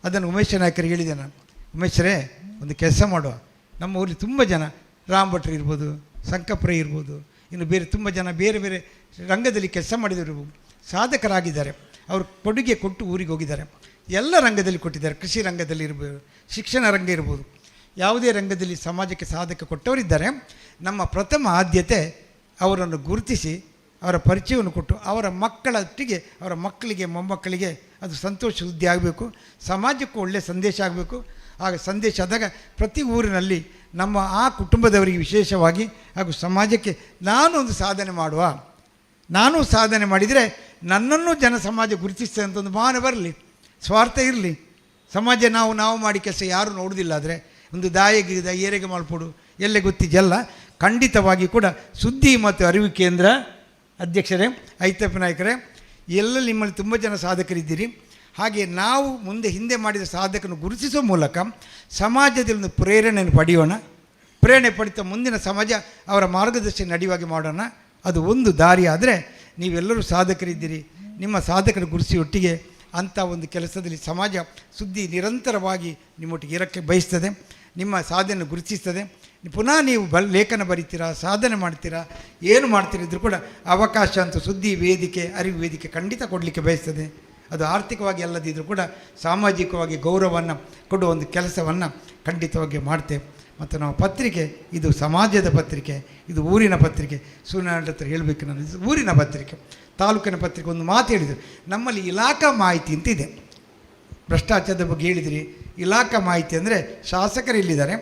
ಅದನ್ನು ಉಮೇಶ್ ನಾಯಕರಿಗೆ ಹೇಳಿದೆ ನಾನು. ಉಮೇಶರೇ, ಒಂದು ಕೆಲಸ ಮಾಡುವ, ನಮ್ಮ ಊರಲ್ಲಿ ತುಂಬ ಜನ ರಾಮ್ ಭಟ್ರು ಇರ್ಬೋದು, ಸಂಕಪ್ರೈ ಇರ್ಬೋದು, ಇನ್ನು ಬೇರೆ ತುಂಬ ಜನ ಬೇರೆ ಬೇರೆ ರಂಗದಲ್ಲಿ ಕೆಲಸ ಮಾಡಿದವರು ಸಾಧಕರಾಗಿದ್ದಾರೆ. ಅವರು ಕೊಡುಗೆ ಕೊಟ್ಟು ಊರಿಗೆ ಹೋಗಿದ್ದಾರೆ. ಎಲ್ಲ ರಂಗದಲ್ಲಿ ಕೊಟ್ಟಿದ್ದಾರೆ. ಕೃಷಿ ರಂಗದಲ್ಲಿ ಇರ್ಬೋದು, ಶಿಕ್ಷಣ ರಂಗ ಇರ್ಬೋದು, ಯಾವುದೇ ರಂಗದಲ್ಲಿ ಸಮಾಜಕ್ಕೆ ಸಾಧಕ ಕೊಟ್ಟವರಿದ್ದಾರೆ. ನಮ್ಮ ಪ್ರಥಮ ಆದ್ಯತೆ ಅವರನ್ನು ಗುರುತಿಸಿ ಅವರ ಪರಿಚಯವನ್ನು ಕೊಟ್ಟು ಅವರ ಮಕ್ಕಳೊಟ್ಟಿಗೆ, ಅವರ ಮಕ್ಕಳಿಗೆ, ಮೊಮ್ಮಕ್ಕಳಿಗೆ ಅದು ಸಂತೋಷ ಸುದ್ದಿ ಆಗಬೇಕು, ಸಮಾಜಕ್ಕೂ ಒಳ್ಳೆಯ ಸಂದೇಶ ಆಗಬೇಕು. ಆಗ ಸಂದೇಶ ಆದಾಗ ಪ್ರತಿ ಊರಿನಲ್ಲಿ ನಮ್ಮ ಆ ಕುಟುಂಬದವರಿಗೆ ವಿಶೇಷವಾಗಿ ಹಾಗೂ ಸಮಾಜಕ್ಕೆ ನಾನು ಒಂದು ಸಾಧನೆ ಮಾಡುವ, ನಾನು ಸಾಧನೆ ಮಾಡಿದರೆ ನನ್ನನ್ನು ಜನ ಸಮಾಜ ಗುರುತಿಸ್ತದೆ ಅಂತ ಒಂದು ಭಾವನೆ ಬರಲಿ, ಸ್ವಾರ್ಥ ಇರಲಿ. ಸಮಾಜ ನಾವು ಮಾಡಿ ಕೆಲಸ ಯಾರು ನೋಡುವುದಿಲ್ಲ. ಆದರೆ ಒಂದು ದಾಯಿಗೆ ಏರೆಗೆ ಮಾಡ್ಕೊಡು ಎಲ್ಲೇ ಗೊತ್ತಿದೆಯಲ್ಲ. ಖಂಡಿತವಾಗಿ ಕೂಡ ಸುದ್ದಿ ಮತ್ತು ಅರಿವು ಕೇಂದ್ರ ಅಧ್ಯಕ್ಷರೇ, ಐತಪ್ಪ ನಾಯಕರೇ, ಎಲ್ಲ ನಿಮ್ಮಲ್ಲಿ ತುಂಬ ಜನ ಸಾಧಕರಿದ್ದೀರಿ. ಹಾಗೆ ನಾವು ಹಿಂದೆ ಮಾಡಿದ ಸಾಧಕನ್ನು ಗುರುತಿಸುವ ಮೂಲಕ ಸಮಾಜದಲ್ಲಿ ಒಂದು ಪ್ರೇರಣೆಯನ್ನು ಪಡೆಯೋಣ. ಪ್ರೇರಣೆ ಪಡಿತ ಮುಂದಿನ ಸಮಾಜ ಅವರ ಮಾರ್ಗದರ್ಶನ ನಡೆಯುವಾಗೆ ಮಾಡೋಣ. ಅದು ಒಂದು ದಾರಿ. ಆದರೆ ನೀವೆಲ್ಲರೂ ಸಾಧಕರಿದ್ದೀರಿ, ನಿಮ್ಮ ಸಾಧಕರ ಗುರುಸಿ ಒಟ್ಟಿಗೆ ಅಂಥ ಒಂದು ಕೆಲಸದಲ್ಲಿ ಸಮಾಜ ಸುದ್ದಿ ನಿರಂತರವಾಗಿ ನಿಮ್ಮೊಟ್ಟಿಗೆ ಇರೋಕ್ಕೆ ಬಯಸ್ತದೆ, ನಿಮ್ಮ ಸಾಧನೆ ಗುರುತಿಸ್ತದೆ. ಪುನಃ ನೀವು ಲೇಖನ ಬರಿತೀರಾ, ಸಾಧನೆ ಮಾಡ್ತೀರಾ, ಏನು ಮಾಡ್ತೀರಿದ್ರು ಕೂಡ ಅವಕಾಶ ಅಂತ ಸುದ್ದಿ ವೇದಿಕೆ, ಅರಿವು ವೇದಿಕೆ ಖಂಡಿತ ಕೊಡಲಿಕ್ಕೆ ಬಯಸ್ತದೆ. ಅದು ಆರ್ಥಿಕವಾಗಿ ಅಲ್ಲದಿದ್ದರೂ ಕೂಡ ಸಾಮಾಜಿಕವಾಗಿ ಗೌರವವನ್ನು ಕೊಡುವ ಒಂದು ಕೆಲಸವನ್ನು ಖಂಡಿತವಾಗಿ ಮಾಡ್ತೇವೆ. ಮತ್ತು ನಾವು ಪತ್ರಿಕೆ, ಇದು ಸಮಾಜದ ಪತ್ರಿಕೆ, ಇದು ಊರಿನ ಪತ್ರಿಕೆ. ಸೂರ್ಯನಾರಾಯಣ ಹತ್ರ ಹೇಳಬೇಕು ನಾನು, ಇದು ಊರಿನ ಪತ್ರಿಕೆ, ತಾಲೂಕಿನ ಪತ್ರಿಕೆ. ಒಂದು ಮಾತು ಹೇಳಿದರು, ನಮ್ಮಲ್ಲಿ ಇಲಾಖಾ ಮಾಹಿತಿ ಅಂತ ಇದೆ. ಭ್ರಷ್ಟಾಚಾರದ ಬಗ್ಗೆ ಹೇಳಿದಿರಿ. ಇಲಾಖಾ ಮಾಹಿತಿ ಅಂದರೆ ಶಾಸಕರು ಇಲ್ಲಿದ್ದಾರೆ,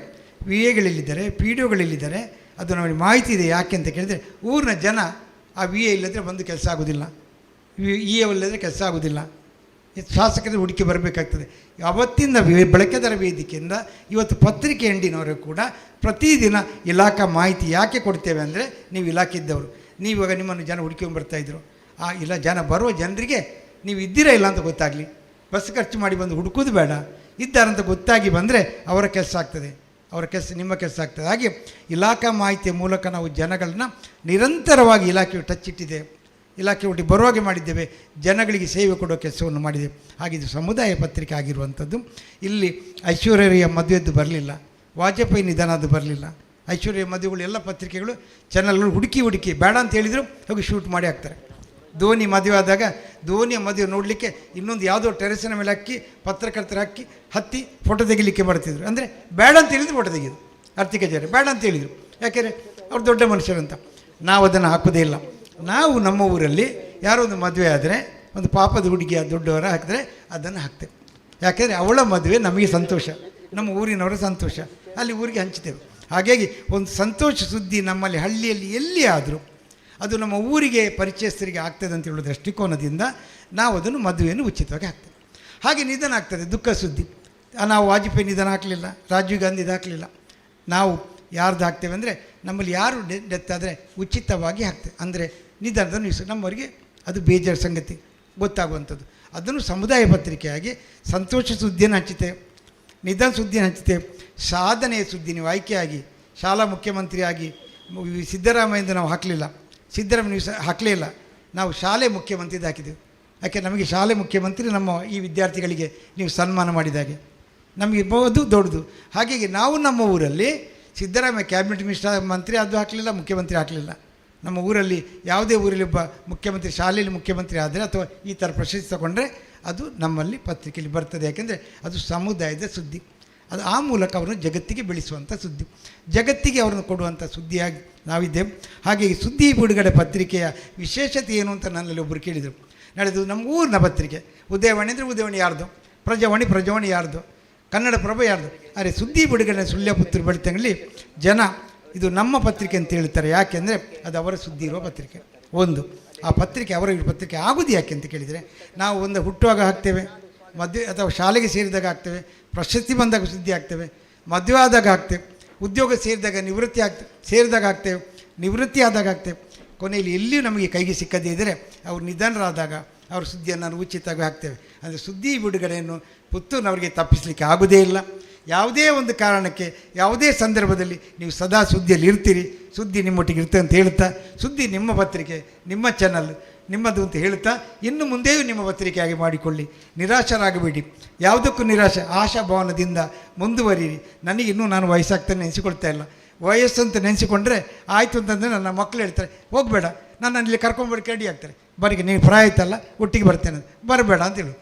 ವಿ ಎಗಳಿಲ್ಲಿದ್ದಾರೆ, ಪಿ ಡಿ ಒಗಳಿಲ್ಲಿದ್ದಾರೆ. ಅದು ನಮಗೆ ಮಾಹಿತಿ ಇದೆ. ಯಾಕೆ ಅಂತ ಕೇಳಿದರೆ, ಊರಿನ ಜನ ಆ ವಿ ಎ ಇಲ್ಲದ್ರೆ ಬಂದು ಕೆಲಸ ಆಗೋದಿಲ್ಲ, ಇ ಎ ಇಲ್ಲದ್ರೆ ಕೆಲಸ ಆಗೋದಿಲ್ಲ. ಶಾಸಕರಿಗೆ ಹುಡುಕಿ ಬರಬೇಕಾಗ್ತದೆ. ಅವತ್ತಿಂದ ಬಳಕೆದಾರ ವೇದಿಕೆಯಿಂದ ಇವತ್ತು ಪತ್ರಿಕೆ ಎಂಡಿನವರು ಕೂಡ ಪ್ರತಿದಿನ ಇಲಾಖಾ ಮಾಹಿತಿ ಯಾಕೆ ಕೊಡ್ತೇವೆ ಅಂದರೆ, ನೀವು ಇಲಾಖೆ ಇದ್ದವರು, ನೀವು ಇವಾಗ ನಿಮ್ಮನ್ನು ಜನ ಹುಡುಕಿಕೊಂಡು ಬರ್ತಾಯಿದ್ರು. ಆ ಇಲ್ಲ ಜನ ಬರುವ ಜನರಿಗೆ ನೀವು ಇದ್ದೀರಾ ಇಲ್ಲ ಅಂತ ಗೊತ್ತಾಗಲಿ, ಬಸ್ ಖರ್ಚು ಮಾಡಿ ಬಂದು ಹುಡುಕೋದು ಬೇಡ, ಇದ್ದಾರಂತ ಗೊತ್ತಾಗಿ ಬಂದರೆ ಅವರ ಕೆಲಸ ಆಗ್ತದೆ, ಅವರ ಕೆಲಸ ನಿಮ್ಮ ಕೆಲಸ ಆಗ್ತದೆ. ಹಾಗೆ ಇಲಾಖಾ ಮಾಹಿತಿಯ ಮೂಲಕ ನಾವು ಜನಗಳನ್ನ ನಿರಂತರವಾಗಿ ಇಲಾಖೆಯು ಟಚ್ ಇಟ್ಟಿದೆ, ಇಲಾಖೆ ಒಟ್ಟಿಗೆ ಬರುವಾಗೆ ಮಾಡಿದ್ದೇವೆ, ಜನಗಳಿಗೆ ಸೇವೆ ಕೊಡೋ ಕೆಲಸವನ್ನು ಮಾಡಿದ್ದೇವೆ. ಹಾಗೆ ಇದು ಸಮುದಾಯ ಪತ್ರಿಕೆ ಆಗಿರುವಂಥದ್ದು. ಇಲ್ಲಿ ಐಶ್ವರ್ಯ ಮದುವೆದ್ದು ಬರಲಿಲ್ಲ, ವಾಜಪೇಯಿ ನಿಧನದ್ದು ಬರಲಿಲ್ಲ. ಐಶ್ವರ್ಯ ಮದುವೆಗಳು ಎಲ್ಲ ಪತ್ರಿಕೆಗಳು ಚಾನಲ್ಗಳು ಹುಡುಕಿ ಬೇಡ ಅಂತ ಹೇಳಿದರು ಹೋಗಿ ಶೂಟ್ ಮಾಡಿ ಹಾಕ್ತಾರೆ. ಧೋನಿ ಮದುವೆ ಆದಾಗ ಧೋನಿಯ ಮದುವೆ ನೋಡಲಿಕ್ಕೆ ಇನ್ನೊಂದು ಯಾವುದೋ ಟೆರೆಸಿನ ಮೇಲೆ ಹಾಕಿ ಪತ್ರಕರ್ತರು ಹತ್ತಿ ಫೋಟೋ ತೆಗಿಲಿಕ್ಕೆ ಬರ್ತಿದ್ರು. ಅಂದರೆ ಬೇಡ ಅಂತ ಹೇಳಿದ್ರು ಫೋಟೋ ತೆಗೆದು ಆರ್ಥಿಕ ಜಾರಿ ಬೇಡ ಅಂತ ಹೇಳಿದರು. ಯಾಕೆಂದರೆ ಅವ್ರು ದೊಡ್ಡ ಮನುಷ್ಯರಂತ. ನಾವು ಅದನ್ನು ಹಾಕೋದೇ ಇಲ್ಲ. ನಾವು ನಮ್ಮ ಊರಲ್ಲಿ ಯಾರೋ ಒಂದು ಮದುವೆ ಆದರೆ ಒಂದು ಪಾಪದ ಹುಡುಗಿಯ ದೊಡ್ಡವರ ಹಾಕಿದ್ರೆ ಅದನ್ನು ಹಾಕ್ತೇವೆ. ಯಾಕೆಂದರೆ ಅವಳ ಮದುವೆ ನಮಗೆ ಸಂತೋಷ, ನಮ್ಮ ಊರಿನವರ ಸಂತೋಷ, ಅಲ್ಲಿ ಊರಿಗೆ ಹಂಚ್ತೇವೆ. ಹಾಗಾಗಿ ಒಂದು ಸಂತೋಷ ಸುದ್ದಿ ನಮ್ಮಲ್ಲಿ ಹಳ್ಳಿಯಲ್ಲಿ ಎಲ್ಲಿ ಆದರೂ ಅದು ನಮ್ಮ ಊರಿಗೆ ಪರಿಚಯಸ್ಥರಿಗೆ ಆಗ್ತದೆ ಅಂತ ಹೇಳೋ ದೃಷ್ಟಿಕೋನದಿಂದ ನಾವು ಅದನ್ನು ಮದುವೆಯನ್ನು ಉಚಿತವಾಗಿ ಹಾಕ್ತೇವೆ. ಹಾಗೆ ನಿಧನ ಆಗ್ತದೆ, ದುಃಖ ಸುದ್ದಿ. ನಾವು ವಾಜಪೇಯಿ ನಿಧನ ಹಾಕಲಿಲ್ಲ, ರಾಜೀವ್ ಗಾಂಧಿದು ಹಾಕಲಿಲ್ಲ. ನಾವು ಯಾರ್ದು ಹಾಕ್ತೇವೆ ಅಂದರೆ ನಮ್ಮಲ್ಲಿ ಯಾರು ಡೆತ್ ಆದರೆ ಉಚಿತವಾಗಿ ಹಾಕ್ತೇವೆ. ಅಂದರೆ ನಿಧನದ ನ್ಯೂಸ್ ನಮ್ಮವರಿಗೆ ಅದು ಬೇಜಾರು ಸಂಗತಿ ಗೊತ್ತಾಗುವಂಥದ್ದು. ಅದನ್ನು ಸಮುದಾಯ ಪತ್ರಿಕೆಯಾಗಿ ಸಂತೋಷ ಸುದ್ದಿಯನ್ನು ಹಂಚುತ್ತೇವೆ, ನಿಧನ ಸುದ್ದಿಯನ್ನು ಹಂಚುತ್ತೇವೆ. ಸಾಧನೆಯ ಸುದ್ದಿ ನೀವು ಆಯ್ಕೆಯಾಗಿ ಶಾಲಾ ಮುಖ್ಯಮಂತ್ರಿಯಾಗಿ ಸಿದ್ದರಾಮಯ್ಯಂದು ನಾವು ಹಾಕಲಿಲ್ಲ, ಸಿದ್ದರಾಮಯ್ಯ ನ್ಯೂಸ್ ಹಾಕಲೇ ಇಲ್ಲ, ನಾವು ಶಾಲೆ ಮುಖ್ಯಮಂತ್ರಿದು ಹಾಕಿದೆವು. ಯಾಕೆ ನಮಗೆ ಶಾಲೆ ಮುಖ್ಯಮಂತ್ರಿ ನಮ್ಮ ಈ ವಿದ್ಯಾರ್ಥಿಗಳಿಗೆ ನೀವು ಸನ್ಮಾನ ಮಾಡಿದಾಗೆ ನಮಗೆ ಬಹುದು ದೊಡ್ಡದು. ಹಾಗಾಗಿ ನಾವು ನಮ್ಮ ಊರಲ್ಲಿ ಸಿದ್ದರಾಮಯ್ಯ ಕ್ಯಾಬಿನೆಟ್ ಮಿನಿಸ್ಟರ್ ಮಂತ್ರಿ ಅದು ಹಾಕಲಿಲ್ಲ, ಮುಖ್ಯಮಂತ್ರಿ ಹಾಕಲಿಲ್ಲ. ನಮ್ಮ ಊರಲ್ಲಿ ಯಾವುದೇ ಊರಲ್ಲಿ ಒಬ್ಬ ಮುಖ್ಯಮಂತ್ರಿ ಶಾಲೆಯಲ್ಲಿ ಮುಖ್ಯಮಂತ್ರಿ ಆದರೆ ಅಥವಾ ಈ ಥರ ಪ್ರಶಸ್ತಿ ತಗೊಂಡ್ರೆ ಅದು ನಮ್ಮಲ್ಲಿ ಪತ್ರಿಕೆಯಲ್ಲಿ ಬರ್ತದೆ. ಯಾಕೆಂದರೆ ಅದು ಸಮುದಾಯದ ಸುದ್ದಿ, ಅದು ಆ ಮೂಲಕ ಅವರನ್ನು ಜಗತ್ತಿಗೆ ಬೆಳೆಸುವಂಥ ಸುದ್ದಿ, ಜಗತ್ತಿಗೆ ಅವರನ್ನು ಕೊಡುವಂಥ ಸುದ್ದಿಯಾಗಿ ನಾವಿದ್ದೇವೆ. ಹಾಗೆ ಈ ಸುದ್ದಿ ಬಿಡುಗಡೆ ಪತ್ರಿಕೆಯ ವಿಶೇಷತೆ ಏನು ಅಂತ ನನ್ನಲ್ಲಿ ಒಬ್ಬರು ಕೇಳಿದರು. ನಡೆದು ನಮ್ಮ ಊರಿನ ಪತ್ರಿಕೆ ಉದಯವಾಣಿ ಅಂದರೆ ಉದಯವಾಣಿ ಯಾರ್ದು, ಪ್ರಜಾವಾಣಿ ಯಾರ್ದು, ಕನ್ನಡ ಪ್ರಭ ಯಾರ್ದು. ಆದರೆ ಸುದ್ದಿ ಬಿಡುಗಡೆ ಸುಳ್ಯ ಪುತ್ತೂರು ಬೆಳ್ತಂಗಲ್ಲಿ ಜನ ಇದು ನಮ್ಮ ಪತ್ರಿಕೆ ಅಂತ ಹೇಳ್ತಾರೆ. ಯಾಕೆ ಅಂದರೆ ಅದು ಅವರ ಸುದ್ದಿ ಇರುವ ಪತ್ರಿಕೆ. ಒಂದು ಆ ಪತ್ರಿಕೆ ಅವರ ಪತ್ರಿಕೆ ಆಗೋದು ಯಾಕೆ ಅಂತ ಕೇಳಿದರೆ, ನಾವು ಒಂದು ಹುಟ್ಟುವಾಗ ಹಾಕ್ತೇವೆ, ಮದುವೆ ಅಥವಾ ಶಾಲೆಗೆ ಸೇರಿದಾಗ ಹಾಕ್ತೇವೆ, ಪ್ರಶಸ್ತಿ ಬಂದಾಗ ಸುದ್ದಿ ಹಾಕ್ತೇವೆ, ಮದುವೆ ಆದಾಗ ಹಾಕ್ತೇವೆ, ಉದ್ಯೋಗ ಸೇರಿದಾಗ ಸೇರಿದಾಗ ಹಾಕ್ತೇವೆ, ನಿವೃತ್ತಿ ಆದಾಗ ಹಾಕ್ತೇವೆ. ಕೊನೆಯಲ್ಲಿ ಎಲ್ಲಿಯೂ ನಮಗೆ ಕೈಗೆ ಸಿಕ್ಕದೇ ಇದ್ದರೆ ಅವರು ನಿಧನರಾದಾಗ ಅವ್ರ ಸುದ್ದಿಯನ್ನು ನಾವು ಉಚಿತವಾಗಿ ಹಾಕ್ತೇವೆ. ಅಂದರೆ ಸುದ್ದಿ ಬಿಡುಗಡೆಯನ್ನು ಪುತ್ತೂರಿನವರಿಗೆ ತಪ್ಪಿಸಲಿಕ್ಕೆ ಆಗೋದೇ ಇಲ್ಲ. ಯಾವುದೇ ಒಂದು ಕಾರಣಕ್ಕೆ ಯಾವುದೇ ಸಂದರ್ಭದಲ್ಲಿ ನೀವು ಸದಾ ಸುದ್ದಿಯಲ್ಲಿ ಇರ್ತೀರಿ, ಸುದ್ದಿ ನಿಮ್ಮೊಟ್ಟಿಗೆ ಇರ್ತದೆ ಅಂತ ಹೇಳ್ತಾ, ಸುದ್ದಿ ನಿಮ್ಮ ಪತ್ರಿಕೆ, ನಿಮ್ಮ ಚಾನಲ್ ನಿಮ್ಮದು ಅಂತ ಹೇಳ್ತಾ, ಇನ್ನು ಮುಂದೆಯೂ ನಿಮ್ಮ ಪತ್ರಿಕೆಯಾಗಿ ಮಾಡಿಕೊಳ್ಳಿ, ನಿರಾಶರಾಗಬೇಡಿ. ಯಾವುದಕ್ಕೂ ನಿರಾಶೆ, ಆಶಾಭಾವನದಿಂದ ಮುಂದುವರಿಯಿರಿ. ನನಗೆ ಇನ್ನೂ ನಾನು ವಯಸ್ಸಾಗ್ತಾನೆ ನೆನೆಸಿಕೊಳ್ತಾ ಇಲ್ಲ. ವಯಸ್ಸು ಅಂತ ನೆನೆಸಿಕೊಂಡ್ರೆ ಆಯಿತು ಅಂತಂದರೆ ನನ್ನ ಮಕ್ಕಳು ಹೇಳ್ತಾರೆ ಹೋಗಬೇಡ, ನಾನು ಇಲ್ಲಿ ಕರ್ಕೊಂಬರ್ಕೆ ರೆಡಿ ಆಗ್ತಾರೆ, ಬರೀಗೆ ನೀನು ಪ್ರಾಯ ಆಯ್ತಲ್ಲ ಒಟ್ಟಿಗೆ ಬರ್ತೇನೆ, ಬರಬೇಡ ಅಂತೇಳು.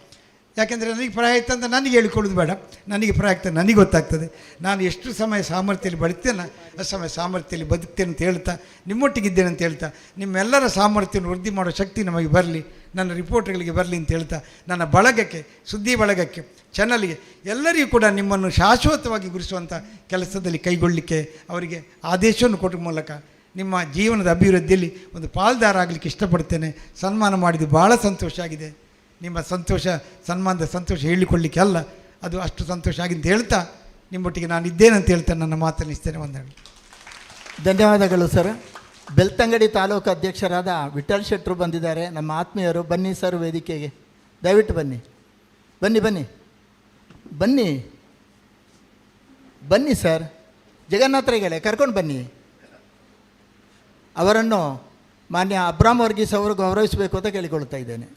ಯಾಕೆಂದರೆ ನನಗೆ ಪ್ರಾಯ ಆಯ್ತು ಅಂತ ನನಗೆ ಹೇಳಿಕೊಳ್ಳೋದು ಬೇಡ, ನನಗೆ ಪ್ರಾಯ ಆಗ್ತದೆ, ನನಗೆ ಗೊತ್ತಾಗ್ತದೆ. ನಾನು ಎಷ್ಟು ಸಮಯ ಸಾಮರ್ಥ್ಯದಲ್ಲಿ ಬದುಕ್ತೇನೆ ಅಷ್ಟು ಸಮಯ ಸಾಮರ್ಥ್ಯದಲ್ಲಿ ಬದುಕ್ತೇನೆ ಅಂತ ಹೇಳ್ತಾ, ನಿಮ್ಮೊಟ್ಟಿಗಿದ್ದೇನೆ ಅಂತ ಹೇಳ್ತಾ, ನಿಮ್ಮೆಲ್ಲರ ಸಾಮರ್ಥ್ಯವನ್ನು ವೃದ್ಧಿ ಮಾಡೋ ಶಕ್ತಿ ನಮಗೆ ಬರಲಿ, ನನ್ನ ರಿಪೋರ್ಟ್ಗಳಿಗೆ ಬರಲಿ ಅಂತ ಹೇಳ್ತಾ, ನನ್ನ ಬಳಗಕ್ಕೆ, ಸುದ್ದಿ ಬಳಗಕ್ಕೆ, ಚಾನಲ್ಗೆ ಎಲ್ಲರಿಗೂ ಕೂಡ ನಿಮ್ಮನ್ನು ಶಾಶ್ವತವಾಗಿ ಗುರುಸುವಂಥ ಕೆಲಸದಲ್ಲಿ ಕೈಗೊಳ್ಳಲಿಕ್ಕೆ ಅವರಿಗೆ ಆದೇಶವನ್ನು ಕೊಟ್ಟ ಮೂಲಕ ನಿಮ್ಮ ಜೀವನದ ಅಭಿವೃದ್ಧಿಯಲ್ಲಿ ಒಂದು ಪಾಲ್ದಾರ ಆಗಲಿಕ್ಕೆ ಇಷ್ಟಪಡ್ತೇನೆ. ಸನ್ಮಾನ ಮಾಡಿದ್ದು ಭಾಳ ಸಂತೋಷ ಆಗಿದೆ. ನಿಮ್ಮ ಸಂತೋಷ, ಸನ್ಮಾನದ ಸಂತೋಷ ಹೇಳಿಕೊಳ್ಳಿಕ್ಕೆ ಅಲ್ಲ, ಅದು ಅಷ್ಟು ಸಂತೋಷ ಆಗಿದೆ ಅಂತ ಹೇಳ್ತಾ ನಿಮ್ಮೊಟ್ಟಿಗೆ ನಾನು ಇದ್ದೇನೆ ಅಂತ ಹೇಳ್ತಾ ನನ್ನ ಮಾತನ್ನಿಸ್ತೇನೆ. ವಂದನೆ. ಧನ್ಯವಾದಗಳು ಸರ್. ಬೆಳ್ತಂಗಡಿ ತಾಲೂಕು ಅಧ್ಯಕ್ಷರಾದ ವಿಠಲ್ ಶೆಟ್ಟರು ಬಂದಿದ್ದಾರೆ, ನಮ್ಮ ಆತ್ಮೀಯರು. ಬನ್ನಿ ಸರ್ ವೇದಿಕೆಗೆ, ದಯವಿಟ್ಟು ಬನ್ನಿ ಬನ್ನಿ ಬನ್ನಿ ಬನ್ನಿ ಬನ್ನಿ ಸರ್. ಜಗನ್ನಾಥರಿಗಳೇ ಕರ್ಕೊಂಡು ಬನ್ನಿ. ಅವರನ್ನು ಮಾನ್ಯ ಅಬ್ರಾಮ್ ವರ್ಗೀಸ್ ಅವರು ಗೌರವಿಸಬೇಕು ಅಂತ ಕೇಳಿಕೊಳ್ತಾ ಇದ್ದೇನೆ.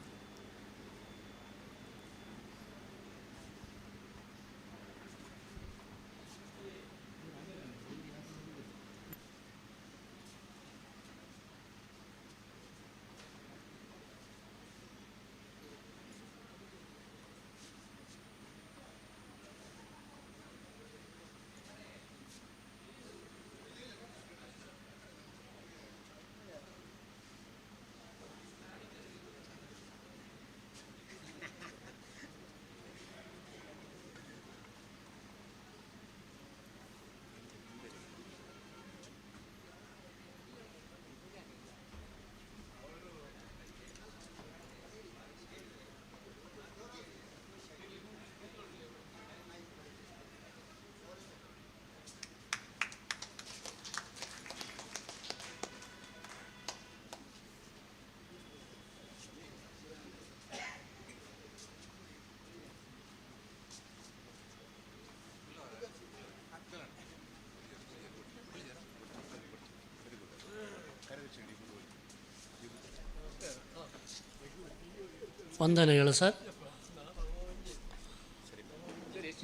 ವಂದನೆಗಳು ಸರ್.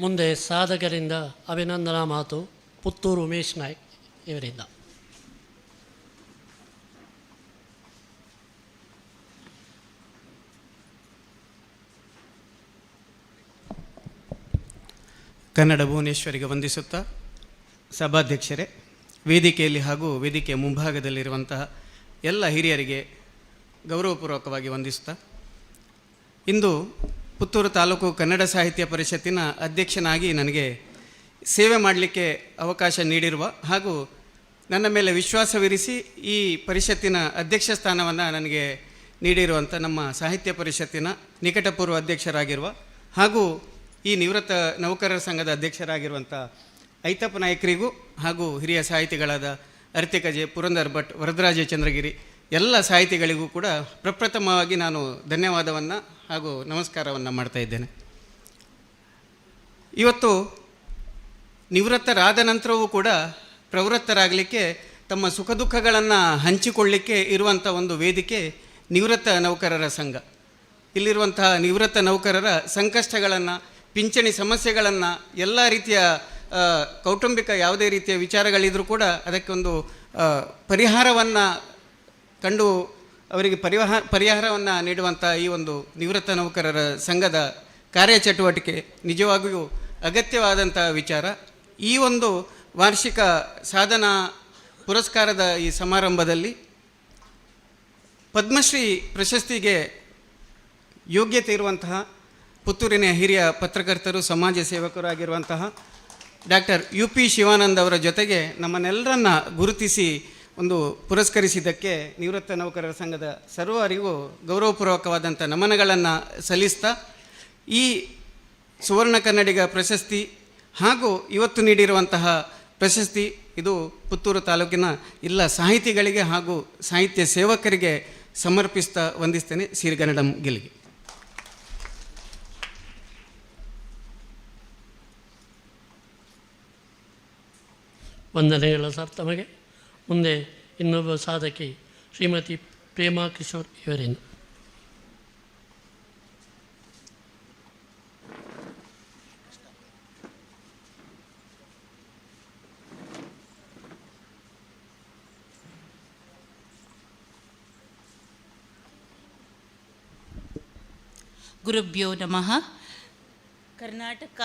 ಮುಂದೆ ಸಾಧಕರಿಂದ ಅಭಿನಂದನಾ ಮಾತು ಪುತ್ತೂರು ಉಮೇಶ್ ನಾಯ್ಕ್ ಇವರಿಂದ. ಕನ್ನಡ ಭುವನೇಶ್ವರಿಗೆ ವಂದಿಸುತ್ತಾ, ಸಭಾಧ್ಯಕ್ಷರೇ, ವೇದಿಕೆಯಲ್ಲಿ ಹಾಗೂ ವೇದಿಕೆಯ ಮುಂಭಾಗದಲ್ಲಿರುವಂತಹ ಎಲ್ಲ ಹಿರಿಯರಿಗೆ ಗೌರವಪೂರ್ವಕವಾಗಿ ವಂದಿಸುತ್ತಾ, ಇಂದು ಪುತ್ತೂರು ತಾಲೂಕು ಕನ್ನಡ ಸಾಹಿತ್ಯ ಪರಿಷತ್ತಿನ ಅಧ್ಯಕ್ಷನಾಗಿ ನನಗೆ ಸೇವೆ ಮಾಡಲಿಕ್ಕೆ ಅವಕಾಶ ನೀಡಿರುವ ಹಾಗೂ ನನ್ನ ಮೇಲೆ ವಿಶ್ವಾಸವಿರಿಸಿ ಈ ಪರಿಷತ್ತಿನ ಅಧ್ಯಕ್ಷ ಸ್ಥಾನವನ್ನು ನನಗೆ ನೀಡಿರುವಂಥ ನಮ್ಮ ಸಾಹಿತ್ಯ ಪರಿಷತ್ತಿನ ನಿಕಟಪೂರ್ವ ಅಧ್ಯಕ್ಷರಾಗಿರುವ ಹಾಗೂ ಈ ನಿವೃತ್ತ ನೌಕರರ ಸಂಘದ ಅಧ್ಯಕ್ಷರಾಗಿರುವಂಥ ಐತಪ್ಪ ನಾಯಕರಿಗೂ ಹಾಗೂ ಹಿರಿಯ ಸಾಹಿತಿಗಳಾದ ಅರ್ತಿಕಜೆ, ಪುರಂದರ್ ಭಟ್, ವರದರಾಜ ಚಂದ್ರಗಿರಿ ಎಲ್ಲ ಸಾಹಿತಿಗಳಿಗೂ ಕೂಡ ಪ್ರಪ್ರಥಮವಾಗಿ ನಾನು ಧನ್ಯವಾದವನ್ನು ಹಾಗೂ ನಮಸ್ಕಾರವನ್ನು ಮಾಡ್ತಾ ಇದ್ದೇನೆ. ಇವತ್ತು ನಿವೃತ್ತರಾದ ನಂತರವೂ ಕೂಡ ಪ್ರವೃತ್ತರಾಗಲಿಕ್ಕೆ, ತಮ್ಮ ಸುಖ ದುಃಖಗಳನ್ನು ಹಂಚಿಕೊಳ್ಳಲಿಕ್ಕೆ ಇರುವಂಥ ಒಂದು ವೇದಿಕೆ ನಿವೃತ್ತ ನೌಕರರ ಸಂಘ. ಇಲ್ಲಿರುವಂತಹ ನಿವೃತ್ತ ನೌಕರರ ಸಂಕಷ್ಟಗಳನ್ನು, ಪಿಂಚಣಿ ಸಮಸ್ಯೆಗಳನ್ನು, ಎಲ್ಲ ರೀತಿಯ ಕೌಟುಂಬಿಕ ಯಾವುದೇ ರೀತಿಯ ವಿಚಾರಗಳಿದ್ರೂ ಕೂಡ ಅದಕ್ಕೊಂದು ಪರಿಹಾರವನ್ನು ಕಂಡು ಅವರಿಗೆ ಪರಿಹಾರವನ್ನು ನೀಡುವಂಥ ಈ ಒಂದು ನಿವೃತ್ತ ನೌಕರರ ಸಂಘದ ಕಾರ್ಯಚಟುವಟಿಕೆ ನಿಜವಾಗಿಯೂ ಅಗತ್ಯವಾದಂಥ ವಿಚಾರ. ಈ ಒಂದು ವಾರ್ಷಿಕ ಸಾಧನಾ ಪುರಸ್ಕಾರದ ಈ ಸಮಾರಂಭದಲ್ಲಿ ಪದ್ಮಶ್ರೀ ಪ್ರಶಸ್ತಿಗೆ ಯೋಗ್ಯತೆ ಇರುವಂತಹ ಪುತ್ತೂರಿನ ಹಿರಿಯ ಪತ್ರಕರ್ತರು, ಸಮಾಜ ಸೇವಕರು ಆಗಿರುವಂತಹ ಡಾಕ್ಟರ್ UP ಶಿವಾನಂದ್ ಅವರ ಜೊತೆಗೆ ನಮ್ಮನ್ನೆಲ್ಲರನ್ನ ಗುರುತಿಸಿ ಒಂದು ಪುರಸ್ಕರಿಸಿದ್ದಕ್ಕೆ ನಿವೃತ್ತ ನೌಕರರ ಸಂಘದ ಸರ್ವರಿಗೂ ಗೌರವಪೂರ್ವಕವಾದಂಥ ನಮನಗಳನ್ನು ಸಲ್ಲಿಸ್ತಾ, ಈ ಸುವರ್ಣ ಕನ್ನಡಿಗ ಪ್ರಶಸ್ತಿ ಹಾಗೂ ಇವತ್ತು ನೀಡಿರುವಂತಹ ಪ್ರಶಸ್ತಿ ಇದು ಪುತ್ತೂರು ತಾಲೂಕಿನ ಎಲ್ಲ ಸಾಹಿತಿಗಳಿಗೆ ಹಾಗೂ ಸಾಹಿತ್ಯ ಸೇವಕರಿಗೆ ಸಮರ್ಪಿಸ್ತಾ ವಂದಿಸ್ತೇನೆ. ಸಿರಿಗನ್ನಡಂ ಗೆಲ್ಗೆ. ವಂದನೆಗಳು ಸರ್ ತಮಗೆ. ಮುಂದೆ ಇನ್ನೊಬ್ಬ ಸಾಧಕಿ ಶ್ರೀಮತಿ ಪ್ರೇಮಾ ಕಿಶೋರ್ ಇವರಿಂದ. ಗುರುಭ್ಯೋ ನಮಃ. ಕರ್ನಾಟಕ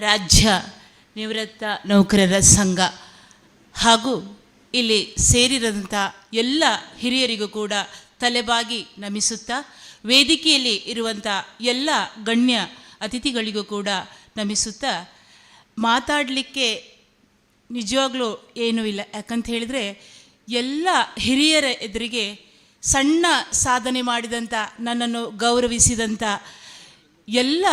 ರಾಜ್ಯ ನಿವೃತ್ತ ನೌಕರರ ಸಂಘ ಹಾಗೂ ಇಲ್ಲಿ ಸೇರಿದಂಥ ಎಲ್ಲ ಹಿರಿಯರಿಗೂ ಕೂಡ ತಲೆಬಾಗಿ ನಮಿಸುತ್ತಾ, ವೇದಿಕೆಯಲ್ಲಿ ಇರುವಂಥ ಎಲ್ಲ ಗಣ್ಯ ಅತಿಥಿಗಳಿಗೂ ಕೂಡ ನಮಿಸುತ್ತಾ, ಮಾತಾಡಲಿಕ್ಕೆ ನಿಜವಾಗ್ಲೂ ಏನೂ ಇಲ್ಲ. ಯಾಕಂತ ಹೇಳಿದರೆ ಎಲ್ಲ ಹಿರಿಯರ ಎದುರಿಗೆ ಸಣ್ಣ ಸಾಧನೆ ಮಾಡಿದಂಥ, ನನ್ನನ್ನು ಗೌರವಿಸಿದಂಥ ಎಲ್ಲ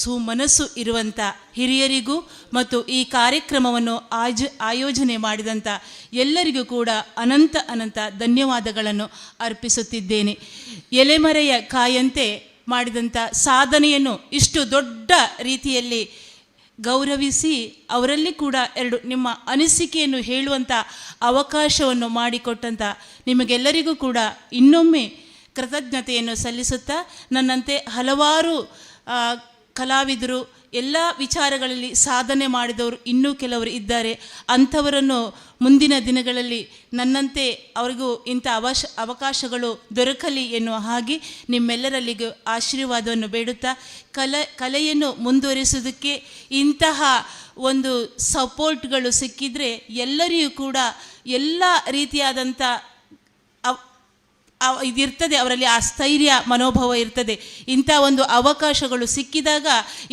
ಸುಮನಸ್ಸು ಇರುವಂಥ ಹಿರಿಯರಿಗೂ ಮತ್ತು ಈ ಕಾರ್ಯಕ್ರಮವನ್ನು ಆಯೋಜನೆ ಮಾಡಿದಂಥ ಎಲ್ಲರಿಗೂ ಕೂಡ ಅನಂತ ಅನಂತ ಧನ್ಯವಾದಗಳನ್ನು ಅರ್ಪಿಸುತ್ತಿದ್ದೇನೆ. ಎಲೆಮರೆಯ ಕಾಯಂತೆ ಮಾಡಿದಂಥ ಸಾಧನೆಯನ್ನು ಇಷ್ಟು ದೊಡ್ಡ ರೀತಿಯಲ್ಲಿ ಗೌರವಿಸಿ ಅವರಲ್ಲಿ ಕೂಡ ನಿಮ್ಮ ಅನಿಸಿಕೆಯನ್ನು ಹೇಳುವಂಥ ಅವಕಾಶವನ್ನು ಮಾಡಿಕೊಟ್ಟಂಥ ನಿಮಗೆಲ್ಲರಿಗೂ ಕೂಡ ಇನ್ನೊಮ್ಮೆ ಕೃತಜ್ಞತೆಯನ್ನು ಸಲ್ಲಿಸುತ್ತಾ, ನನ್ನಂತೆ ಹಲವಾರು ಕಲಾವಿದರು ಎಲ್ಲ ವಿಚಾರಗಳಲ್ಲಿ ಸಾಧನೆ ಮಾಡಿದವರು ಇನ್ನೂ ಕೆಲವರು ಇದ್ದಾರೆ. ಅಂಥವರನ್ನು ಮುಂದಿನ ದಿನಗಳಲ್ಲಿ ನನ್ನಂತೆ ಅವರಿಗೂ ಇಂಥ ಅವಕಾಶಗಳು ದೊರಕಲಿ ಎನ್ನುವ ಹಾಗೆ ನಿಮ್ಮೆಲ್ಲರಲ್ಲಿಗೂ ಆಶೀರ್ವಾದವನ್ನು ಬೇಡುತ್ತಾ, ಕಲೆಯನ್ನು ಮುಂದುವರಿಸುವುದಕ್ಕೆ ಇಂತಹ ಒಂದು ಸಪೋರ್ಟ್ಗಳು ಸಿಕ್ಕಿದರೆ ಎಲ್ಲರಿಗೂ ಕೂಡ ಎಲ್ಲ ರೀತಿಯಾದಂಥ ಇದಿರ್ತದೆ, ಅವರಲ್ಲಿ ಆ ಸ್ಥೈರ್ಯ ಮನೋಭಾವ ಇರ್ತದೆ. ಇಂಥ ಒಂದು ಅವಕಾಶಗಳು ಸಿಕ್ಕಿದಾಗ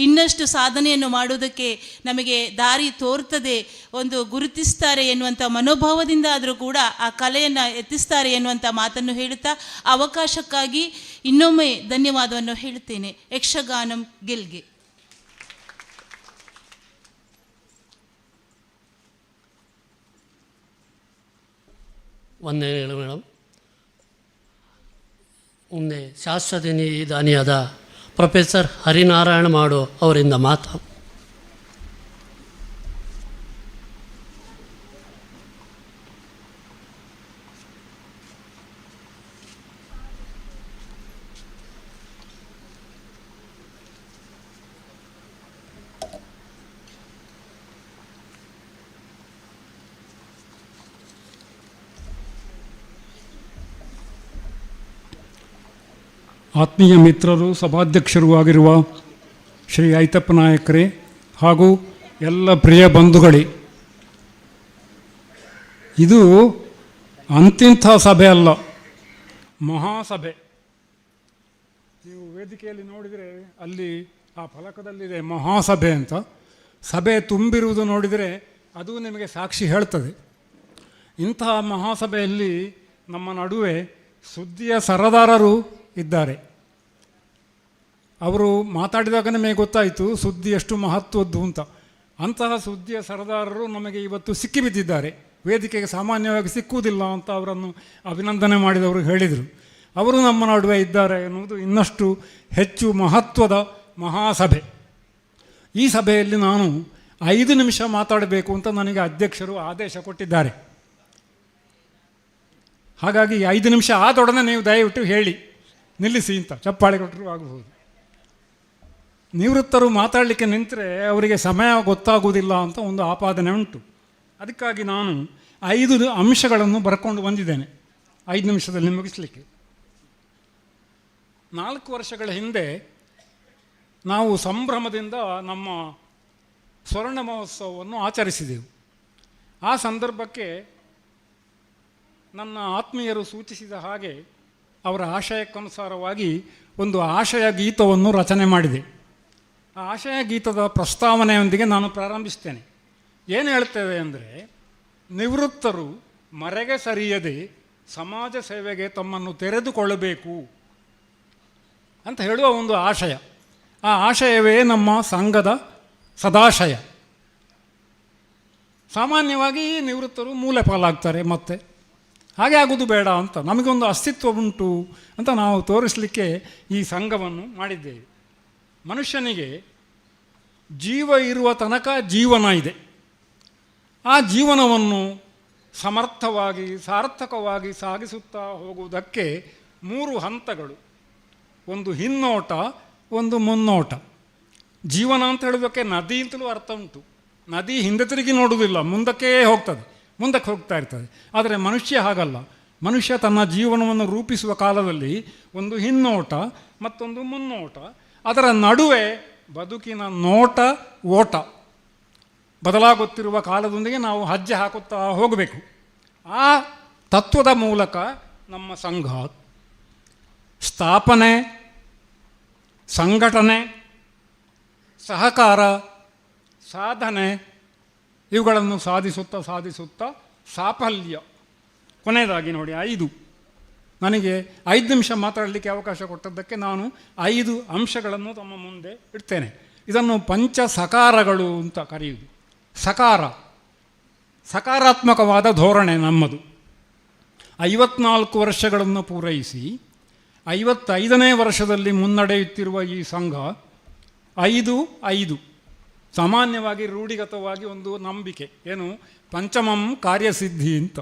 ಇನ್ನಷ್ಟು ಸಾಧನೆಯನ್ನು ಮಾಡುವುದಕ್ಕೆ ನಮಗೆ ದಾರಿ ತೋರ್ತದೆ, ಒಂದು ಗುರುತಿಸ್ತಾರೆ ಎನ್ನುವಂಥ ಮನೋಭಾವದಿಂದ ಆದರೂ ಕೂಡ ಆ ಕಲೆಯನ್ನು ಎತ್ತಿಸ್ತಾರೆ ಎನ್ನುವಂಥ ಮಾತನ್ನು ಹೇಳುತ್ತಾ, ಅವಕಾಶಕ್ಕಾಗಿ ಇನ್ನೊಮ್ಮೆ ಧನ್ಯವಾದವನ್ನು ಹೇಳುತ್ತೇನೆ. ಯಕ್ಷಗಾನಂ ಗೆಲ್ಗೆ. ವಂದನೆಗಳು ಮೇಡಮ್. ಮುಂದೆ ಶಾಸ್ತ್ರಜ್ಞ ದಾನಿಯಾದ ಪ್ರೊಫೆಸರ್ ಹರಿನಾರಾಯಣ ಮಾಡು ಅವರಿಂದ ಮಾತು. ಆತ್ಮೀಯ ಮಿತ್ರರು, ಸಭಾಧ್ಯಕ್ಷರೂ ಆಗಿರುವ ಶ್ರೀ ಐತಪ್ಪ ನಾಯಕರೇ ಹಾಗೂ ಎಲ್ಲ ಪ್ರಿಯ ಬಂಧುಗಳೇ, ಇದು ಅಂತಿಂಥ ಸಭೆ ಅಲ್ಲ, ಮಹಾಸಭೆ. ನೀವು ವೇದಿಕೆಯಲ್ಲಿ ನೋಡಿದರೆ ಅಲ್ಲಿ ಆ ಫಲಕದಲ್ಲಿದೆ ಮಹಾಸಭೆ ಅಂತ. ಸಭೆ ತುಂಬಿರುವುದು ನೋಡಿದರೆ ಅದು ನಿಮಗೆ ಸಾಕ್ಷಿ ಹೇಳ್ತದೆ. ಇಂತಹ ಮಹಾಸಭೆಯಲ್ಲಿ ನಮ್ಮ ನಡುವೆ ಸುದ್ದಿಯ ಸರದಾರರು ಇದ್ದಾರೆ. ಅವರು ಮಾತಾಡಿದಾಗ ನಮಗೆ ಗೊತ್ತಾಯಿತು ಸುದ್ದಿ ಎಷ್ಟು ಮಹತ್ವದ್ದು ಅಂತ. ಅಂತಹ ಸುದ್ದಿಯ ಸರದಾರರು ನಮಗೆ ಇವತ್ತು ಸಿಕ್ಕಿಬಿದ್ದಿದ್ದಾರೆ. ವೇದಿಕೆಗೆ ಸಾಮಾನ್ಯವಾಗಿ ಸಿಕ್ಕುವುದಿಲ್ಲ ಅಂತ ಅವರನ್ನು ಅಭಿನಂದನೆ ಮಾಡಿದವರು ಹೇಳಿದರು. ಅವರು ನಮ್ಮ ನಡುವೆ ಇದ್ದಾರೆ ಎನ್ನುವುದು ಇನ್ನಷ್ಟು ಹೆಚ್ಚು ಮಹತ್ವದ ಮಹಾಸಭೆ. ಈ ಸಭೆಯಲ್ಲಿ ನಾನು 5 ನಿಮಿಷ ಮಾತಾಡಬೇಕು ಅಂತ ನನಗೆ ಅಧ್ಯಕ್ಷರು ಆದೇಶ ಕೊಟ್ಟಿದ್ದಾರೆ. ಹಾಗಾಗಿ 5 ನಿಮಿಷ ಆದೊಡನೆ ನೀವು ದಯವಿಟ್ಟು ಹೇಳಿ ನಿಲ್ಲಿಸಿ ಅಂತ ಚಪ್ಪಾಳೆ ಕೊಟ್ಟರು ಆಗಬಹುದು. ನಿವೃತ್ತರು ಮಾತಾಡಲಿಕ್ಕೆ ನಿಂತರೆ ಅವರಿಗೆ ಸಮಯ ಗೊತ್ತಾಗುವುದಿಲ್ಲ ಅಂತ ಒಂದು ಆಪಾದನೆ ಉಂಟು. ಅದಕ್ಕಾಗಿ ನಾನು 5 ಅಂಶಗಳನ್ನು ಬರ್ಕೊಂಡು ಬಂದಿದ್ದೇನೆ 5 ನಿಮಿಷದಲ್ಲಿ ಮುಗಿಸಲಿಕ್ಕೆ. 4 ವರ್ಷಗಳ ಹಿಂದೆ ನಾವು ಸಂಭ್ರಮದಿಂದ ನಮ್ಮ ಸ್ವರ್ಣ ಮಹೋತ್ಸವವನ್ನು ಆಚರಿಸಿದೆವು. ಆ ಸಂದರ್ಭಕ್ಕೆ ನನ್ನ ಆತ್ಮೀಯರು ಸೂಚಿಸಿದ ಹಾಗೆ ಅವರ ಆಶಯಕ್ಕನುಸಾರವಾಗಿ ಒಂದು ಆಶಯ ಗೀತವನ್ನು ರಚನೆ ಮಾಡಿದೆ. ಆ ಆಶಯ ಗೀತದ ಪ್ರಸ್ತಾವನೆಯೊಂದಿಗೆ ನಾನು ಪ್ರಾರಂಭಿಸ್ತೇನೆ. ಏನು ಹೇಳ್ತೇವೆ ಅಂದರೆ, ನಿವೃತ್ತರು ಮರೆಗೆ ಸರಿಯದೆ ಸಮಾಜ ಸೇವೆಗೆ ತಮ್ಮನ್ನು ತೆರೆದುಕೊಳ್ಳಬೇಕು ಅಂತ ಹೇಳುವ ಒಂದು ಆಶಯ. ಆ ಆಶಯವೇ ನಮ್ಮ ಸಂಘದ ಸದಾಶಯ. ಸಾಮಾನ್ಯವಾಗಿ ನಿವೃತ್ತರು ಮೂಲೆ ಪಾಲಾಗ್ತಾರೆ, ಮತ್ತೆ ಹಾಗೆ ಆಗೋದು ಬೇಡ ಅಂತ ನಮಗೊಂದು ಅಸ್ತಿತ್ವ ಉಂಟು ಅಂತ ನಾವು ತೋರಿಸಲಿಕ್ಕೆ ಈ ಸಂಘವನ್ನು ಮಾಡಿದ್ದೇವೆ. ಮನುಷ್ಯನಿಗೆ ಜೀವ ಇರುವ ತನಕ ಜೀವನ ಇದೆ. ಆ ಜೀವನವನ್ನು ಸಮರ್ಥವಾಗಿ ಸಾರ್ಥಕವಾಗಿ ಸಾಗಿಸುತ್ತಾ ಹೋಗುವುದಕ್ಕೆ 3 ಹಂತಗಳು. ಒಂದು ಹಿನ್ನೋಟ, ಒಂದು ಮುನ್ನೋಟ. ಜೀವನ ಅಂತ ಹೇಳೋದಕ್ಕೆ ನದಿ ಅಂತಲೂ ಅರ್ಥ ಉಂಟು. ನದಿ ಹಿಂದೆ ತಿರುಗಿ ನೋಡುವುದಿಲ್ಲ, ಮುಂದಕ್ಕೆ ಹೋಗ್ತದೆ, ಮುಂದಕ್ಕೆ ಹೋಗ್ತಾ ಇರ್ತದೆ. ಆದರೆ ಮನುಷ್ಯ ಹಾಗಲ್ಲ. ಮನುಷ್ಯ ತನ್ನ ಜೀವನವನ್ನು ರೂಪಿಸುವ ಕಾಲದಲ್ಲಿ ಒಂದು ಹಿನ್ನೋಟ ಮತ್ತೊಂದು ಮುನ್ನೋಟ, ಅದರ ನಡುವೆ ಬದುಕಿನ ನೋಟ ಓಟ ಬದಲಾಗುತ್ತಿರುವ ಕಾಲದೊಂದಿಗೆ ನಾವು ಹೆಜ್ಜೆ ಹಾಕುತ್ತಾ ಹೋಗಬೇಕು. ಆ ತತ್ವದ ಮೂಲಕ ನಮ್ಮ ಸಂಘ ಸ್ಥಾಪನೆ, ಸಂಘಟನೆ, ಸಹಕಾರ, ಸಾಧನೆ ಇವುಗಳನ್ನು ಸಾಧಿಸುತ್ತಾ ಸಾಫಲ್ಯ. ಕೊನೆಯದಾಗಿ ನೋಡಿ 5, ನನಗೆ 5 ನಿಮಿಷ ಮಾತಾಡಲಿಕ್ಕೆ ಅವಕಾಶ ಕೊಟ್ಟದ್ದಕ್ಕೆ ನಾನು 5 ಅಂಶಗಳನ್ನು ತಮ್ಮ ಮುಂದೆ ಇಡ್ತೇನೆ. ಇದನ್ನು ಪಂಚ ಸಕಾರಗಳು ಅಂತ ಕರೆಯುವುದು. ಸಕಾರಾತ್ಮಕವಾದ ಧೋರಣೆ ನಮ್ಮದು. 54 ವರ್ಷಗಳನ್ನು ಪೂರೈಸಿ 55ನೇ ವರ್ಷದಲ್ಲಿ ಮುನ್ನಡೆಯುತ್ತಿರುವ ಈ ಸಂಘ 5 ಸಾಮಾನ್ಯವಾಗಿ ರೂಢಿಗತವಾಗಿ ಒಂದು ನಂಬಿಕೆ ಏನು, ಪಂಚಮಂ ಕಾರ್ಯಸಿದ್ಧಿ ಅಂತ.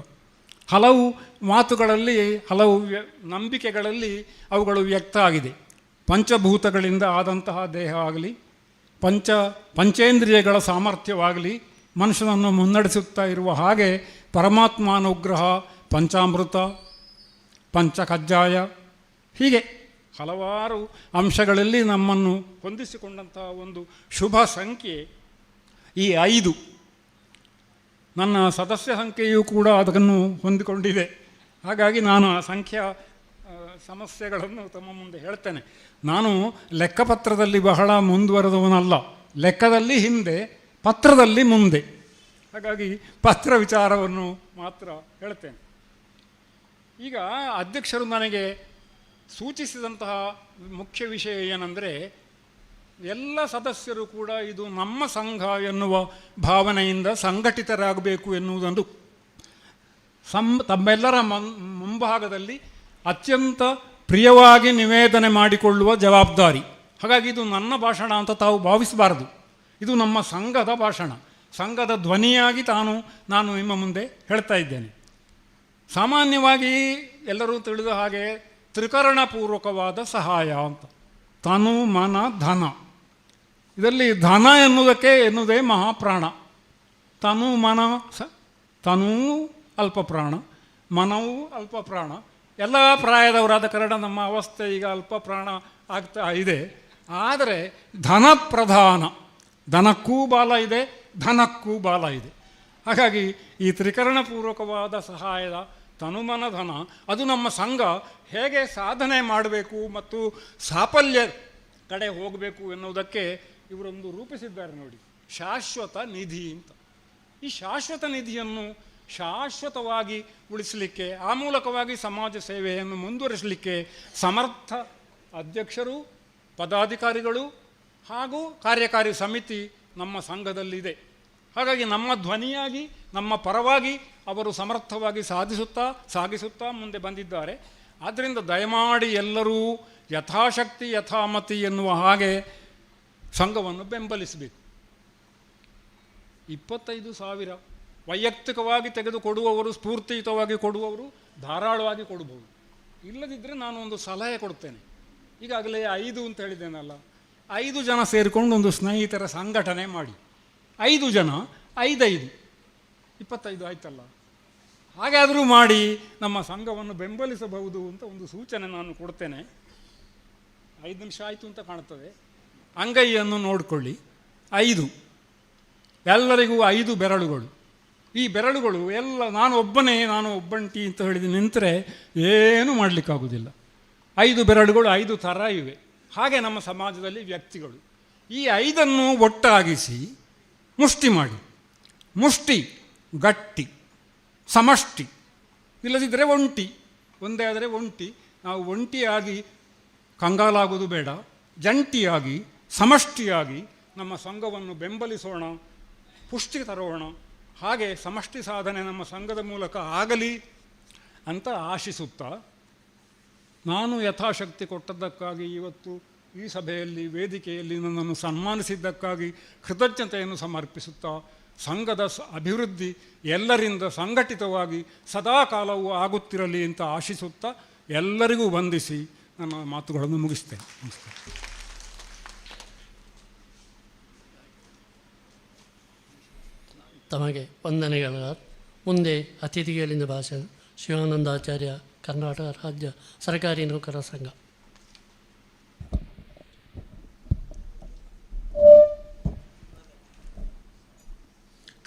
ಹಲವು ಮಾತುಗಳಲ್ಲಿ, ಹಲವು ನಂಬಿಕೆಗಳಲ್ಲಿ ಅವುಗಳು ವ್ಯಕ್ತ ಆಗಿದೆ. ಪಂಚಭೂತಗಳಿಂದ ಆದಂತಹ ದೇಹ ಆಗಲಿ, ಪಂಚೇಂದ್ರಿಯಗಳ ಸಾಮರ್ಥ್ಯವಾಗಲಿ ಮನುಷ್ಯನನ್ನು ಮುನ್ನಡೆಸುತ್ತಾ ಇರುವ ಹಾಗೆ ಪರಮಾತ್ಮಾನುಗ್ರಹ, ಪಂಚಾಮೃತ, ಪಂಚಕಜ್ಜಾಯ, ಹೀಗೆ ಹಲವಾರು ಅಂಶಗಳಲ್ಲಿ ನಮ್ಮನ್ನು ಹೊಂದಿಸಿಕೊಂಡಂತಹ ಒಂದು ಶುಭ ಸಂಖ್ಯೆ ಈ 5. ನನ್ನ ಸದಸ್ಯ ಸಂಖ್ಯೆಯೂ ಕೂಡ ಅದನ್ನು ಹೊಂದಿಕೊಂಡಿದೆ. ಹಾಗಾಗಿ ನಾನು ಆ ಸಂಖ್ಯಾ ಸಮಸ್ಯೆಗಳನ್ನು ತಮ್ಮ ಮುಂದೆ ಹೇಳ್ತೇನೆ. ನಾನು ಲೆಕ್ಕಪತ್ರದಲ್ಲಿ ಬಹಳ ಮುಂದುವರೆದವನಲ್ಲ, ಲೆಕ್ಕದಲ್ಲಿ ಹಿಂದೆ, ಪತ್ರದಲ್ಲಿ ಮುಂದೆ. ಹಾಗಾಗಿ ಪತ್ರ ವಿಚಾರವನ್ನು ಮಾತ್ರ ಹೇಳ್ತೇನೆ. ಈಗ ಅಧ್ಯಕ್ಷರು ನನಗೆ ಸೂಚಿಸಿದಂತಹ ಮುಖ್ಯ ವಿಷಯ ಏನೆಂದರೆ, ಎಲ್ಲ ಸದಸ್ಯರು ಕೂಡ ಇದು ನಮ್ಮ ಸಂಘ ಎನ್ನುವ ಭಾವನೆಯಿಂದ ಸಂಘಟಿತರಾಗಬೇಕು ಎನ್ನುವುದೊಂದು ತಮ್ಮೆಲ್ಲರ ಮುಂಭಾಗದಲ್ಲಿ ಅತ್ಯಂತ ಪ್ರಿಯವಾಗಿ ನಿವೇದನೆ ಮಾಡಿಕೊಳ್ಳುವ ಜವಾಬ್ದಾರಿ. ಹಾಗಾಗಿ ಇದು ನನ್ನ ಭಾಷಣ ಅಂತ ತಾವು ಭಾವಿಸಬಾರದು. ಇದು ನಮ್ಮ ಸಂಘದ ಭಾಷಣ, ಸಂಘದ ಧ್ವನಿಯಾಗಿ ನಾನು ನಿಮ್ಮ ಮುಂದೆ ಹೇಳ್ತಾ ಇದ್ದೇನೆ. ಸಾಮಾನ್ಯವಾಗಿ ಎಲ್ಲರೂ ತಿಳಿದ ಹಾಗೆ ತ್ರಿಕರಣಪೂರ್ವಕವಾದ ಸಹಾಯ ಅಂತ, ತನು ಮನ ಧನ. ಇದರಲ್ಲಿ ಧನ ಎನ್ನುವುದೇ ಮಹಾಪ್ರಾಣ. ತನೂ ಅಲ್ಪ ಪ್ರಾಣ, ಮನವೂ ಅಲ್ಪ ಪ್ರಾಣ. ಎಲ್ಲ ಪ್ರಾಯದವರಾದ ಕಾರಣ ನಮ್ಮ ಅವಸ್ಥೆ ಈಗ ಅಲ್ಪ ಪ್ರಾಣ ಆಗ್ತಾ ಇದೆ. ಆದರೆ ಧನ ಪ್ರಧಾನ, ಧನಕ್ಕೂ ಬಾಲ ಇದೆ, ಧನಕ್ಕೂ ಬಾಲ ಇದೆ. ಹಾಗಾಗಿ ಈ ತ್ರಿಕರಣಪೂರ್ವಕವಾದ ಸಹಾಯದ ತನುಮನ ಧನ, ಅದು ನಮ್ಮ ಸಂಘ ಹೇಗೆ ಸಾಧನೆ ಮಾಡಬೇಕು ಮತ್ತು ಸಾಫಲ್ಯ ಕಡೆ ಹೋಗಬೇಕು ಎನ್ನುವುದಕ್ಕೆ ಇವರೊಂದು ರೂಪಿಸಿದ್ದಾರೆ ನೋಡಿ, ಶಾಶ್ವತ ನಿಧಿ ಅಂತ. ಈ ಶಾಶ್ವತ ನಿಧಿಯನ್ನು ಶಾಶ್ವತವಾಗಿ ಉಳಿಸಲಿಕ್ಕೆ, ಆ ಮೂಲಕವಾಗಿ ಸಮಾಜ ಸೇವೆಯನ್ನು ಮುಂದುವರಿಸಲಿಕ್ಕೆ ಸಮರ್ಥ ಅಧ್ಯಕ್ಷರು, ಪದಾಧಿಕಾರಿಗಳು ಹಾಗೂ ಕಾರ್ಯಕಾರಿ ಸಮಿತಿ ನಮ್ಮ ಸಂಘದಲ್ಲಿದೆ. ಹಾಗಾಗಿ ನಮ್ಮ ಧ್ವನಿಯಾಗಿ, ನಮ್ಮ ಪರವಾಗಿ ಅವರು ಸಮರ್ಥವಾಗಿ ಸಾಗಿಸುತ್ತಾ ಮುಂದೆ ಬಂದಿದ್ದಾರೆ. ಆದ್ದರಿಂದ ದಯಮಾಡಿ ಎಲ್ಲರೂ ಯಥಾಶಕ್ತಿ ಯಥಾಮತಿ ಎನ್ನುವ ಹಾಗೆ ಸಂಘವನ್ನು ಬೆಂಬಲಿಸಬೇಕು. 25,000 ವೈಯಕ್ತಿಕವಾಗಿ ತೆಗೆದುಕೊಡುವವರು, ಸ್ಫೂರ್ತಿಯುತವಾಗಿ ಕೊಡುವವರು ಧಾರಾಳವಾಗಿ ಕೊಡಬಹುದು. ಇಲ್ಲದಿದ್ದರೆ ನಾನು ಒಂದು ಸಲಹೆ ಕೊಡ್ತೇನೆ. ಈಗಾಗಲೇ 5 ಅಂತ ಹೇಳಿದ್ದೇನಲ್ಲ, 5 ಜನ ಸೇರಿಕೊಂಡು ಒಂದು ಸ್ನೇಹಿತರ ಸಂಘಟನೆ ಮಾಡಿ. 5 ಜನ 5 25 ಆಯ್ತಲ್ಲ. ಹಾಗಾದರೂ ಮಾಡಿ ನಮ್ಮ ಸಂಘವನ್ನು ಬೆಂಬಲಿಸಬಹುದು ಅಂತ ಒಂದು ಸೂಚನೆ ನಾನು ಕೊಡ್ತೇನೆ. 5 ನಿಮಿಷ ಆಯಿತು ಅಂತ ಕಾಣ್ತದೆ. ಅಂಗೈಯನ್ನು ನೋಡಿಕೊಳ್ಳಿ. 5 ಎಲ್ಲರಿಗೂ 5 ಬೆರಳುಗಳು. ಈ ಬೆರಳುಗಳು ಎಲ್ಲ ನಾನು ಒಬ್ಬಂಟಿ ಅಂತ ಹೇಳಿದ ನಿಂತರೆ ಏನೂ ಮಾಡಲಿಕ್ಕಾಗೋದಿಲ್ಲ. 5 ಬೆರಳುಗಳು 5 ಥರ ಇವೆ. ಹಾಗೆ ನಮ್ಮ ಸಮಾಜದಲ್ಲಿ ವ್ಯಕ್ತಿಗಳು. ಈ 5ಅನ್ನು ಒಟ್ಟಾಗಿಸಿ ಮುಷ್ಟಿ ಮಾಡಿ. ಮುಷ್ಟಿ ಗಟ್ಟಿ, ಸಮಷ್ಟಿ. ಇಲ್ಲದಿದ್ದರೆ ಒಂಟಿ. ಒಂದೇ ಆದರೆ ಒಂಟಿ. ನಾವು ಒಂಟಿಯಾಗಿ ಕಂಗಾಲಾಗೋದು ಬೇಡ, ಜಂಟಿಯಾಗಿ ಸಮಷ್ಟಿಯಾಗಿ ನಮ್ಮ ಸಂಘವನ್ನು ಬೆಂಬಲಿಸೋಣ, ಪುಷ್ಟಿ ತರೋಣ. ಹಾಗೆ ಸಮಷ್ಟಿ ಸಾಧನೆ ನಮ್ಮ ಸಂಘದ ಮೂಲಕ ಆಗಲಿ ಅಂತ ಆಶಿಸುತ್ತಾ, ನಾನು ಯಥಾಶಕ್ತಿ ಕೊಟ್ಟದ್ದಕ್ಕಾಗಿ, ಇವತ್ತು ಈ ಸಭೆಯಲ್ಲಿ ವೇದಿಕೆಯಲ್ಲಿ ನನ್ನನ್ನು ಸನ್ಮಾನಿಸಿದ್ದಕ್ಕಾಗಿ ಕೃತಜ್ಞತೆಯನ್ನು ಸಮರ್ಪಿಸುತ್ತಾ, ಸಂಘದ ಅಭಿವೃದ್ಧಿ ಎಲ್ಲರಿಂದ ಸಂಘಟಿತವಾಗಿ ಸದಾ ಕಾಲವೂ ಆಗುತ್ತಿರಲಿ ಅಂತ ಆಶಿಸುತ್ತಾ ಎಲ್ಲರಿಗೂ ವಂದಿಸಿ ನನ್ನ ಮಾತುಗಳನ್ನು ಮುಗಿಸ್ತೇನೆ. ನಮಸ್ಕಾರ. ತಮಗೆ ವಂದನೆಗಳ ಮುಂದೆ ಅತಿಥಿಗಳಿಂದ ಭಾಷಣ. ಶಿವಾನಂದಾಚಾರ್ಯ, ಕರ್ನಾಟಕ ರಾಜ್ಯ ಸರ್ಕಾರಿ ನೌಕರರ ಸಂಘ.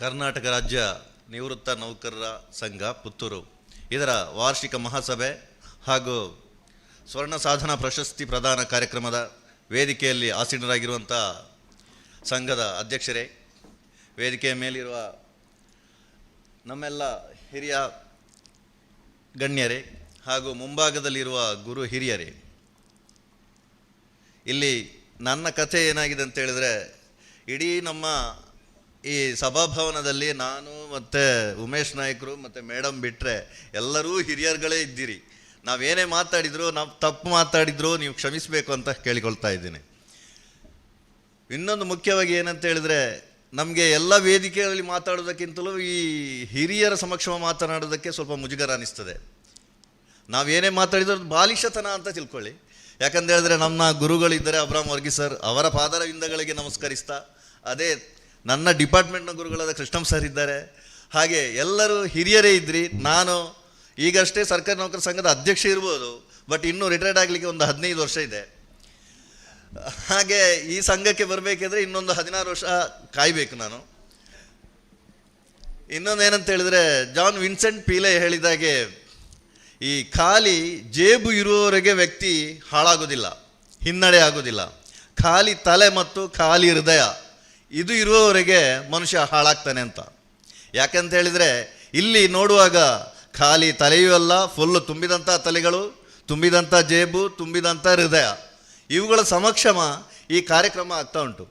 ಕರ್ನಾಟಕ ರಾಜ್ಯ ನಿವೃತ್ತ ನೌಕರರ ಸಂಘ ಪುತ್ತೂರು ಇದರ ವಾರ್ಷಿಕ ಮಹಾಸಭೆ ಹಾಗೂ ಸ್ವರ್ಣ ಸಾಧನಾ ಪ್ರಶಸ್ತಿ ಪ್ರದಾನ ಕಾರ್ಯಕ್ರಮದ ವೇದಿಕೆಯಲ್ಲಿ ಆಸೀನರಾಗಿರುವಂಥ ಸಂಘದ ಅಧ್ಯಕ್ಷರೇ, ವೇದಿಕೆಯ ಮೇಲಿರುವ ನಮ್ಮೆಲ್ಲ ಹಿರಿಯ ಗಣ್ಯರೇ ಹಾಗೂ ಮುಂಭಾಗದಲ್ಲಿರುವ ಗುರು ಹಿರಿಯರೇ, ಇಲ್ಲಿ ನನ್ನ ಕಥೆ ಏನಾಗಿದೆ ಅಂತ ಹೇಳಿದ್ರೆ, ಇಡೀ ನಮ್ಮ ಈ ಸಭಾಭವನದಲ್ಲಿ ನಾನು ಮತ್ತು ಉಮೇಶ್ ನಾಯ್ಕರು ಮತ್ತು ಮೇಡಮ್ ಬಿಟ್ಟರೆ ಎಲ್ಲರೂ ಹಿರಿಯರುಗಳೇ ಇದ್ದೀರಿ. ನಾವೇನೇ ಮಾತಾಡಿದ್ರು, ನಾವು ತಪ್ಪು ಮಾತಾಡಿದ್ರು ನೀವು ಕ್ಷಮಿಸಬೇಕು ಅಂತ ಕೇಳಿಕೊಳ್ತಾ ಇದ್ದೀನಿ. ಇನ್ನೊಂದು ಮುಖ್ಯವಾಗಿ ಏನಂತ ಹೇಳಿದ್ರೆ, ನಮಗೆ ಎಲ್ಲ ವೇದಿಕೆಗಳಲ್ಲಿ ಮಾತಾಡೋದಕ್ಕಿಂತಲೂ ಈ ಹಿರಿಯರ ಸಮಕ್ಷಮ ಮಾತನಾಡೋದಕ್ಕೆ ಸ್ವಲ್ಪ ಮುಜುಗರ ಅನ್ನಿಸ್ತದೆ. ನಾವೇನೇ ಮಾತಾಡಿದ್ರು ಬಾಲಿಶತನ ಅಂತ ತಿಳ್ಕೊಳ್ಳಿ. ಯಾಕಂತ ಹೇಳಿದ್ರೆ ನಮ್ಮ ಗುರುಗಳಿದ್ದಾರೆ ಅಬ್ರಾಮ್ ವರ್ಗೀಸ್ ಸರ್, ಅವರ ಪಾದರವಿಂದಗಳಿಗೆ ನಮಸ್ಕರಿಸ್ತಾ, ಅದೇ ನನ್ನ ಡಿಪಾರ್ಟ್ಮೆಂಟ್ನ ಗುರುಗಳಾದ ಕೃಷ್ಣಂ ಸರ್ ಇದ್ದಾರೆ, ಹಾಗೆ ಎಲ್ಲರೂ ಹಿರಿಯರೇ ಇದ್ರಿ. ನಾನು ಈಗಷ್ಟೇ ಸರ್ಕಾರಿ ನೌಕರ ಸಂಘದ ಅಧ್ಯಕ್ಷ ಇರ್ಬೋದು, ಬಟ್ ಇನ್ನೂ ರಿಟೈರ್ಡ್ ಆಗಲಿಕ್ಕೆ ಒಂದು 15 ವರ್ಷ ಇದೆ. ಹಾಗೆ ಈ ಸಂಘಕ್ಕೆ ಬರಬೇಕಿದ್ರೆ ಇನ್ನೊಂದು 16 ವರ್ಷ ಕಾಯಬೇಕು ನಾನು. ಇನ್ನೊಂದು ಏನಂತ ಹೇಳಿದ್ರೆ, ಜಾನ್ ವಿನ್ಸೆಂಟ್ ಪೀಲೆ ಹೇಳಿದಾಗೆ, ಈ ಖಾಲಿ ಜೇಬು ಇರುವವರೆಗೆ ವ್ಯಕ್ತಿ ಹಾಳಾಗೋದಿಲ್ಲ, ಹಿನ್ನಡೆ ಆಗೋದಿಲ್ಲ. ಖಾಲಿ ತಲೆ ಮತ್ತು ಖಾಲಿ ಹೃದಯ ಇದು ಇರುವವರೆಗೆ ಮನುಷ್ಯ ಹಾಳಾಗ್ತಾನೆ ಅಂತ. ಯಾಕಂತ ಹೇಳಿದರೆ, ಇಲ್ಲಿ ನೋಡುವಾಗ ಖಾಲಿ ತಲೆಯೂ ಅಲ್ಲ, ಫುಲ್ಲು ತುಂಬಿದಂಥ ತಲೆಗಳು, ತುಂಬಿದಂಥ ಜೇಬು, ತುಂಬಿದಂಥ ಹೃದಯ, ಇವುಗಳ ಸಮಕ್ಷಮ ಈ ಕಾರ್ಯಕ್ರಮ ಆಗ್ತಾ ಉಂಟು.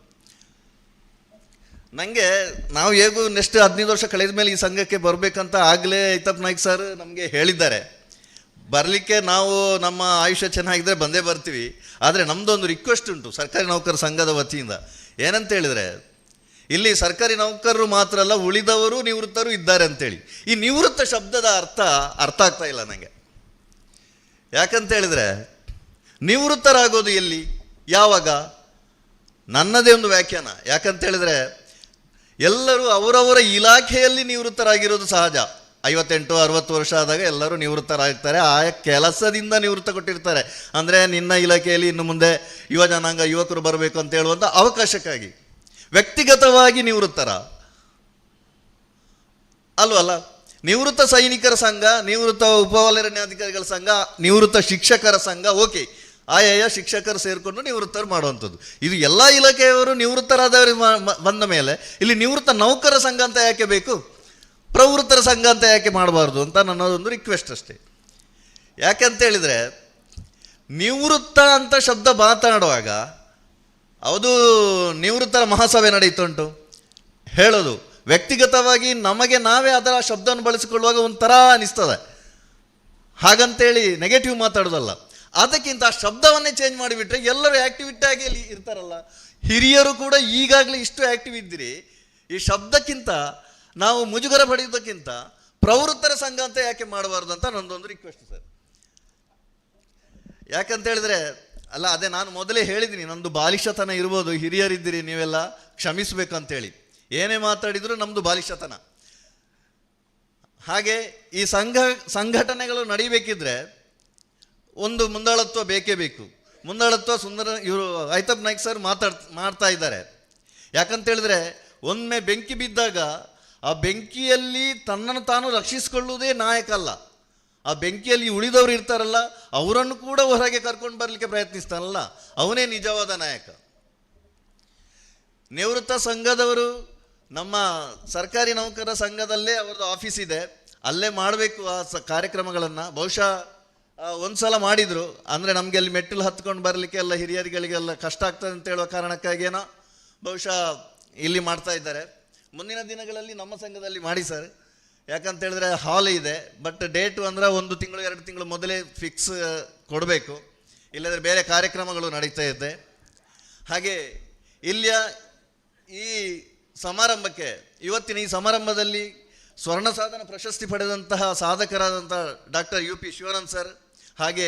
ನನಗೆ ನಾವು ಹೇಗೂ ನೆಕ್ಸ್ಟ್ 15 ವರ್ಷ ಕಳೆದ ಮೇಲೆ ಈ ಸಂಘಕ್ಕೆ ಬರಬೇಕಂತ ಆಗಲೇ ಐತಪ್ಪ ನಾಯ್ಕ ಸರ್ ನಮಗೆ ಹೇಳಿದ್ದಾರೆ. ಬರಲಿಕ್ಕೆ ನಾವು ನಮ್ಮ ಆಯುಷ್ಯ ಚೆನ್ನಾಗಿದ್ದರೆ ಬಂದೇ ಬರ್ತೀವಿ. ಆದರೆ ನಮ್ಮದೊಂದು ರಿಕ್ವೆಸ್ಟ್ ಉಂಟು ಸರ್ಕಾರಿ ನೌಕರ ಸಂಘದ ವತಿಯಿಂದ. ಏನಂತ ಹೇಳಿದರೆ, ಇಲ್ಲಿ ಸರ್ಕಾರಿ ನೌಕರರು ಮಾತ್ರ ಅಲ್ಲ, ಉಳಿದವರು ನಿವೃತ್ತರು ಇದ್ದಾರೆ ಅಂತೇಳಿ. ಈ ನಿವೃತ್ತ ಶಬ್ದದ ಅರ್ಥ ಆಗ್ತಾ ಇಲ್ಲ ನನಗೆ. ಯಾಕಂತ ಹೇಳಿದರೆ, ನಿವೃತ್ತರಾಗೋದು ಎಲ್ಲಿ, ಯಾವಾಗ? ನನ್ನದೇ ಒಂದು ವ್ಯಾಖ್ಯಾನ. ಯಾಕಂತ ಹೇಳಿದರೆ, ಎಲ್ಲರೂ ಅವರವರ ಇಲಾಖೆಯಲ್ಲಿ ನಿವೃತ್ತರಾಗಿರೋದು ಸಹಜ. 58-60 ವರ್ಷ ಆದಾಗ ಎಲ್ಲರೂ ನಿವೃತ್ತರಾಗ್ತಾರೆ. ಆ ಕೆಲಸದಿಂದ ನಿವೃತ್ತ ಕೊಟ್ಟಿರ್ತಾರೆ. ಅಂದರೆ ನಿನ್ನ ಇಲಾಖೆಯಲ್ಲಿ ಇನ್ನು ಮುಂದೆ ಯುವ ಜನಾಂಗ ಯುವಕರು ಬರಬೇಕು ಅಂತ ಹೇಳುವಂಥ ಅವಕಾಶಕ್ಕಾಗಿ. ವ್ಯಕ್ತಿಗತವಾಗಿ ನಿವೃತ್ತರ ಅಲ್ವಲ್ಲ. ನಿವೃತ್ತ ಸೈನಿಕರ ಸಂಘ, ನಿವೃತ್ತ ಉಪವಲಯಾಧಿಕಾರಿಗಳ ಸಂಘ, ನಿವೃತ್ತ ಶಿಕ್ಷಕರ ಸಂಘ, ಓಕೆ, ಆಯಾಯ ಶಿಕ್ಷಕರು ಸೇರಿಕೊಂಡು ನಿವೃತ್ತರು ಮಾಡುವಂಥದ್ದು. ಇದು ಎಲ್ಲ ಇಲಾಖೆಯವರು ನಿವೃತ್ತರಾದವರು ಬಂದ ಮೇಲೆ ಇಲ್ಲಿ ನಿವೃತ್ತ ನೌಕರ ಸಂಘ ಅಂತ ಯಾಕೆ ಬೇಕು, ಪ್ರವೃತ್ತರ ಸಂಘ ಅಂತ ಯಾಕೆ ಮಾಡಬಾರ್ದು ಅಂತ ನನ್ನದೊಂದು ರಿಕ್ವೆಸ್ಟ್ ಅಷ್ಟೇ. ಯಾಕಂತ ಹೇಳಿದರೆ, ನಿವೃತ್ತ ಅಂತ ಶಬ್ದ ಮಾತನಾಡುವಾಗ ಅದು ನಿವೃತ್ತರ ಮಹಾಸಭೆ ನಡೀತುಂಟು ಹೇಳೋದು, ವ್ಯಕ್ತಿಗತವಾಗಿ ನಮಗೆ ನಾವೇ ಅದರ ಶಬ್ದವನ್ನು ಬಳಸಿಕೊಳ್ಳುವಾಗ ಒಂಥರ ಅನಿಸ್ತದೆ. ಹಾಗಂತೇಳಿ ನೆಗೆಟಿವ್ ಮಾತಾಡೋದಲ್ಲ. ಅದಕ್ಕಿಂತ ಆ ಶಬ್ದವನ್ನೇ ಚೇಂಜ್ ಮಾಡಿಬಿಟ್ರೆ ಎಲ್ಲರೂ ಆ್ಯಕ್ಟಿವಿಟಿಯಾಗಿ ಅಲ್ಲಿ ಇರ್ತಾರಲ್ಲ. ಹಿರಿಯರು ಕೂಡ ಈಗಾಗಲೇ ಇಷ್ಟು ಆ್ಯಕ್ಟಿವ್ ಇದ್ದೀರಿ, ಈ ಶಬ್ದಕ್ಕಿಂತ ನಾವು ಮುಜುಗರ ಪಡೆಯೋದಕ್ಕಿಂತ ಪ್ರವೃತ್ತರ ಸಂಘ ಅಂತ ಯಾಕೆ ಮಾಡಬಾರ್ದು ಅಂತ ನನ್ನದೊಂದು ರಿಕ್ವೆಸ್ಟ್ ಸರ್. ಯಾಕಂತ ಹೇಳಿದ್ರೆ, ಅಲ್ಲ ಅದೇ ನಾನು ಮೊದಲೇ ಹೇಳಿದ್ದೀನಿ, ನಮ್ಮದು ಬಾಲಿಶತನ ಇರ್ಬೋದು, ಹಿರಿಯರಿದ್ದೀರಿ ನೀವೆಲ್ಲ ಕ್ಷಮಿಸಬೇಕಂತೇಳಿ. ಏನೇ ಮಾತಾಡಿದರೂ ನಮ್ಮದು ಬಾಲಿಶತನ. ಹಾಗೆ ಈ ಸಂಘಟನೆಗಳು ನಡೀಬೇಕಿದ್ರೆ ಒಂದು ಮುಂದಾಳತ್ವ ಬೇಕೇ ಬೇಕು. ಮುಂದಾಳತ್ವ ಇವರು ಐತಪ್ ನಾಯ್ಕ ಸರ್ ಮಾಡ್ತಾ ಇದ್ದಾರೆ. ಯಾಕಂತ ಹೇಳಿದ್ರೆ, ಒಮ್ಮೆ ಬೆಂಕಿ ಬಿದ್ದಾಗ ಆ ಬೆಂಕಿಯಲ್ಲಿ ತನ್ನನ್ನು ತಾನು ರಕ್ಷಿಸಿಕೊಳ್ಳುವುದೇ ನಾಯಕ ಅಲ್ಲ, ಆ ಬೆಂಕಿಯಲ್ಲಿ ಉಳಿದವರು ಇರ್ತಾರಲ್ಲ ಅವರನ್ನು ಕೂಡ ಹೊರಗೆ ಕರ್ಕೊಂಡು ಬರಲಿಕ್ಕೆ ಪ್ರಯತ್ನಿಸ್ತಾನಲ್ಲ, ಅವನೇ ನಿಜವಾದ ನಾಯಕ. ನಿವೃತ್ತ ಸಂಘದವರು ನಮ್ಮ ಸರ್ಕಾರಿ ನೌಕರರ ಸಂಘದಲ್ಲೇ ಅವ್ರದ್ದು ಆಫೀಸ್ ಇದೆ, ಅಲ್ಲೇ ಮಾಡಬೇಕು ಆ ಕಾರ್ಯಕ್ರಮಗಳನ್ನು. ಬಹುಶಃ ಒಂದು ಸಲ ಮಾಡಿದರು, ಅಂದರೆ ನಮಗೆ ಅಲ್ಲಿ ಮೆಟ್ಟಿಲು ಹತ್ಕೊಂಡು ಬರಲಿಕ್ಕೆ ಎಲ್ಲ ಹಿರಿಯರಿಗಳಿಗೆಲ್ಲ ಕಷ್ಟ ಆಗ್ತದೆ ಅಂತ ಹೇಳುವ ಕಾರಣಕ್ಕಾಗೇನೋ ಬಹುಶಃ ಇಲ್ಲಿ ಮಾಡ್ತಾ ಇದ್ದಾರೆ. ಮುಂದಿನ ದಿನಗಳಲ್ಲಿ ನಮ್ಮ ಸಂಘದಲ್ಲಿ ಮಾಡಿ ಸರ್. ಯಾಕಂತ ಹೇಳಿದ್ರೆ ಹಾಲ್ ಇದೆ, ಬಟ್ ಡೇಟು ಅಂದರೆ 1 ತಿಂಗಳು 2 ತಿಂಗಳು ಮೊದಲೇ ಫಿಕ್ಸ್ ಕೊಡಬೇಕು, ಇಲ್ಲದ್ರೆ ಬೇರೆ ಕಾರ್ಯಕ್ರಮಗಳು ನಡೀತಾ ಇದೆ. ಹಾಗೆ ಇಲ್ಲಿಯ ಈ ಸಮಾರಂಭಕ್ಕೆ, ಇವತ್ತಿನ ಈ ಸಮಾರಂಭದಲ್ಲಿ ಸ್ವರ್ಣ ಸಾಧನ ಪ್ರಶಸ್ತಿ ಪಡೆದಂತಹ ಸಾಧಕರಾದಂಥ ಡಾಕ್ಟರ್ UP ಶಿವಾನಂದ್ ಸರ್, ಹಾಗೆ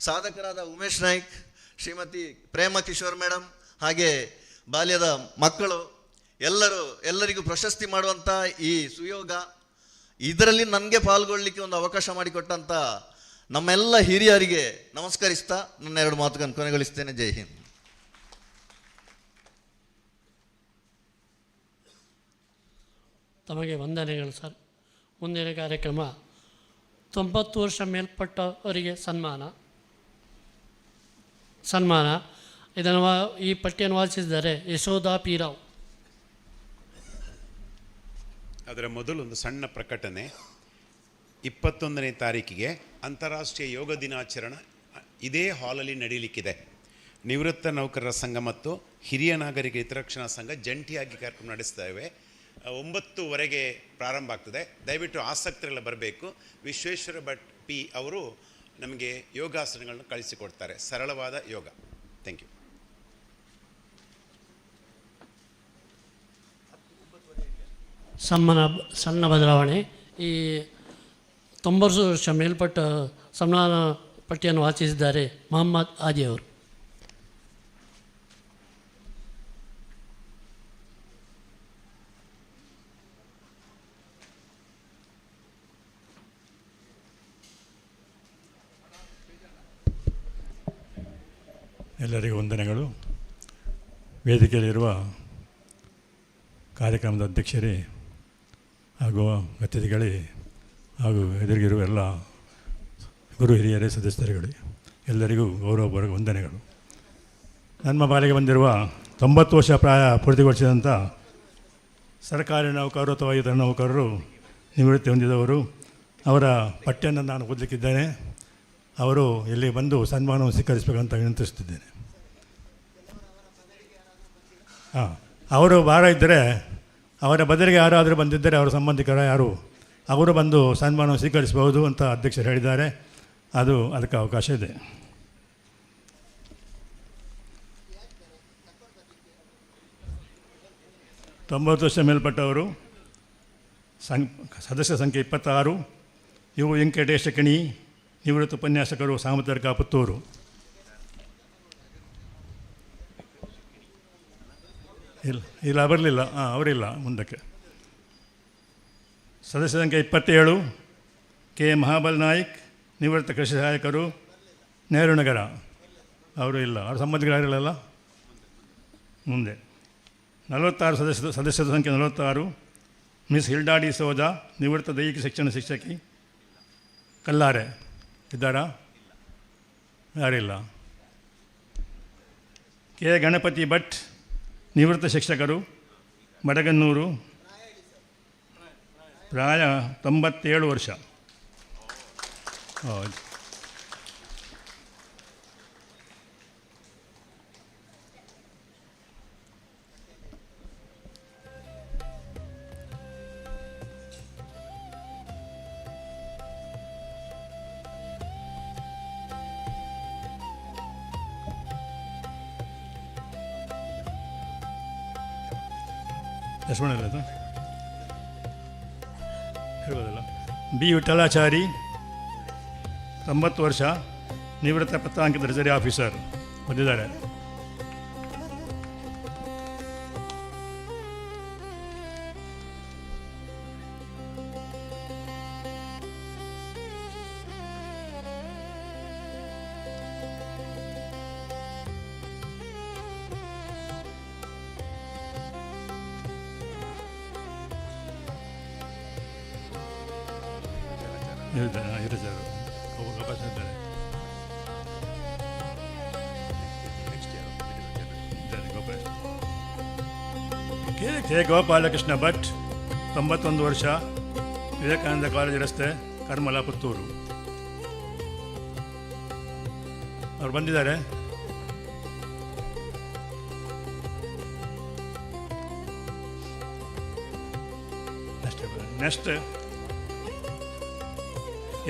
ಸಾಧಕರಾದ ಉಮೇಶ್ ನಾಯ್ಕ್, ಶ್ರೀಮತಿ ಪ್ರೇಮ ಕಿಶೋರ್ ಮೇಡಮ್, ಹಾಗೆ ಬಾಲ್ಯದ ಮಕ್ಕಳು ಎಲ್ಲರಿಗೂ ಪ್ರಶಸ್ತಿ ಮಾಡುವಂಥ ಈ ಸುಯೋಗ, ಇದರಲ್ಲಿ ನನಗೆ ಪಾಲ್ಗೊಳ್ಳಲಿಕ್ಕೆ ಒಂದು ಅವಕಾಶ ಮಾಡಿಕೊಟ್ಟಂಥ ನಮ್ಮೆಲ್ಲ ಹಿರಿಯರಿಗೆ ನಮಸ್ಕರಿಸ್ತಾ ನನ್ನ 2 ಮಾತುಗಳನ್ನು ಕೊನೆಗೊಳಿಸ್ತೇನೆ. ಜೈ ಹಿಂದ್. ತಮಗೆ ವಂದನೆಗಳು ಸರ್. ಮುಂದಿನ ಕಾರ್ಯಕ್ರಮ 90 ವರ್ಷ ಮೇಲ್ಪಟ್ಟವರಿಗೆ ಸನ್ಮಾನ ಇದನ್ನು ಈ ಪಟ್ಟಿಯನ್ನು ವಾಚಿಸಿದ್ದಾರೆ ಯಶೋಧಾ ಪಿ ರಾವ್. ಅದರ ಮೊದಲೊಂದು ಸಣ್ಣ ಪ್ರಕಟಣೆ. 21ನೇ ತಾರೀಕಿಗೆ ಅಂತಾರಾಷ್ಟ್ರೀಯ ಯೋಗ ದಿನಾಚರಣೆ ಇದೇ ಹಾಲಲ್ಲಿ ನಡೀಲಿಕ್ಕಿದೆ. ನಿವೃತ್ತ ನೌಕರರ ಸಂಘ ಮತ್ತು ಹಿರಿಯ ನಾಗರಿಕ ಹಿತರಕ್ಷಣಾ ಸಂಘ ಜಂಟಿಯಾಗಿ ಕಾರ್ಯಕ್ರಮ ನಡೆಸ್ತೇವೆ. 9:00 ಪ್ರಾರಂಭ ಆಗ್ತದೆ. ದಯವಿಟ್ಟು ಆಸಕ್ತರೆಲ್ಲ ಬರಬೇಕು. ವಿಶ್ವೇಶ್ವರ ಭಟ್ ಪಿ ಅವರು ನಮಗೆ ಯೋಗಾಸನಗಳನ್ನು ಕಳಿಸಿಕೊಡ್ತಾರೆ, ಸರಳವಾದ ಯೋಗ. Thank you. ಸಣ್ಣ ಬದಲಾವಣೆ. ಈ 90 ವರ್ಷ ಮೇಲ್ಪಟ್ಟ ಸನ್ಮಾನ ಪಟ್ಟಿಯನ್ನು ವಾಚಿಸಿದ್ದಾರೆ ಮೊಹಮ್ಮದ್ ಆದಿ ಅವರು. ಎಲ್ಲರಿಗೂ ವಂದನೆಗಳು. ವೇದಿಕೆಯಲ್ಲಿರುವ ಕಾರ್ಯಕ್ರಮದ ಅಧ್ಯಕ್ಷರೇ ಹಾಗೂ ಅತಿಥಿಗಳೇ ಹಾಗೂ ಎದುರಿಗಿರುವ ಎಲ್ಲ ಗುರು ಹಿರಿಯರೇ, ಸದಸ್ಯರುಗಳೇ, ಎಲ್ಲರಿಗೂ ಗೌರವಪೂರ್ವಕ ವಂದನೆಗಳು. ನಮ್ಮ ಬಾಲಿಗೆ ಬಂದಿರುವ 90 ವರ್ಷ ಪ್ರಾಯ ಪೂರ್ತಿಗೊಳಿಸಿದಂಥ ಸರ್ಕಾರಿ ನೌಕರರು ಅಥವಾ ಇತರ ನೌಕರರು, ನಿವೃತ್ತಿ ಹೊಂದಿದವರು, ಅವರ ಪಟ್ಟಿಯನ್ನು ನಾನು ಓದಲಿಕ್ಕಿದ್ದೇನೆ. ಅವರು ಇಲ್ಲಿ ಬಂದು ಸನ್ಮಾನವನ್ನು ಸ್ವೀಕರಿಸಬೇಕಂತ ವಿನಂತಿಸುತ್ತಿದ್ದೇನೆ. ಅವರು ಭಾರ ಇದ್ದರೆ, ಅವರ ಬದಲಿಗೆ ಯಾರಾದರೂ ಬಂದಿದ್ದರೆ, ಅವರ ಸಂಬಂಧಿಕರ ಯಾರು, ಅವರು ಬಂದು ಸನ್ಮಾನವನ್ನು ಸ್ವೀಕರಿಸಬಹುದು ಅಂತ ಅಧ್ಯಕ್ಷರು ಹೇಳಿದ್ದಾರೆ. ಅದಕ್ಕೆ ಅವಕಾಶ ಇದೆ. ತೊಂಬತ್ತು ವರ್ಷ ಮೇಲ್ಪಟ್ಟವರು ಸದಸ್ಯ ಸಂಖ್ಯೆ 26. ಇವು ವೆಂಕಟೇಶ ಕಣಿ, ನಿವೃತ್ತ ಉಪನ್ಯಾಸಕರು, ಸಾಮತರ್ಕ, ಪುತ್ತೂರು. ಇಲ್ಲ ಬರಲಿಲ್ಲ. ಅವರಿಲ್ಲ ಮುಂದಕ್ಕೆ. ಸದಸ್ಯ ಸಂಖ್ಯೆ 27 ಕೆ ಮಹಾಬಲ್ ನಾಯ್ಕ್, ನಿವೃತ್ತ ಕೃಷಿ ಸಹಾಯಕರು, ನೆಹರು ನಗರ. ಅವರು ಇಲ್ಲ. ಅವ್ರ ಸಂಬಂಧಿಕರು ಯಾರಿಲ್ಲಲ್ಲ. ಮುಂದೆ 46 ಸದಸ್ಯರ ಸಂಖ್ಯೆ 46 ಮಿಸ್ ಹಿಲ್ಡಾ ಡಿ ಸೋಜಾ, ನಿವೃತ್ತ ದೈಹಿಕ ಶಿಕ್ಷಣ ಶಿಕ್ಷಕಿ, ಕಲ್ಲಾರೆ. ಇದ್ದಾರಾ? ಯಾರಿಲ್ಲ. ಕೆ ಗಣಪತಿ ಭಟ್, ನಿವೃತ್ತ ಶಿಕ್ಷಕರು, ಮಡಗನ್ನೂರು, ಪ್ರಾಯ 97 ವರ್ಷ. ಹೌದು. ಲಕ್ಷ್ಮಣ ಹೇಳ್ಬೋದಲ್ಲ. ಬಿ ವಿಠಲಾಚಾರಿ, 90 ವರ್ಷ, ನಿವೃತ್ತ ಪತ್ತಾಂಕ ಟ್ರೆಜರಿ ಆಫೀಸರ್ ಬಂದಿದ್ದಾರೆ. ಕೆ ಗೋಪಾಲಕೃಷ್ಣ ಭಟ್, 91 ವರ್ಷ, ವಿವೇಕಾನಂದ ಕಾಲೇಜು ರಸ್ತೆ, ಕರ್ಮಲ, ಪುತ್ತೂರು. ಅವ್ರು ಬಂದಿದ್ದಾರೆ. ನೆಕ್ಸ್ಟ್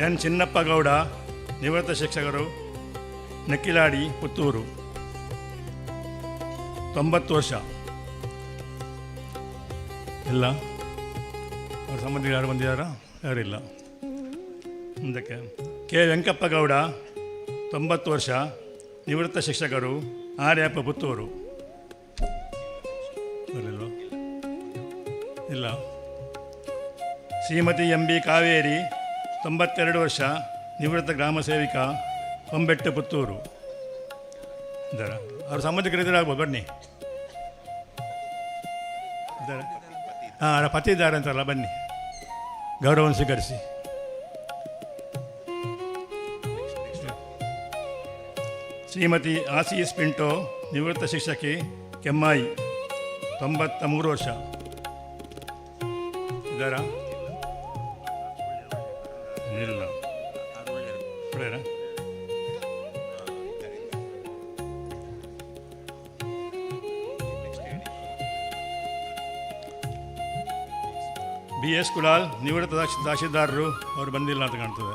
ಎನ್ ಚಿನ್ನಪ್ಪ ಗೌಡ, ನಿವೃತ್ತ ಶಿಕ್ಷಕರು, ನಕ್ಕಿಲಾಡಿ, ಪುತ್ತೂರು, 90 ವರ್ಷ. ಇಲ್ಲ. ಅವ್ರ ಸಂಬಂಧಿಗಳು ಯಾರು ಬಂದಿದ್ದಾರಾ? ಯಾರಿಲ್ಲ. ಮುಂದಕ್ಕೆ ಕೆ ವೆಂಕಪ್ಪ ಗೌಡ, 90 ವರ್ಷ, ನಿವೃತ್ತ ಶಿಕ್ಷಕರು, ಆರ್ಯಪ್ಪ, ಪುತ್ತೂರು. ಬರಲಿಲ್ಲ. ಇಲ್ಲ. ಶ್ರೀಮತಿ ಎಂ ಬಿ ಕಾವೇರಿ, 92 ವರ್ಷ, ನಿವೃತ್ತ ಗ್ರಾಮ ಸೇವಿಕಾ, ಹೊಂಬೆಟ್ಟು, ಪುತ್ತೂರು. ಇದ್ದಾರೆ. ಅವ್ರ ಸಂಬಂಧಿಕರು ಇದ್ದಾರೆ. ಆಗ್ಬೋದು, ಬನ್ನಿ. ಇದ್ದಾರೆ. ಅವರ ಪತಿ ಇದ್ದಾರೆ ಅಂತಲ್ಲ, ಬನ್ನಿ ಗೌರವವನ್ನು ಸ್ವೀಕರಿಸಿ. ಶ್ರೀಮತಿ ಆಸೀಸ್ ಪಿಂಟೋ, ನಿವೃತ್ತ ಶಿಕ್ಷಕಿ, ಕೆಮ್ಮಾಯಿ, 93 ವರ್ಷ ಇದ್ದಾರಾ? ಇಲ್ಲ, ಒಳ್ಳೆಯರಾ? BS ಕುಲಾಲ್, ನಿವೃತ್ತ ತಹಶೀಲ್ದಾರರು, ಅವರು ಬಂದಿಲ್ಲ ಅಂತ ಕಾಣ್ತದೆ.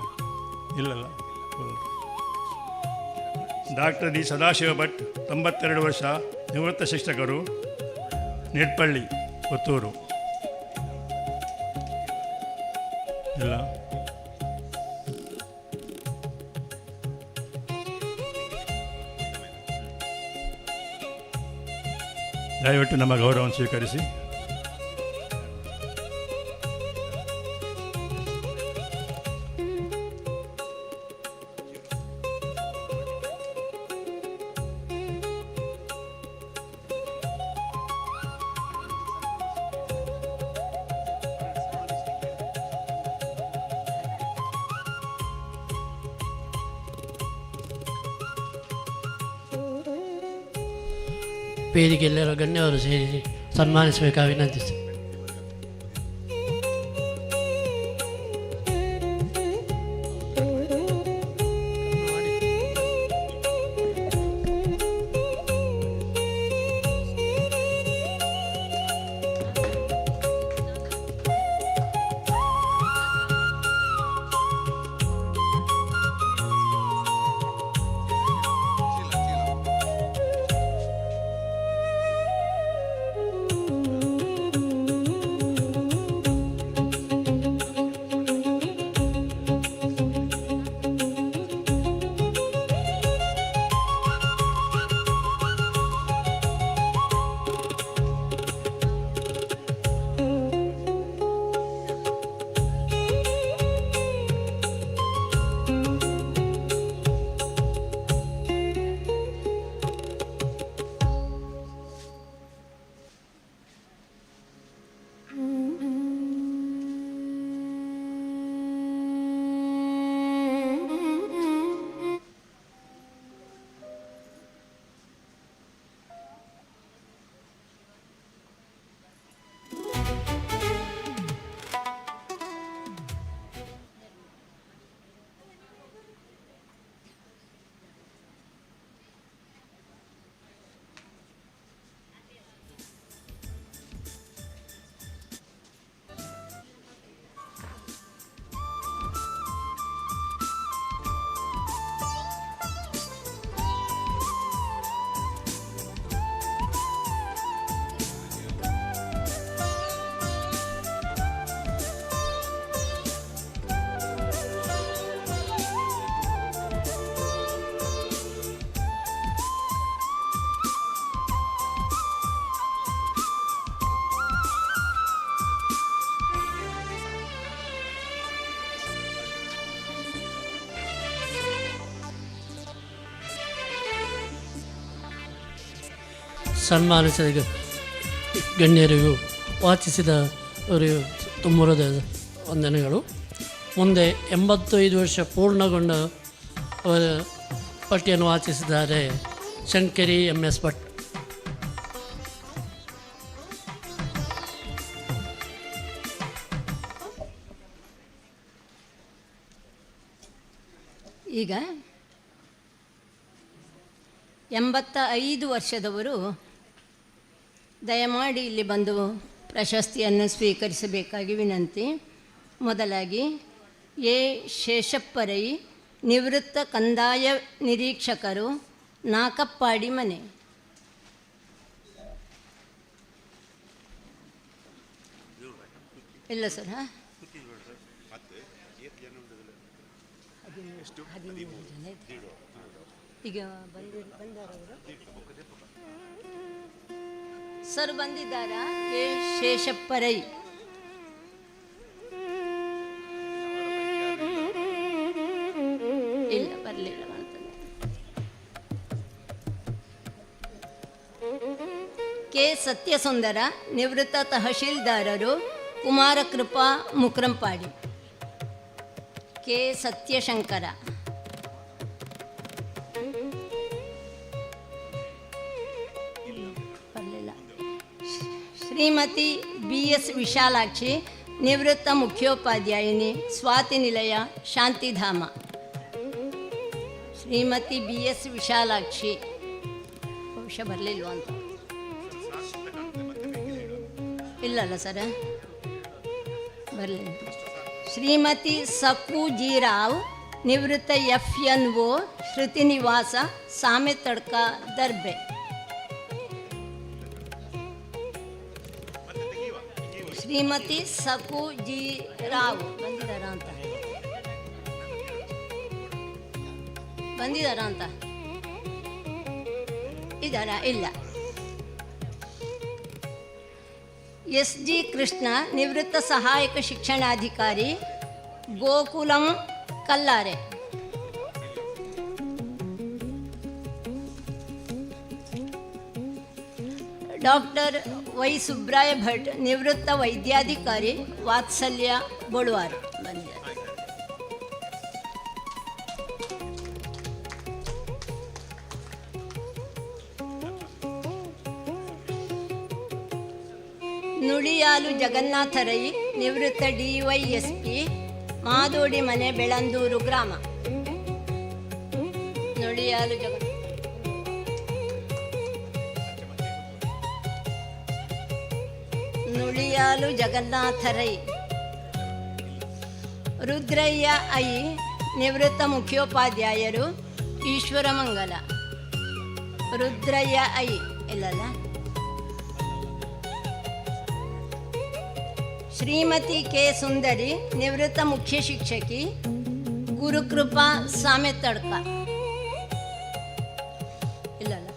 ಇಲ್ಲಲ್ಲ. ಡಾಕ್ಟರ್ ಡಿ ಸದಾಶಿವ ಭಟ್, 92 ವರ್ಷ, ನಿವೃತ್ತ ಶಿಕ್ಷಕರು, ನೆಟ್ಪಳ್ಳಿ, ಪುತ್ತೂರು. ಇಲ್ಲ. ದಯವಿಟ್ಟು ನಮ್ಮ ಗೌರವವನ್ನು ಸ್ವೀಕರಿಸಿ. ವೇದಿಕೆಯಲ್ಲಿರೋ ಗಣ್ಯವರು ಸೇರಿಸಿ ಸನ್ಮಾನಿಸಬೇಕಾಗಿ ವಿನಂತಿಸಿ. ಸನ್ಮಾನಿಸಿದ ಗಣ್ಯರಿಗೂ ವಾಚಿಸಿದವರಿಗೂ ತುಂಬ ಹೃದಯದ ವಂದನೆಗಳು. ಮುಂದೆ 85 ವರ್ಷ ಪೂರ್ಣಗೊಂಡ ಅವರ ಪಟ್ಟಿಯನ್ನು ವಾಚಿಸಿದ್ದಾರೆ ಶಂಕರಿ MS ಭಟ್. ಈಗ 85 ವರ್ಷದವರು ದಯಮಾಡಿ ಇಲ್ಲಿ ಬಂದು ಪ್ರಶಸ್ತಿಯನ್ನು ಸ್ವೀಕರಿಸಬೇಕಾಗಿ ವಿನಂತಿ. ಮೊದಲಾಗಿ ಎ ಶೇಷಪ್ಪರೈ, ನಿವೃತ್ತ ಕಂದಾಯ ನಿರೀಕ್ಷಕರು, ನಾಕಪ್ಪಾಡಿ ಮನೆ. ಇಲ್ಲ ಸರ್, ಹಾಂ, 13 ಜನ ಈಗ ಬಂದವರು ಸರ್ ಬಂದಿದ್ದಾರಾ? ಎ ಶೇಷಪ್ಪರೈ. ಇಲ್ಲ, ಬರಲಿಲ್ಲ ಮಾಡ್ತಾನೆ. ಕೆ ಸತ್ಯಸುಂದರ, ನಿವೃತ್ತ ತಹಶೀಲ್ದಾರರು, Kumarakripa Mukrampadi. K Satyashankara. Shrimati B S Vishalakshi, ನಿವೃತ್ತ ಮುಖ್ಯೋಪಾಧ್ಯಾಯಿನಿ, ಸ್ವಾತಿ ನಿಲಯ, ಶಾಂತಿಧಾಮ. ಶ್ರೀಮತಿ ಬಿ ಎಸ್ ವಿಶಾಲಾಕ್ಷಿ ಬಹುಶಃ ಬರಲಿಲ್ವ ಅಂತ. ಇಲ್ಲಲ್ಲ ಸರ, ಬರಲಿಲ್ಲ. ಶ್ರೀಮತಿ ಸಕು ಜಿ ರಾವ್, ನಿವೃತ್ತ FNO, ಶ್ರುತಿ ನಿವಾಸ, ಸಾಮೆ ತಡ್ಕ, ದರ್ಬೆ. ಶ್ರೀಮತಿ ಸಕು ಜಿ ರಾವ್ ಬಂದಿದ್ದಾರಾ ಅಂತ ಇದ್ದಾರಾ? ಇಲ್ಲ. SG ಕೃಷ್ಣ, ನಿವೃತ್ತ ಸಹಾಯಕ ಶಿಕ್ಷಣಾಧಿಕಾರಿ, ಗೋಕುಲಂ, ಕಲ್ಲಾರೆ. ಡಾಕ್ಟರ್ ವೈ ಸುಬ್ರಾಯ ಭಟ್, ನಿವೃತ್ತ ವೈದ್ಯಾಧಿಕಾರಿ, ವಾತ್ಸಲ್ಯ, ಬೊಳುವಾರ ಬಂದಿದ್ದಾರೆ. ನುಳಿಯಾಲು ಜಗನ್ನಾಥ ರೈ, ನಿವೃತ್ತ DYSP, ಮಾದೋಡಿ ಮನೆ, ಬೆಳಂದೂರು ಗ್ರಾಮ. ನುಳಿಯಾಲು ಜಗನ್ನಾಥ ರೈ. ರುದ್ರಯ್ಯ ಐ, ನಿವೃತ್ತ ಮುಖ್ಯೋಪಾಧ್ಯಾಯರು, ಈಶ್ವರಮಂಗಲ. ರುದ್ರಯ್ಯ ಐ ಇಲ್ಲಲ್ಲ. ಶ್ರೀಮತಿ ಕೆ ಸುಂದರಿ, ನಿವೃತ್ತ ಮುಖ್ಯ ಶಿಕ್ಷಕಿ, ಗುರುಕೃಪಾ, ಸಾಮೆ ತಡ್ಕ. ಇಲ್ಲಲ್ಲ.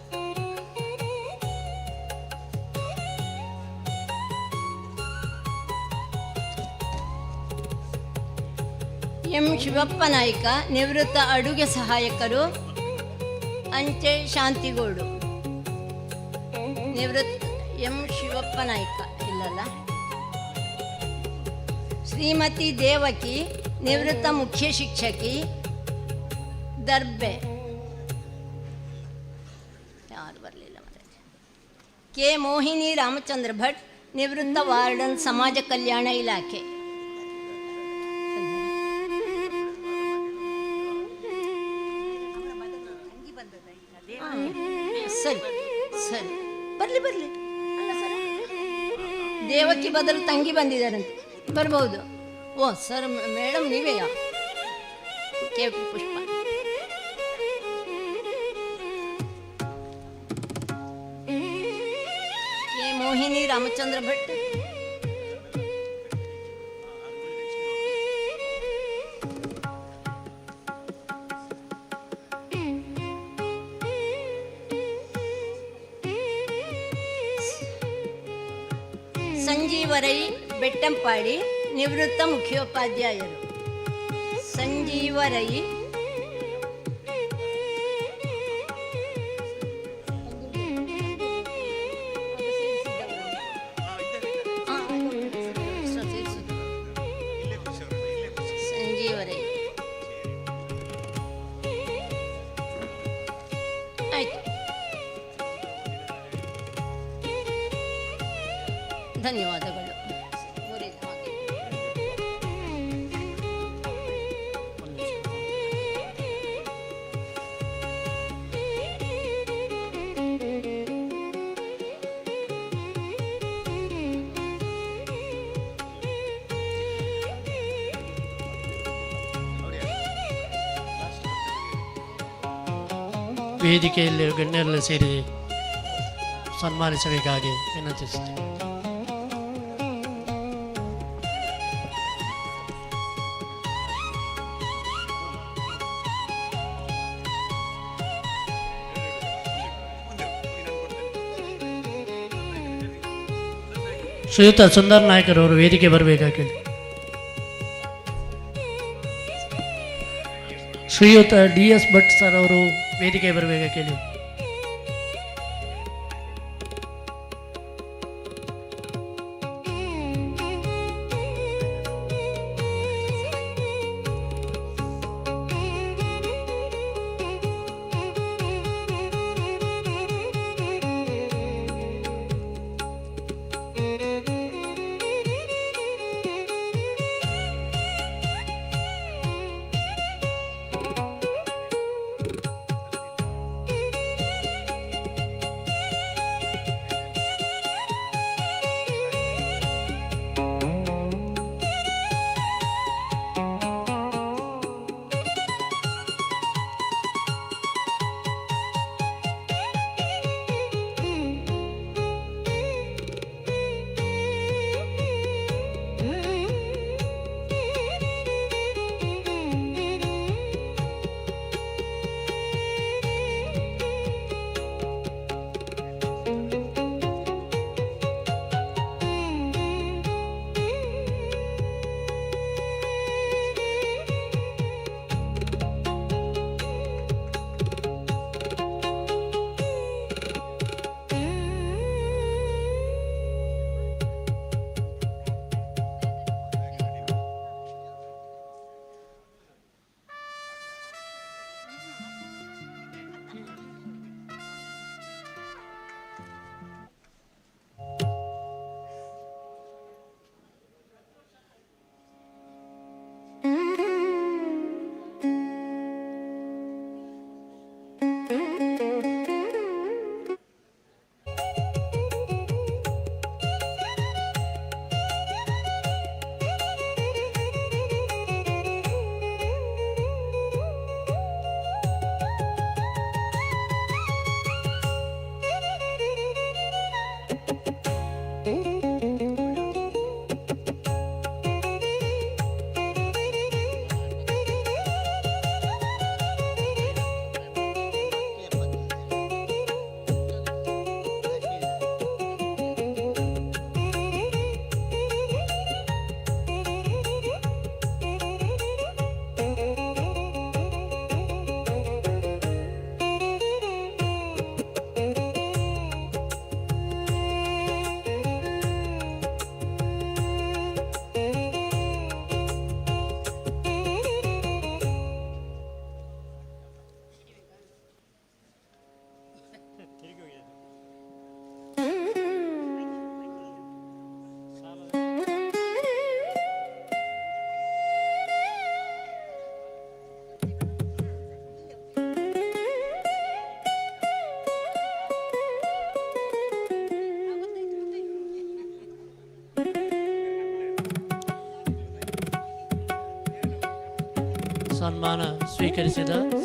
ಎಂ ಶಿವಪ್ಪ ನಾಯ್ಕ, ನಿವೃತ್ತ ಅಡುಗೆ ಸಹಾಯಕರು, ಅಂಚೆ, ಶಾಂತಿಗೋಡು. ನಿವೃತ್ತ ಎಂ ಶಿವಪ್ಪ ನಾಯ್ಕ ಇಲ್ಲಲ್ಲ. ಶ್ರೀಮತಿ ದೇವಕಿ, ನಿವೃತ್ತ ಮುಖ್ಯ ಶಿಕ್ಷಕಿ, ದರ್ಬೆ. ಯಾರು ಬರಲಿಲ್ಲ. ಕೆ ಮೋಹಿನಿ ರಾಮಚಂದ್ರ ಭಟ್, ನಿವೃತ್ತ ವಾರ್ಡನ್, ಸಮಾಜ ಕಲ್ಯಾಣ ಇಲಾಖೆ. ಸರಿ ಸರಿ, ಬರಲಿ. ದೇವಕಿ ಬದಲು ತಂಗಿ ಬಂದಿದ್ದಾರಂತೆ, ಬರ್ಬೋದು. ಓ ಸರ್, ಮೇಡಮ್ ನೀವೆಯಾ? ಕೆ ಪುಷ್ಪ. ಕೆ ಮೋಹಿನಿ ರಾಮಚಂದ್ರ ಭಟ್. ಸಂಜೀವರೈ, ಬೆಟ್ಟಂಪಾಡಿ, ನಿವೃತ್ತ ಮುಖ್ಯೋಪಾಧ್ಯಾಯರು. ಸಂಜೀವರೈ. ಸಂಜೀವರೈ ಆಯ್ತು. ಧನ್ಯವಾದಗಳು. ವೇದಿಕೆಯಲ್ಲಿ ಗಣ್ಯರೆಲ್ಲ ಸೇರಿ ಸನ್ಮಾನಿಸಬೇಕಾಗಿ ವಿನಂತಿಸುತ್ತೇವೆ. ಶ್ರೀಯುತ ಸುಂದರ್ ನಾಯ್ಕರವರು ವೇದಿಕೆ ಬರಬೇಕಾಗಿ. ಶ್ರೀಯುತ DS ಭಟ್ ಸರ್ ಅವರು ವೇದಿಕೆ ಬರಬೇಕಾಗಿ.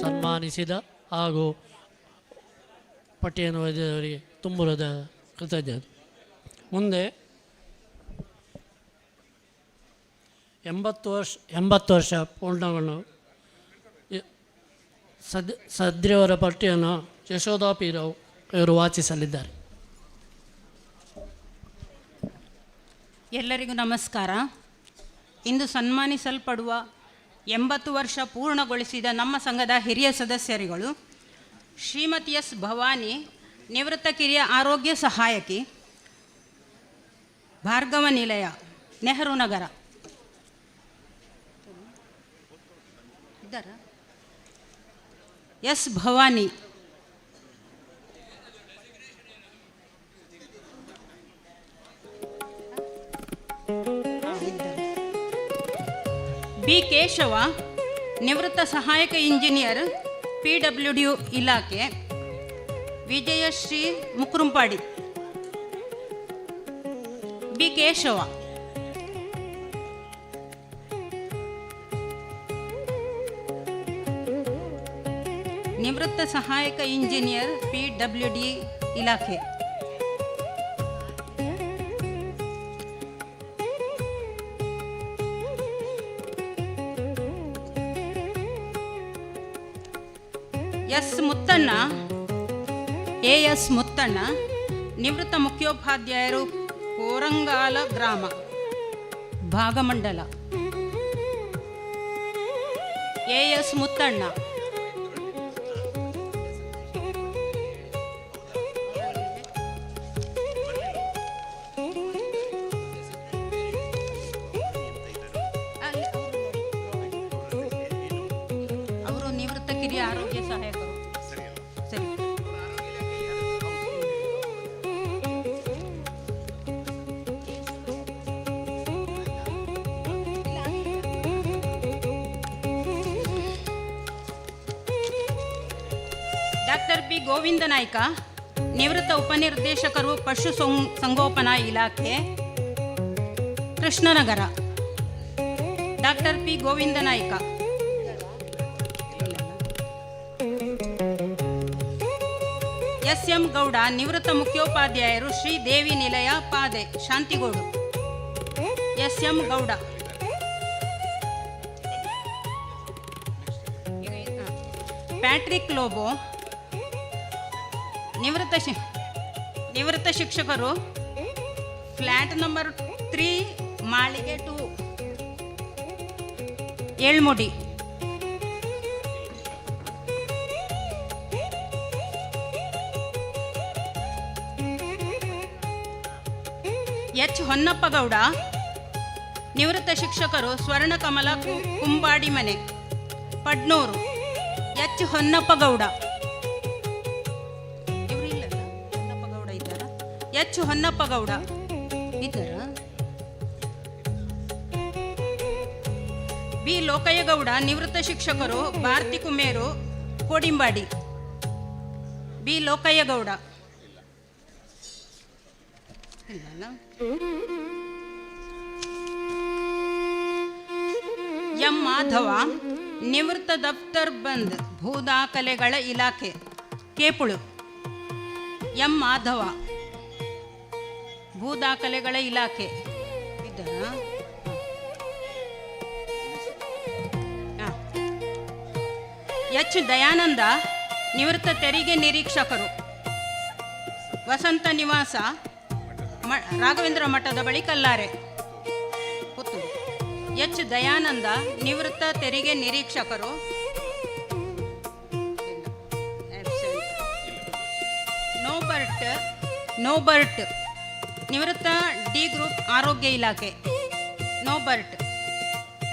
ಸನ್ಮಾನಿಸಿದ ಹಾಗೂ ಪಟ್ಟಿಯನ್ನು ಓದಿದವರಿಗೆ ತುಂಬುರದ ಕೃತಜ್ಞತೆ. ಮುಂದೆ 80 ವರ್ಷ ಪೂರ್ಣಗೊಂಡು ಸದ್ರಿಯವರ ಪಟ್ಟಿಯನ್ನು ಯಶೋಧಾ ಪೀರಾವ್ ಇವರು ವಾಚಿಸಲಿದ್ದಾರೆ. ಎಲ್ಲರಿಗೂ ನಮಸ್ಕಾರ. ಇಂದು ಸನ್ಮಾನಿಸಲ್ಪಡುವ 80 ವರ್ಷ ಪೂರ್ಣಗೊಳಿಸಿದ ನಮ್ಮ ಸಂಘದ ಹಿರಿಯ ಸದಸ್ಯರುಗಳು ಶ್ರೀಮತಿ ಎಸ್ ಭವಾನಿ, ನಿವೃತ್ತ ಕಿರಿಯ ಆರೋಗ್ಯ ಸಹಾಯಕಿ, ಭಾರ್ಗವ ನಿಲಯ, ನೆಹರು ನಗರ. ಎಸ್ ಭವಾನಿ, ಬಿ ಕೇಶವ, ನಿವೃತ್ತ ಸಹಾಯಕ ಇಂಜಿನಿಯರ್, PWD ಇಲಾಖೆ, ವಿಜಯಶ್ರೀ ಮುಕ್ರುಂಪಾಡಿ. ಬಿ ಕೇಶವ. ನಿವೃತ್ತ ಸಹಾಯಕ ಇಂಜಿನಿಯರ್, PWD ಇಲಾಖೆ. ಎಸ್ ಮುತ್ತಣ್ಣ, AS ಮುತ್ತಣ್ಣ, ನಿವೃತ್ತ ಮುಖ್ಯೋಪಾಧ್ಯಾಯರು, ಕೋರಂಗಾಲ ಗ್ರಾಮ, ಭಾಗಮಂಡಲ. AS ಮುತ್ತಣ್ಣ. ಅವರು ನಿವೃತ್ತ ಕಿರಿಯ ಆರೋಗ್ಯ ಸಹಾಯಕರು. ಸರಿ. ಡಾಕ್ಟರ್ ಪಿ ಗೋವಿಂದ ನಾಯ್ಕ, ನಿವೃತ್ತ ಉಪನಿರ್ದೇಶಕರು, ಪಶು ಸಂಗೋಪನಾ ಇಲಾಖೆ, Krishnanagar. Doctor P Govinda Nayak. SM Gowda, ನಿವೃತ್ತ ಮುಖ್ಯೋಪಾಧ್ಯಾಯರು, Sridevi Nilaya, Pade, Shantigodu. SM Gowda. Patrick Lobo, ನಿವೃತ್ತ ಶಿಕ್ಷಕರು, ಫ್ಲ್ಯಾಟ್ ನಂಬರ್ 3, ಮಾಳಿಗೆ 2, ಏಳ್ಮುಡಿ. H ಹೊನ್ನಪ್ಪಗೌಡ, ನಿವೃತ್ತ ಶಿಕ್ಷಕರು, ಸ್ವರ್ಣಕಮಲ, ಕುಂಬಾಡಿ ಮನೆ, ಪಡ್ನೂರು. H ಹೊನ್ನಪ್ಪಗೌಡ. ಇವರು ಇಲ್ಲಲ್ಲ, ಹೊನ್ನಪ್ಪಗೌಡ ಇದ್ದಾರ? H ಹೊನ್ನಪ್ಪಗೌಡ ಇದ್ದಾರ? ಬಿ ಲೋಕಯ್ಯಗೌಡ, ನಿವೃತ್ತ ಶಿಕ್ಷಕರು, ಭಾರತಿ ಕುಮೇರು, ಕೋಡಿಂಬಾಡಿ. ಬಿ ಲೋಕಯ್ಯಗೌಡ. ಎಂ ಮಾಧವ, ನಿವೃತ್ತ ದಫ್ತರ್ ಬಂದ್, ಭೂದಾಖಲೆಗಳ ಇಲಾಖೆ, ಕೇಪುಳು. ಎಂ ಮಾಧವ, ಭೂದಾಖಲೆಗಳ ಇಲಾಖೆ ಇದ್ದಾರ? H ದಯಾನಂದ, ನಿವೃತ್ತ ತೆರಿಗೆ ನಿರೀಕ್ಷಕರು, ವಸಂತ ನಿವಾಸ, ರಾಘವೇಂದ್ರ ಮಠದ ಬಳಿ, ಕಲ್ಲಾರೆ, ಪುತ್ತೂರು. H ದಯಾನಂದ, ನಿವೃತ್ತ ತೆರಿಗೆ ನಿರೀಕ್ಷಕರು, ನೋಬರ್ಟ್, ನಿವೃತ್ತ D ಗ್ರೂಪ್ ಆರೋಗ್ಯ ಇಲಾಖೆ, ನೋಬರ್ಟ್.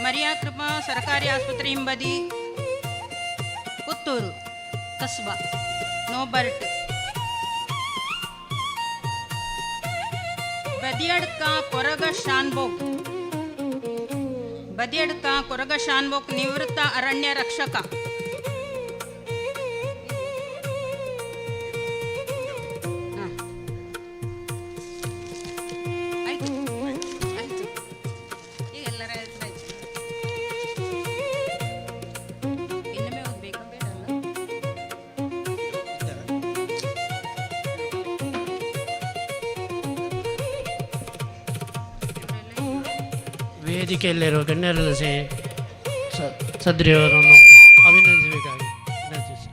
ಮರಿಯಾ ಕೃಪಾ, ಸರ್ಕಾರಿ ಆಸ್ಪತ್ರೆ ಹಿಂಬದಿ, ಪುತ್ತೂರು, ಕಸ್ಬಾ, ನೋಬರ್ಟ್. ಬದಿಯಡ್ಕ ಕೊರಗ ಶಾನ್ಬೋಕ್, ನಿವೃತ್ತ ಅರಣ್ಯ ರಕ್ಷಕ. ವೇದಿಕೆಯಲ್ಲಿರುವ ಗಣ್ಯರೆಲ್ಲ ಸದ್ರಿಯವರನ್ನು ಅಭಿನಂದಿಸಬೇಕಾಗಿ ವಿನಂತಿಸಿ.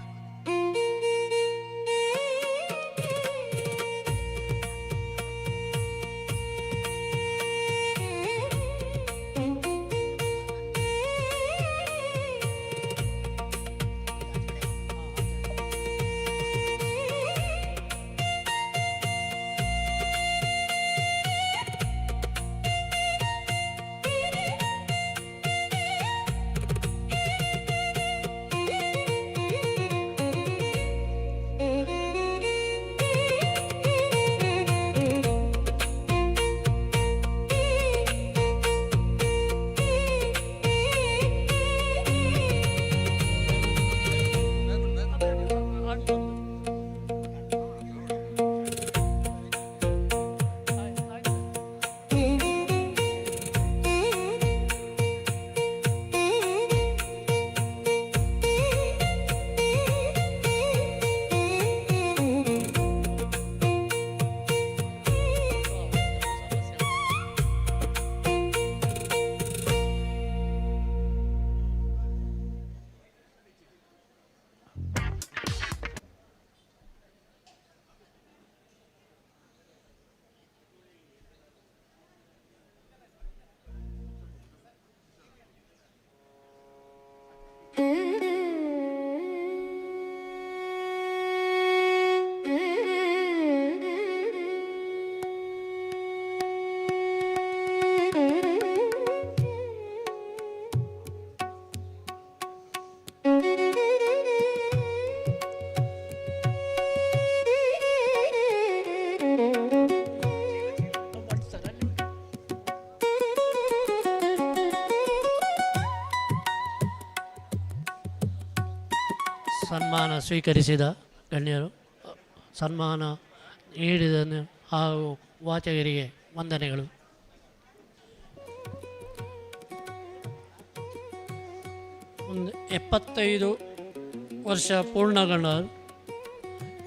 ಸನ್ಮಾನ ಸ್ವೀಕರಿಸಿದ ಗಣ್ಯರು, ಸನ್ಮಾನ ನೀಡಿದ ಹಾಗೂ ವಾಚಕರಿಗೆ ವಂದನೆಗಳು. ಒಂದು 75 ವರ್ಷ ಪೂರ್ಣಗೊಂಡ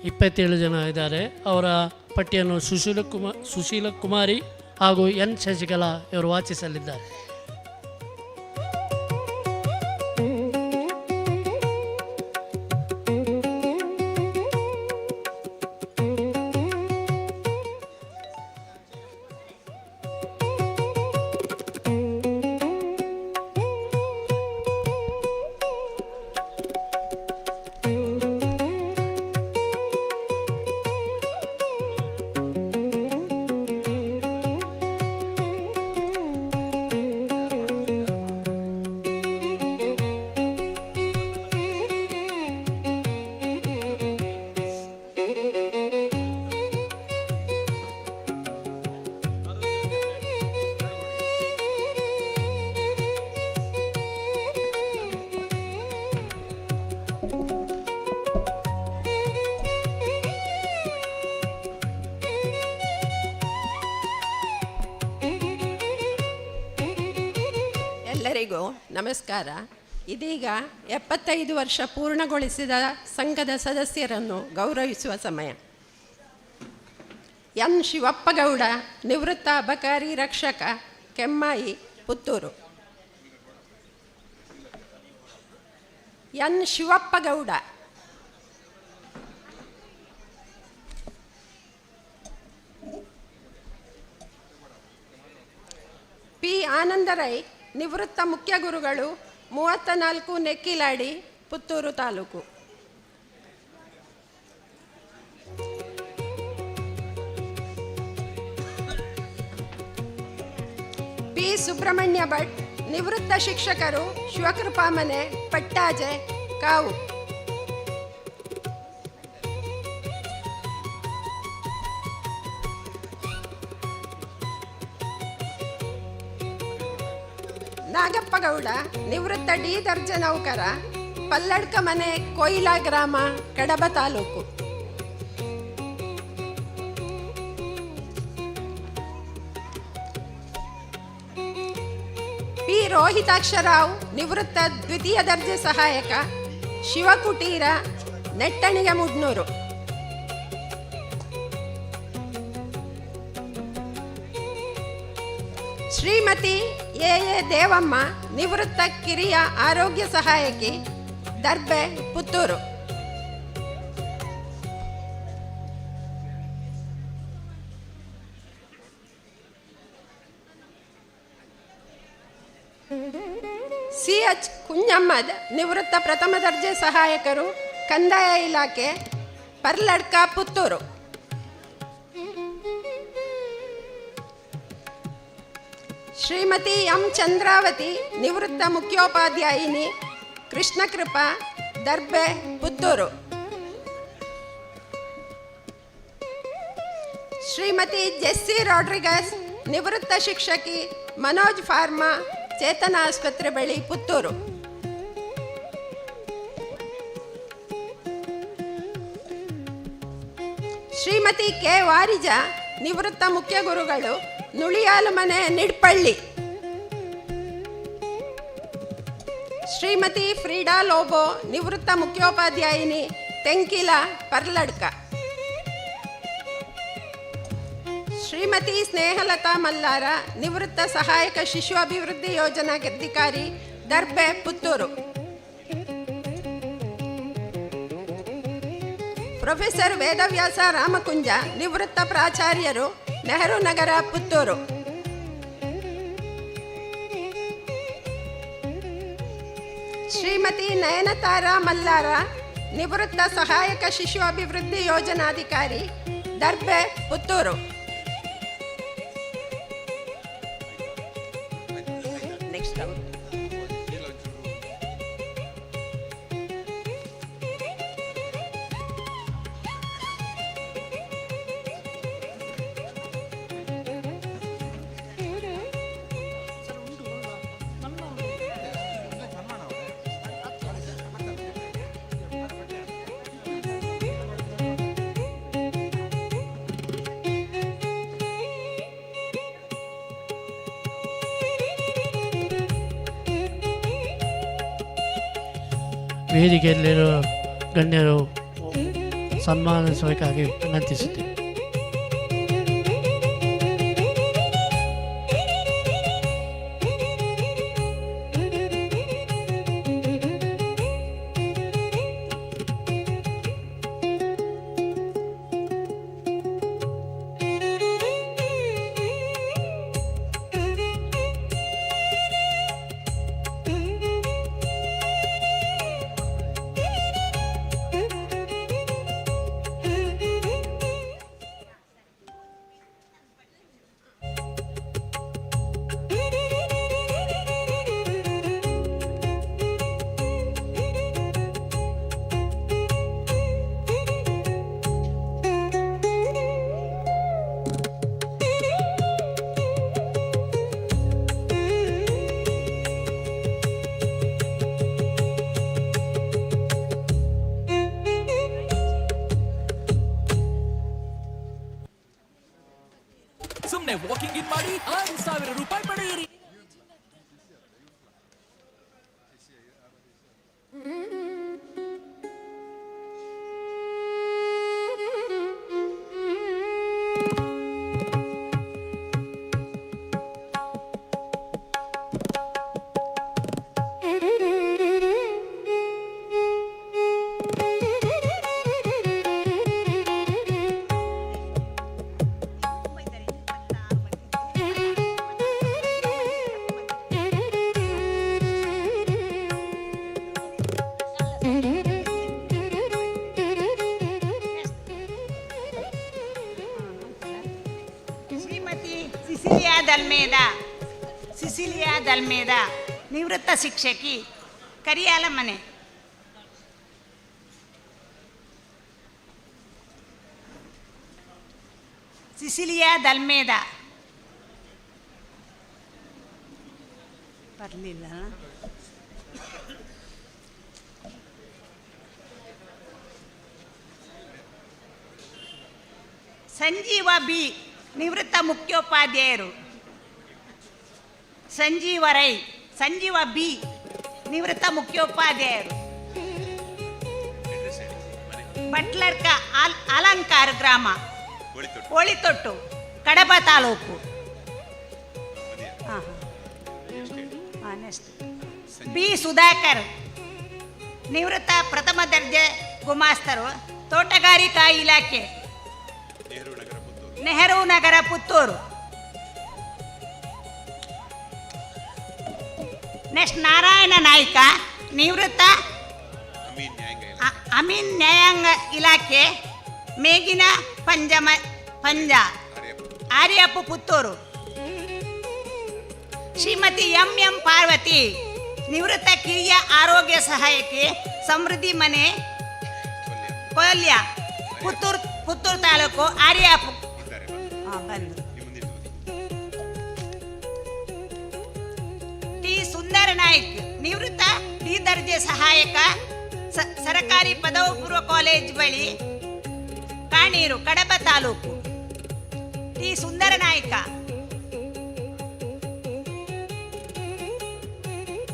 27 ಜನ ಇದ್ದಾರೆ. ಅವರ ಪಟ್ಟಿಯನ್ನು ಸುಶೀಲ ಕುಮಾರಿ ಹಾಗೂ ಎನ್ ಶಶಿಕಲಾ ಇವರು ವಾಚಿಸಲಿದ್ದಾರೆ. ಎಲ್ಲರಿಗೂ ನಮಸ್ಕಾರ. ಇದೀಗ 75 ವರ್ಷ ಪೂರ್ಣಗೊಳಿಸಿದ ಸಂಘದ ಸದಸ್ಯರನ್ನು ಗೌರವಿಸುವ ಸಮಯ. ಎನ್ ಶಿವಪ್ಪಗೌಡ, ನಿವೃತ್ತ ಅಬಕಾರಿ ರಕ್ಷಕ, ಕೆಮ್ಮಾಯಿ, ಪುತ್ತೂರು. ಎನ್ ಶಿವಪ್ಪಗೌಡ. ಪಿ ಆನಂದರೈ, ನಿವೃತ್ತ ಮುಖ್ಯ ಗುರುಗಳು, 34 ನೆಕ್ಕಿಲಾಡಿ, ಪುತ್ತೂರು ತಾಲೂಕು. ಪಿ ಸುಬ್ರಹ್ಮಣ್ಯ ಭಟ್, ನಿವೃತ್ತ ಶಿಕ್ಷಕರು, ಶಿವಕೃಪಾಮನೆ, ಪಟ್ಟಾಜೆ, ಕಾವು. ನಾಗಪ್ಪಗೌಡ, ನಿವೃತ್ತ ಡಿ ದರ್ಜೆ ನೌಕರ, ಪಲ್ಲಡ್ಕ ಮನೆ, ಕೊಯ್ಲಾ ಗ್ರಾಮ, ಕಡಬ ತಾಲೂಕು. ಪಿ ರೋಹಿತಾಕ್ಷರಾವ್, ನಿವೃತ್ತ ದ್ವಿತೀಯ ದರ್ಜೆ ಸಹಾಯಕ, ಶಿವಕುಟೀರ, ನೆಟ್ಟಣಿಗೆ, ಮುಡ್ನೂರು. ಶ್ರೀಮತಿ ಎ ದೇವಮ್ಮ, ನಿವೃತ್ತ ಕಿರಿಯ ಆರೋಗ್ಯ ಸಹಾಯಕಿ, ದರ್ಬೆ, ಪುತ್ತೂರು. CH ಕುಂಜಮ್ಮದ್, ನಿವೃತ್ತ ಪ್ರಥಮ ದರ್ಜೆ ಸಹಾಯಕರು, ಕಂದಾಯ ಇಲಾಖೆ, ಪರ್ಲಡ್ಕ, ಪುತ್ತೂರು. ಶ್ರೀಮತಿ ಎಂ ಚಂದ್ರಾವತಿ, ನಿವೃತ್ತ ಮುಖ್ಯೋಪಾಧ್ಯಾಯಿನಿ, ಕೃಷ್ಣಕೃಪಾ, ದರ್ಬೆ, ಪುತ್ತೂರು. ಶ್ರೀಮತಿ ಜೆಸ್ಸಿ ರಾಡ್ರಿಗಸ್, ನಿವೃತ್ತ ಶಿಕ್ಷಕಿ, ಮನೋಜ್ ಫಾರ್ಮಾ, ಚೇತನ ಆಸ್ಪತ್ರೆ ಬಳಿ, ಪುತ್ತೂರು. ಶ್ರೀಮತಿ ಕೆ ವಾರಿಜ, ನಿವೃತ್ತ ಮುಖ್ಯ ಗುರುಗಳು, ನುಳಿಯಾಲು ಮನೆ, ನಿಡ್ಪಳ್ಳಿ. ಶ್ರೀಮತಿ ಫ್ರೀಡಾ ಲೋಬೋ, ನಿವೃತ್ತ ಮುಖ್ಯೋಪಾಧ್ಯಾಯಿನಿ, ತೆಂಕಿಲ, ಪರ್ಲಡ್ಕ. ಶ್ರೀಮತಿ ಸ್ನೇಹಲತಾ ಮಲ್ಲಾರ, ನಿವೃತ್ತ ಸಹಾಯಕ ಶಿಶು ಅಭಿವೃದ್ಧಿ ಯೋಜನಾ ಅಧಿಕಾರಿ, ದರ್ಬೆ, ಪುತ್ತೂರು. ಪ್ರೊಫೆಸರ್ ವೇದವ್ಯಾಸ ರಾಮಕುಂಜ, ನಿವೃತ್ತ ಪ್ರಾಚಾರ್ಯರು, ನೆಹರು ನಗರ, ಪುತ್ತೂರು. ಶ್ರೀಮತಿ ನಯನತಾರಾ ಮಲ್ಲಾರ, ನಿವೃತ್ತ ಸಹಾಯಕ ಶಿಶು ಅಭಿವೃದ್ಧಿ ಯೋಜನಾಧಿಕಾರಿ, ದರ್ಬೆ, ಪುತ್ತೂರು. ವೇದಿಕೆಯಲ್ಲಿರುವ ಗಣ್ಯರು ಸನ್ಮಾನಿಸಬೇಕಾಗಿ ವಿನಂತಿಸುತ್ತೇವೆ. ಸುಮ್ಮನೆ ವಾಕಿಂಗ್ ಇನ್ ಮಾಡಿ 6,000 ರೂಪಾಯಿ ಪಡೆಯಿರಿ. ಶ್ರೀಮತಿ ಸಿಸಿಲಿಯಾ ದಲ್ಮೇದ, ನಿವೃತ್ತ ಶಿಕ್ಷಕಿ, ಕರಿಯಾಲ ಮನೆ. ಸಿಸಿಲಿಯಾ ದಲ್ಮೇದ ಬರಲಿಲ್ಲ. ಸಂಜೀವ ಬಿ, ನಿವೃತ್ತ ಮುಖ್ಯೋಪಾಧ್ಯಾಯರು. ಸಂಜೀವ ಬಿ, ನಿವೃತ್ತ ಮುಖ್ಯೋಪಾಧ್ಯಾಯರು. ಬಟ್ಲರ್ಕ ಅಲಂಕಾರ ಗ್ರಾಮ, ಒಳಿತೊಟ್ಟು, ಕಡಬ ತಾಲೂಕು. ನೆಕ್ಸ್ಟ್ ಬಿ ಸುಧಾಕರ್, ನಿವೃತ್ತ ಪ್ರಥಮ ದರ್ಜೆ ಗುಮಾಸ್ತರು, ತೋಟಗಾರಿಕಾ ಇಲಾಖೆ, ನೆಹರು ನಗರ, ಪುತ್ತೂರು. ನೆಕ್ಸ್ಟ್ ನಾರಾಯಣ ನಾಯ್ಕ, ನಿವೃತ್ತ ಅಮೀನ್ ನ್ಯಾಯಾಂಗ ಇಲಾಖೆ, ಮೇಗಿನ ಪಂಜ, ಆರ್ಯಪ್ಪು, ಪುತ್ತೂರು. ಶ್ರೀಮತಿ ಎಂ ಪಾರ್ವತಿ, ನಿವೃತ್ತ ಕಿರಿಯ ಆರೋಗ್ಯ ಸಹಾಯಕಿ, ಸಮೃದ್ಧಿ ಮನೆ, ಕೊಲ್ಯ, ಪುತ್ತೂರು ತಾಲೂಕು, ಆರ್ಯಪ್ಪು. ಬಂದರು. ಟಿ ಸುಂದರ ನಾಯ್ಕ್, ನಿವೃತ್ತ ಡಿ ದರ್ಜೆ ಸಹಾಯಕ, ಸರಕಾರಿ ಪದವಿ ಪೂರ್ವ ಕಾಲೇಜ್ ಬಳಿ, ಕಾಣೀರು, ಕಡಬ ತಾಲೂಕು. ಟಿ ಸುಂದರ ನಾಯ್ಕ.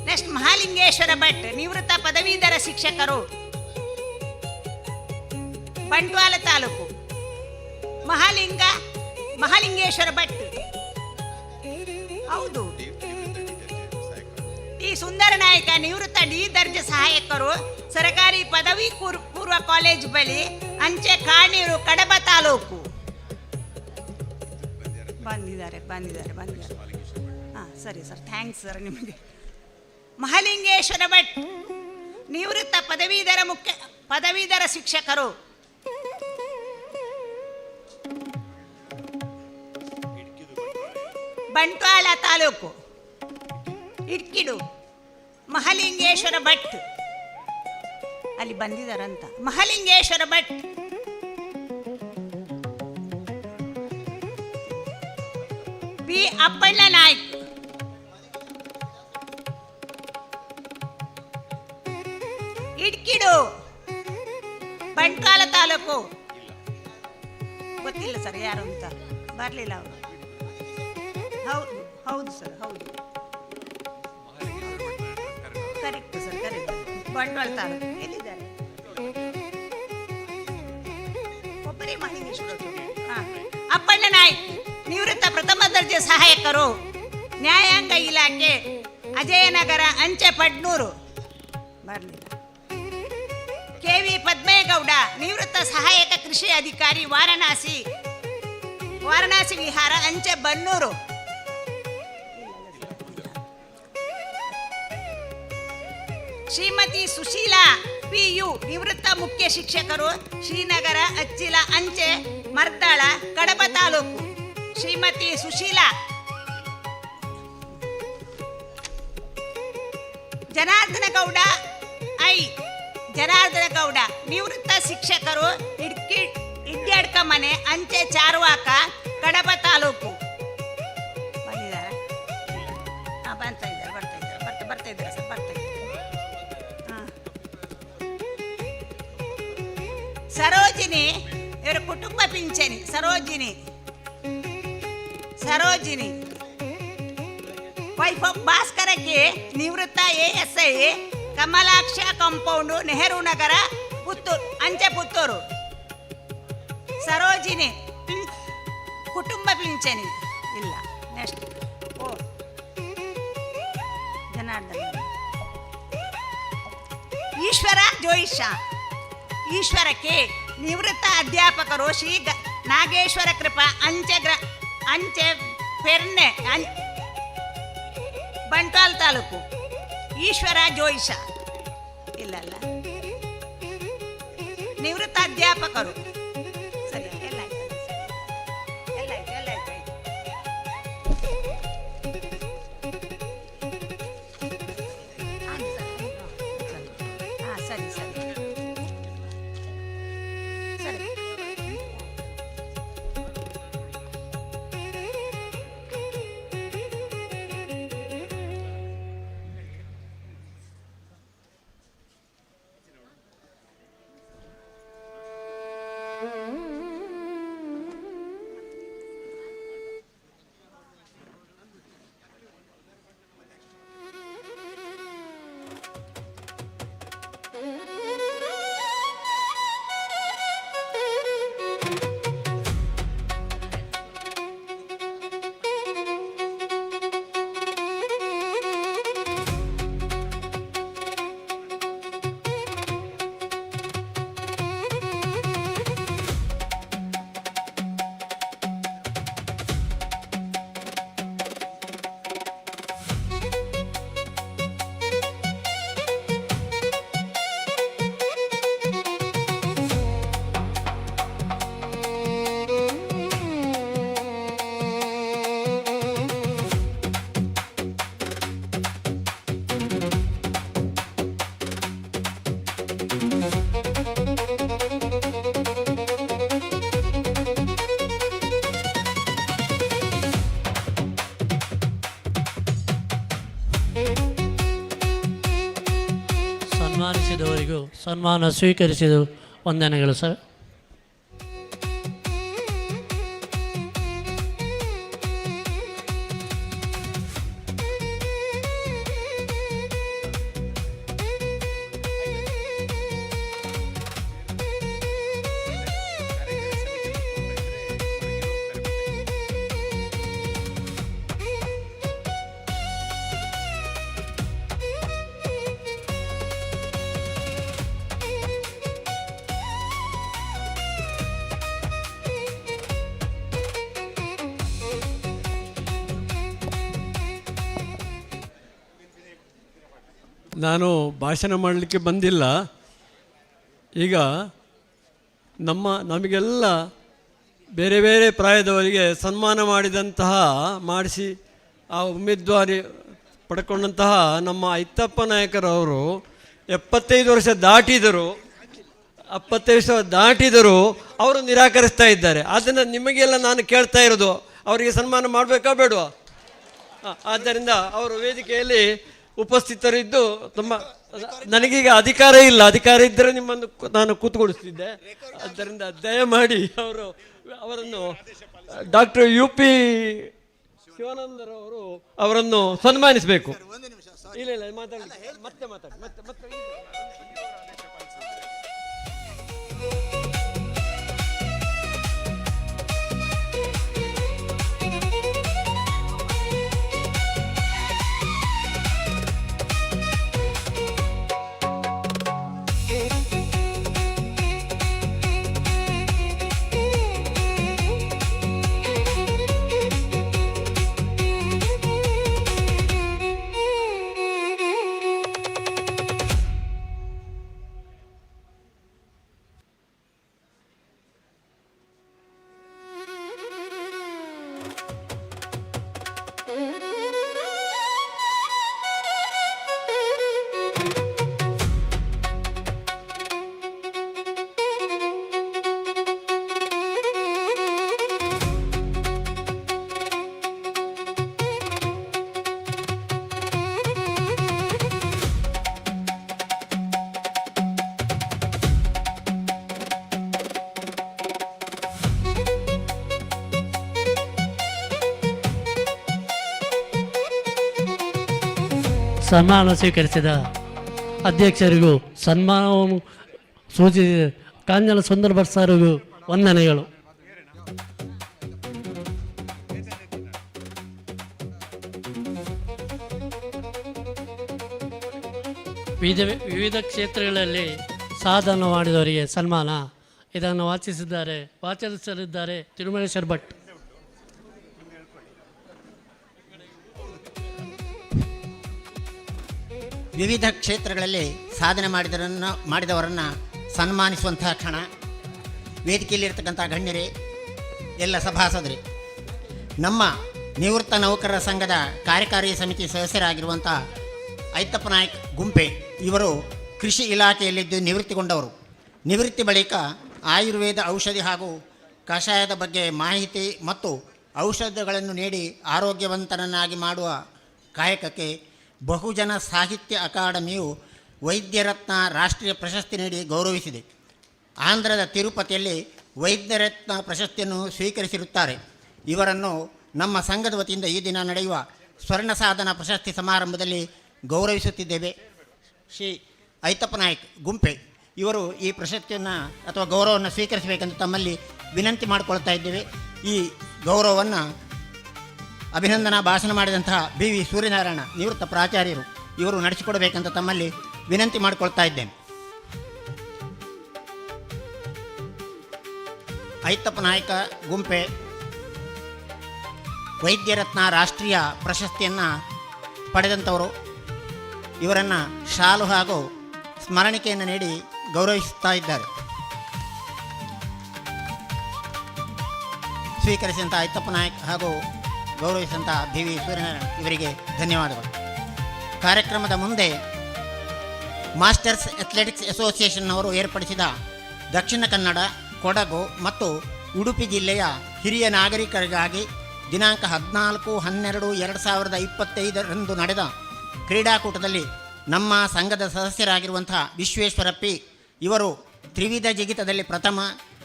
ನೆಕ್ಸ್ಟ್ ಮಹಾಲಿಂಗೇಶ್ವರ ಭಟ್, ನಿವೃತ್ತ ಪದವೀಧರ ಶಿಕ್ಷಕರು, ಬಂಟ್ವಾಳ ತಾಲೂಕು. ಮಹಾಲಿಂಗೇಶ್ವರ ಭಟ್, ಹೌದು. ಟಿ ಸುಂದರ ನಾಯ್ಕ, ನಿವೃತ್ತ ಡಿ ದರ್ಜೆ ಸಹಾಯಕರು, ಸರಕಾರಿ ಪದವಿ ಪೂರ್ವ ಕಾಲೇಜ್ ಬಳಿ, ಅಂಚೆ ಕಾಣೀರು, ಕಡಬ ತಾಲೂಕು. ಬಂದಿದ್ದಾರೆ. ಹಾಂ, ಸರಿ ಸರ್, ಥ್ಯಾಂಕ್ಸ್ ಸರ್ ನಿಮಗೆ. ಮಹಾಲಿಂಗೇಶ್ವರ ಭಟ್, ನಿವೃತ್ತ ಪದವೀಧರ ಶಿಕ್ಷಕರು, ಬಂಟ್ವಾಳ ತಾಲೂಕು, ಇಡ್ಕಿಡು. ಮಹಾಲಿಂಗೇಶ್ವರ ಭಟ್ ಅಲ್ಲಿ ಬಂದಿದ್ದಾರಂತ. ಮಹಾಲಿಂಗೇಶ್ವರ ಭಟ್, ಬಿ ಅಪ್ಪಣ್ಣ ನಾಯ್ಕ್, ಇಡ್ಕಿಡು, ಬಂಟ್ವಾಳ ತಾಲೂಕು. ಗೊತ್ತಿಲ್ಲ ಸರ್ ಯಾರು ಅಂತ, ಬರಲಿಲ್ಲ ಅವರು. ಹೌದು ಸರ್, ಹೌದು, correct sir, correct. Bantwal taluk. ಎಲ್ಲಿದ್ದಾರೆ? ಒಬ್ಬರೇ ಮಹಾಲಿಂಗೇಶ್ವರ. ಅಪ್ಪಣ್ಣ ನಾಯ್ಕ್, ನಿವೃತ್ತ ಪ್ರಥಮ ದರ್ಜೆ ಸಹಾಯಕರು, ನ್ಯಾಯಾಂಗ ಇಲಾಖೆ, ಅಜಯನಗರ, ಅಂಚೆ ಪಡ್ನೂರು. ಬರಲಿಲ್ಲ. ಕೆವಿ ಪದ್ಮೇಗೌಡ, ನಿವೃತ್ತ ಸಹಾಯಕ ಕೃಷಿ ಅಧಿಕಾರಿ, ವಾರಣಾಸಿ ವಿಹಾರ, ಅಂಚೆ ಬನ್ನೂರು. ಶ್ರೀಮತಿ ಸುಶೀಲಾ PU, ನಿವೃತ್ತ ಮುಖ್ಯ ಶಿಕ್ಷಕರು, ಶ್ರೀನಗರ, ಅಚ್ಚಿಲ, ಅಂಚೆ ಮರ್ದಾಳ, ಕಡಬ ತಾಲೂಕು. ಶ್ರೀಮತಿ ಸುಶೀಲಾ. ಜನಾರ್ದನ ಗೌಡ, ನಿವೃತ್ತ ಶಿಕ್ಷಕರು, ಇಡ್ಯಾಡ್ಕ ಮನೆ, ಅಂಚೆ ಚಾರ್ವಾಕ, ಕಡಬ ತಾಲೂಕು. ಬಂದಿದ್ದಾರೆ? ಬರ್ತಾ ಇದ್ದಾರೆ ಸರ್, ಬರ್ತಾ ಇದ್ದಾರೆ. ಸರೋಜಿನಿ, ಇವರ ಕುಟುಂಬ ಪಿಂಚಣಿ, ಸರೋಜಿನಿ ವೈಫ್ ಆಫ್ ಭಾಸ್ಕರಕ್ಕೆ, ನಿವೃತ್ತ ASI, ಕಮಲಾಕ್ಷ ಕಾಂಪೌಂಡು, ನೆಹರು ನಗರ, ಪುತ್ತೂರು, ಅಂಚೆ ಪುತ್ತೂರು. ಸರೋಜಿನಿ ಕುಟುಂಬ ಪಿಂಚಣಿ ಇಲ್ಲ. ನೆಕ್ಸ್ಟ್ ಜನಾರ್ದನ. ಈಶ್ವರ ಜೋಯಿಷ, ಈಶ್ವರಕ್ಕೆ, ನಿವೃತ್ತ ಅಧ್ಯಾಪಕರು, ಶ್ರೀ ನಾಗೇಶ್ವರ ಕೃಪಾ, ಅಂಚೆ ಪೆರ್ನೆ, ಬಂಟ್ವಾಳ ತಾಲೂಕು. ಈಶ್ವರ ಜೋಯಿಷ ಇಲ್ಲಲ್ಲ, ನಿವೃತ್ತ ಅಧ್ಯಾಪಕರು. ಸರಿ, ಎಲ್ಲ ಆಯ್ತು. ಸರಿ. ಸನ್ಮಾನಿಸಿದವರಿಗೂ ಸನ್ಮಾನ ಸ್ವೀಕರಿಸಿದ ವಂದನೆಗಳು ಸರ್. ನಾನು ಭಾಷಣ ಮಾಡಲಿಕ್ಕೆ ಬಂದಿಲ್ಲ. ಈಗ ನಮಗೆಲ್ಲ ಬೇರೆ ಬೇರೆ ಪ್ರಾಯದವರಿಗೆ ಸನ್ಮಾನ ಮಾಡಿಸಿ ಆ ಉಮೇದುವಾರಿ ಪಡ್ಕೊಂಡಂತಹ ನಮ್ಮ ಐತಪ್ಪ ನಾಯಕರವರು 75 ವರ್ಷ ದಾಟಿದರು ಅವರು ನಿರಾಕರಿಸ್ತಾ ಇದ್ದಾರೆ. ಅದನ್ನು ನಿಮಗೆಲ್ಲ ನಾನು ಕೇಳ್ತಾ ಇರೋದು, ಅವರಿಗೆ ಸನ್ಮಾನ ಮಾಡಬೇಕಾ ಬೇಡವಾ? ಆದ್ದರಿಂದ ಅವರು ವೇದಿಕೆಯಲ್ಲಿ ಉಪಸ್ಥಿತರಿದ್ದು ನನಗೀಗ ಅಧಿಕಾರ ಇದ್ದರೆ ನಿಮ್ಮನ್ನು ನಾನು ಕೂತ್ಕೊಳಿಸ್ತಿದ್ದೆ. ಆದ್ದರಿಂದ ದಯಮಾಡಿ ಅವರನ್ನು ಡಾಕ್ಟರ್ UP ಶಿವಾನಂದರವರು ಅವರನ್ನು ಸನ್ಮಾನಿಸಬೇಕು. ಇಲ್ಲ ಮಾತಾಡಿ ಮತ್ತೆ ಸನ್ಮಾನ ಸ್ವೀಕರಿಸಿದ ಅಧ್ಯಕ್ಷರಿಗೂ ಸನ್ಮಾನವನ್ನು ಸೂಚಿಸಿದ ಕಾಂಜನ ಸುಂದರ ಭಟ್ ಸರ್ಗೂ ವಂದನೆಗಳು. ವಿವಿಧ ಕ್ಷೇತ್ರಗಳಲ್ಲಿ ಸಾಧನೆ ಮಾಡಿದವರಿಗೆ ಸನ್ಮಾನ. ಇದನ್ನು ವಾಚಿಸಲಿದ್ದಾರೆ ತಿರುಮಲೇಶ್ವರ ಭಟ್. ವಿವಿಧ ಕ್ಷೇತ್ರಗಳಲ್ಲಿ ಸಾಧನೆ ಮಾಡಿದವರನ್ನು ಸನ್ಮಾನಿಸುವಂತಹ ಕ್ಷಣ. ವೇದಿಕೆಯಲ್ಲಿರ್ತಕ್ಕಂಥ ಗಣ್ಯರೇ, ಎಲ್ಲ ಸಭಾಸದರೇ, ನಮ್ಮ ನಿವೃತ್ತ ನೌಕರರ ಸಂಘದ ಕಾರ್ಯಕಾರಿ ಸಮಿತಿ ಸದಸ್ಯರಾಗಿರುವಂಥ ಐತಪ್ಪ ನಾಯಕ್ ಗುಂಪೆ ಇವರು ಕೃಷಿ ಇಲಾಖೆಯಲ್ಲಿದ್ದು ನಿವೃತ್ತಿಗೊಂಡವರು. ನಿವೃತ್ತಿ ಬಳಿಕ ಆಯುರ್ವೇದ ಔಷಧಿ ಹಾಗೂ ಕಷಾಯದ ಬಗ್ಗೆ ಮಾಹಿತಿ ಮತ್ತು ಔಷಧಗಳನ್ನು ನೀಡಿ ಆರೋಗ್ಯವಂತನನ್ನಾಗಿ ಮಾಡುವ ಕಾಯಕಕ್ಕೆ ಬಹುಜನ ಸಾಹಿತ್ಯ ಅಕಾಡೆಮಿಯು ವೈದ್ಯರತ್ನ ರಾಷ್ಟ್ರೀಯ ಪ್ರಶಸ್ತಿ ನೀಡಿ ಗೌರವಿಸಿದೆ. ಆಂಧ್ರದ ತಿರುಪತಿಯಲ್ಲಿ ವೈದ್ಯರತ್ನ ಪ್ರಶಸ್ತಿಯನ್ನು ಸ್ವೀಕರಿಸಿರುತ್ತಾರೆ. ಇವರನ್ನು ನಮ್ಮ ಸಂಘದ ವತಿಯಿಂದ ಈ ದಿನ ನಡೆಯುವ ಸ್ವರ್ಣ ಸಾಧನ ಪ್ರಶಸ್ತಿ ಸಮಾರಂಭದಲ್ಲಿ ಗೌರವಿಸುತ್ತಿದ್ದೇವೆ. ಶ್ರೀ ಐತಪ್ಪ ನಾಯಕ್ ಗುಂಪೆ ಇವರು ಈ ಪ್ರಶಸ್ತಿಯನ್ನು ಅಥವಾ ಗೌರವವನ್ನು ಸ್ವೀಕರಿಸಬೇಕೆಂದು ತಮ್ಮಲ್ಲಿ ವಿನಂತಿ ಮಾಡಿಕೊಳ್ತಾ ಇದ್ದೇವೆ. ಈ ಗೌರವವನ್ನು ಅಭಿನಂದನಾ ಭಾಷಣ ಮಾಡಿದಂತಹ BV ಸೂರ್ಯನಾರಾಯಣ ನಿವೃತ್ತ ಪ್ರಾಚಾರ್ಯರು ಇವರು ನಡೆಸಿಕೊಡಬೇಕಂತ ತಮ್ಮಲ್ಲಿ ವಿನಂತಿ ಮಾಡಿಕೊಳ್ತಾ ಇದ್ದೇನೆ. ಐತಪ್ಪ ನಾಯಕ ಗುಂಪೆ ವೈದ್ಯರತ್ನ ರಾಷ್ಟ್ರೀಯ ಪ್ರಶಸ್ತಿಯನ್ನು ಪಡೆದಂಥವರು. ಇವರನ್ನು ಶಾಲು ಹಾಗೂ ಸ್ಮರಣಿಕೆಯನ್ನು ನೀಡಿ ಗೌರವಿಸುತ್ತಾ ಇದ್ದಾರೆ. ಸ್ವೀಕರಿಸಿದಂಥ ಐತಪ್ಪ ನಾಯಕ್ ಹಾಗೂ ಗೌರವಿಸಿದಂಥ BV ಸೂರ್ಯನಾರಾಯಣ ಇವರಿಗೆ ಧನ್ಯವಾದಗಳು. ಕಾರ್ಯಕ್ರಮದ ಮುಂದೆ ಮಾಸ್ಟರ್ಸ್ ಅಥ್ಲೆಟಿಕ್ಸ್ ಅಸೋಸಿಯೇಷನ್ನವರು ಏರ್ಪಡಿಸಿದ ದಕ್ಷಿಣ ಕನ್ನಡ, ಕೊಡಗು ಮತ್ತು ಉಡುಪಿ ಜಿಲ್ಲೆಯ ಹಿರಿಯ ನಾಗರಿಕರಿಗಾಗಿ ದಿನಾಂಕ 14/12/2025 ನಡೆದ ಕ್ರೀಡಾಕೂಟದಲ್ಲಿ ನಮ್ಮ ಸಂಘದ ಸದಸ್ಯರಾಗಿರುವಂತಹ ವಿಶ್ವೇಶ್ವರ ಪಿ ಇವರು ತ್ರಿವಿಧ ಜಿಗಿತದಲ್ಲಿ ಪ್ರಥಮ,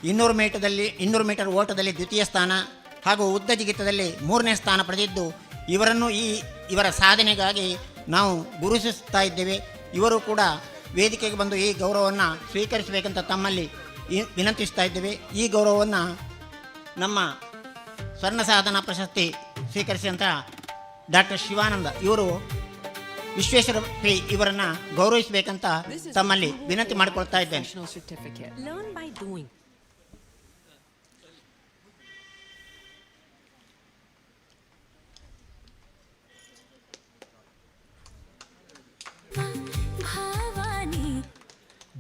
200 ಮೀಟರ್ ಓಟದಲ್ಲಿ ದ್ವಿತೀಯ ಸ್ಥಾನ ಹಾಗೂ ಉದ್ದ ಜಿಗಿತದಲ್ಲಿ 3ನೇ ಸ್ಥಾನ ಪಡೆದಿದ್ದು, ಇವರನ್ನು ಇವರ ಸಾಧನೆಗಾಗಿ ನಾವು ಗುರುತಿಸ್ತಾ ಇದ್ದೇವೆ. ಇವರು ಕೂಡ ವೇದಿಕೆಗೆ ಬಂದು ಈ ಗೌರವವನ್ನು ಸ್ವೀಕರಿಸಬೇಕಂತ ತಮ್ಮಲ್ಲಿ ವಿನಂತಿಸ್ತಾ ಇದ್ದೇವೆ. ಈ ಗೌರವವನ್ನು ನಮ್ಮ ಸ್ವರ್ಣ ಸಾಧನಾ ಪ್ರಶಸ್ತಿ ಸ್ವೀಕರಿಸಿದಂಥ ಡಾಕ್ಟರ್ ಶಿವಾನಂದ ಇವರು ವಿಶ್ವೇಶ್ವರ ಪಿ ಇವರನ್ನು ಗೌರವಿಸಬೇಕಂತ ತಮ್ಮಲ್ಲಿ ವಿನಂತಿ ಮಾಡಿಕೊಳ್ತಾ ಇದ್ದೇನೆ.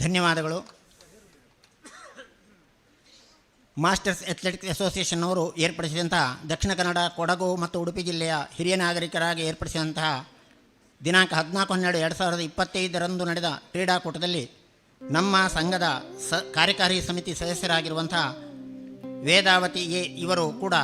ಧನ್ಯವಾದಗಳು. ಮಾಸ್ಟರ್ಸ್ ಅಥ್ಲೆಟಿಕ್ಸ್ ಅಸೋಸಿಯೇಷನ್ ಅವರು ಏರ್ಪಡಿಸಿದಂತಹ ದಕ್ಷಿಣ ಕನ್ನಡ, ಕೊಡಗು ಮತ್ತು ಉಡುಪಿ ಜಿಲ್ಲೆಯ ಹಿರಿಯ ನಾಗರಿಕರಾಗಿ ಏರ್ಪಡಿಸಿದಂತಹ ದಿನಾಂಕ 14/12/2025 ನಡೆದ ಕ್ರೀಡಾಕೂಟದಲ್ಲಿ ನಮ್ಮ ಸಂಘದ ಕಾರ್ಯಕಾರಿ ಸಮಿತಿ ಸದಸ್ಯರಾಗಿರುವಂತಹ ವೇದಾವತಿ ಇವರು ಕೂಡ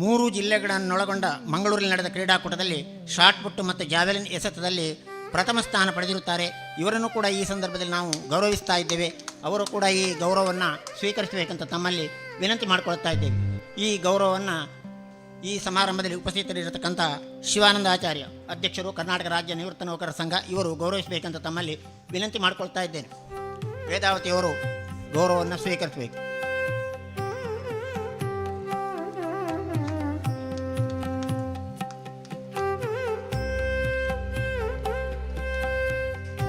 3 ಜಿಲ್ಲೆಗಳನ್ನೊಳಗೊಂಡ ಮಂಗಳೂರಿನಲ್ಲಿ ನಡೆದ ಕ್ರೀಡಾಕೂಟದಲ್ಲಿ ಶಾರ್ಟ್ ಪುಟ್ ಮತ್ತು ಜಾವೆಲಿನ್ ಎಸೆತದಲ್ಲಿ ಪ್ರಥಮ ಸ್ಥಾನ ಪಡೆದಿರುತ್ತಾರೆ. ಇವರನ್ನು ಕೂಡ ಈ ಸಂದರ್ಭದಲ್ಲಿ ನಾವು ಗೌರವಿಸ್ತಾ ಇದ್ದೇವೆ. ಅವರು ಕೂಡ ಈ ಗೌರವವನ್ನು ಸ್ವೀಕರಿಸಬೇಕಂತ ತಮ್ಮಲ್ಲಿ ವಿನಂತಿ ಮಾಡಿಕೊಳ್ತಾ ಇದ್ದೇವೆ. ಈ ಗೌರವವನ್ನು ಈ ಸಮಾರಂಭದಲ್ಲಿ ಉಪಸ್ಥಿತರಿರತಕ್ಕಂಥ ಶಿವಾನಂದಾಚಾರ್ಯ ಅಧ್ಯಕ್ಷರು, ಕರ್ನಾಟಕ ರಾಜ್ಯ ನಿವೃತ್ತ ನೌಕರರ ಸಂಘ, ಇವರು ಗೌರವಿಸಬೇಕಂತ ತಮ್ಮಲ್ಲಿ ವಿನಂತಿ ಮಾಡಿಕೊಳ್ತಾ ಇದ್ದೇನೆ. ವೇದಾವತಿಯವರು ಗೌರವವನ್ನು ಸ್ವೀಕರಿಸಬೇಕು.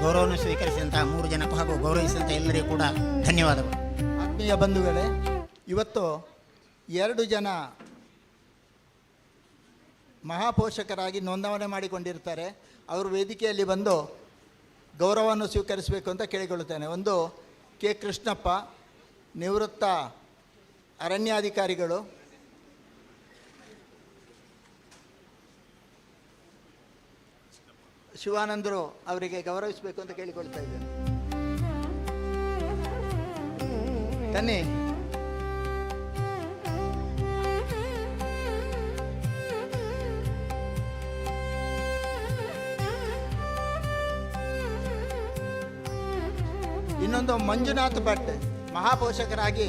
ಗೌರವವನ್ನು ಸ್ವೀಕರಿಸಿದಂತಹ 3 ಜನಕ್ಕೂ ಹಾಗೂ ಗೌರವಿಸಿದಂಥ ಎಲ್ಲರಿಗೂ ಕೂಡ ಧನ್ಯವಾದಗಳು. ಆತ್ಮೀಯ ಬಂಧುಗಳೇ, ಇವತ್ತು 2 ಜನ ಮಹಾಪೋಷಕರಾಗಿ ನೋಂದಣಿ ಮಾಡಿಕೊಂಡಿರ್ತಾರೆ. ಅವರು ವೇದಿಕೆಯಲ್ಲಿ ಬಂದು ಗೌರವವನ್ನು ಸ್ವೀಕರಿಸಬೇಕು ಅಂತ ಕೇಳಿಕೊಳ್ಳುತ್ತೇನೆ. ಒಂದು ಕೆ ಕೃಷ್ಣಪ್ಪ, ನಿವೃತ್ತ ಅರಣ್ಯಾಧಿಕಾರಿಗಳು. ಶಿವಾನಂದರು ಅವರಿಗೆ ಗೌರವಿಸಬೇಕು ಅಂತ ಕೇಳಿಕೊಳ್ತಾ ಇದ್ದೇನೆ. ತನ್ನಿ. ಇನ್ನೊಂದು ಮಂಜುನಾಥ್ ಭಟ್ ಮಹಾಪೋಷಕರಾಗಿ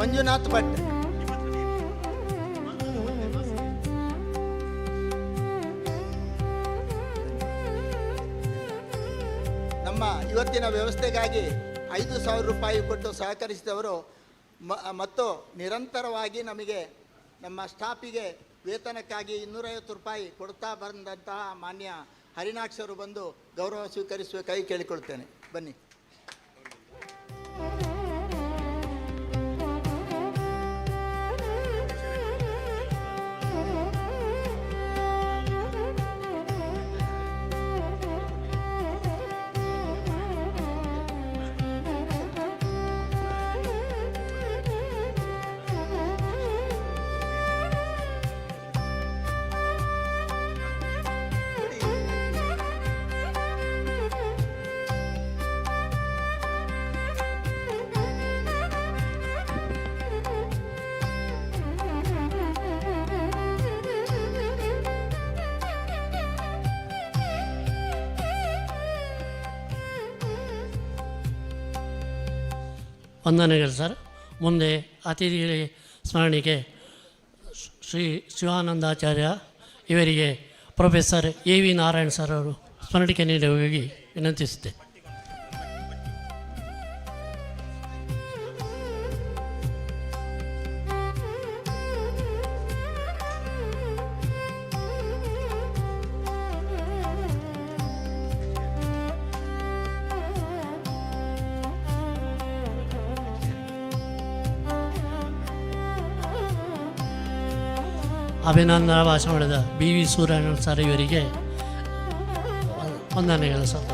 ಮಂಜುನಾಥ್ ಭಟ್ ನಮ್ಮ ಇವತ್ತಿನ ವ್ಯವಸ್ಥೆಗಾಗಿ 5,000 ರೂಪಾಯಿ ಕೊಟ್ಟು ಸಹಕರಿಸಿದವರು ಮತ್ತು ನಿರಂತರವಾಗಿ ನಮಗೆ ನಮ್ಮ ಸ್ಟಾಫಿಗೆ ವೇತನಕ್ಕಾಗಿ 250 ರೂಪಾಯಿ ಕೊಡ್ತಾ ಬಂದಂತಹ ಮಾನ್ಯ ಹರಿನಾಕ್ಷರು ಬಂದು ಗೌರವ ಸ್ವೀಕರಿಸಬೇಕಾಗಿ ಕೇಳಿಕೊಳ್ತೇನೆ. ಬನ್ನಿ. ವಂದನೆಗಳು ಸರ್. ಮುಂದೆ ಅತಿಥಿ ಸ್ಮರಣೆಗೆ ಶ್ರೀ ಶಿವಾನಂದಾಚಾರ್ಯ ಇವರಿಗೆ ಪ್ರೊಫೆಸರ್ AV ನಾರಾಯಣ್ ಸರ್ ಅವರು ಸ್ಮರಣಿಕೆ ನೀಡುವಾಗಿ ವಿನಂತಿಸುತ್ತೆ. ಅಭಿನಂದನಾ ಭಾಷಣ ಮಾಡಿದ BV ಸೂರ್ಯನಾರಾಯಣ ಸರ್ ಇವರಿಗೆ ವಂದನೆಗಳು ಸರ್.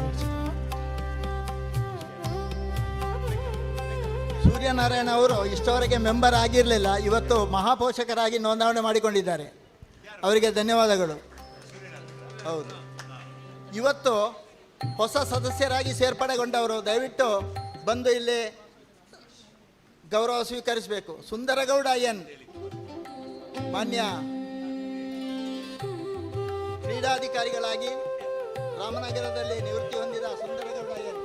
ಸೂರ್ಯನಾರಾಯಣ ಅವರು ಇಷ್ಟವರೆಗೆ ಮೆಂಬರ್ ಆಗಿರಲಿಲ್ಲ, ಇವತ್ತು ಮಹಾಪೋಷಕರಾಗಿ ನೋಂದಣಿ ಮಾಡಿಕೊಂಡಿದ್ದಾರೆ. ಅವರಿಗೆ ಧನ್ಯವಾದಗಳು. ಹೌದು, ಇವತ್ತು ಹೊಸ ಸದಸ್ಯರಾಗಿ ಸೇರ್ಪಡೆಗೊಂಡವರು ದಯವಿಟ್ಟು ಬಂದು ಇಲ್ಲಿ ಗೌರವ ಸ್ವೀಕರಿಸಬೇಕು. ಸುಂದರಗೌಡ ಎನ್ ಮಾನ್ಯ ಕ್ರೀಡಾಧಿಕಾರಿಗಳಾಗಿ ರಾಮನಗರದಲ್ಲಿ ನಿವೃತ್ತಿ ಹೊಂದಿದ ಸುಂದರಗೌಡ ಎನ್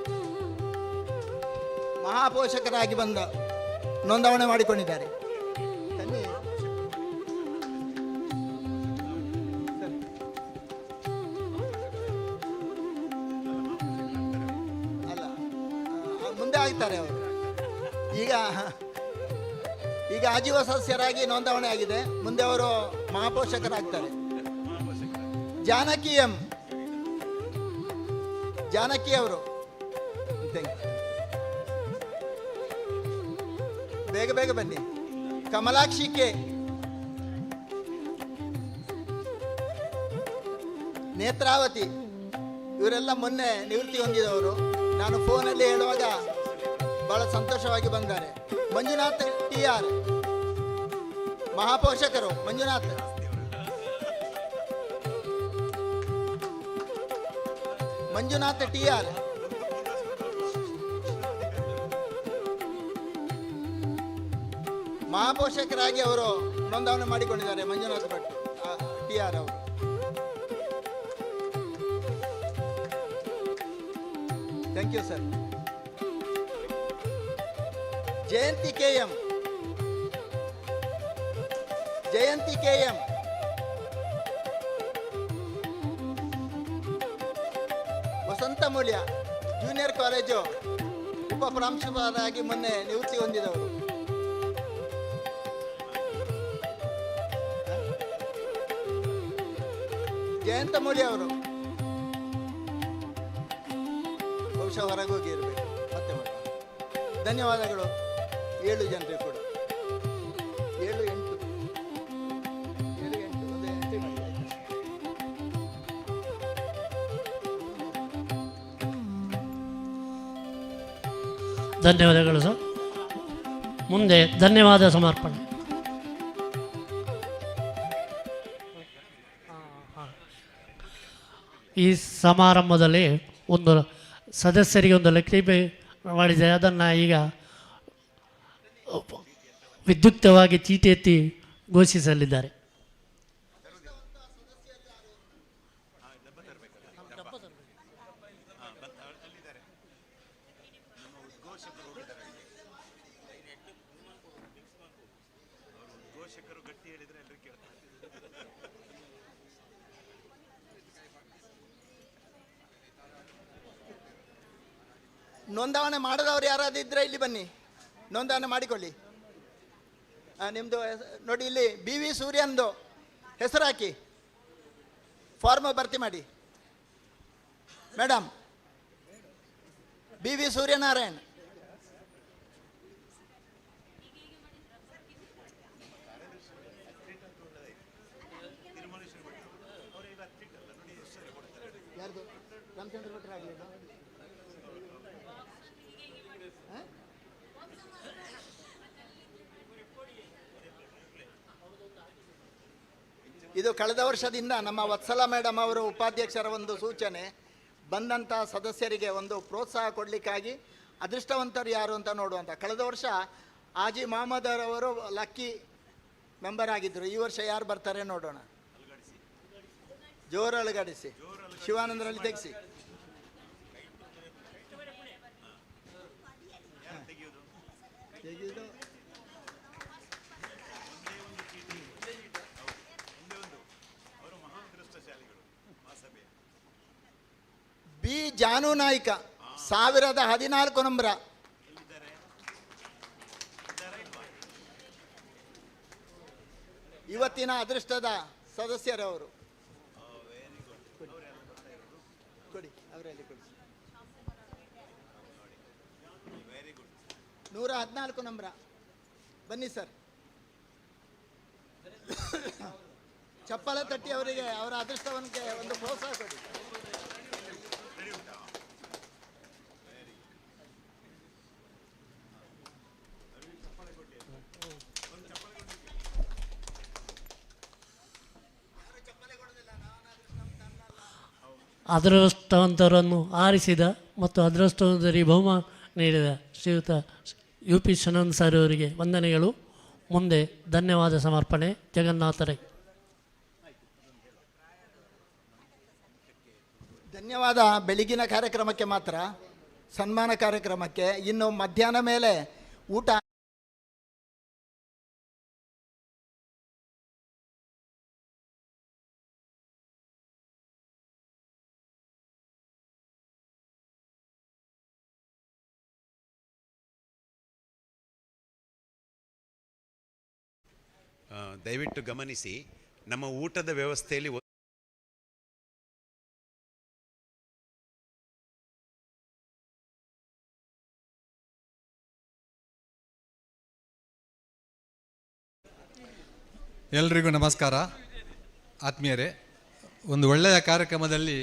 ಮಹಾಪೋಷಕರಾಗಿ ಬಂದ ನೋಂದಣಿ ಮಾಡಿಕೊಂಡಿದ್ದಾರೆ. ತನ್ನಿ. ಅಲ್ಲ, ಮುಂದೆ ಆಗ್ತಾರೆ ಅವರು. ಈಗ ಆಜೀವ ಸದಸ್ಯರಾಗಿ ನೋಂದಣಿ ಆಗಿದೆ. ಮುಂದೆ ಅವರು ಮಹಾಪೋಷಕರಾಗ್ತಾರೆ. ಜಾನಕಿ ಎಂ, ಜಾನಕಿ ಅವರು ಬೇಗ ಬೇಗ ಬನ್ನಿ. ಕಮಲಾಕ್ಷಿ ಕೆ, ನೇತ್ರಾವತಿ, ಇವರೆಲ್ಲ ಮೊನ್ನೆ ನಿವೃತ್ತಿ ಹೊಂದಿದವರು. ನಾನು ಫೋನಲ್ಲಿ ಹೇಳುವಾಗ ಬಹಳ ಸಂತೋಷವಾಗಿ ಬಂದ್ದಾರೆ. ಮಂಜುನಾಥ್ ಟಿ ಆರ್, ಮಹಾಪೋಷಕರು ಮಂಜುನಾಥ್. ಮಂಜುನಾಥ್ ಟಿ ಆರ್, ಮಹಾಪೋಷಕರಾಗಿ ಅವರು ನೋಂದಣಿ ಮಾಡಿಕೊಂಡಿದ್ದಾರೆ. ಮಂಜುನಾಥ್ ಭಟ್ ಟಿ ಆರ್ ಅವರು. Thank you sir. Jayanthi K M, Jayanthi K M, Vasantha Moolya, junior college ಉಪ ಪ್ರಾಂಶುಪಾಲರಾಗಿ ಮೊನ್ನೆ ನಿವೃತ್ತಿ ಹೊಂದಿದವರು. ಜಯಂತ ಮೂಲ್ಯ ಅವರು ಬಹುಶಃ ಹೊರಗೋಗಿ ಇರಬೇಕು. ಮತ್ತೆ ಮಾಡಿ. ಧನ್ಯವಾದಗಳು. 7 ಜನರಿಗೆ ಕೂಡ 7, 8 ಒಂದು ಎಂಟ್ರಿ ಮಾಡಿ. ಧನ್ಯವಾದಗಳು ಸರ್. ಮುಂದೆ ಧನ್ಯವಾದ ಸಮರ್ಪಣೆ. ಈ ಸಮಾರಂಭದಲ್ಲಿ ಒಂದು ಸದಸ್ಯರಿಗೆ ಒಂದು ಲಕ್ಷ್ಮಿ ಮಾಡಿದೆ. ಅದನ್ನು ಈಗ ವಿದ್ಯುಕ್ತವಾಗಿ ಚೀಟಿ ಎತ್ತಿ ಘೋಷಿಸಲಿದ್ದಾರೆ. ನೋಂದಣಿ ಮಾಡದವ್ರು ಯಾರಾದ್ರೂ ಇದ್ರೆ ಇಲ್ಲಿ ಬನ್ನಿ, ನೋಂದಣಿ ಮಾಡಿಕೊಳ್ಳಿ. ನಿಮ್ಮದು ನೋಡಿ, ಇಲ್ಲಿ ಬಿ ವಿ ಸೂರ್ಯಂದು ಹೆಸರು ಹಾಕಿ ಫಾರ್ಮ್ ಭರ್ತಿ ಮಾಡಿ. Madam, B V Suryanarayan. ಯಾರ್ದು? ರಾಮಚಂದ್ರ ಭಟ್ರ ಆಗಲಿಲ್ಲ. ಇದು ಕಳೆದ ವರ್ಷದಿಂದ ನಮ್ಮ ವತ್ಸಲ ಮೇಡಮ್ ಅವರು ಉಪಾಧ್ಯಕ್ಷರ ಒಂದು ಸೂಚನೆ. ಬಂದಂಥ ಸದಸ್ಯರಿಗೆ ಒಂದು ಪ್ರೋತ್ಸಾಹ ಕೊಡಲಿಕ್ಕಾಗಿ ಅದೃಷ್ಟವಂತರು ಯಾರು ಅಂತ ನೋಡುವಂಥ. ಕಳೆದ ವರ್ಷ ಆಜಿ ಮಹಮ್ಮದ್ ಅವರು ಲಕ್ಕಿ ಮೆಂಬರ್ ಆಗಿದ್ದರು. ಈ ವರ್ಷ ಯಾರು ಬರ್ತಾರೆ ನೋಡೋಣ. ಜೋರು ಅಲುಗಾಡಿಸಿ, ಶಿವಾನಂದರಲ್ಲಿ ತೆಗೆಸಿ. ತೆಗೆಯುವುದು ಬಿ ಜಾನು ನಾಯ್ಕ 1014 ನಂಬರ. ಇವತ್ತಿನ ಅದೃಷ್ಟದ ಸದಸ್ಯರವರು. ಕೊಡಿ, ಅವರಲ್ಲಿ ಕೊಡಿ. 114 ನಂಬರ. ಬನ್ನಿ ಸರ್. ಚಪ್ಪಲ ತಟ್ಟಿ ಅವರಿಗೆ ಅವರ ಅದೃಷ್ಟವನ್ಗೆ ಒಂದು ಪ್ರೋತ್ಸಾಹ ಕೊಡಿ. ಅದೃಷ್ಟವಂತರನ್ನು ಆರಿಸಿದ ಮತ್ತು ಅದೃಷ್ಟವಂತರಿಗೆ ಬಹುಮಾನ ನೀಡಿದ ಶ್ರೀಯುತ UP ಶನನ್ ಸರ್ ಅವರಿಗೆ ವಂದನೆಗಳು. ಮುಂದೆ ಧನ್ಯವಾದ ಸಮರ್ಪಣೆ. ಜಗನ್ನಾಥ ರೈ. ಧನ್ಯವಾದ. ಬೆಳಗಿನ ಕಾರ್ಯಕ್ರಮಕ್ಕೆ ಮಾತ್ರ, ಸನ್ಮಾನ ಕಾರ್ಯಕ್ರಮಕ್ಕೆ. ಇನ್ನು ಮಧ್ಯಾಹ್ನ ಮೇಲೆ ಊಟ. ದಯವಿಟ್ಟು ಗಮನಿಸಿ, ನಮ್ಮ ಊಟದ ವ್ಯವಸ್ಥೆಯಲ್ಲಿ ಎಲ್ರಿಗೂ ನಮಸ್ಕಾರ. ಆತ್ಮೀಯರೇ, ಒಂದು ಒಳ್ಳೆಯ ಕಾರ್ಯಕ್ರಮದಲ್ಲಿ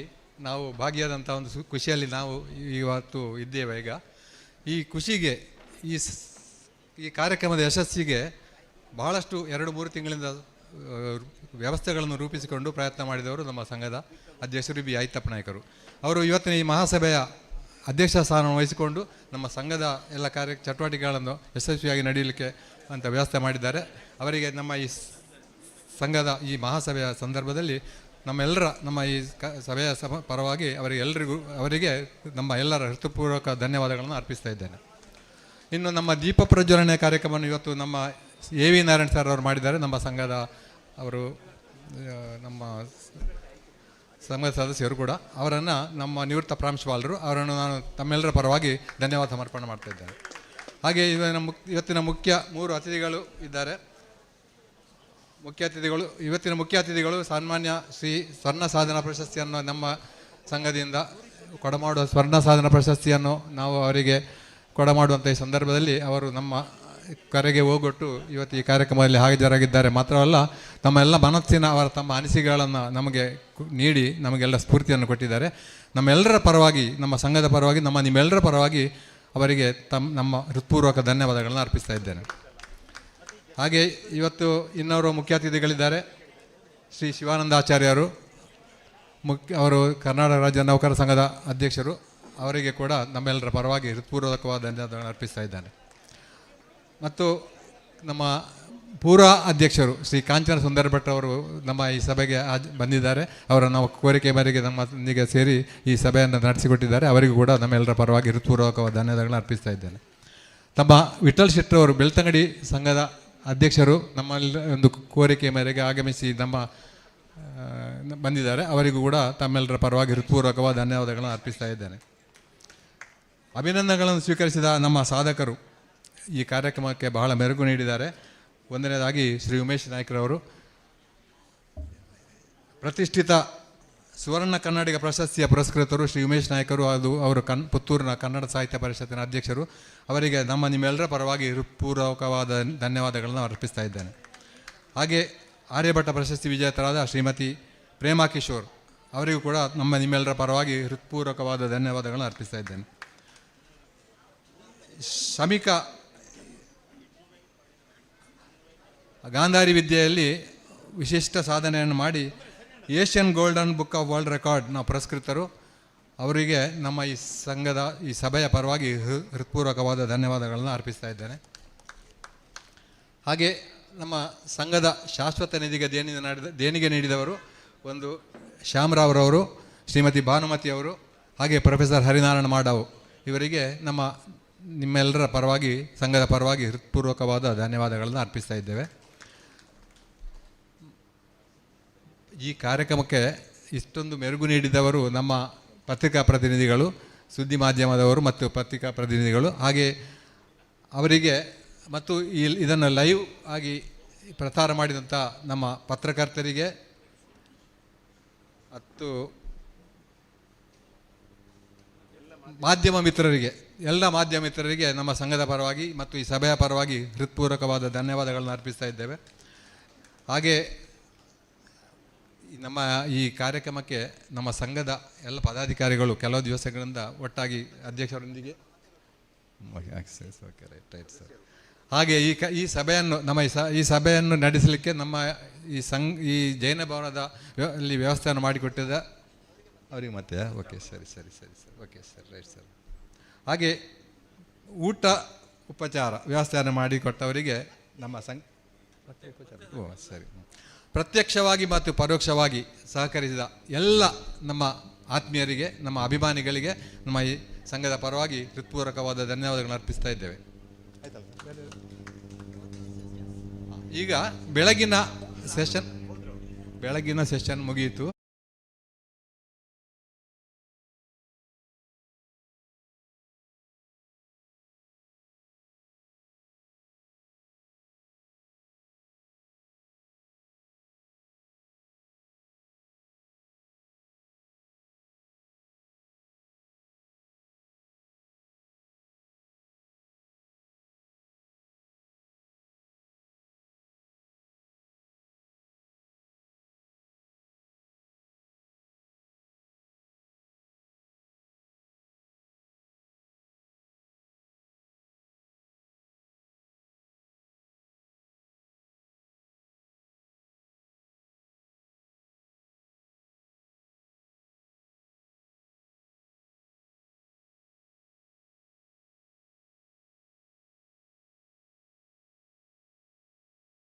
ನಾವು ಭಾಗಿಯಾದಂಥ ಒಂದು ಖುಷಿಯಲ್ಲಿ ನಾವು ಇವತ್ತು ಇದ್ದೇವೆ. ಈಗ ಈ ಖುಷಿಗೆ, ಈ ಕಾರ್ಯಕ್ರಮದ ಯಶಸ್ಸಿಗೆ ಬಹಳಷ್ಟು 2-3 ತಿಂಗಳಿಂದ ವ್ಯವಸ್ಥೆಗಳನ್ನು ರೂಪಿಸಿಕೊಂಡು ಪ್ರಯತ್ನ ಮಾಡಿದವರು ನಮ್ಮ ಸಂಘದ ಅಧ್ಯಕ್ಷರು ಬಿ ಐತಪ್ಪ ನಾಯಕರು. ಅವರು ಇವತ್ತಿನ ಈ ಮಹಾಸಭೆಯ ಅಧ್ಯಕ್ಷ ಸ್ಥಾನವನ್ನು ವಹಿಸಿಕೊಂಡು ನಮ್ಮ ಸಂಘದ ಎಲ್ಲ ಚಟುವಟಿಕೆಗಳನ್ನು ಯಶಸ್ವಿಯಾಗಿ ನಡೆಯಲಿಕ್ಕೆ ಅಂತ ವ್ಯವಸ್ಥೆ ಮಾಡಿದ್ದಾರೆ. ಅವರಿಗೆ ನಮ್ಮ ಈ ಸಂಘದ ಈ ಮಹಾಸಭೆಯ ಸಂದರ್ಭದಲ್ಲಿ ನಮ್ಮ ಈ ಸಭೆಯ ಪರವಾಗಿ ಅವರಿಗೆ ನಮ್ಮ ಎಲ್ಲರ ಹೃತ್ಪೂರ್ವಕ ಧನ್ಯವಾದಗಳನ್ನು ಅರ್ಪಿಸ್ತಾ ಇದ್ದೇನೆ. ಇನ್ನು ನಮ್ಮ ದೀಪ ಪ್ರಜ್ವಲನೆ ಕಾರ್ಯಕ್ರಮವನ್ನು ಇವತ್ತು ನಮ್ಮ ಎ ವಿ ನಾರಾಯಣ್ ಸರ್ ಅವರು ಮಾಡಿದ್ದಾರೆ. ನಮ್ಮ ಸಂಘದ ನಮ್ಮ ಸಂಘದ ಸದಸ್ಯರು ಕೂಡ. ಅವರನ್ನು ನಮ್ಮ ನಿವೃತ್ತ ಪ್ರಾಂಶುಪಾಲರು, ಅವರನ್ನು ನಾನು ತಮ್ಮೆಲ್ಲರ ಪರವಾಗಿ ಧನ್ಯವಾದ ಸಮರ್ಪಣೆ ಮಾಡ್ತಾ ಇದ್ದೇನೆ. ಹಾಗೆ ಇವತ್ತಿನ ಮುಖ್ಯ 3 ಅತಿಥಿಗಳು ಇದ್ದಾರೆ. ಇವತ್ತಿನ ಮುಖ್ಯ ಅತಿಥಿಗಳು ಸನ್ಮಾನ್ಯ ಶ್ರೀ ಸ್ವರ್ಣ ಸಾಧನಾ ಪ್ರಶಸ್ತಿಯನ್ನು ನಮ್ಮ ಸಂಘದಿಂದ ಕೊಡಮಾಡುವ ಸ್ವರ್ಣ ಸಾಧನಾ ಪ್ರಶಸ್ತಿಯನ್ನು ನಾವು ಅವರಿಗೆ ಕೊಡಮಾಡುವಂಥ ಈ ಸಂದರ್ಭದಲ್ಲಿ ಅವರು ನಮ್ಮ ಕರೆಗೆ ಹೋಗೊಟ್ಟು ಇವತ್ತು ಈ ಕಾರ್ಯಕ್ರಮದಲ್ಲಿ ಹಾಜರಾಗಿದ್ದಾರೆ. ಮಾತ್ರವಲ್ಲ, ತಮ್ಮ ಎಲ್ಲ ಮನಸ್ಸಿನ ತಮ್ಮ ಅನಿಸಿಕೆಗಳನ್ನು ನಮಗೆ ನೀಡಿ ನಮಗೆಲ್ಲ ಸ್ಫೂರ್ತಿಯನ್ನು ಕೊಟ್ಟಿದ್ದಾರೆ. ನಮ್ಮೆಲ್ಲರ ಪರವಾಗಿ, ನಮ್ಮ ಸಂಘದ ಪರವಾಗಿ, ನಿಮ್ಮೆಲ್ಲರ ಪರವಾಗಿ ಅವರಿಗೆ ನಮ್ಮ ಹೃತ್ಪೂರ್ವಕ ಧನ್ಯವಾದಗಳನ್ನು ಅರ್ಪಿಸ್ತಾ ಇದ್ದೇನೆ. ಹಾಗೆ ಇವತ್ತು ಇನ್ನವರು ಮುಖ್ಯ ಅತಿಥಿಗಳಿದ್ದಾರೆ. ಶ್ರೀ ಶಿವಾನಂದ ಆಚಾರ್ಯರು, ಅವರು ಕರ್ನಾಟಕ ರಾಜ್ಯ ನೌಕರ ಸಂಘದ ಅಧ್ಯಕ್ಷರು. ಅವರಿಗೆ ಕೂಡ ನಮ್ಮೆಲ್ಲರ ಪರವಾಗಿ ಹೃತ್ಪೂರ್ವಕವಾದ ಧನ್ಯವಾದಗಳನ್ನು ಅರ್ಪಿಸ್ತಾ ಇದ್ದೇನೆ. ಮತ್ತು ನಮ್ಮ ಪೂರ್ವ ಅಧ್ಯಕ್ಷರು ಶ್ರೀ ಕಾಂಚನ ಸುಂದರ ಭಟ್ ಅವರು ನಮ್ಮ ಈ ಸಭೆಗೆ ಬಂದಿದ್ದಾರೆ. ಅವರ ನಾವು ಕೋರಿಕೆ ಮೇರೆಗೆ ನಮ್ಮೊಂದಿಗೆ ಸೇರಿ ಈ ಸಭೆಯನ್ನು ನಡೆಸಿಕೊಟ್ಟಿದ್ದಾರೆ. ಅವರಿಗೂ ಕೂಡ ನಮ್ಮೆಲ್ಲರ ಪರವಾಗಿ ಹೃತ್ಪೂರ್ವಕವಾದ ಧನ್ಯವಾದಗಳನ್ನು ಅರ್ಪಿಸ್ತಾ ಇದ್ದೇನೆ. ತಮ್ಮ ವಿಠಲ್ ಶೆಟ್ಟರ್ ಅವರು ಬೆಳ್ತಂಗಡಿ ಸಂಘದ ಅಧ್ಯಕ್ಷರು ನಮ್ಮಲ್ಲಿ ಒಂದು ಕೋರಿಕೆ ಮೇರೆಗೆ ಆಗಮಿಸಿ ಬಂದಿದ್ದಾರೆ. ಅವರಿಗೂ ಕೂಡ ತಮ್ಮೆಲ್ಲರ ಪರವಾಗಿ ಹೃತ್ಪೂರ್ವಕವಾದ ಧನ್ಯವಾದಗಳನ್ನು ಅರ್ಪಿಸ್ತಾ ಇದ್ದೇನೆ. ಅಭಿನಂದನೆಗಳನ್ನು ಸ್ವೀಕರಿಸಿದ ನಮ್ಮ ಸಾಧಕರು ಈ ಕಾರ್ಯಕ್ರಮಕ್ಕೆ ಬಹಳ ಮೆರುಗು ನೀಡಿದ್ದಾರೆ. ಒಂದನೇದಾಗಿ ಶ್ರೀ ಉಮೇಶ್ ನಾಯ್ಕರವರು, ಪ್ರತಿಷ್ಠಿತ ಸುವರ್ಣ ಕನ್ನಡಿಗ ಪ್ರಶಸ್ತಿಯ ಪುರಸ್ಕೃತರು ಶ್ರೀ ಉಮೇಶ್ ನಾಯ್ಕರು. ಅವರು ಪುತ್ತೂರಿನ ಕನ್ನಡ ಸಾಹಿತ್ಯ ಪರಿಷತ್ತಿನ ಅಧ್ಯಕ್ಷರು. ಅವರಿಗೆ ನಿಮ್ಮೆಲ್ಲರ ಪರವಾಗಿ ಹೃತ್ಪೂರ್ವಕವಾದ ಧನ್ಯವಾದಗಳನ್ನು ಅರ್ಪಿಸ್ತಾ ಇದ್ದೇನೆ. ಹಾಗೆ ಆರ್ಯಭಟ್ಟ ಪ್ರಶಸ್ತಿ ವಿಜೇತರಾದ ಶ್ರೀಮತಿ ಪ್ರೇಮಾ ಕಿಶೋರ್ ಅವರಿಗೂ ಕೂಡ ನಿಮ್ಮೆಲ್ಲರ ಪರವಾಗಿ ಹೃತ್ಪೂರ್ವಕವಾದ ಧನ್ಯವಾದಗಳನ್ನು ಅರ್ಪಿಸ್ತಾ ಇದ್ದೇನೆ. ಶ್ರಮಿಕ ಗಾಂಧಾರಿ ವಿದ್ಯೆಯಲ್ಲಿ ವಿಶಿಷ್ಟ ಸಾಧನೆಯನ್ನು ಮಾಡಿ Asian golden book of world ರೆಕಾರ್ಡ್ನ ಪುರಸ್ಕೃತರು. ಅವರಿಗೆ ನಮ್ಮ ಈ ಸಂಘದ ಈ ಸಭೆಯ ಪರವಾಗಿ ಹೃತ್ಪೂರ್ವಕವಾದ ಧನ್ಯವಾದಗಳನ್ನು ಅರ್ಪಿಸ್ತಾ ಇದ್ದೇನೆ. ಹಾಗೆ ನಮ್ಮ ಸಂಘದ ಶಾಶ್ವತ ನಿಧಿಗೆ ದೇಣಿಗೆ ನೀಡಿದವರು ಒಂದು ಶ್ಯಾಮರಾವ್ರವರು, ಶ್ರೀಮತಿ ಭಾನುಮತಿ ಅವರು, ಹಾಗೆ ಪ್ರೊಫೆಸರ್ ಹರಿನಾರಾಯಣ ಮಾಡಾವು. ಇವರಿಗೆ ನಿಮ್ಮೆಲ್ಲರ ಪರವಾಗಿ, ಸಂಘದ ಪರವಾಗಿ ಹೃತ್ಪೂರ್ವಕವಾದ ಧನ್ಯವಾದಗಳನ್ನು ಅರ್ಪಿಸ್ತಾ ಇದ್ದೇವೆ. ಈ ಕಾರ್ಯಕ್ರಮಕ್ಕೆ ಇಷ್ಟೊಂದು ಮೆರುಗು ನೀಡಿದವರು ನಮ್ಮ ಪತ್ರಿಕಾ ಪ್ರತಿನಿಧಿಗಳು, ಸುದ್ದಿ ಮಾಧ್ಯಮದವರು ಮತ್ತು ಪತ್ರಿಕಾ ಪ್ರತಿನಿಧಿಗಳು. ಹಾಗೆ ಅವರಿಗೆ ಮತ್ತು ಇದನ್ನು ಲೈವ್ ಆಗಿ ಪ್ರಸಾರ ಮಾಡಿದಂಥ ನಮ್ಮ ಪತ್ರಕರ್ತರಿಗೆ ಮತ್ತು ಎಲ್ಲ ಮಾಧ್ಯಮ ಮಿತ್ರರಿಗೆ ನಮ್ಮ ಸಂಘದ ಪರವಾಗಿ ಮತ್ತು ಈ ಸಭೆಯ ಪರವಾಗಿ ಹೃತ್ಪೂರ್ವಕವಾದ ಧನ್ಯವಾದಗಳನ್ನು ಅರ್ಪಿಸ್ತಾ ಇದ್ದೇವೆ. ಹಾಗೆ ನಮ್ಮ ಈ ಕಾರ್ಯಕ್ರಮಕ್ಕೆ ನಮ್ಮ ಸಂಘದ ಎಲ್ಲ ಪದಾಧಿಕಾರಿಗಳು ಕೆಲವು ದಿವಸಗಳಿಂದ ಒಟ್ಟಾಗಿ ಅಧ್ಯಕ್ಷರೊಂದಿಗೆ ಹಾಗೆ ಈ ಸಭೆಯನ್ನು ಈ ಸಭೆಯನ್ನು ನಡೆಸಲಿಕ್ಕೆ ನಮ್ಮ ಈ ಜೈನ ಭವನದ ಅಲ್ಲಿ ವ್ಯವಸ್ಥೆಯನ್ನು ಮಾಡಿಕೊಟ್ಟಿದ್ದ ಅವರಿಗೆ ಮತ್ತೆ ಓಕೆ ಸರಿ ಓಕೆ ಸರ್ ರೈಟ್ ಸರ್. ಹಾಗೆ ಊಟ ಉಪಚಾರ ವ್ಯವಸ್ಥೆಯನ್ನು ಮಾಡಿಕೊಟ್ಟವರಿಗೆ ನಮ್ಮ ಓ ಸರಿ. ಪ್ರತ್ಯಕ್ಷವಾಗಿ ಮತ್ತು ಪರೋಕ್ಷವಾಗಿ ಸಹಕರಿಸಿದ ಎಲ್ಲ ನಮ್ಮ ಆತ್ಮೀಯರಿಗೆ, ನಮ್ಮ ಅಭಿಮಾನಿಗಳಿಗೆ ನಮ್ಮ ಈ ಸಂಘದ ಪರವಾಗಿ ಹೃತ್ಪೂರ್ವಕವಾದ ಧನ್ಯವಾದಗಳನ್ನು ಅರ್ಪಿಸ್ತಾ ಇದ್ದೇವೆ. ಈಗ ಬೆಳಗಿನ ಸೆಷನ್ ಮುಗಿಯಿತು.